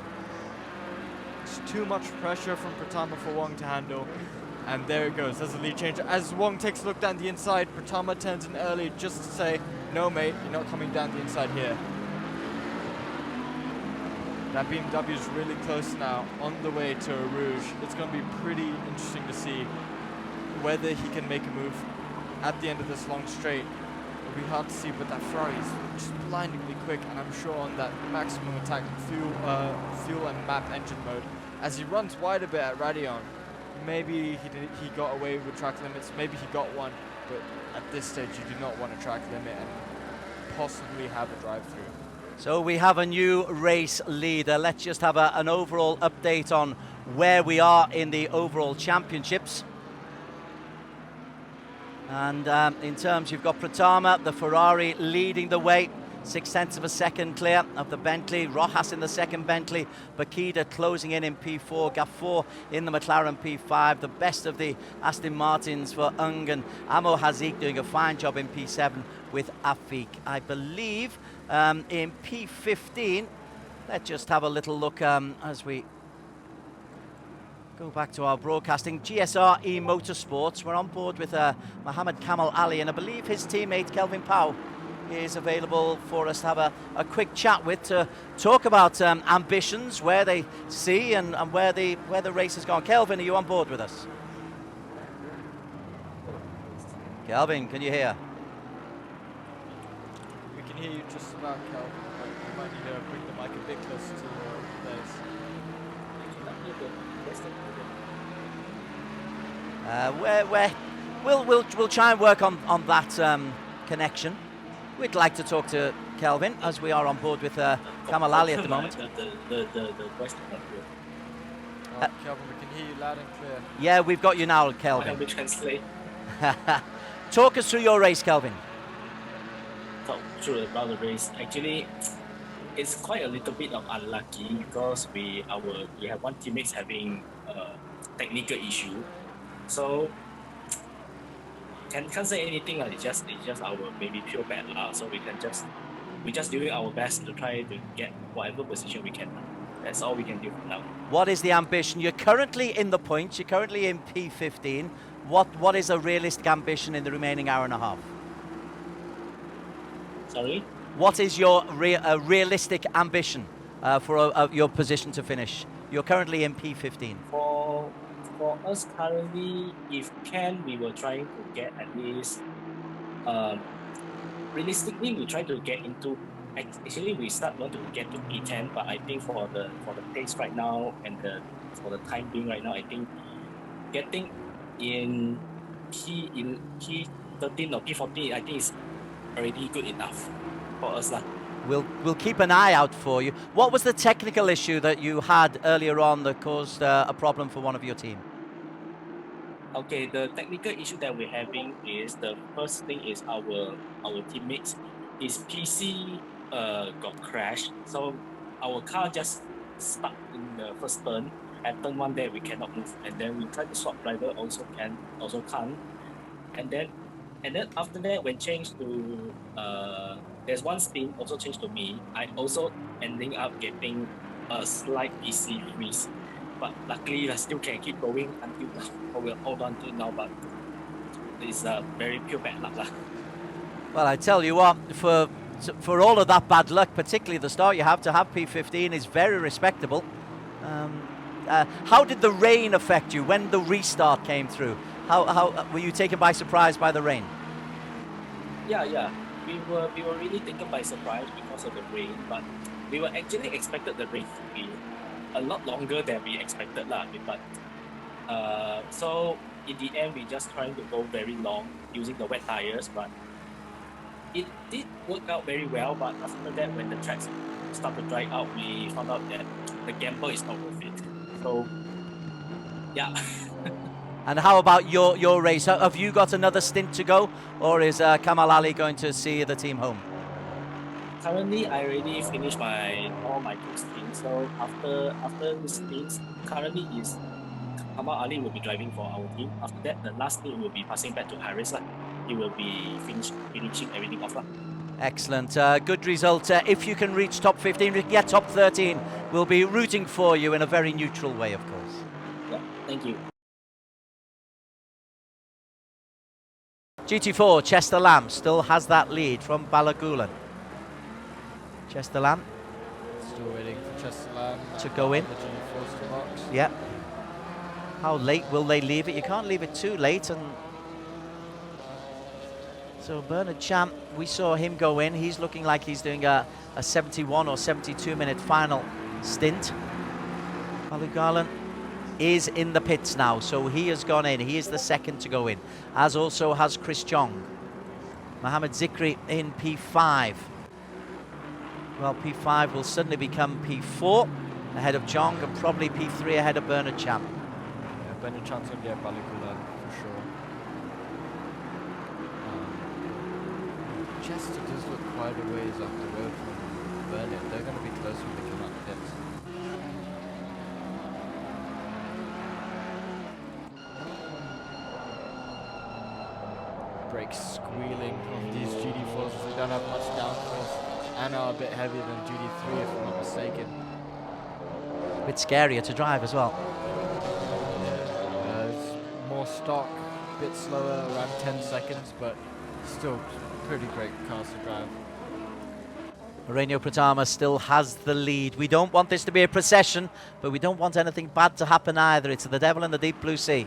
It's too much pressure from Pratama for Wong to handle. And there it goes, there's a lead change. As Wong takes a look down the inside, Pratama turns in early just to say, no mate, you're not coming down the inside here. That BMW is really close now, on the way to Rouge. It's going to be pretty interesting to see whether he can make a move at the end of this long straight. It'll be hard to see, but that Ferrari is just blindingly quick, and I'm sure on that maximum attack fuel and map engine mode, as he runs wide a bit at Radeon, maybe he got away with track limits, maybe he got one, but at this stage you do not want a track limit and possibly have a drive-through. So we have a new race leader. Let's just have an overall update on where we are in the overall championships. And in terms, you've got Pratama, the Ferrari leading the way. 0.6 of a second clear of the Bentley. Rojas in the second Bentley. Bakida closing in P4. Gafour in the McLaren P5. The best of the Aston Martins for Ung, and Amo Hazik doing a fine job in P7 with Afik. I believe in P15, let's just have a little look as we go back to our broadcasting. GSR Motorsports, we're on board with Mohammed Kamal Ali, and I believe his teammate Kelvin Powell is available for us to have a quick chat with, to talk about ambitions, where they see and where the race has gone. Kelvin, are you on board with us? Kelvin, can you hear? We can hear you just about, Cal, but you might need to bring the mic a bit closer to the place. We'll try and work on that connection. We'd like to talk to Kelvin, as we are on board with Kamal Ali at the moment. The question not good. Kelvin, we can hear you loud and clear. Yeah, we've got you now, Kelvin. Can we translate? Talk us through your race, Kelvin. Talk through about the race. Actually, it's quite a little bit of unlucky because we have one teammate having a technical issue, so can't say anything. It's just our maybe pure bad luck. So we're just doing our best to try to get whatever position we can. That's all we can do for now. What is the ambition? You're currently in the points. You're currently in P15. What is a realistic ambition in the remaining hour and a half? Sorry? What is your realistic ambition for your position to finish? You're currently in P15. For us currently, if can, we were trying to get at least, realistically, we try to get into, actually we want to get to P10, but I think for the pace right now and for the time being right now, I think getting in P13 or P14, I think is already good enough for us. We'll keep an eye out for you. What was the technical issue that you had earlier on that caused a problem for one of your team? Okay, the technical issue that we're having is, the first thing is our teammates, his PC got crashed, so our car just stuck in the first turn. At turn 1 there we cannot move, and then we tried to swap driver, also can't, and then after that when changed to there's one spin also changed to me, I also ending up getting a slight PC freeze, but luckily I still can keep going until now. We'll hold on to now, but it's very pure bad luck. Well, I tell you what, for all of that bad luck, particularly the start you have to have P15 is very respectable. How did the rain affect you when the restart came through? How were you taken by surprise by the rain? Yeah. We were really taken by surprise because of the rain, but we were actually expected the rain to be a lot longer than we expected lah. But so in the end, we just trying to go very long using the wet tires, but it did work out very well. But after that, when the tracks start to dry out, we found out that the gamble is not worth it. So yeah. And how about your race? Have you got another stint to go, or is Kamal Ali going to see the team home? Currently, I already finished all my 2 stints. So after the stints, currently is Kamal Ali will be driving for our team. After that, the last stint will be passing back to Harris lah. He will be finishing everything off lah. Excellent, good result. If you can reach top 15, if you can get top 13, we'll be rooting for you in a very neutral way, of course. Yeah, thank you. GT4, Chester Lamb still has that lead from Balagulan. Chester Lamb. Still waiting for Chester Lamb to go in. The GT4 box. Yep. How late will they leave it? You can't leave it too late. And so Bernard Champ, we saw him go in. He's looking like he's doing a 71 or 72 minute final stint. Balagulan is in the pits now, so he has gone in. He is the second to go in, as also has Chris Chong. Mohammed Zikri in P5. Well, P5 will suddenly become P4 ahead of Chong, and probably P3 ahead of Bernard Champ. Yeah, Bernard Champ's going to get Balagulan for sure. Chester does look quite a ways off the road from Bernard. They're going to be close when they come out the pits. Brakes squealing on these GT4s as they don't have much downforce and are a bit heavier than GT3 if I'm not mistaken. A bit scarier to drive as well. It's more stock, a bit slower, around 10 seconds, but still pretty great cars to drive. Moreno Pratama still has the lead. We don't want this to be a procession, but we don't want anything bad to happen either. It's the devil in the deep blue sea.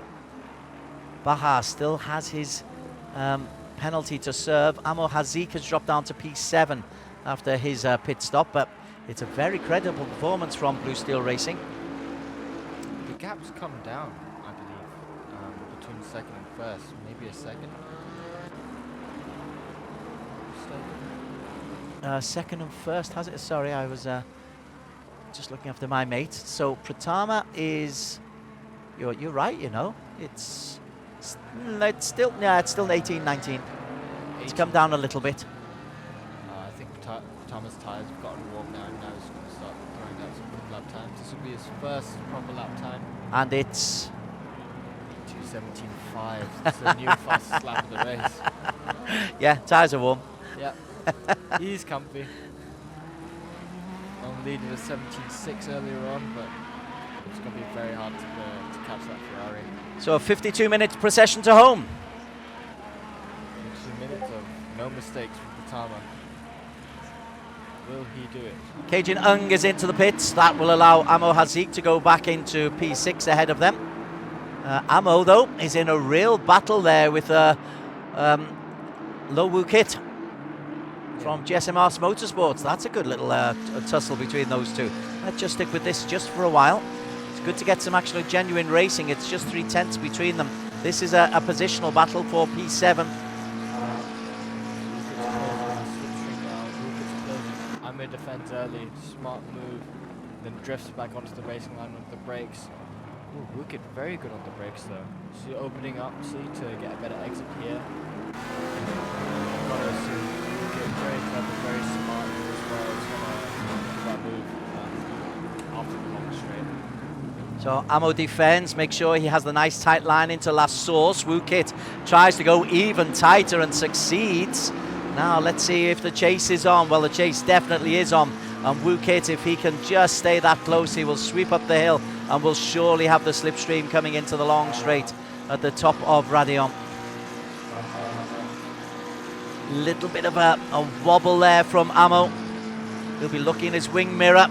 Baha still has his penalty to serve. Amo Hazik has dropped down to P7 after his pit stop, but it's a very credible performance from Blue Steel Racing. The gap's come down, I believe, between second and first, maybe a second. Second and first, has it? Sorry, I was just looking after my mate. So Pratama is, you're right, you know, it's still 18, 19. It's come down a little bit. I think Pratama's tyres have gotten warm now, and now he's going to start throwing out some good lap times. This will be his first proper lap time. And it's 2:17.5. It's the new fastest lap of the race. yeah, tyres are warm. Yep. He's comfy. Long lead was 17.6 earlier on, but it's going to be very hard to catch that Ferrari. So a 52-minute procession to home. 52 minutes of no mistakes from Pratama. Will he do it? Kajin Ung is into the pits. That will allow Amo Hazik to go back into P6 ahead of them. Amo, though, is in a real battle there with Lo Woo Kit from GSMR Motorsports. That's a good little tussle between those two. Let's just stick with this just for a while. It's good to get some actual genuine racing. It's just 3/10 between them. This is a positional battle for P7. Amir defends early, smart move, then drifts back onto the racing line with the brakes. Ooh, Wicked very good on the brakes though. See, opening up, to get a better exit here. Gotta assume Wicked very clever, very smart as well. It's gonna do that move after the long straight. So Amo defends, make sure he has the nice tight line into last source. Wookit tries to go even tighter and succeeds. Now let's see if the chase is on. Well, the chase definitely is on. And Wookit, if he can just stay that close, he will sweep up the hill and will surely have the slipstream coming into the long straight at the top of Radion. Little bit of a wobble there from Amo. He'll be looking in his wing mirror.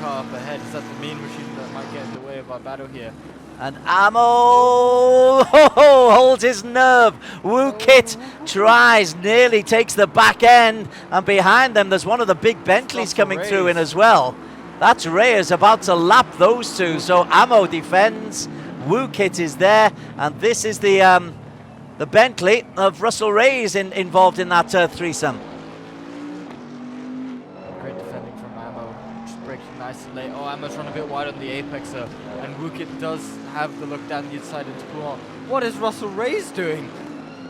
Up ahead. Is that the mean machine that might get in the way of our battle here? And Amo, Ammo holds his nerve. Wu Kit tries, nearly takes the back end, and behind them there's one of the big Bentleys coming through in as well. That's Reyes about to lap those two. So Ammo defends, Wu Kit is there, and this is the Bentley of Russell Reyes involved in that threesome. Great defending from Ammo, just breaking nice and late. Oh, Ammo's run a bit wide on the apexer, and Wukit does have the look down the inside into pull on. What is Russell Reyes doing?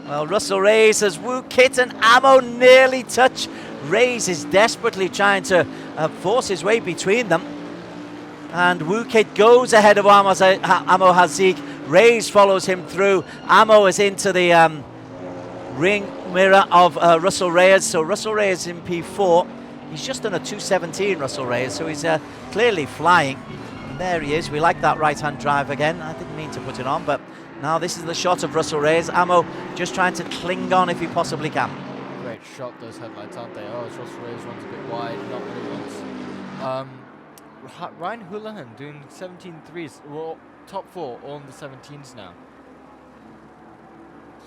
Well, Russell Reyes as Wu Kit and Ammo nearly touch. Reyes is desperately trying to force his way between them. And Wu Kit goes ahead of Ammo Hazik. Reyes follows him through. Ammo is into the ring mirror of Russell Reyes. So Russell Reyes in P4. He's just done a 2:17, Russell Reyes, so he's clearly flying. And there he is. We like that right-hand drive again. I didn't mean to put it on, but now this is the shot of Russell Reyes. Ammo just trying to cling on if he possibly can. Great shot, those headlights, aren't they? Oh, as Russell Reyes runs a bit wide, not what he wants. Ryan Houlihan doing 17.3s, well, top 4, all in the 17s now.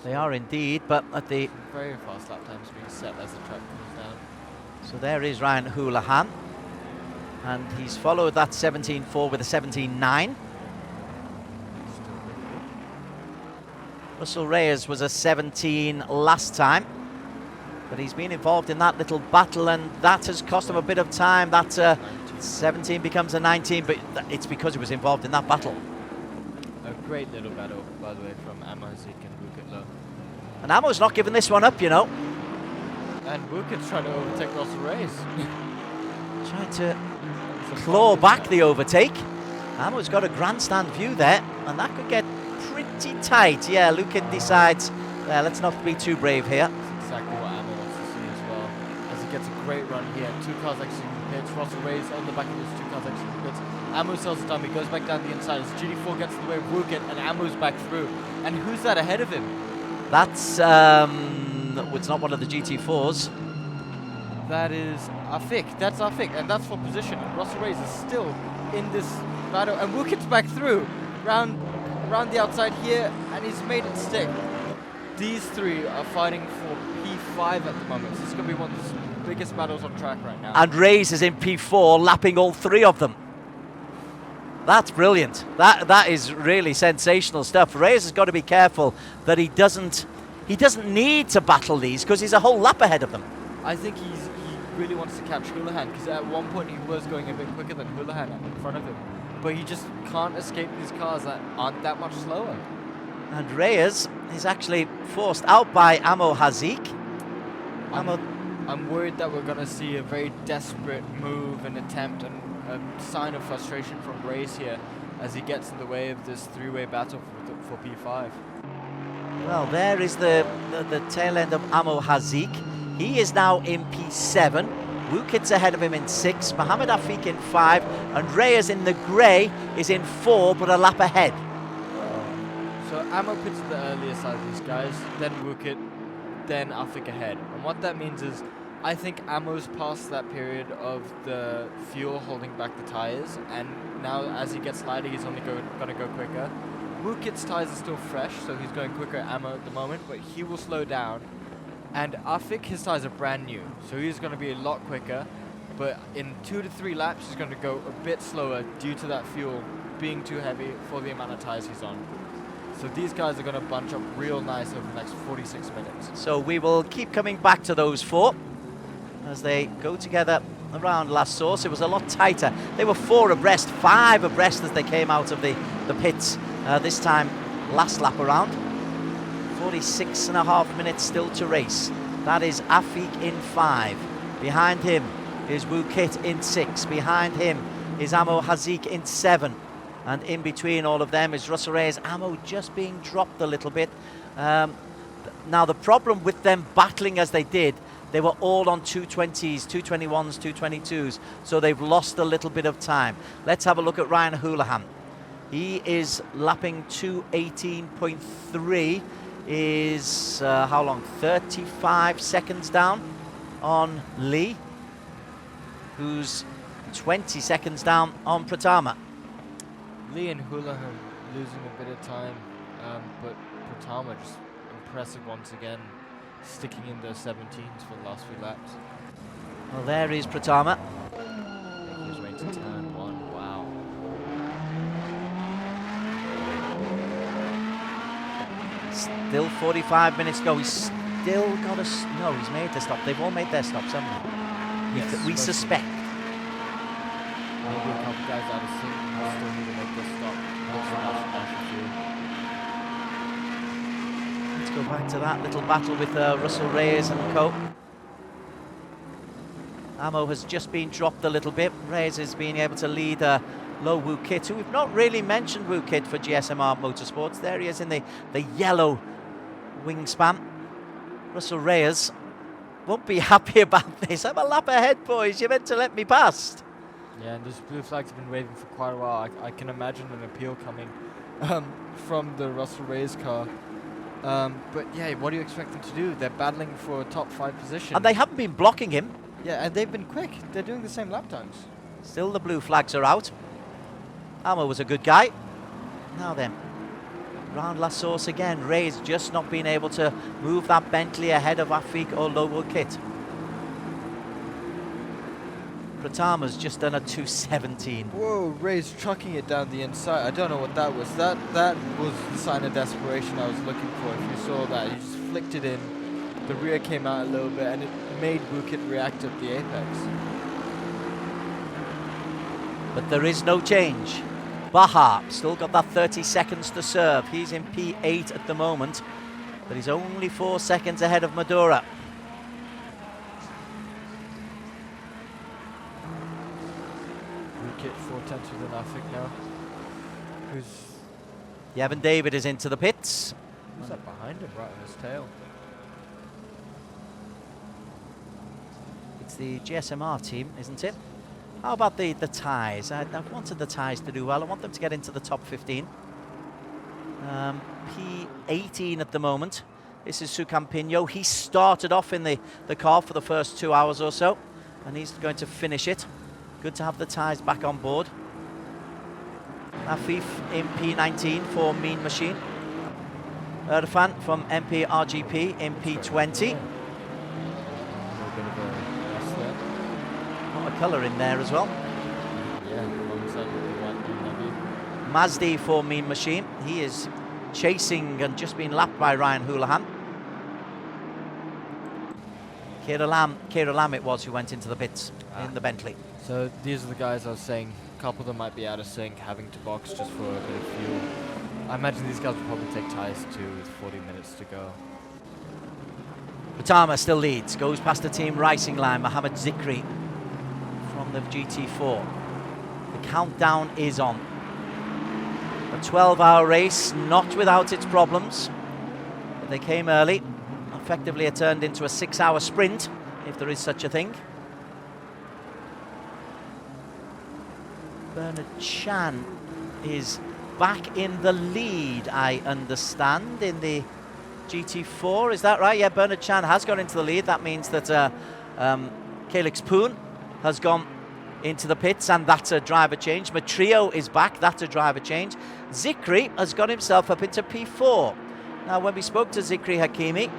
They are indeed, but at the... Very fast lap times being set as the track comes down. So there is Ryan Houlihan. And he's followed that 17.4 with a 17.9. Russell Reyes was a 17 last time. But he's been involved in that little battle, and that has cost him a bit of time. That 17 becomes a 19, but it's because he was involved in that battle. A great little battle, by the way, from Ammo Hazik and Wukit Low. And Ammo's not giving this one up, you know. And Wukit's trying to overtake Russell Reyes. Trying to claw back the overtake. Ammo's got a grandstand view there, and that could get pretty tight. Yeah, Lukin decides, let's not be too brave here. That's exactly what Ammo wants to see as well. As he gets a great run here. 2 cars exiting the pits. Russell Reyes on the back of those 2 cars exiting the pits. Ammo sells it down. He goes back down the inside. As GT4 gets in the way of Wukit, and Ammo's back through. And who's that ahead of him? That's, it's not one of the GT4s. That is Afik. That's Afik, and that's for position. And Russell Reyes is still in this battle, and Wukit's back through, round the outside here, and he's made it stick. These 3 are fighting for P5 at the moment, so it's going to be one of the biggest battles on track right now. And Reyes is in P4, lapping all 3 of them. That's brilliant. That is really sensational stuff. Reyes has got to be careful that he doesn't need to battle these, because he's a whole lap ahead of them. I think he really wants to catch Houlihan, because at one point he was going a bit quicker than Houlihan in front of him. But he just can't escape these cars that aren't that much slower. And Reyes is actually forced out by Ammo Hazik. I'm worried that we're going to see a very desperate move and attempt and a sign of frustration from Reyes here as he gets in the way of this 3-way battle for P5. Well, there is the tail end of Ammo Hazik. He is now in P7. Wukit's ahead of him in 6. Mohammed Afik in 5. And Reyes in the grey is in 4, but a lap ahead. So Ammo pits at the earlier side of these guys, then Wukit, then Afik ahead. And what that means is, I think Ammo's past that period of the fuel holding back the tyres, and now as he gets lighter, he's only going to go quicker. Wukit's tyres are still fresh, so he's going quicker at Ammo at the moment, but he will slow down. And Afik, his tyres are brand new, so he's going to be a lot quicker, but in 2 to 3 laps, he's going to go a bit slower due to that fuel being too heavy for the amount of tyres he's on. So these guys are going to bunch up real nice over the next 46 minutes. So we will keep coming back to those 4 as they go together around La Source. It was a lot tighter. They were 4 abreast, 5 abreast as they came out of the pits this time last lap around. 46.5 minutes still to race. That is Afik in 5. Behind him is Wukit in 6. Behind him is Ammo Hazik in 7. And in between all of them is Russell Reyes. Ammo just being dropped a little bit. Now the problem with them battling as they did, they were all on 220s, 221s, 222s, so they've lost a little bit of time. Let's have a look at Ryan Houlihan. He is lapping 218.3, is how long? 35 seconds down on Lee, who's 20 seconds down on Pratama. Lee and Houlihan losing a bit of time. but Pratama just impressive once again, sticking in the 17s for the last few laps. Well, there is Pratama. Making his way to turn 1. Wow. Still 45 minutes to go. He's still got a... No, he's made the stop. They've all made their stops, haven't they? Yes, We mostly. suspect. Maybe a couple guys out of sync will still need to make their stop. Let's go back to that little battle with Russell Reyes and co. Ammo has just been dropped a little bit. Reyes has been able to lead Lo Woo Kit, who we've not really mentioned Woo Kit for GSMR Motorsports. There he is in the yellow wingspan. Russell Reyes won't be happy about this. I'm a lap ahead, boys. You're meant to let me past. Yeah, and those blue flags have been waving for quite a while. I can imagine an appeal coming from the Russell Reyes car. But yeah, what do you expect them to do? They're battling for a top 5 position. And they haven't been blocking him. Yeah, and they've been quick. They're doing the same lap times. Still the blue flags are out. Ammo was a good guy. Now then, round La Source again. Reyes just not being able to move that Bentley ahead of Afik or Lo Woo Kit. Pratama's just done a 217. Whoa, Ray's trucking it down the inside. I don't know what that was. That was the sign of desperation I was looking for. If you saw that, he just flicked it in. The rear came out a little bit, and it made Wookit react at the apex. But there is no change. Baha still got that 30 seconds to serve. He's in P8 at the moment, but he's only 4 seconds ahead of Madura. Wookit 4/10 with an Afik now. Yevon David is into the pits. Who's that behind him, right on his tail? It's the GSMR team, isn't it? How about the ties? I wanted the ties to do well. I want them to get into the top 15. P18 at the moment. This is Sucampino. He started off in the car for the first 2 hours or so, and he's going to finish it. Good to have the ties back on board. Afif in P19 for Mean Machine. Irfan from MP RGP in P20. A colour in there as well. Yeah, alongside with the white BMW. Mazdi for Mean Machine. He is chasing and just being lapped by Ryan Houlihan. Kira Lam it was who went into the pits in the Bentley. So these are the guys I was saying. A couple of them might be out of sync, having to box just for a bit of fuel. I imagine these guys will probably take tyres too with 40 minutes to go. Pratama still leads, goes past the team racing line. Mohammed Zikri from the GT4. The countdown is on. A 12-hour race, not without its problems. But they came early. Effectively, it turned into a 6-hour sprint, if there is such a thing. Bernard Chan is back in the lead, I understand, in the GT4. Is that right? Yeah, Bernard Chan has gone into the lead. That means that Calix Poon has gone into the pits, and that's a driver change. Matrio is back. That's a driver change. Zikri has got himself up into P4. Now, when we spoke to Zikri Hakimi,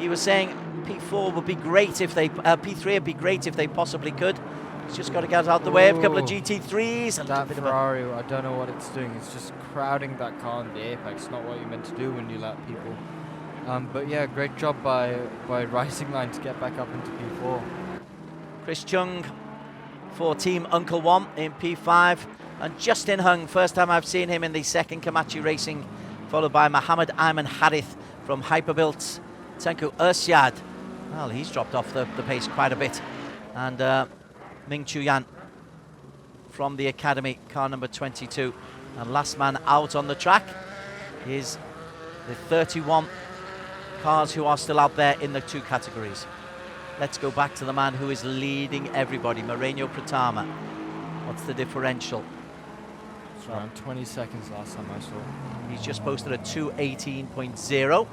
he was saying P4 would be great if they... P3 would be great if they possibly could. He's just got to get out the way of a couple of GT3s. That Ferrari, I don't know what it's doing. It's just crowding that car in the apex. Not what you're meant to do when you lap people. But yeah, great job by Racing Line to get back up into P4. Chris Chung for Team Uncle One in P5. And Justin Hung, first time I've seen him in the second Kamachi Racing, followed by Mohammed Ayman Harith from Hyperbuilt. Tenku Ursyad, well, he's dropped off the pace quite a bit. And Ming Chu Yan from the Academy, car number 22. And last man out on the track is the 31 cars who are still out there in the 2 categories. Let's go back to the man who is leading everybody, Moreno Pratama. What's the differential? It's around 20 seconds last time I saw. He's just posted a 2:18.0.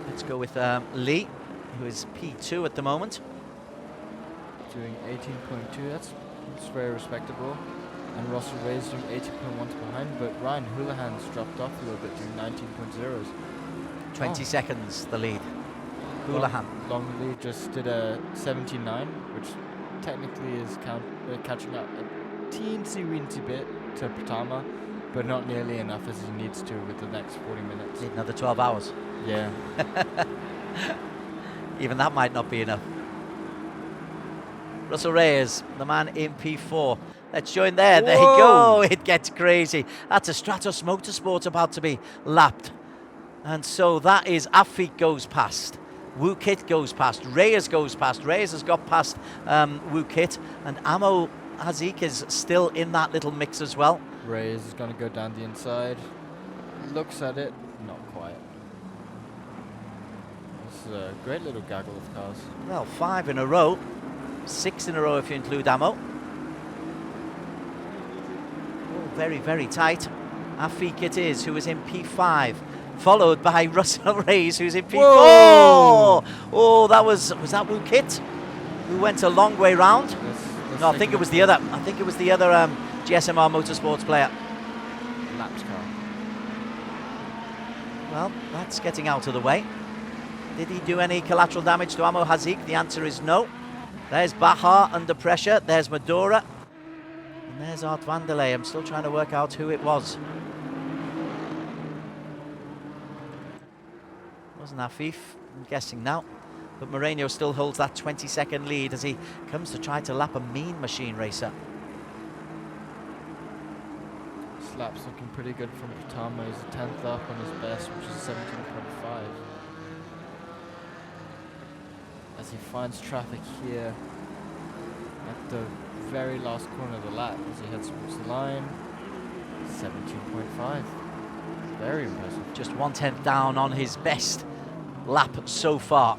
Let's go with Lee, who is P2 at the moment. Doing 18.2, that's very respectable. And Russell Ray's doing 80.1 behind, but Ryan Houlihan's dropped off a little bit, doing 19.0s. 20 seconds, the lead. Houlihan. Long lead just did a 79, which technically is catching up a teensy-weensy bit to Pratama, but not nearly enough as he needs to with the next 40 minutes. Need another 12 hours. Yeah. Even that might not be enough. Russell Reyes, the man in P4. Let's join there. There you go. It gets crazy. That's a Stratos Motorsport about to be lapped. And so that is Afik goes past. Wukit goes past. Reyes goes past. Reyes has got past Wukit. And Amo Hazik is still in that little mix as well. Reyes is going to go down the inside. Looks at it. Not quite. This is a great little gaggle of cars. Well, 5 in a row. 6 in a row if you include Amo. Oh, very, very tight. Afik it is, who is in P5. Followed by Russell Reyes, who's in P4. Whoa! Oh, that was that Wukit, who went a long way round? No, I think it was the other. I think it was the other GSMR Motorsports player. Lapped car. Well, that's getting out of the way. Did he do any collateral damage to Amo Hazik? The answer is no. There's Bahar under pressure. There's Medora. And there's Art Vanderlei. I'm still trying to work out who it was. Wasn't Afif, I'm guessing now. But Moreno still holds that 20-second lead as he comes to try to lap a mean machine racer. Slap's looking pretty good from Pratama. He's a 10th up on his best, which is 17.5. As he finds traffic here at the very last corner of the lap as he heads towards the line. 17.5. Very impressive. Just 1/10 down on his best lap so far.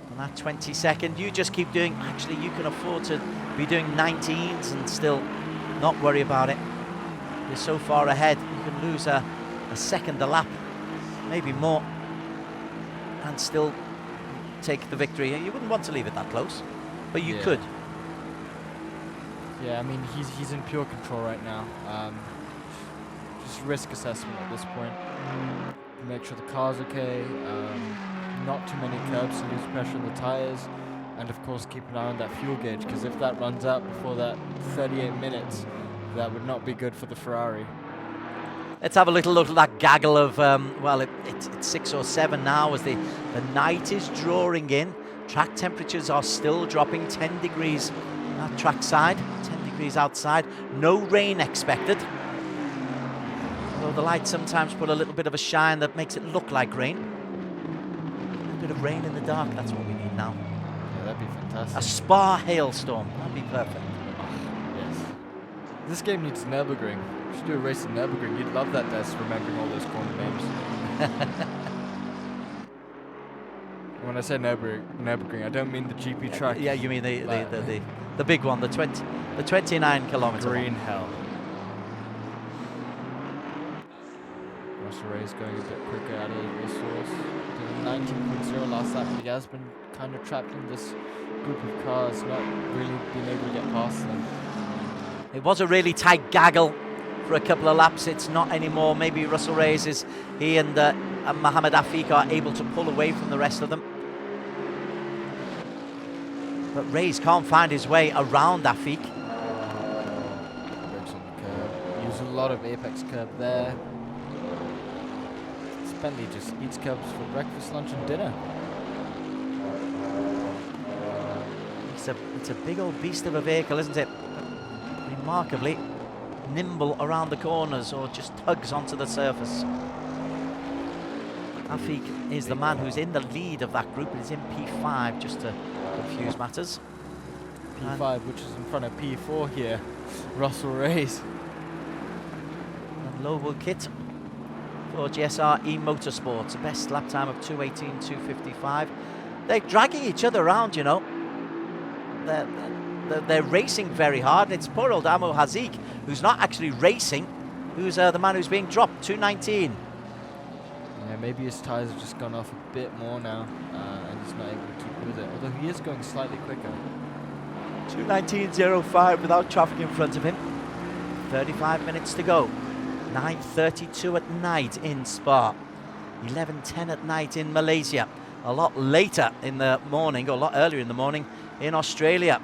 And that 20-second, you just keep doing, actually you can afford to be doing 19s and still not worry about it. You're so far ahead, you can lose a second a lap, maybe more, and still take the victory. You wouldn't want to leave it that close, but you could. Yeah, I mean, he's in pure control right now. Just risk assessment at this point. Make sure the car's okay. Not too many curbs to lose pressure on the tires. And of course, keep an eye on that fuel gauge, because if that runs out before that 38 minutes, that would not be good for the Ferrari. Let's have a little look at that gaggle of, well, it's 6 or 7 now as the night is drawing in. Track temperatures are still dropping 10 degrees at track side, 10 degrees outside. No rain expected. Although the lights sometimes put a little bit of a shine that makes it look like rain. A little bit of rain in the dark, that's what we need now. Yeah, that'd be fantastic. A Spa hailstorm, that'd be perfect. Yes. This game needs Nürburgring. We should do a race in Nürburgring. You'd love that, Des, remembering all those corner names. When I say Nürburgring, I don't mean the GP track. Yeah, you mean the big one, the 29 kilometer Green one. hell. Russell Ray's going a bit quicker out of the resource. Doing 19.0 last lap, but he has been kind of trapped in this group of cars, not really being able to get past them. It was a really tight gaggle for a couple of laps. It's not anymore. Maybe Russell Reyes he and Mohamed Afik are able to pull away from the rest of them. But Reyes can't find his way around Afik. Brakes on the curb. Use a lot of apex curb there. Bentley just eats curbs for breakfast, lunch and dinner. It's a big old beast of a vehicle, isn't it? Remarkably nimble around the corners or just tugs onto the surface. Afik is the man who's in the lead of that group. He's in P5 just to confuse matters. P5, which is in front of P4 here. Russell Reyes. And Lowell Kit for GSR Motorsports. The best lap time of 2:18.255. They're dragging each other around, you know. They're racing very hard. It's poor old Amo Hazik, who's not actually racing, who's the man who's being dropped, 2:19. Yeah, maybe his tyres have just gone off a bit more now, and he's not able to keep with it. Although he is going slightly quicker. 2:19.05 without traffic in front of him. 35 minutes to go. 9:32 at night in Spa. 11:10 at night in Malaysia. A lot later in the morning, or a lot earlier in the morning in Australia,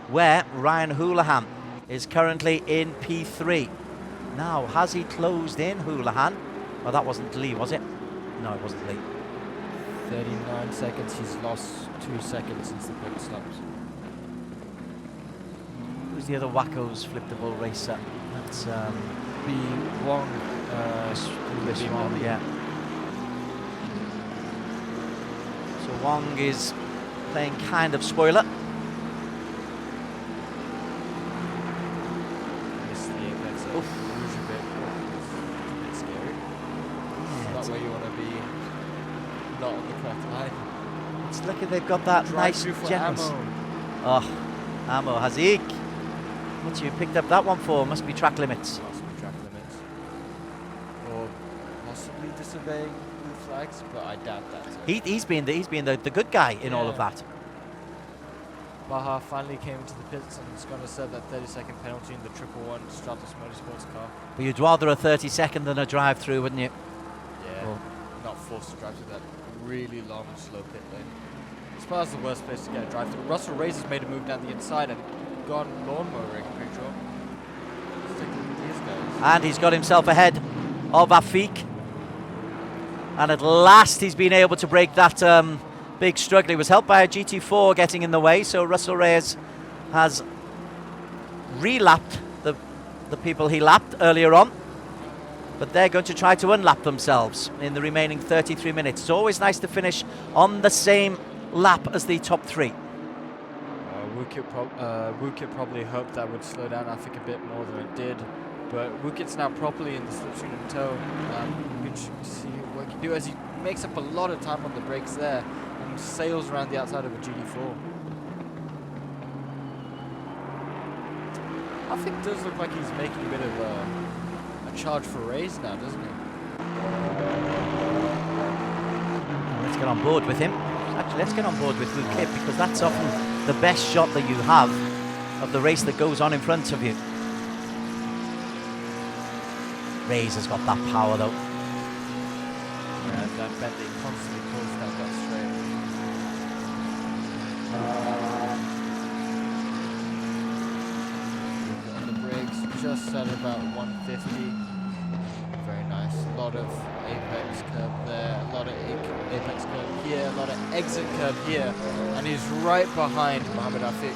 where Ryan Houlihan is currently in P3. Now, has he closed in, Houlihan? Well, that wasn't Lee, was it? No, it wasn't Lee. 39 seconds. He's lost 2 seconds since the pit stops. Who's the other wackos flip the ball racer? That's B. Wong. this one, yeah. So Wong is playing kind of spoiler. Missed the apex. Rouge a bit. It's a bit scary. Not where you want to be. Not on the correct line. It's lucky they've got that nice through for generous. ammo. Oh, ammo, Hazik. What you picked up that one for? Must be track limits. Possibly track limits. Or possibly disobeying blue flags, but I doubt that. He's been the good guy in all of that. Baha finally came into the pits and is going to serve that 30-second penalty in the 111 Stratos Motorsports car. But you'd rather a 30-second than a drive-through, wouldn't you? Yeah, Oh. not forced to drive through that really long, slow pit lane. Spa's the worst place to get a drive-through. Russell Reyes has made a move down the inside and gone lawnmowering, pretty sure. Sticking with these guys. And he's got himself ahead of Afik. And at last he's been able to break that big struggle. He was helped by a GT4 getting in the way, so Russell Reyes has relapped the people he lapped earlier on. But they're going to try to unlap themselves in the remaining 33 minutes. It's always nice to finish on the same lap as the top three. Wukit probably hoped that would slow down Afik a bit more than it did. But Wukit's now properly in the slipstream and tow. You can see what he can do as he makes up a lot of time on the brakes there and sails around the outside of a GT4. Afik does look like he's making a bit of a charge for Reyes now, doesn't he? Let's get on board with him. Actually, let's get on board with Wukit, because that's often the best shot that you have of the race that goes on in front of you. Reyes has got that power though. And that Bentley constantly pulls down that straight. On the brakes, just at about 150. Very nice. A lot of apex curb there, a lot of apex curb here, a lot of exit curb here, and he's right behind Mohammed Afik.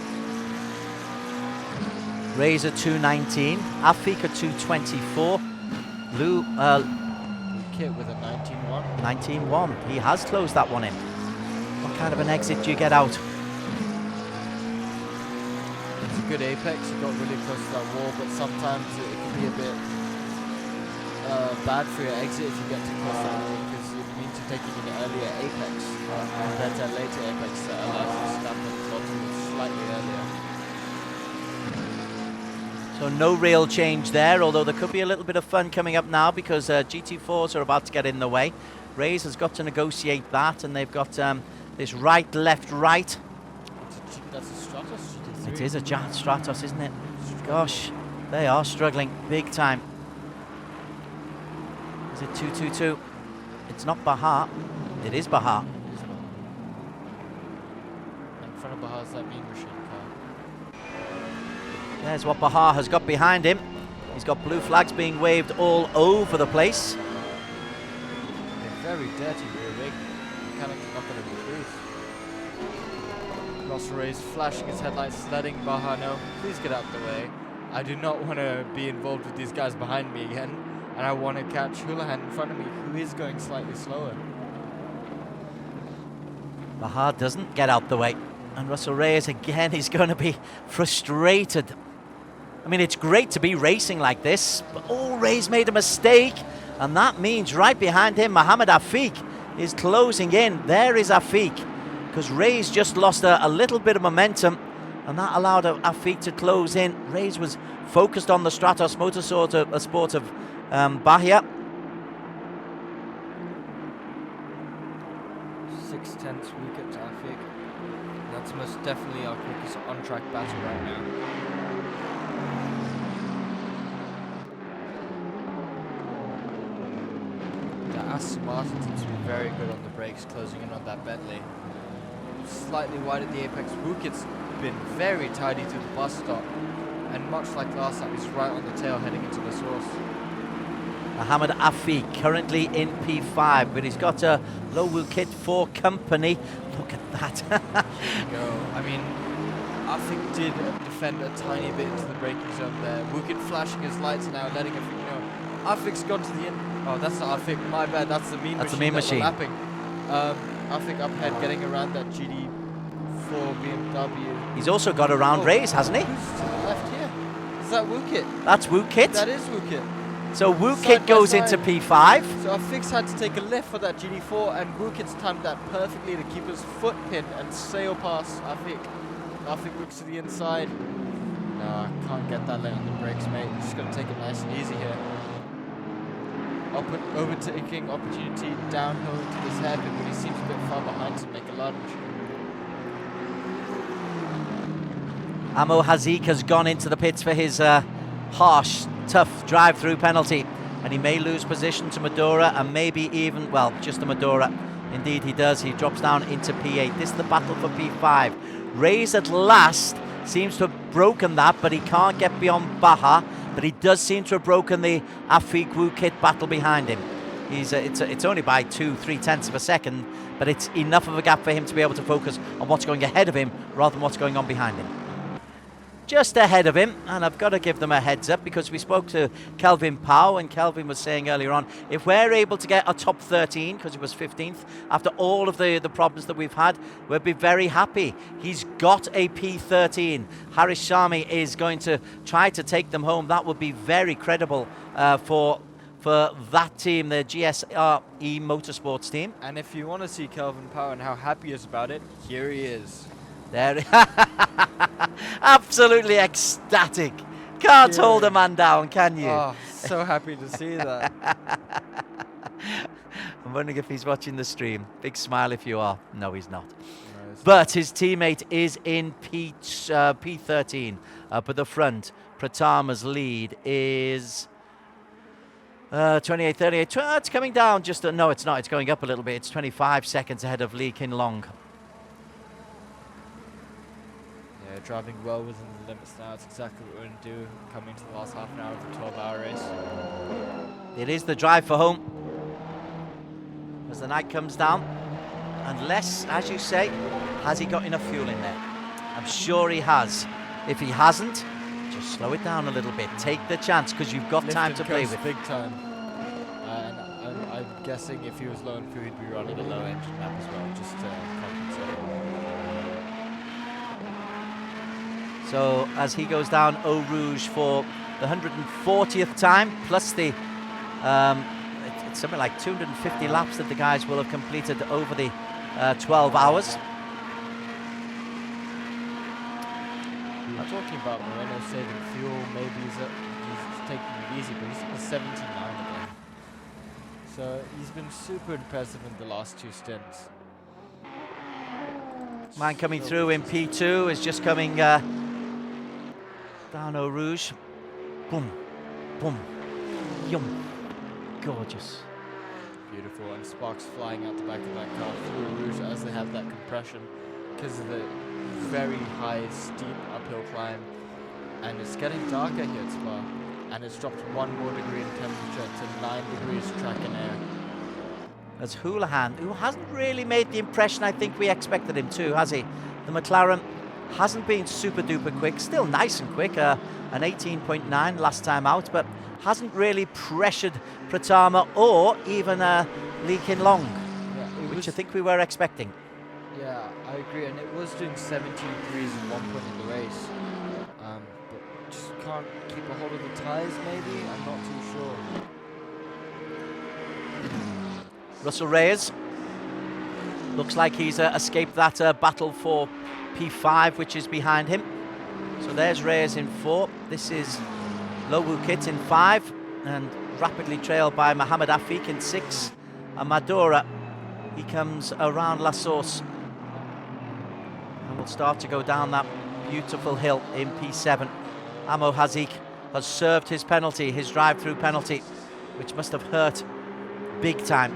Reyes at 219, Afik at 224. Lou Kit with a 19-1. 19-1. He has closed that one in. What kind of an exit do you get out? It's a good apex. You got really close to that wall, but sometimes it can be a bit bad for your exit if you get too close to that wall, because it means you're taking an earlier apex compared to a later apex that allows you to stamp on the bottom slightly earlier. So no real change there, although there could be a little bit of fun coming up now, because GT4s are about to get in the way. Reyes has got to negotiate that, and they've got this right, left, right. That's a Stratos GT3. It is a Stratos, isn't it? Gosh, they are struggling big time. Is it 222? It's not Bahar. It is Bahar. In front of Bahar's that mean machine car. There's what Bahar has got behind him. He's got blue flags being waved all over the place. A very dirty rear rig. Mechanics are not going to be pleased. Russell Reyes flashing his headlights, letting Bahar know, please get out of the way. I do not want to be involved with these guys behind me again, and I want to catch Houlihan in front of me, who is going slightly slower. Bahar doesn't get out the way, and Russell Reyes again is going to be frustrated. I mean, it's great to be racing like this, but Reyes made a mistake, and that means right behind him, Mohammed Afik is closing in. There is Afik, because Reyes just lost a little bit of momentum, and that allowed Afik to close in. Reyes was focused on the Stratos Motorsport of Bahia. 6/10 wicket to Afik. That's most definitely our quickest on-track battle right now. Aston Martin seems to be very good on the brakes, closing in on that Bentley. Slightly wide at the apex. Wukit's been very tidy through the bus stop, and much like last time, he's right on the tail heading into the source. Mohammed Afi currently in P5, but he's got a low Wukit for company. Look at that. There you go. I mean, Afik did defend a tiny bit into the braking zone there. Wukit flashing his lights now, letting Afik know. Afik's gone to the end. Oh, that's not Afik. My bad. That's the mean That's machine. the mean that machine. we're lapping. Afik up ahead, getting around that GT4 BMW. He's also got a round race, hasn't he? Who's to the left here? Is that Wukit? That's Wukit. That is Wukit. So Side Wukit by goes side. into P5. So Afik's had to take a lift for that GT4, and Wukit's timed that perfectly to keep his foot pinned and sail past Afik. Afik looks to the inside. No, I can't get that late on the brakes, mate. Just got to take it nice and easy here. Overtaking opportunity downhill into this hairpin, but he seems a bit far behind to make a lunge. Amo Hazik has gone into the pits for his harsh, tough drive-through penalty, and he may lose position to Medora, and maybe even, well, just to Medora. Indeed he does. He drops down into P8. This is the battle for P5. Reyes at last seems to have broken that, but he can't get beyond Baha. But he does seem to have broken the Afik Wukit battle behind him. It's only by 2-3 tenths of a second, but it's enough of a gap for him to be able to focus on what's going ahead of him rather than what's going on behind him. Just ahead of him, and I've got to give them a heads up because we spoke to Kelvin Powell, and Kelvin was saying earlier on, if we're able to get a top 13, because it was 15th, after all of the problems that we've had, we'll be very happy. He's got a P13. Harish Shami is going to try to take them home. That would be very credible for that team, the GSRE Motorsports team. And if you want to see Kelvin Power and how happy he is about it, here he is. There, absolutely ecstatic. Can't hold a man down, can you? Oh, so happy to see that. I'm wondering if he's watching the stream. Big smile if you are. No, he's not. Nice. But his teammate is in P13 up at the front. Pratama's lead is 28, 38. It's coming down just. No, it's not. It's going up a little bit. It's 25 seconds ahead of Lee Kin Long. Yeah, driving well within the limits now. It's exactly what we're going to do coming to the last half an hour of the 12-hour race. It is the drive for home as the night comes down. Unless, as you say, has he got enough fuel in there? I'm sure he has. If he hasn't, just slow it down a little bit. Take the chance because you've got time to play with. Big time. And I'm guessing if he was low on fuel, he'd be running a low engine lap as well, just to compensate. So as he goes down Eau Rouge for the 140th time, plus the it's something like 250 laps that the guys will have completed over the 12 hours. We were talking about Moreno saving fuel. Maybe he's taking it easy, but he's in the 79 again. So he's been super impressive in the last two stints. Man coming through in P2 is just coming down Eau Rouge. Boom, boom, yum. Gorgeous. Beautiful, and sparks flying out the back of that car through Rouge as they have that compression because of the very high, steep uphill climb. And it's getting darker here at Spa, and it's dropped 1 more degree in temperature to 9 degrees track and air. As Houlihan, who hasn't really made the impression I think we expected him to, has he? The McLaren hasn't been super duper quick, still nice and quick, an 18.9 last time out, but hasn't really pressured Pratama or even Lee Kin Long, which I think we were expecting. Yeah, I agree, and it was doing 17 degrees at one point in the race, but just can't keep a hold of the tyres maybe, I'm not too sure. Russell Reyes looks like he's escaped that battle for P5, which is behind him. So there's Reyes in 4. This is Low Wukit in 5, and rapidly trailed by Mohammed Afiq in 6. And Madura, he comes around La Source and will start to go down that beautiful hill in P7. Amo Hazik has served his penalty, his drive-through penalty, which must have hurt big time.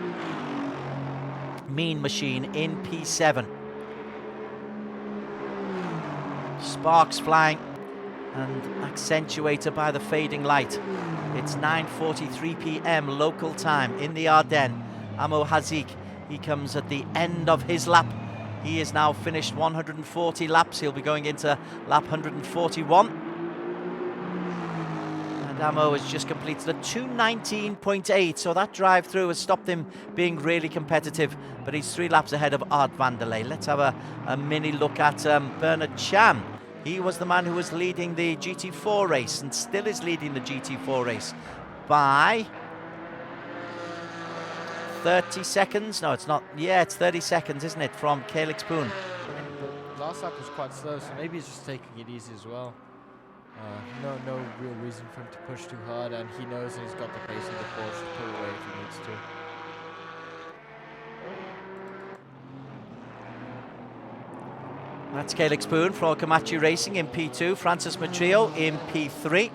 Mean Machine in P7. Sparks flying and accentuated by the fading light. It's 9:43 p.m. local time in the Ardennes. Amo Hazik, he comes at the end of his lap. He is now finished 140 laps. He'll be going into lap 141. And Amo has just completed a 2:19.8, so that drive through has stopped him being really competitive, but he's 3 laps ahead of Art Vanderlei. Let's have a mini look at Bernard Chan. He was the man who was leading the GT4 race and still is leading the GT4 race by 30 seconds. No, it's not. Yeah, it's 30 seconds, isn't it, from Calix Poon. The last lap was quite slow, so maybe he's just taking it easy as well. No real reason for him to push too hard, and he knows that he's got the pace of the Porsche to pull away if he needs to. That's Calix Poon for Komachi Racing in P2, Francis Matrio in P3.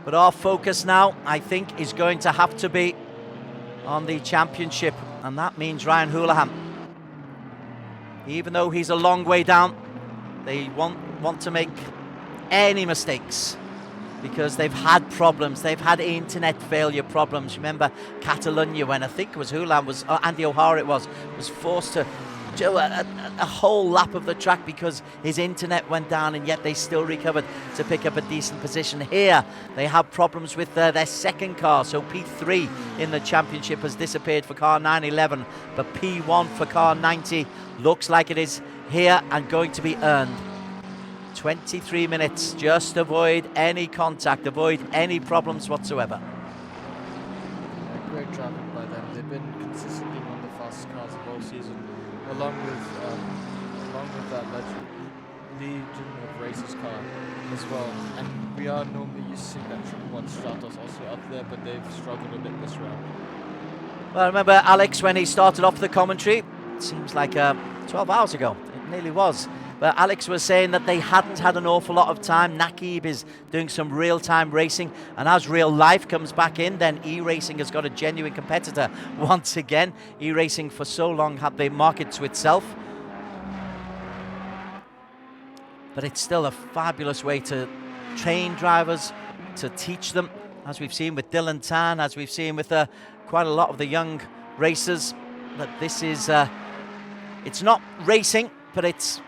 But our focus now, I think, is going to have to be on the championship, and that means Ryan Houlihan. Even though he's a long way down, they won't want to make any mistakes because they've had problems. They've had internet failure problems. Remember Catalonia, when I think it was Houlihan, Andy O'Hara was forced to do a whole lap of the track because his internet went down, and yet they still recovered to pick up a decent position. Here they have problems with their second car, so P3 in the championship has disappeared for car 911, but P1 for car 90 looks like it is here and going to be earned. 23 minutes, just avoid any contact, avoid any problems whatsoever. Yeah, great driving by them. They've been consistently one of the fastest cars of all season, along with that Legion of Racers car as well. And we are normally used to seeing that Triple One Stratos also up there, but they've struggled a bit this round. Well, I remember Alex when he started off the commentary. It seems like 12 hours ago. It nearly was. But Alex was saying that they hadn't had an awful lot of time. Nakib is doing some real-time racing, and as real life comes back in, then e-racing has got a genuine competitor once again. E-racing for so long had the market to itself, but it's still a fabulous way to train drivers, to teach them, as we've seen with Dylan Tan, as we've seen with quite a lot of the young racers, that this is it's not racing, but it's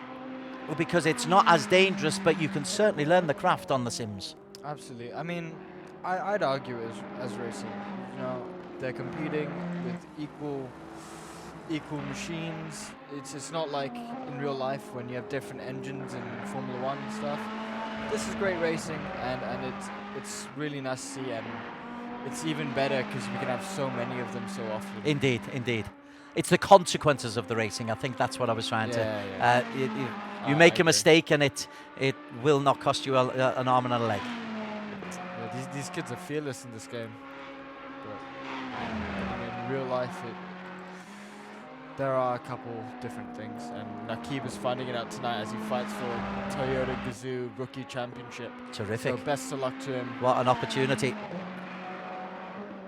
because it's not as dangerous, but you can certainly learn the craft on the sims. Absolutely. I mean, I'd argue as racing. You know, they're competing with equal machines. It's not like in real life when you have different engines in Formula One and stuff. This is great racing, and it's really nice to see, and it's even better because we can have so many of them so often. Indeed, indeed. It's the consequences of the racing. I think that's what I was trying to. You make a mistake and it will not cost you an arm and a leg. Yeah, these kids are fearless in this game. But in real life, there are a couple different things, and Nakib is finding it out tonight as he fights for Toyota Gazoo Rookie Championship. Terrific. So best of luck to him. What an opportunity.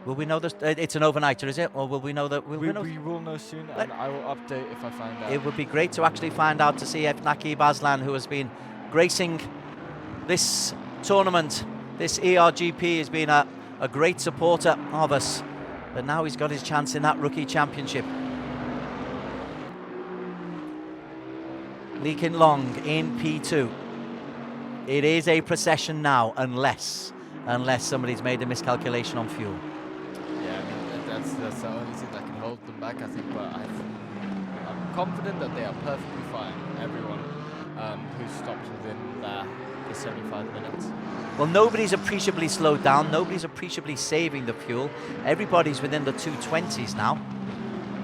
Will we know this? It's an overnighter, is it? Or will we know that? We will know soon, and I will update if I find out. It would be great to actually find out, to see if Nakib Aslan, who has been gracing this tournament, this ERGP, has been a great supporter of us. But now he's got his chance in that rookie championship. Lee Kin Long in P2. It is a procession now, unless somebody's made a miscalculation on fuel. Yeah, I mean, that's the only thing that can hold them back, I think. But I'm confident that they are perfectly fine. Everyone who stopped within the 75 minutes. Well, nobody's appreciably slowed down. Nobody's appreciably saving the fuel. Everybody's within the 220s now.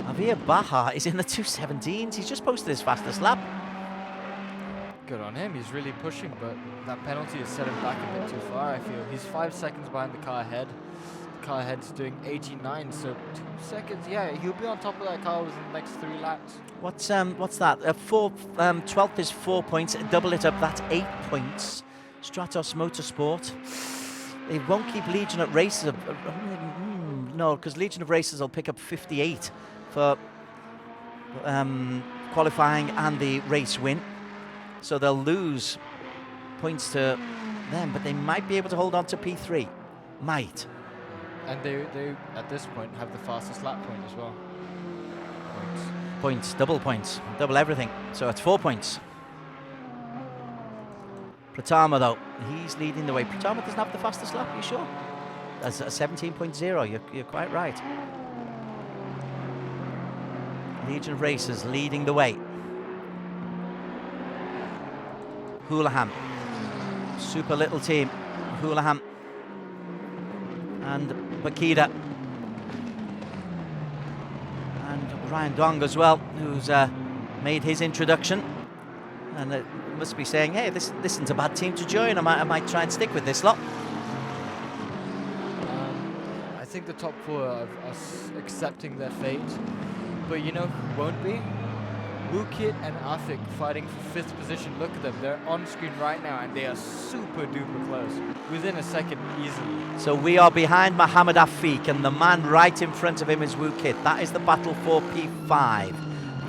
Javier Baja is in the 217s. He's just posted his fastest lap. Good on him. He's really pushing, but that penalty has set him back a bit too far, I feel. He's 5 seconds behind the car ahead. The car ahead's doing 89, so 2 seconds. Yeah, he'll be on top of that car within the next 3 laps. What's that? 12th is 4 points. Double it up, that's 8 points. Stratos Motorsport. They won't keep Legion at races. no, because Legion of Racers will pick up 58 for qualifying and the race win. So they'll lose points to them, but they might be able to hold on to P3. Might. And they at this point have the fastest lap point as well. Points, double everything. So it's 4 points. Pratama, though, he's leading the way. Pratama doesn't have the fastest lap, are you sure? That's a 17.0, you're quite right. Legion of Racers leading the way. Houlihan, super little team. Houlihan and Bakida. And Ryan Dong as well, who's made his introduction. And must be saying, hey, this isn't a bad team to join. I might try and stick with this lot. I think the top four are accepting their fate. But you know who won't be? Wukit and Afik fighting for 5th position. Look at them. They're on screen right now, and they are super duper close. Within a second, easily. So we are behind Mohammed Afik, and the man right in front of him is Wukit. That is the battle for P5.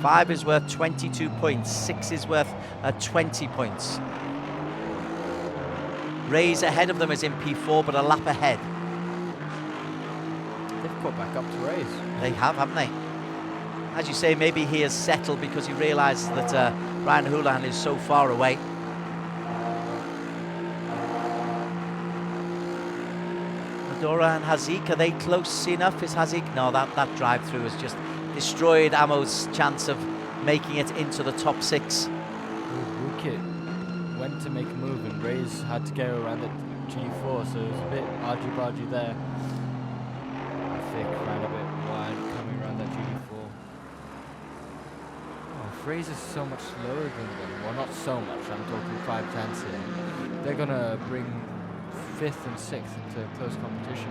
5 is worth 22 points. 6 is worth 20 points. Ray's ahead of them is in P4, but a lap ahead. They've caught back up to Ray's. They have, haven't they? As you say, maybe he has settled because he realises that Ryan Houlihan is so far away. Medora and Hazik, are they close enough? Is Hazik? No, that drive-through has just destroyed Amo's chance of making it into the top 6. Wukit went to make a move, and Ray's had to go around the G4, so it was a bit argy-bargy there. I think ran a bit wide coming around that G4. Fraser's so much slower than them. Well, not so much. I'm talking 5 tenths here. They're going to bring 5th and 6th into close competition.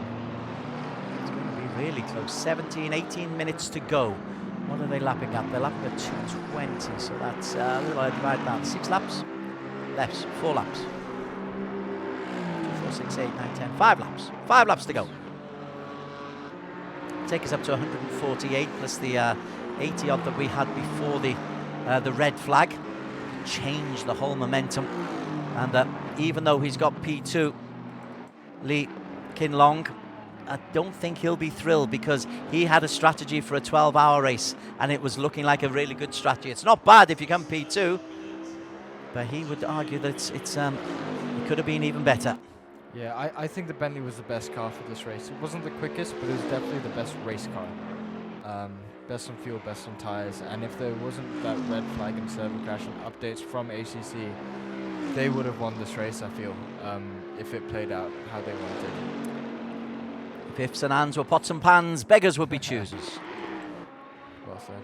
It's going to be really close. 17, 18 minutes to go. What are they lapping at? They're lapping at 2:20, so that's a little divide that. 6 laps? Lefts, 4 laps. 2, 4, 6, 8, 9, 10. 5 laps. 5 laps to go. Take us up to 148 plus the 80 odd that we had before the red flag. Changed the whole momentum. And even though he's got P2, Lee Kinlong, I don't think he'll be thrilled because he had a strategy for a 12-hour race and it was looking like a really good strategy. It's not bad if you come P2, but he would argue that it could have been even better. Yeah, I think the Bentley was the best car for this race. It wasn't the quickest, but it was definitely the best race car. Best on fuel, best on tyres, and if there wasn't that red flag and server crash and updates from ACC, they would have won this race, I feel, if it played out how they wanted. If ifs and ands were pots and pans, beggars would be choosers. Well said.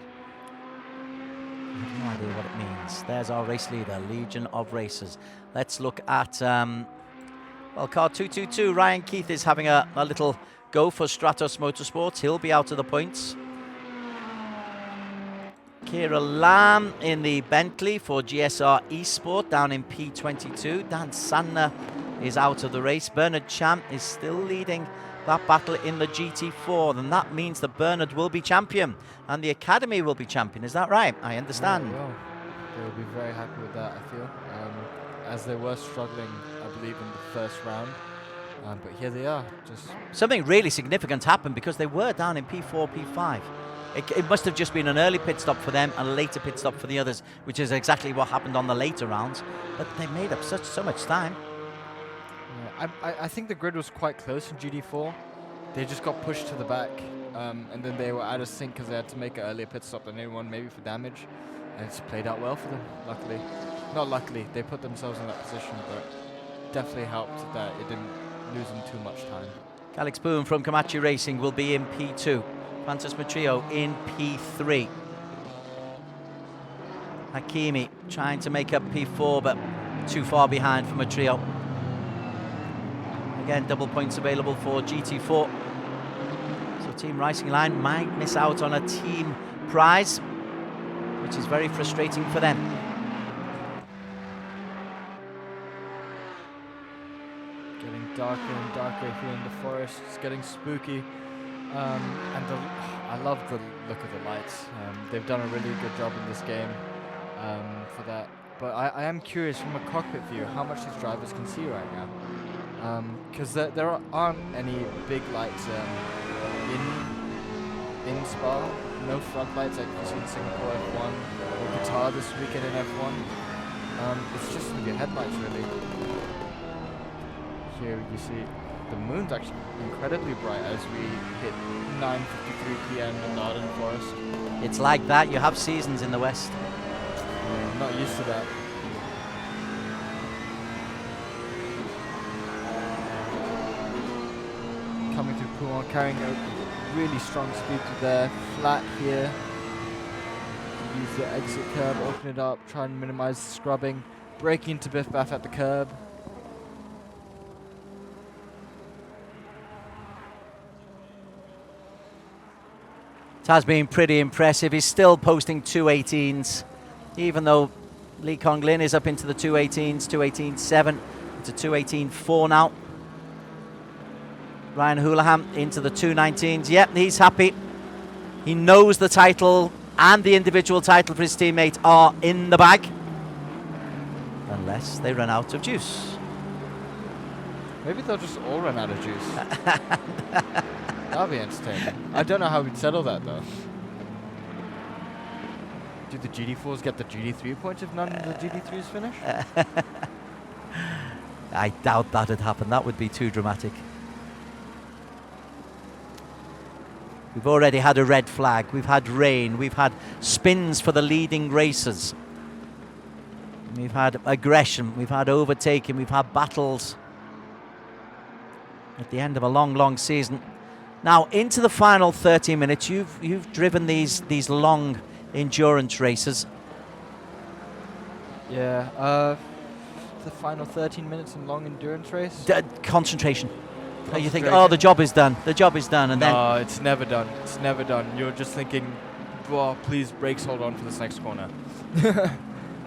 I have no idea what it means. There's our race leader, Legion of Racers. Let's look at, well, car 222. Ryan Keith is having a little go for Stratos Motorsports. He'll be out of the points. Kira Lam in the Bentley for GSR Esport down in P22. Dan Sandner is out of the race. Bernard Champ is still leading that battle in the GT4, and that means that Bernard will be champion and the Academy will be champion. Is that right? I understand. Yeah, well, they will be very happy with that, I feel, as they were struggling, I believe, in the first round. But here they are. Just something really significant happened because they were down in P4, P5. It must have just been an early pit stop for them and a later pit stop for the others, which is exactly what happened on the later rounds. But they made up so much time. Yeah, I think the grid was quite close in GT4. They just got pushed to the back, and then they were out of sync because they had to make an earlier pit stop than anyone, maybe for damage. And it's played out well for them, luckily. Not luckily, they put themselves in that position, but definitely helped that it didn't lose them too much time. Alex Boone from Komachi Racing will be in P2. Fantas Matrio in P3. Hakimi trying to make up P4, but too far behind for Matrio. Again, double points available for GT4. So Team Racing Line might miss out on a team prize, which is very frustrating for them. Getting darker and darker here in the forest. It's getting spooky. And I love the look of the lights. They've done a really good job in this game for that. But I am curious from a cockpit view how much these drivers can see right now. Because there aren't any big lights in Spa. No front lights like you see in Singapore F1 or Qatar this weekend in F1. It's just the headlights really. Here you see the moon's actually incredibly bright as we hit 9:53 p.m. in the Arden Forest. It's like that. You have seasons in the West. I'm not used to that. Coming through Poulan, carrying a really strong speed to there, flat here. Use the exit curb, open it up, try and minimize scrubbing, braking into Biff Baff at the curb. It has been pretty impressive. He's still posting 2:18s, even though Lee Kong Lin is up into the 2:18s, 2:18.7 to 2:18.4 now. Ryan Houlihan into the 2:19s. Yep, he's happy. He knows the title and the individual title for his teammate are in the bag. Unless they run out of juice. Maybe they'll just all run out of juice. That'll be entertaining. I don't know how we'd settle that though. Do the GT4s get the GT3 points if none of the GT3s finish? I doubt that'd happen. That would be too dramatic. We've already had a red flag. We've had rain. We've had spins for the leading racers. We've had aggression. We've had overtaking. We've had battles at the end of a long, long season. Now, into the final 30 minutes, you've driven these long endurance races. Yeah, the final 13 minutes in long endurance race? Concentration. You think, oh, the job is done. The job is done, and no, it's never done. It's never done. You're just thinking, well, please brakes hold on for this next corner.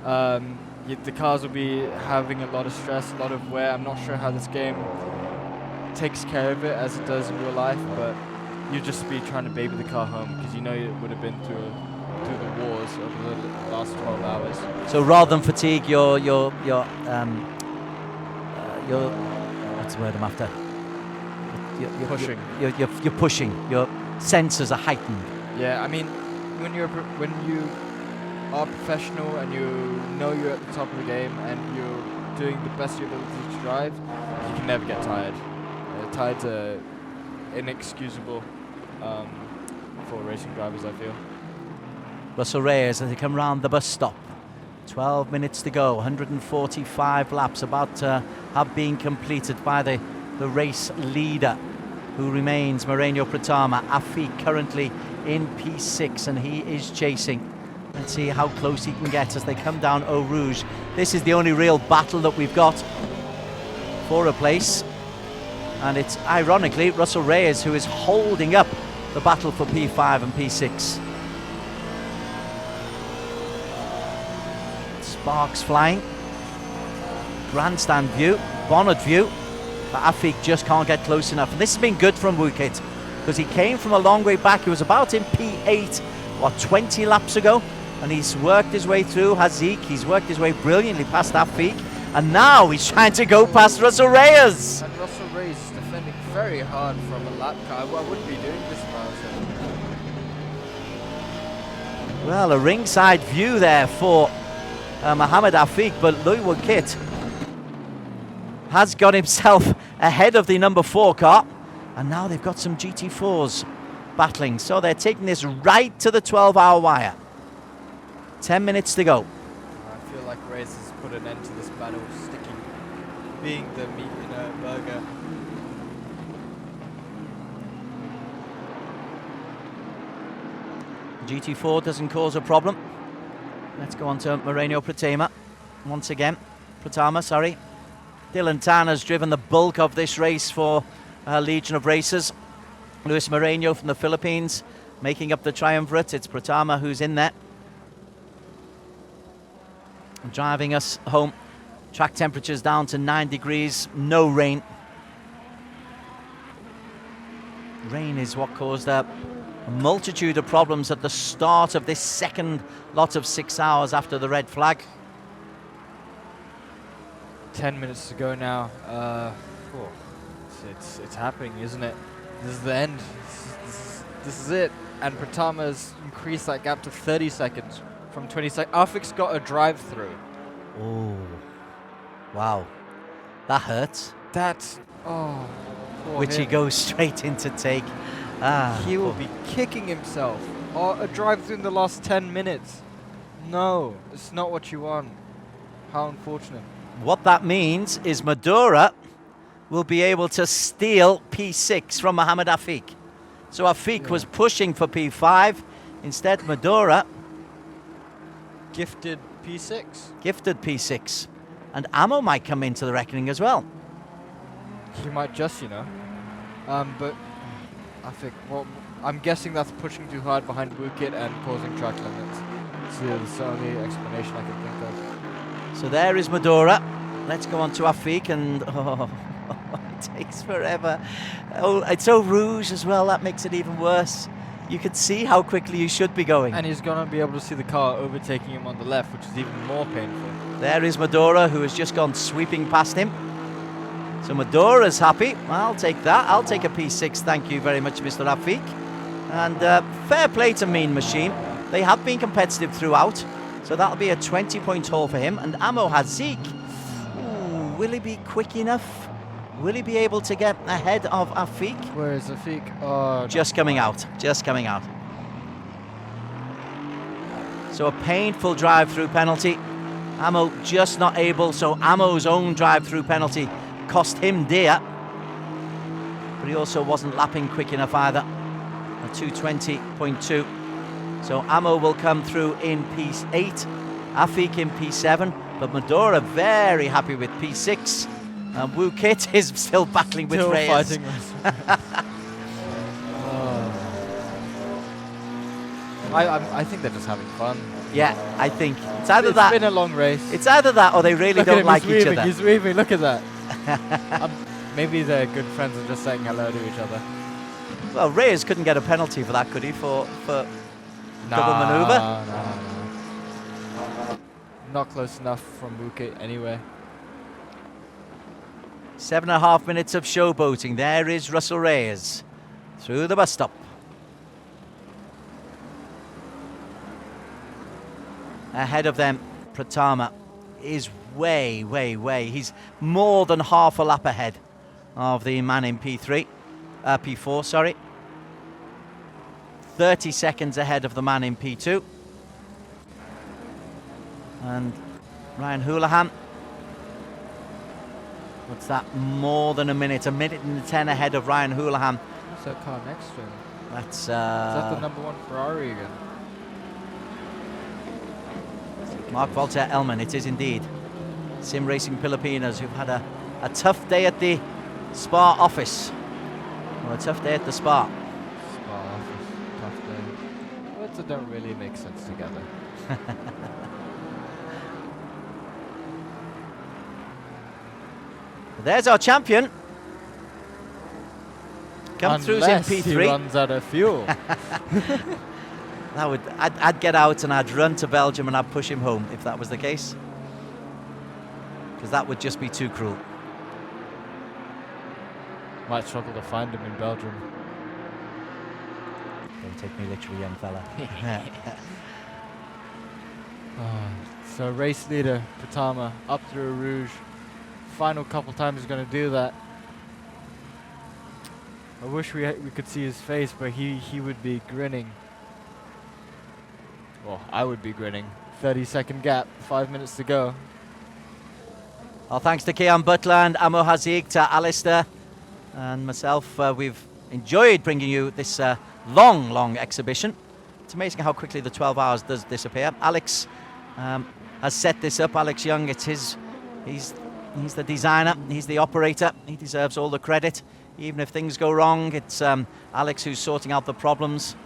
The cars will be having a lot of stress, a lot of wear. I'm not sure how this game takes care of it as it does in real life, but you just be trying to baby the car home because you know it would have been through the wars over the last 12 hours. So rather than fatigue, your what's the word I'm after? You're pushing. You're pushing. Your senses are heightened. Yeah, I mean, when you are professional and you know you're at the top of the game and you're doing the best of your ability to drive, you can never get tired. Tired's inexcusable for racing drivers, I feel. Russell Reyes as they come round the bus stop. 12 minutes to go. 145 laps about to have been completed by the race leader, who remains Moreno Pratama. Afiq currently in P6 and he is chasing. Let's see how close he can get as they come down Eau Rouge. This is the only real battle that we've got for a place. And it's ironically Russell Reyes who is holding up the battle for P5 and P6. Sparks flying. Grandstand view, bonnet view. But Afiq just can't get close enough. And this has been good from Wukit because he came from a long way back. He was about in P8, 20 laps ago? And he's worked his way through Haziq. He's worked his way brilliantly past Afiq. And now he's trying to go past Russell Reyes. And Russell Reyes is defending very hard from a lap car. I wouldn't be doing this if I was him. Well, a ringside view there for Mohammed Afiq, but Louis Wukit has got himself ahead of the number 4 car, and now they've got some GT4s battling, so they're taking this right to the 12-hour wire. 10 minutes to go. I feel like Reyes has put an end to this battle, being the meat in a burger. GT4 doesn't cause a problem. Let's go on to Moreno Pratama once again. Pratama. Dylan Tan has driven the bulk of this race for Legion of Racers. Luis Moreno from the Philippines making up the triumvirate. It's Pratama who's in there, driving us home. Track temperatures down to 9 degrees, no rain. rain is what caused a multitude of problems at the start of this second lot of 6 hours after the red flag. 10 minutes to go now. It's happening, isn't it? This is the end. This is it. And Pratama has increased that gap to 30 seconds from 20 seconds. Afik's got a drive-through. Oh, wow. That hurts. That's... Oh, poor Which he him. goes straight into take. He will poor- be kicking himself. Oh, a drive-through in the last 10 minutes. No, it's not what you want. How unfortunate. What that means is Madura will be able to steal P6 from Mohamed Afik. So Afik was pushing for P5. Instead, Madura Gifted P6. gifted P6. And Ammo might come into the reckoning as well. He might just, you know. But Afik, well, I'm guessing that's pushing too hard behind Bukit and causing track limits. So that's the only explanation I can think of. So there is Madura. Let's go on to Afik, and it takes forever. Oh, it's Eau Rouge as well. That makes it even worse. You can see how quickly you should be going. And he's going to be able to see the car overtaking him on the left, which is even more painful. There is Madura, who has just gone sweeping past him. So Madura's happy. I'll take that. I'll take a P6. Thank you very much, Mr. Afik. And fair play to Mean Machine. They have been competitive throughout. So that'll be a 20-point haul for him. And Amo Hazik. Ooh, will he be quick enough? Will he be able to get ahead of Afik? Where is Afik? Oh, Just coming out. Just coming out. So a painful drive-through penalty. Amo just not able. So Amo's own drive-through penalty cost him dear. But he also wasn't lapping quick enough either. A 220.2. So Amo will come through in P8. Afik in P7. But Madura very happy with P6. And Wukit is still battling with still Reyes. fighting I think they're just having fun. Yeah, I think it's either It's that. been a long race. It's either that or they really Look at don't him, like he's each weaving, other. He's weaving, look at that. Maybe they're good friends and just saying hello to each other. Well, Reyes couldn't get a penalty for that, could he? For double maneuver? No. Not close enough from Bukit anyway. 7.5 minutes of showboating. There is Russell Reyes through the bus stop. Ahead of them, Pratama is way, way, way. He's more than half a lap ahead of the man in P4, sorry. 30 seconds ahead of the man in P2. And Ryan Houlihan, what's that? More than a minute and 10 ahead of Ryan Houlihan. What's that car next to him? That's Is that the number 1 Ferrari again? Mark Voltaire Elman, it is indeed. Sim Racing Filipinos, who've had a tough day at the Spa office. Well, a tough day at the Spa. Spa office, tough day. Words that don't really make sense together. There's our champion. Come through in Unless P3. he runs out of fuel. I'd get out and I'd run to Belgium and I'd push him home if that was the case. Because that would just be too cruel. Might struggle to find him in Belgium. Don't take me literally, young fella. So race leader Pratama up through Rouge. Final couple times he's going to do that. I wish we could see his face, but he would be grinning. Well, I would be grinning. 30-second gap, 5 minutes to go. Well, thanks to Kean Butler and Amo Hazik, to Alistair and myself. We've enjoyed bringing you this long exhibition. It's amazing how quickly the 12 hours does disappear. Alex has set this up. Alex Young, it's his. He's the designer. He's the operator. He deserves all the credit. Even if things go wrong, it's Alex who's sorting out the problems.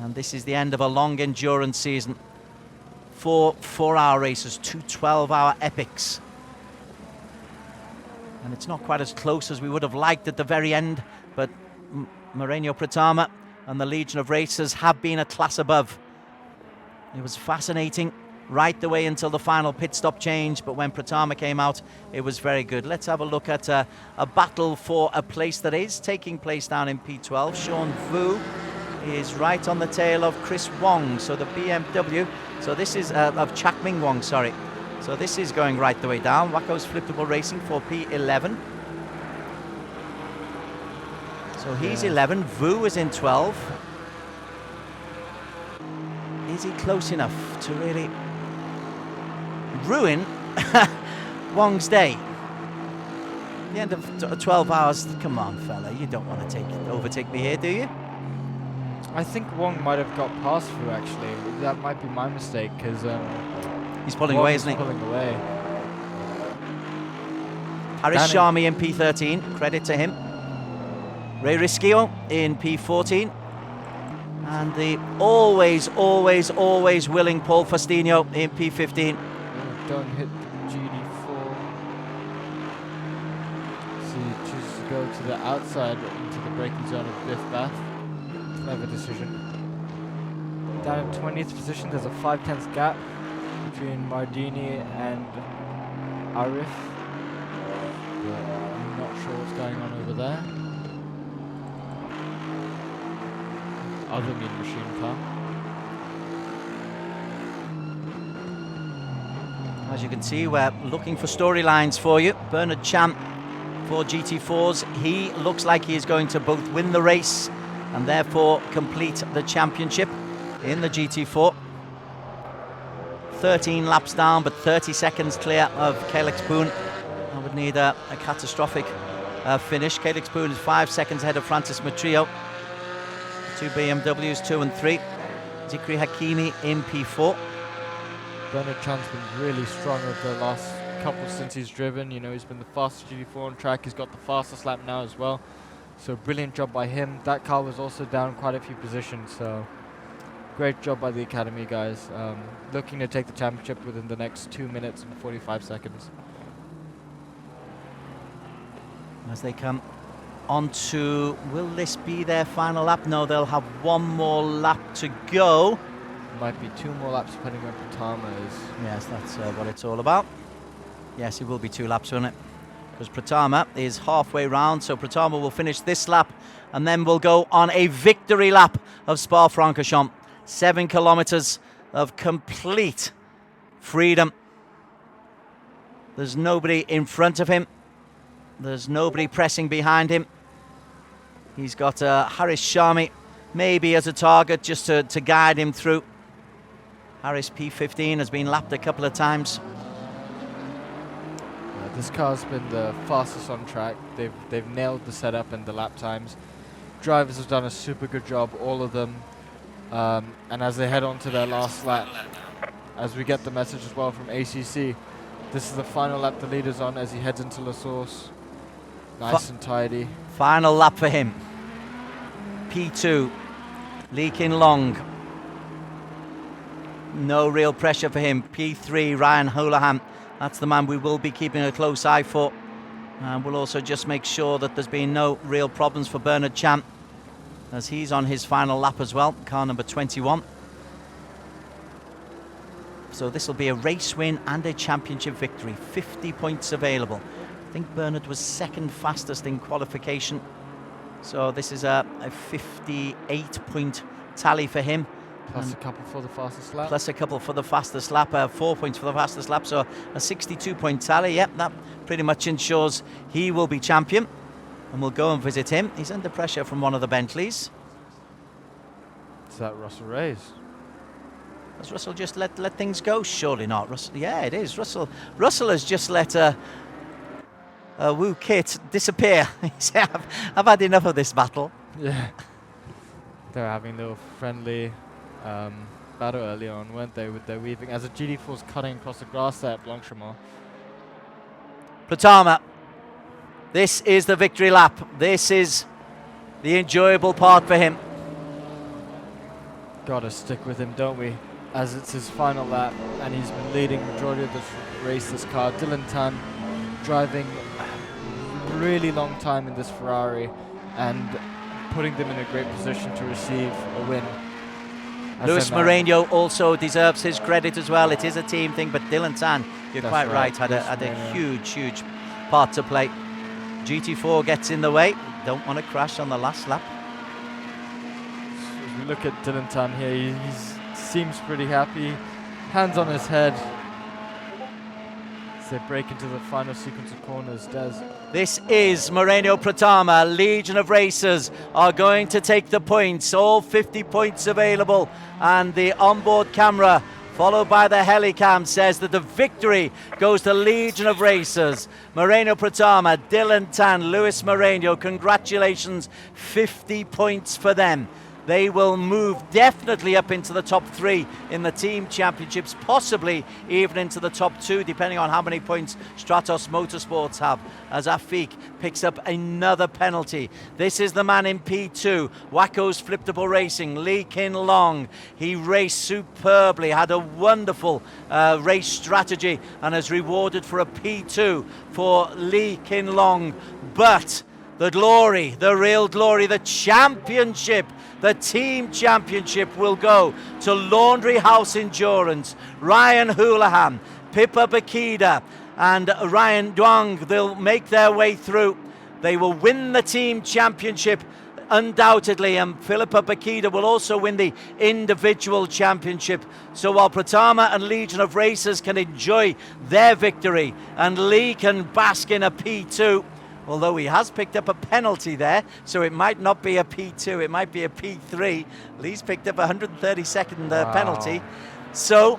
And this is the end of a long endurance season. 4 4-hour races, 2 12-hour epics. And it's not quite as close as we would have liked at the very end, but Moreno Pratama and the Legion of Racers have been a class above. It was fascinating right the way until the final pit stop change, but when Pratama came out, it was very good. Let's have a look at a battle for a place that is taking place down in P12. Sean Vu is right on the tail of Chris Wong, so the BMW, so this is of Chak Ming Wong, sorry. So this is going right the way down. Waco's Flippable Racing for P11. So he's 11, Vu is in 12. Is he close enough to really ruin Wong's day? The end of 12 hours, come on fella, you don't want to overtake me here, do you? I think Wong might have got past Fu actually. That might be my mistake because he's pulling Wong away, isn't he? Pulling away. Haris Sharmi in P13, credit to him. Ray Rischio in P14. And the always willing Paul Faustino in P15. Don't hit the GT4. So he chooses to go to the outside into the braking zone of Biff Bath. Clever decision. Down in 20th position, there's a 5/10 gap between Mardini and Arif. But I'm not sure what's going on over there. Other Mean Machine car. As you can see, we're looking for storylines for you. Bernard Champ for GT4s. He looks like he is going to both win the race and therefore complete the championship in the GT4. 13 laps down, but 30 seconds clear of Calix Poon. I would need a catastrophic finish. Calix Poon is 5 seconds ahead of Francis Matrio. Two BMWs, 2 and 3. Zikri Hakimi in P4. Bernard Chan's been really strong over the last couple since he's driven. You know, he's been the fastest GT4 on track. He's got the fastest lap now as well. So brilliant job by him. That car was also down quite a few positions. So great job by the Academy guys. Looking to take the championship within the next 2 minutes and 45 seconds. As they come on to, will this be their final lap? No, they'll have one more lap to go. Might be 2 more laps depending on Pratama is. Yes, that's what it's all about. Yes, it will be 2 laps, won't it? Because Pratama is halfway round, so Pratama will finish this lap and then we'll go on a victory lap of Spa-Francorchamps. 7 kilometers of complete freedom. There's nobody in front of him. There's nobody pressing behind him. He's got Haris Sharmi maybe as a target just to guide him through. Haris P15 has been lapped a couple of times. This car's been the fastest on track. They've nailed the setup and the lap times. Drivers have done a super good job, all of them. And as they head on to their last lap, as we get the message as well from ACC, this is the final lap the leader's on as he heads into La Source. Nice and tidy. Final lap for him. P2, leaking long. No real pressure for him. P3, Ryan Holohan. That's the man we will be keeping a close eye for. And we'll also just make sure that there's been no real problems for Bernard Champ, as he's on his final lap as well, car number 21. So this will be a race win and a championship victory. 50 points available. I think Bernard was second fastest in qualification. So this is a 58-point tally for him. Plus a couple for the fastest lap. Plus a couple for the fastest lap, 4 points for the fastest lap, so a 62-point tally. Yep, that pretty much ensures he will be champion. And we'll go and visit him. He's under pressure from one of the Bentleys. Is that Russell Reyes? Has Russell just let things go? Surely not. Russell, yeah, it is. Russell has just let Wu Kit disappear. He said, I've had enough of this battle. Yeah. They're having a little friendly battle early on, weren't they, with their weaving, as the GT4's cutting across the grass there at Blanchemont. Pratama, this is the victory lap. This is the enjoyable part for him. Gotta stick with him, don't we? As it's his final lap, and he's been leading majority of this race, this car. Dylan Tan driving really long time in this Ferrari and putting them in a great position to receive a win. Luis Moreno also deserves his credit as well. It is a team thing, but Dylan Tan, you're That's quite right, had a huge part to play. GT4 gets in the way. Don't want to crash on the last lap. As we look at Dylan Tan here, he seems pretty happy. Hands on his head. As they break into the final sequence of corners, Des. This is Moreno Pratama. Legion of Racers are going to take the points. All 50 points available. And the onboard camera, followed by the helicam, says that the victory goes to Legion of Racers. Moreno Pratama, Dylan Tan, Luis Moreno, congratulations. 50 points for them. They will move definitely up into the top 3 in the team championships, possibly even into the top 2, depending on how many points Stratos Motorsports have, as Afik picks up another penalty. This is the man in P2, Waco's Fliptable Racing, Lee Kin Long. He raced superbly, had a wonderful race strategy, and is rewarded for a P2 for Lee Kin Long. But the glory, the real glory, the championship, the team championship will go to Laundry House Endurance. Ryan Houlihan, Pippa Bakida and Ryan Duong, they'll make their way through. They will win the team championship undoubtedly, and Philippa Bakida will also win the individual championship. So while Pratama and Legion of Racers can enjoy their victory and Lee can bask in a P2, although he has picked up a penalty there, so it might not be a P2, it might be a P3. Lee's picked up a 132nd penalty. So,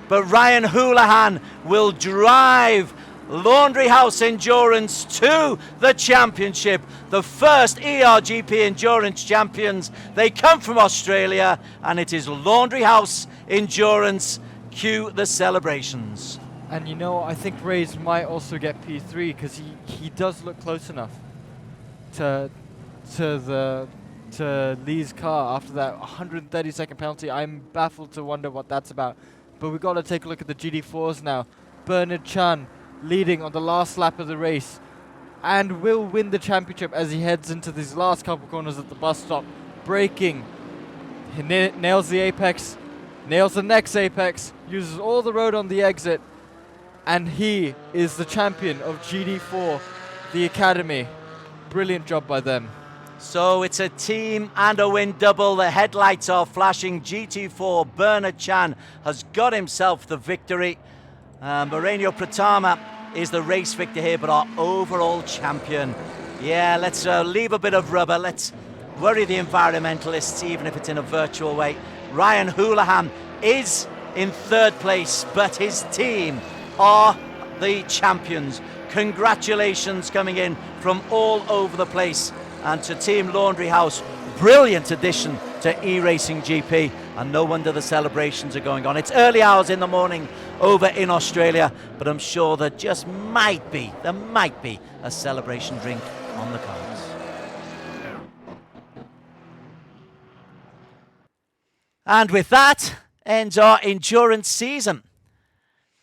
but Ryan Houlihan will drive Laundry House Endurance to the championship. The first ERGP Endurance champions. They come from Australia, and it is Laundry House Endurance. Cue the celebrations. And you know, I think Reyes might also get P3 because he does look close enough to Lee's car after that 132nd penalty. I'm baffled to wonder what that's about. But we've got to take a look at the GT4s now. Bernard Chan leading on the last lap of the race and will win the championship as he heads into these last couple corners at the bus stop. Braking. He nails the apex, nails the next apex, uses all the road on the exit. And he is the champion of GT4, the Academy. Brilliant job by them. So it's a team and a win double. The headlights are flashing. GT4, Bernard Chan has got himself the victory. Moreno Pratama is the race victor here, but our overall champion. Yeah, let's leave a bit of rubber. Let's worry the environmentalists, even if it's in a virtual way. Ryan Houlihan is in 3rd place, but his team are the champions. Congratulations coming in from all over the place. And to Team Laundry House, brilliant addition to E-Racing GP, and no wonder the celebrations are going on. It's early hours in the morning over in Australia, but I'm sure there might be a celebration drink on the cards. And with that ends our endurance season.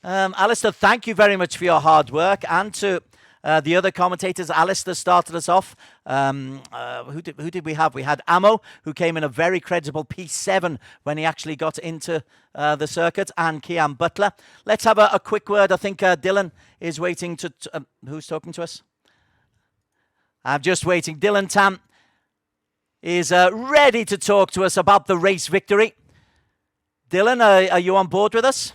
Alistair, thank you very much for your hard work, and to the other commentators. Alistair started us off. Who did we have? We had Amo, who came in a very credible P7 when he actually got into the circuit, and Kian Butler. Let's have a quick word. I think Dylan is waiting to... who's talking to us? I'm just waiting. Dylan Tam is ready to talk to us about the race victory. Dylan, are you on board with us?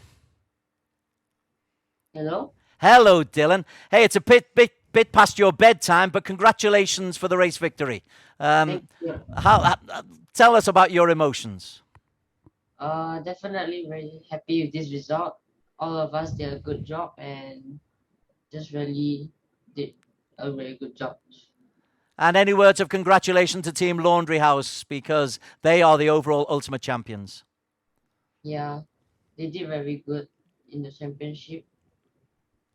Hello? Hello, Dylan. Hey, it's a bit past your bedtime, but congratulations for the race victory. Thank you. Tell us about your emotions. Definitely very happy with this result. All of us did a good job and just really did a very good job. And any words of congratulations to Team Laundry House, because they are the overall ultimate champions. Yeah, they did very good in the championship.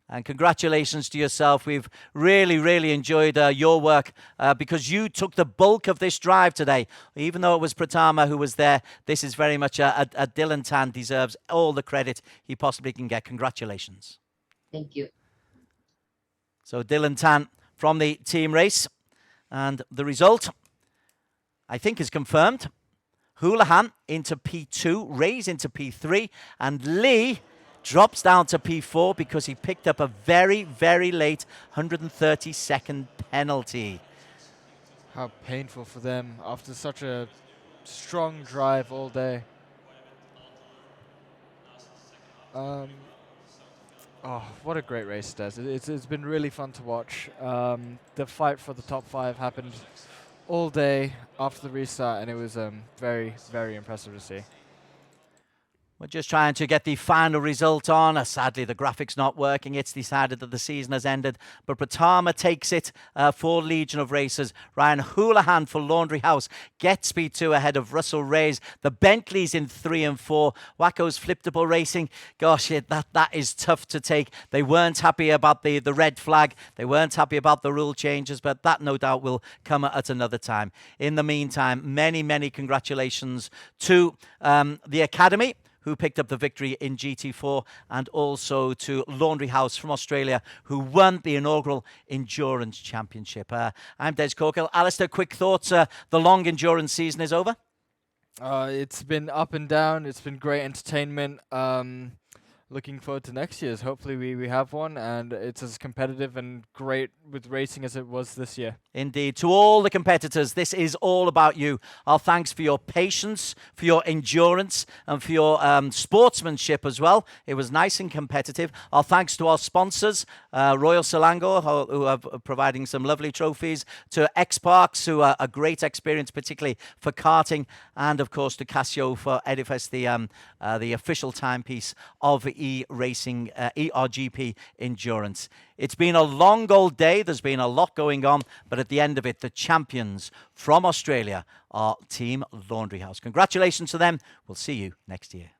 And congratulations to yourself. We've really enjoyed your work because you took the bulk of this drive today. Even though it was Pratama who was there, this is very much a Dylan Tan deserves all the credit he possibly can get. Congratulations. Thank you. So Dylan Tan from the team race. And the result, I think, is confirmed. Houlihan into P2, Ray's into P3, and Lee drops down to P4 because he picked up a very, very late 130-second penalty. How painful for them after such a strong drive all day. Oh, what a great race, Des. It's been really fun to watch. The fight for the top 5 happened all day after the restart, and it was very, very impressive to see. We're just trying to get the final result on. Sadly, the graphics not working. It's decided that the season has ended. But Bratama takes it for Legion of Racers. Ryan Houlihan for Laundry House gets P2 ahead of Russell Reyes. The Bentleys in 3 and 4. Wacko's Flippable Racing. Gosh, that is tough to take. They weren't happy about the red flag. They weren't happy about the rule changes, but that no doubt will come at another time. In the meantime, many, many congratulations to the Academy, who picked up the victory in GT4, and also to Laundry House from Australia, who won the inaugural Endurance Championship. I'm Des Corkill. Alistair, quick thoughts. The long endurance season is over? It's been up and down. It's been great entertainment. Looking forward to next year's. Hopefully we have one, and it's as competitive and great with racing as it was this year. Indeed. To all the competitors, this is all about you. Our thanks for your patience, for your endurance, and for your sportsmanship as well. It was nice and competitive. Our thanks to our sponsors, Royal Selangor, who are providing some lovely trophies, to X-Parks, who are a great experience, particularly for karting, and of course to Casio for Edifice, the official timepiece of E-Racing, ERGP Endurance. It's been a long old day. There's been a lot going on, but at the end of it, the champions from Australia are Team Laundry House. Congratulations to them. We'll see you next year.